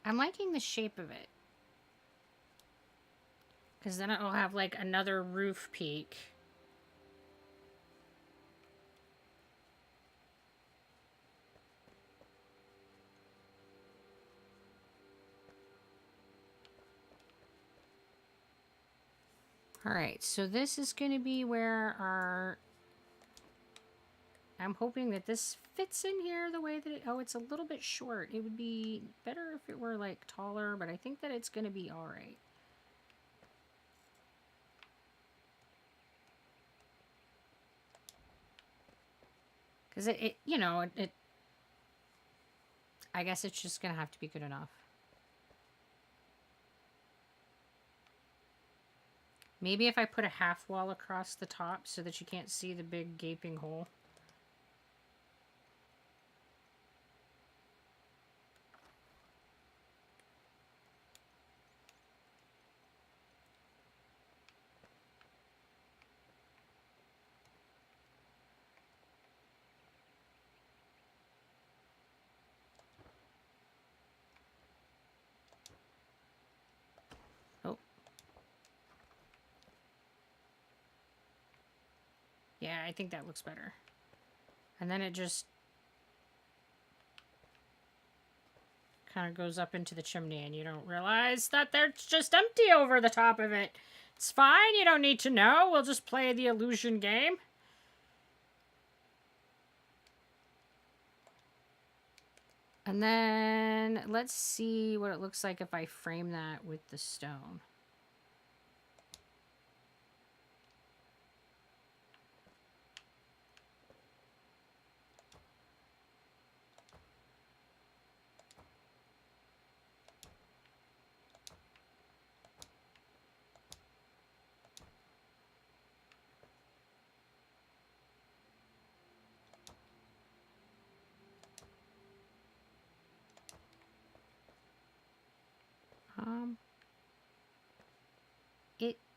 I'm liking the shape of it. Because then it'll have, like, another roof peak. Alright, so this is going to be where our... I'm hoping that this fits in here the way that it... Oh, it's a little bit short. It would be better if it were, like, taller, but I think that it's going to be alright. Because it, you know, it... I guess it's just going to have to be good enough. Maybe if I put a half wall across the top so that you can't see the big gaping hole. Oh. Yeah, I think that looks better. And then it just kind of goes up into the chimney and you don't realize that there's just empty over the top of it. It's fine, you don't need to know. We'll just play the illusion game. And then let's see what it looks like if I frame that with the stone.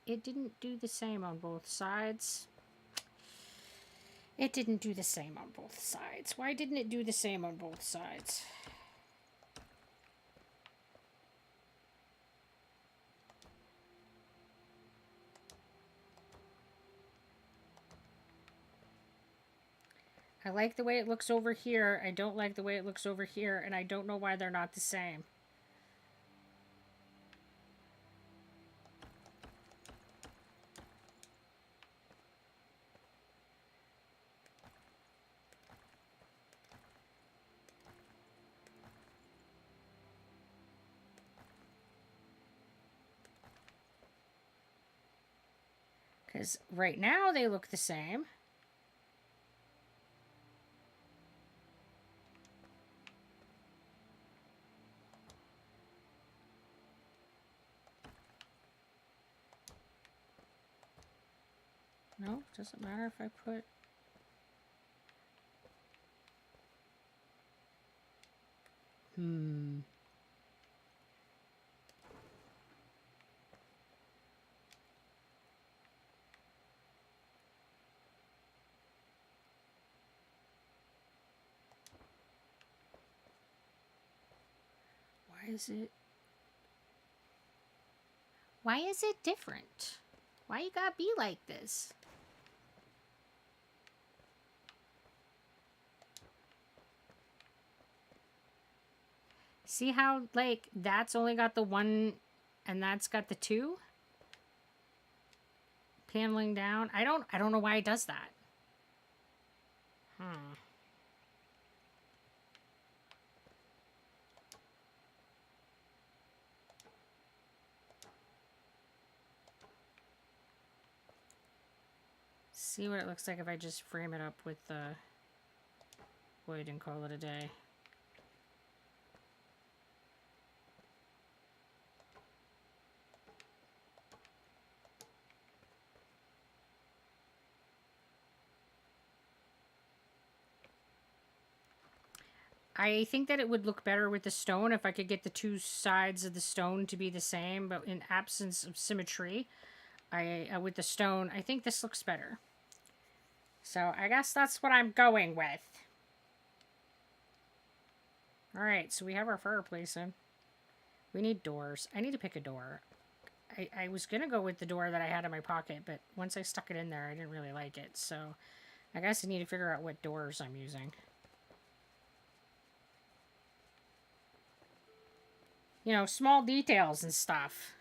It didn't do the same on both sides. It didn't do the same on both sides. Why didn't it do the same on both sides? I like the way it looks over here. I don't like the way it looks over here, and I don't know why they're not the same. Because right now they look the same. No, doesn't matter if I put... Why is it... Why is it different? Why you gotta be like this? See how, like, that's only got the one and that's got the two? Paneling down. I don't know why it does that. See what it looks like if I just frame it up with the wood and call it a day. I think that it would look better with the stone if I could get the two sides of the stone to be the same, but in absence of symmetry, with the stone, I think this looks better. So I guess that's what I'm going with. Alright, so we have our fireplace in. We need doors. I need to pick a door. I was going to go with the door that I had in my pocket, but once I stuck it in there, I didn't really like it. So I guess I need to figure out what doors I'm using. You know, small details and stuff.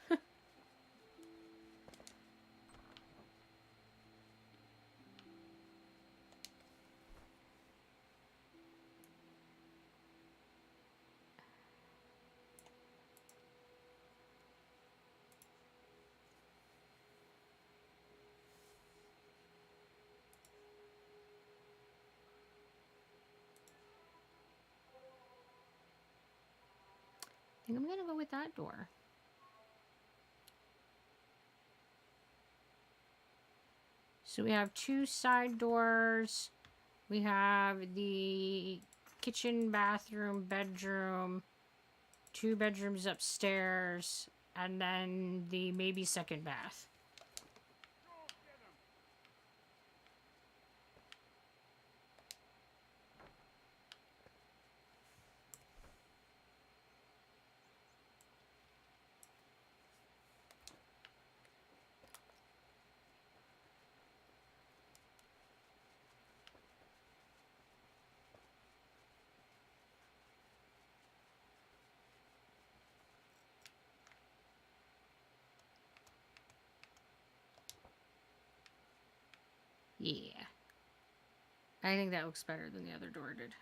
I think I'm going to go with that door. So we have two side doors. We have the kitchen, bathroom, bedroom, two bedrooms upstairs, and then the maybe second bath. Yeah. I think that looks better than the other door did.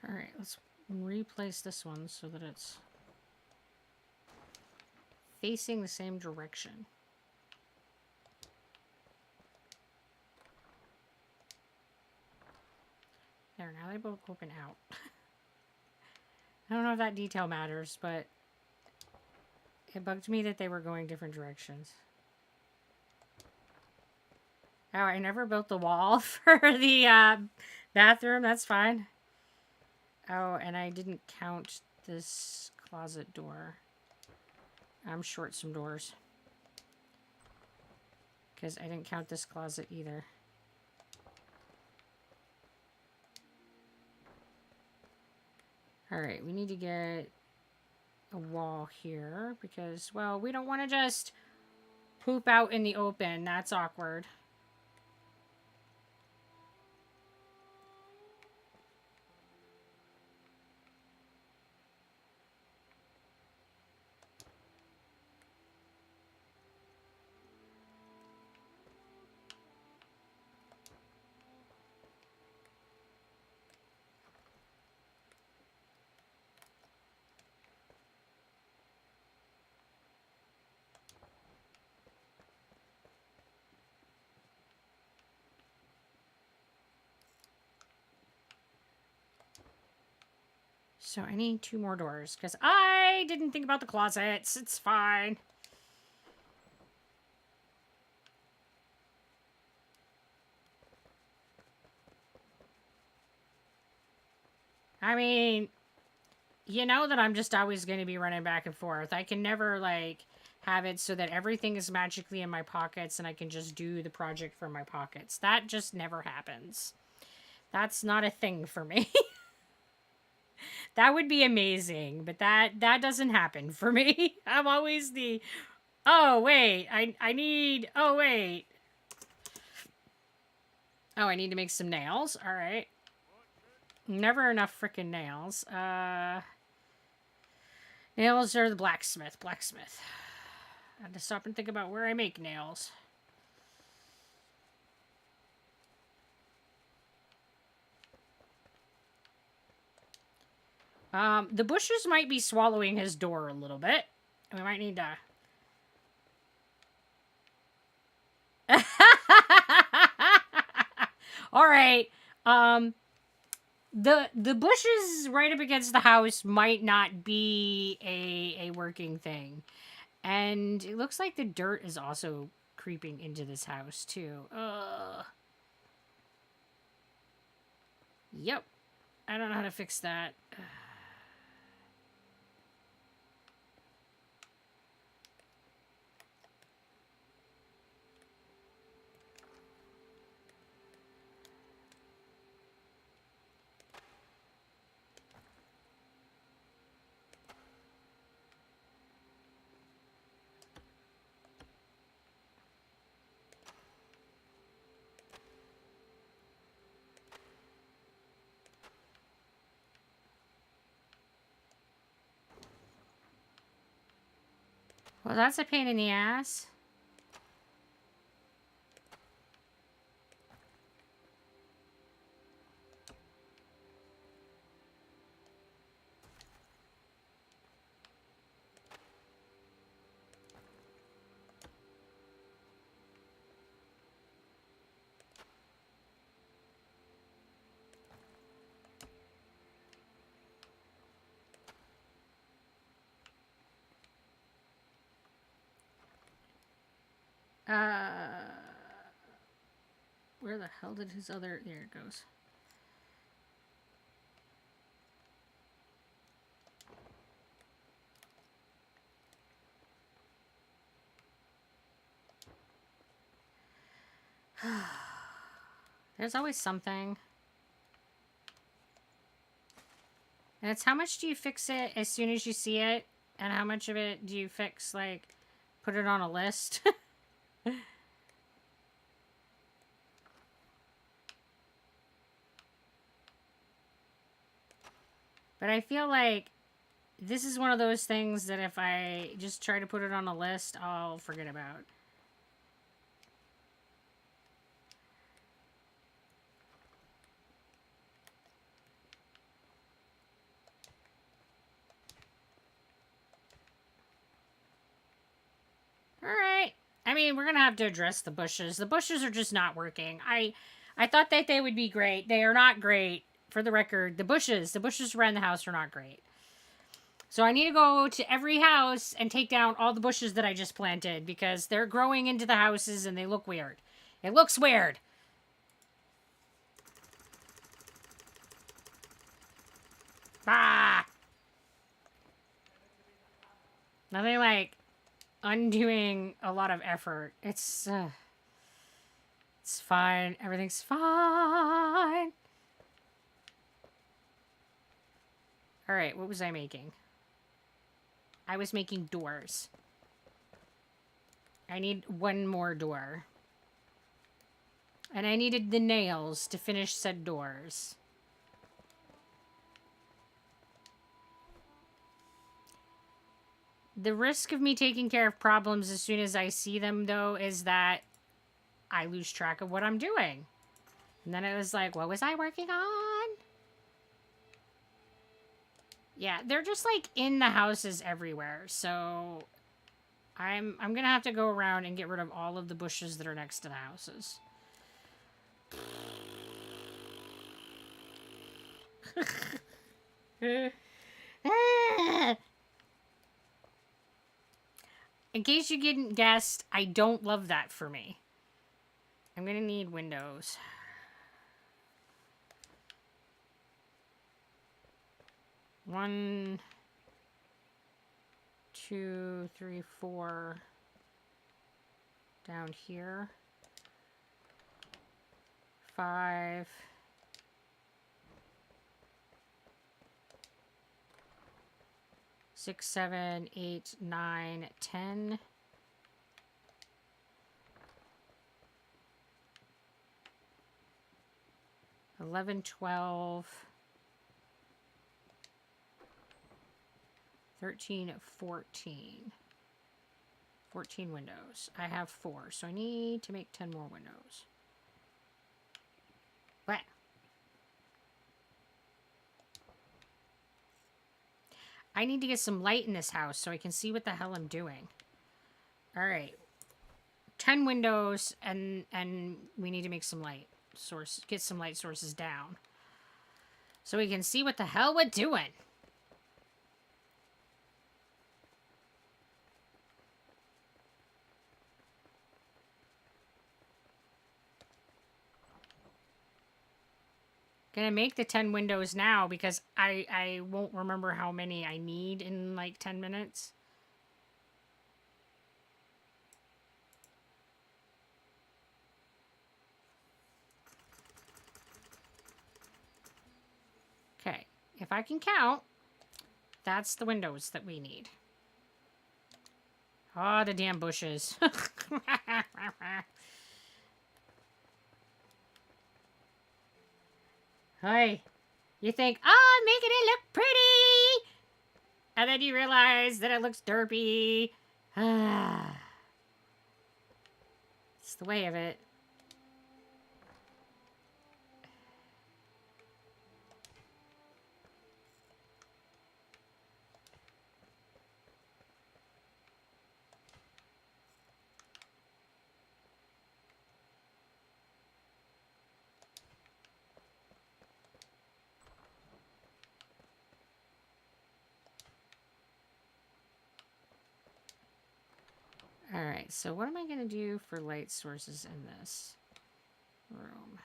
Alright, let's replace this one so that it's facing the same direction. There, now they both open out. I don't know if that detail matters, but it bugged me that they were going different directions. Oh, I never built the wall for the bathroom. That's fine. Oh, and I didn't count this closet door. I'm short some doors. Because I didn't count this closet either. Alright, we need to get a wall here because, well, we don't want to just poop out in the open. That's awkward. So I need 2 more doors, because I didn't think about the closets. It's fine. I mean, you know that I'm just always going to be running back and forth. I can never, like, have it so that everything is magically in my pockets and I can just do the project from my pockets. That just never happens. That's not a thing for me. That would be amazing, but that doesn't happen for me. I'm always the, oh, wait, I need, oh, wait. Oh, I need to make some nails. All right. Never enough freaking nails. Nails are the blacksmith. I had to stop and think about where I make nails. The bushes might be swallowing his door a little bit. We might need to... All right. The bushes right up against the house might not be a working thing. And it looks like the dirt is also creeping into this house, too. Yep. I don't know how to fix that. Well, that's a pain in the ass. Where the hell did his other... There it goes. There's always something. And it's how much do you fix it as soon as you see it? And how much of it do you fix, like, put it on a list? But I feel like this is one of those things that if I just try to put it on a list, I'll forget about. Alright. I mean, we're going to have to address the bushes. The bushes are just not working. I thought that they would be great. They are not great. For the record, the bushes around the house are not great. So I need to go to every house and take down all the bushes that I just planted because they're growing into the houses and they look weird. It looks weird. Ah! Nothing like undoing a lot of effort. It's fine. Everything's fine. All right, what was I making? I was making doors. I need 1 more door. And I needed the nails to finish said doors. The risk of me taking care of problems as soon as I see them, though, is that I lose track of what I'm doing. And then it was like, what was I working on? Yeah, they're just, like, in the houses everywhere. So I'm going to have to go around and get rid of all of the bushes that are next to the houses. In case you didn't guess, I don't love that for me. I'm gonna need windows. One, two, three, four. Down here. 5. 6, 7, 8, 9, 10. 11, 12. 13, 14. 14 windows. I have 4, so I need to make 10 more windows. What? I need to get some light in this house so I can see what the hell I'm doing. Alright. 10 windows, and we need to make some light source, get some light sources down. So we can see what the hell we're doing. Gonna make the 10 windows now because I won't remember how many I need in like 10 minutes. Okay, if I can count, that's the windows that we need. Oh, the damn bushes. Hey, you think, oh, I'm making it look pretty! And then you realize that it looks derpy. It's the way of it. Alright, so what am I going to do for light sources in this room?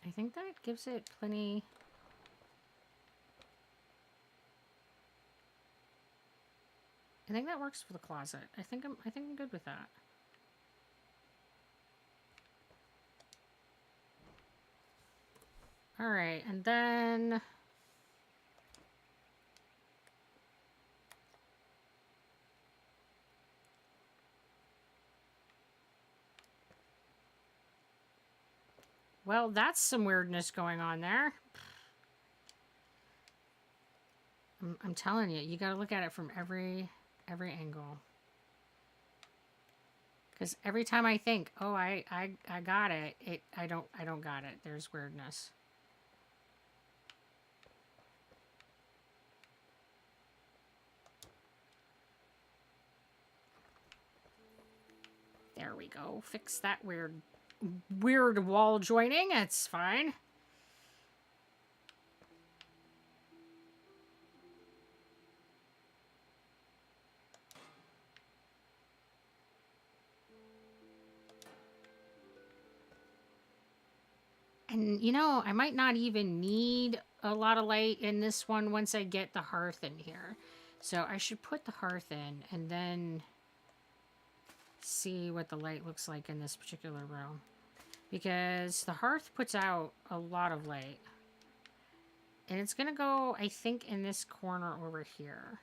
I think that gives it plenty... I think that works for the closet. I think I'm good with that. All right, and then well, that's some weirdness going on there. I'm telling you, you got to look at it from every angle. Because every time I think, oh, I got it, I don't got it. There's weirdness. There we go. Fix that weird wall joining. It's fine. And, you know, I might not even need a lot of light in this one once I get the hearth in here. So I should put the hearth in and then see what the light looks like in this particular room. Because the hearth puts out a lot of light. And it's going to go, I think, in this corner over here.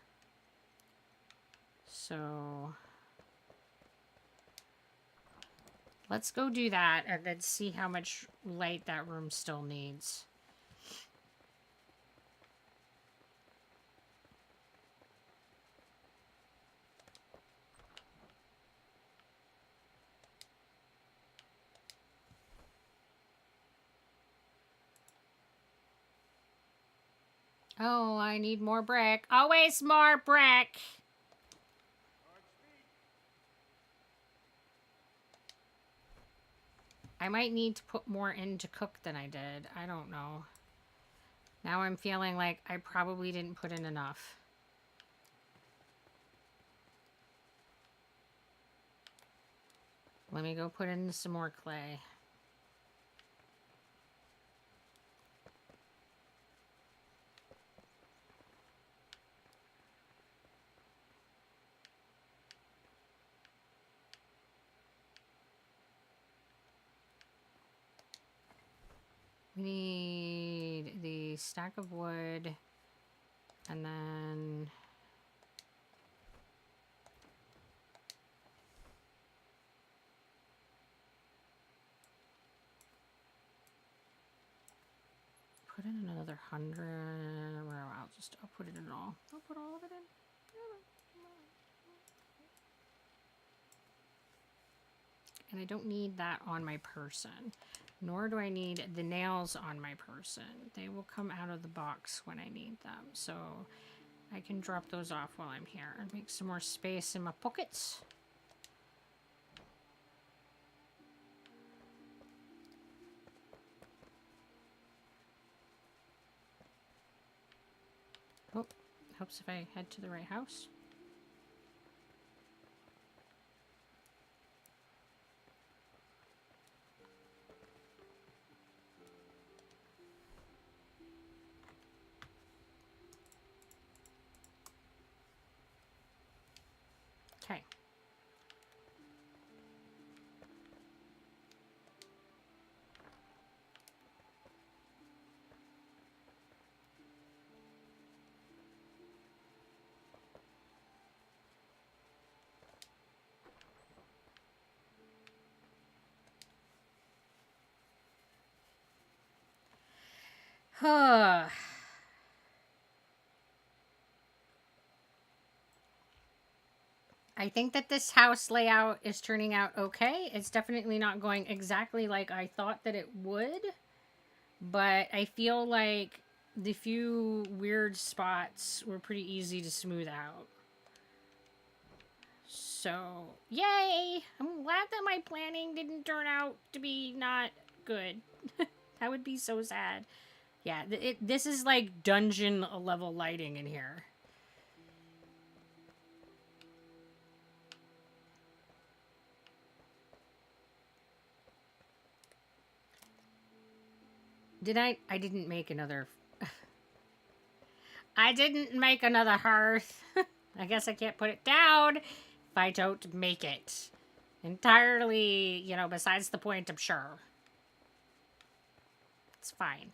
So... let's go do that and then see how much light that room still needs. Oh, I need more brick. Always more brick. I might need to put more in to cook than I did. I don't know. Now I'm feeling like I probably didn't put in enough. Let me go put in some more clay. We need the stack of wood and then put in another 100. I'll put it in all. I'll put all of it in. And I don't need that on my person. Nor do I need the nails on my person. They will come out of the box when I need them. So I can drop those off while I'm here and make some more space in my pockets. Oh, helps if I head to the right house. Okay. Huh. I think that this house layout is turning out okay. It's definitely not going exactly like I thought that it would. But I feel like the few weird spots were pretty easy to smooth out. So, yay! I'm glad that my planning didn't turn out to be not good. That would be so sad. Yeah, this is like dungeon level lighting in here. I didn't make another... I didn't make another hearth. I guess I can't put it down if I don't make it. Entirely, you know, besides the point, I'm sure. It's fine.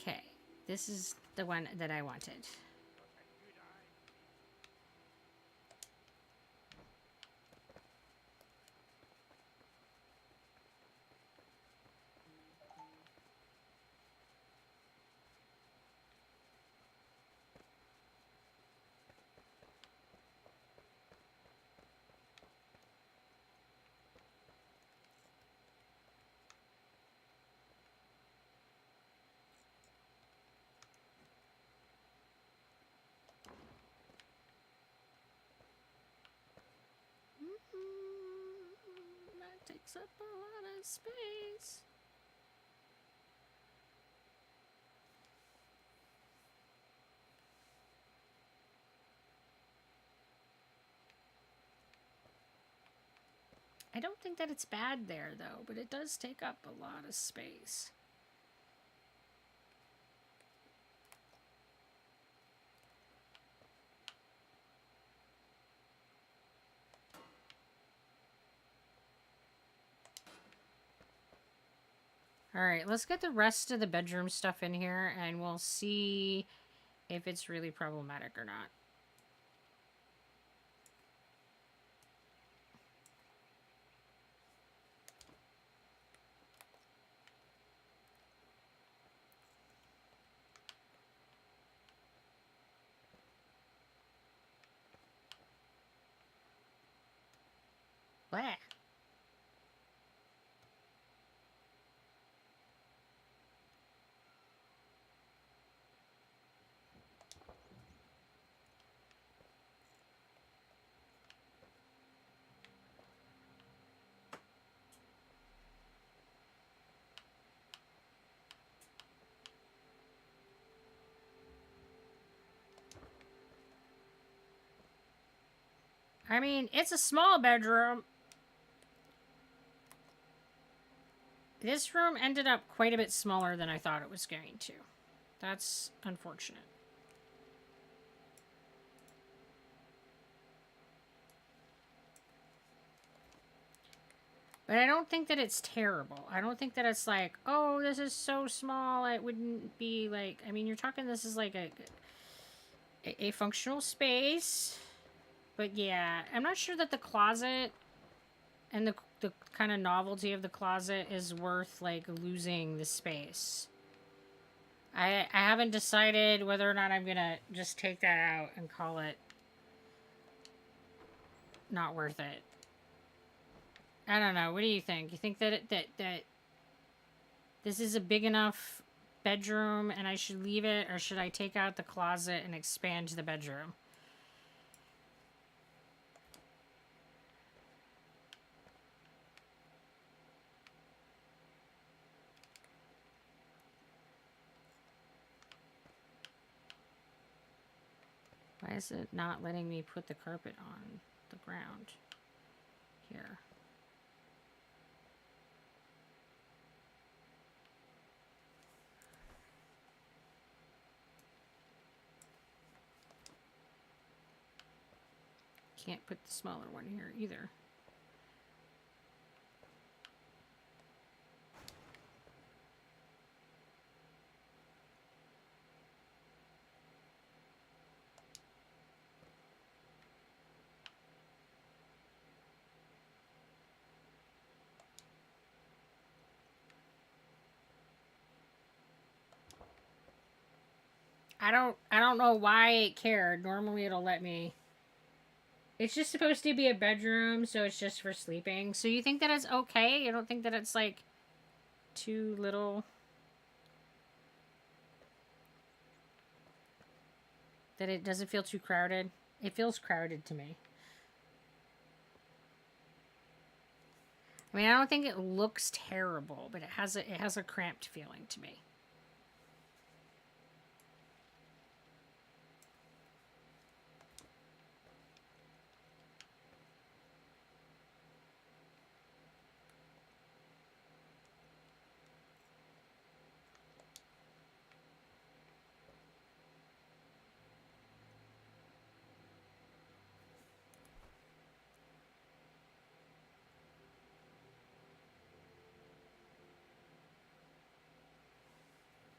Okay, this is the one that I wanted. That takes up a lot of space. I don't think that it's bad there, though, but it does take up a lot of space. Alright, let's get the rest of the bedroom stuff in here, and we'll see if it's really problematic or not. Blah. I mean, it's a small bedroom. This room ended up quite a bit smaller than I thought it was going to. That's unfortunate. But I don't think that it's terrible. I don't think that it's like, oh, this is so small. It wouldn't be like, I mean, you're talking this is like a functional space. But yeah, I'm not sure that the closet and the kind of novelty of the closet is worth like losing the space. I haven't decided whether or not I'm gonna just take that out and call it not worth it. I don't know. What do you think? You think that that this is a big enough bedroom and I should leave it, or should I take out the closet and expand the bedroom? Why is it not letting me put the carpet on the ground here? Can't put the smaller one here either. I don't know why it cared. Normally it'll let me. It's just supposed to be a bedroom, so it's just for sleeping. So you think that it's okay? You don't think that it's like too little? That it doesn't feel too crowded? It feels crowded to me. I mean, I don't think it looks terrible, but it has a cramped feeling to me.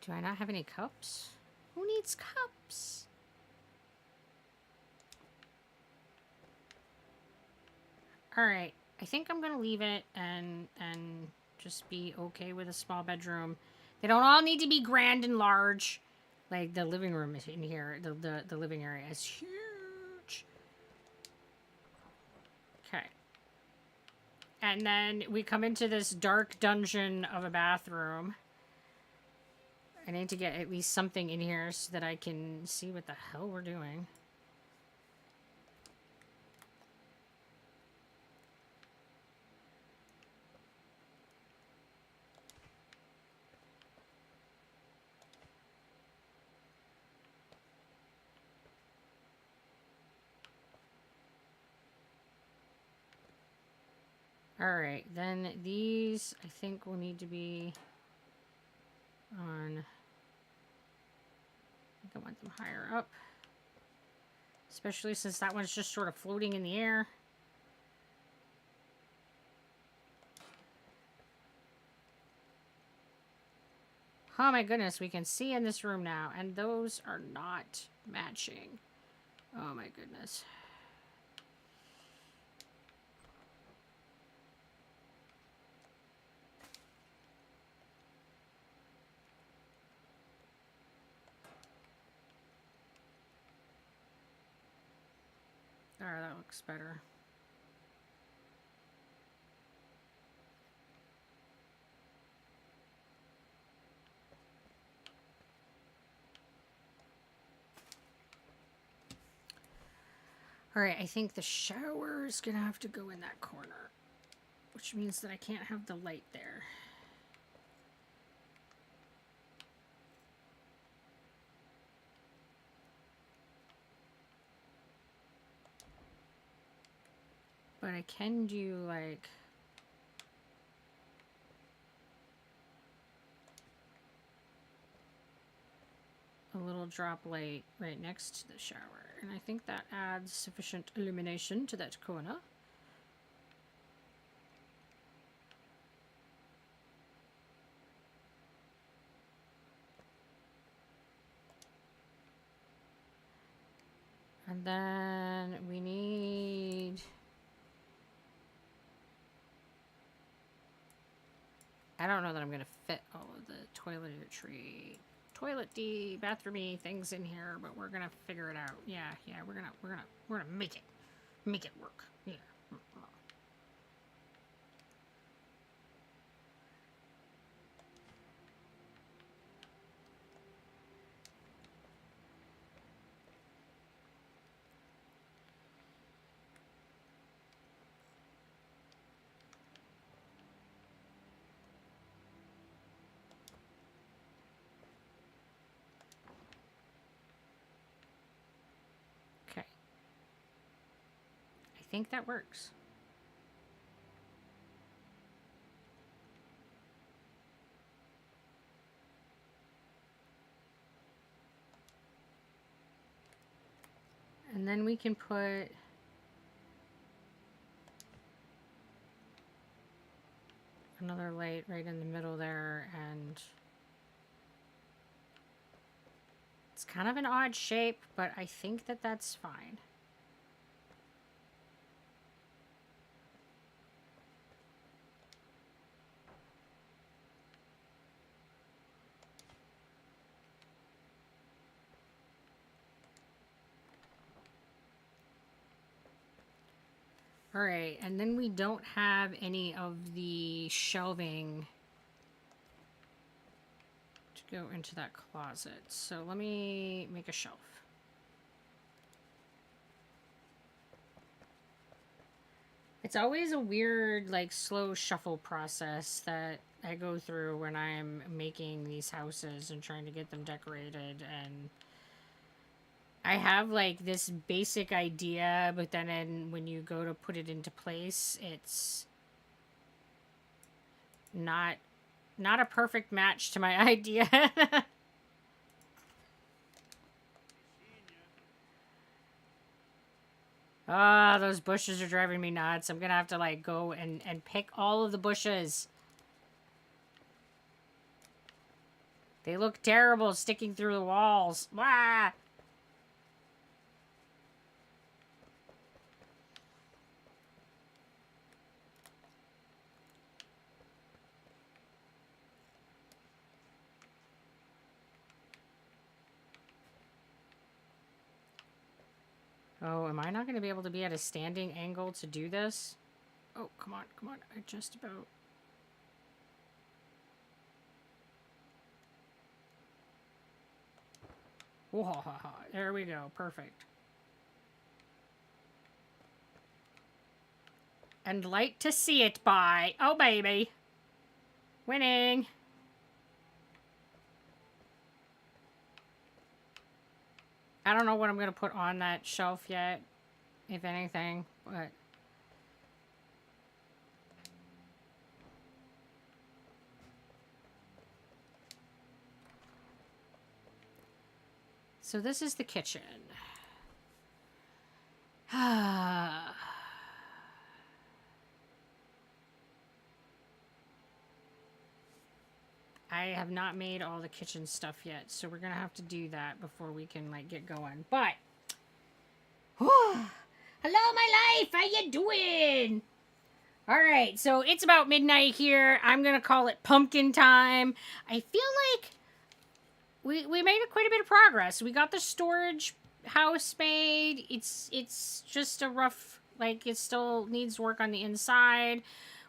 Do I not have any cups? Who needs cups? All right, I think I'm gonna leave it and just be okay with a small bedroom. They don't all need to be grand and large. Like the living room is in here. The living area is huge. Okay. And then we come into this dark dungeon of a bathroom. I need to get at least something in here so that I can see what the hell we're doing. Alright, then these I think will need to be on. I think I want them higher up. Especially since that one's just sort of floating in the air. Oh my goodness, we can see in this room now, and those are not matching. Oh my goodness. There, that looks better. Alright, I think the shower is gonna have to go in that corner. Which means that I can't have the light there. But I can do, like... a little drop light right next to the shower. And I think that adds sufficient illumination to that corner. And then we need... I don't know that I'm going to fit all of the toiletry, bathroomy things in here, but we're going to figure it out. Yeah, we're going to make it work. Yeah. Okay. I think that works. And then we can put another light right in the middle there, and it's kind of an odd shape, but I think that that's fine. All right, and then we don't have any of the shelving to go into that closet. So let me make a shelf. It's always a weird, like, slow shuffle process that I go through when I'm making these houses and trying to get them decorated, and I have like this basic idea, but then when you go to put it into place, it's not a perfect match to my idea. Ah, those bushes are driving me nuts. I'm gonna have to like go and pick all of the bushes. They look terrible sticking through the walls. Wah! Oh, am I not going to be able to be at a standing angle to do this? Oh, come on, come on. I just about... Whoa, there we go. Perfect. And light to see it by. Oh, baby. Winning. I don't know what I'm going to put on that shelf yet, if anything, but... So this is the kitchen. I have not made all the kitchen stuff yet, so we're gonna have to do that before we can like get going. But hello, my life. How you doing? All right, so it's about midnight here. I'm gonna call it pumpkin time. I feel like we made quite a bit of progress. We got the storage house made. It's just a rough, like, it still needs work on the inside.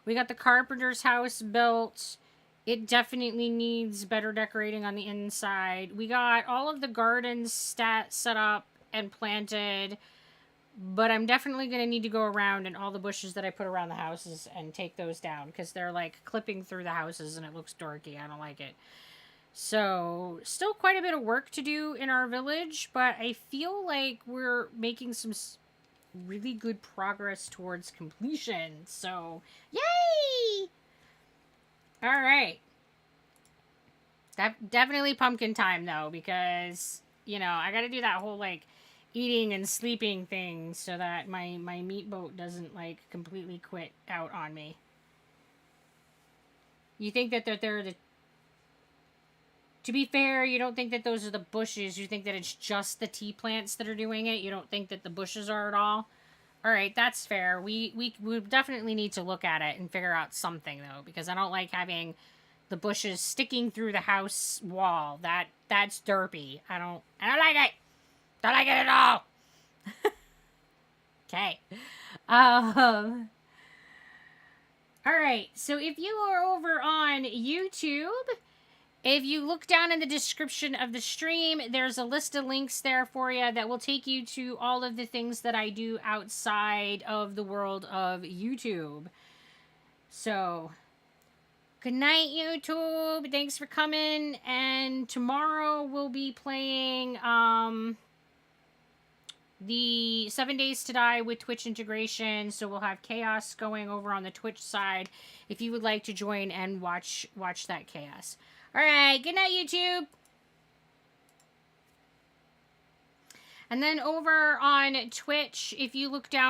We got the carpenter's house built. It definitely needs better decorating on the inside. We got all of the gardens set up and planted. But I'm definitely going to need to go around and all the bushes that I put around the houses and take those down because they're like clipping through the houses and it looks dorky. I don't like it. So, still quite a bit of work to do in our village, but I feel like we're making some really good progress towards completion. So, yay! All right. Definitely pumpkin time though, because I got to do that whole like eating and sleeping thing so that my meat boat doesn't like completely quit out on me. You think that they're the To be fair, you don't think that those are the bushes. You think that it's just the tea plants that are doing it. You don't think that the bushes are at all. All right, that's fair. We definitely need to look at it and figure out something though, because I don't like having the bushes sticking through the house wall. That's derpy. I don't like it. Don't like it at all. Okay. All right. So if you are over on YouTube, if you look down in the description of the stream, there's a list of links there for you that will take you to all of the things that I do outside of the world of YouTube. So, good night, YouTube. Thanks for coming. And tomorrow we'll be playing the 7 Days to Die with Twitch integration. So we'll have chaos going over on the Twitch side if you would like to join and watch that chaos. All right, good night, YouTube. And then over on Twitch, if you look down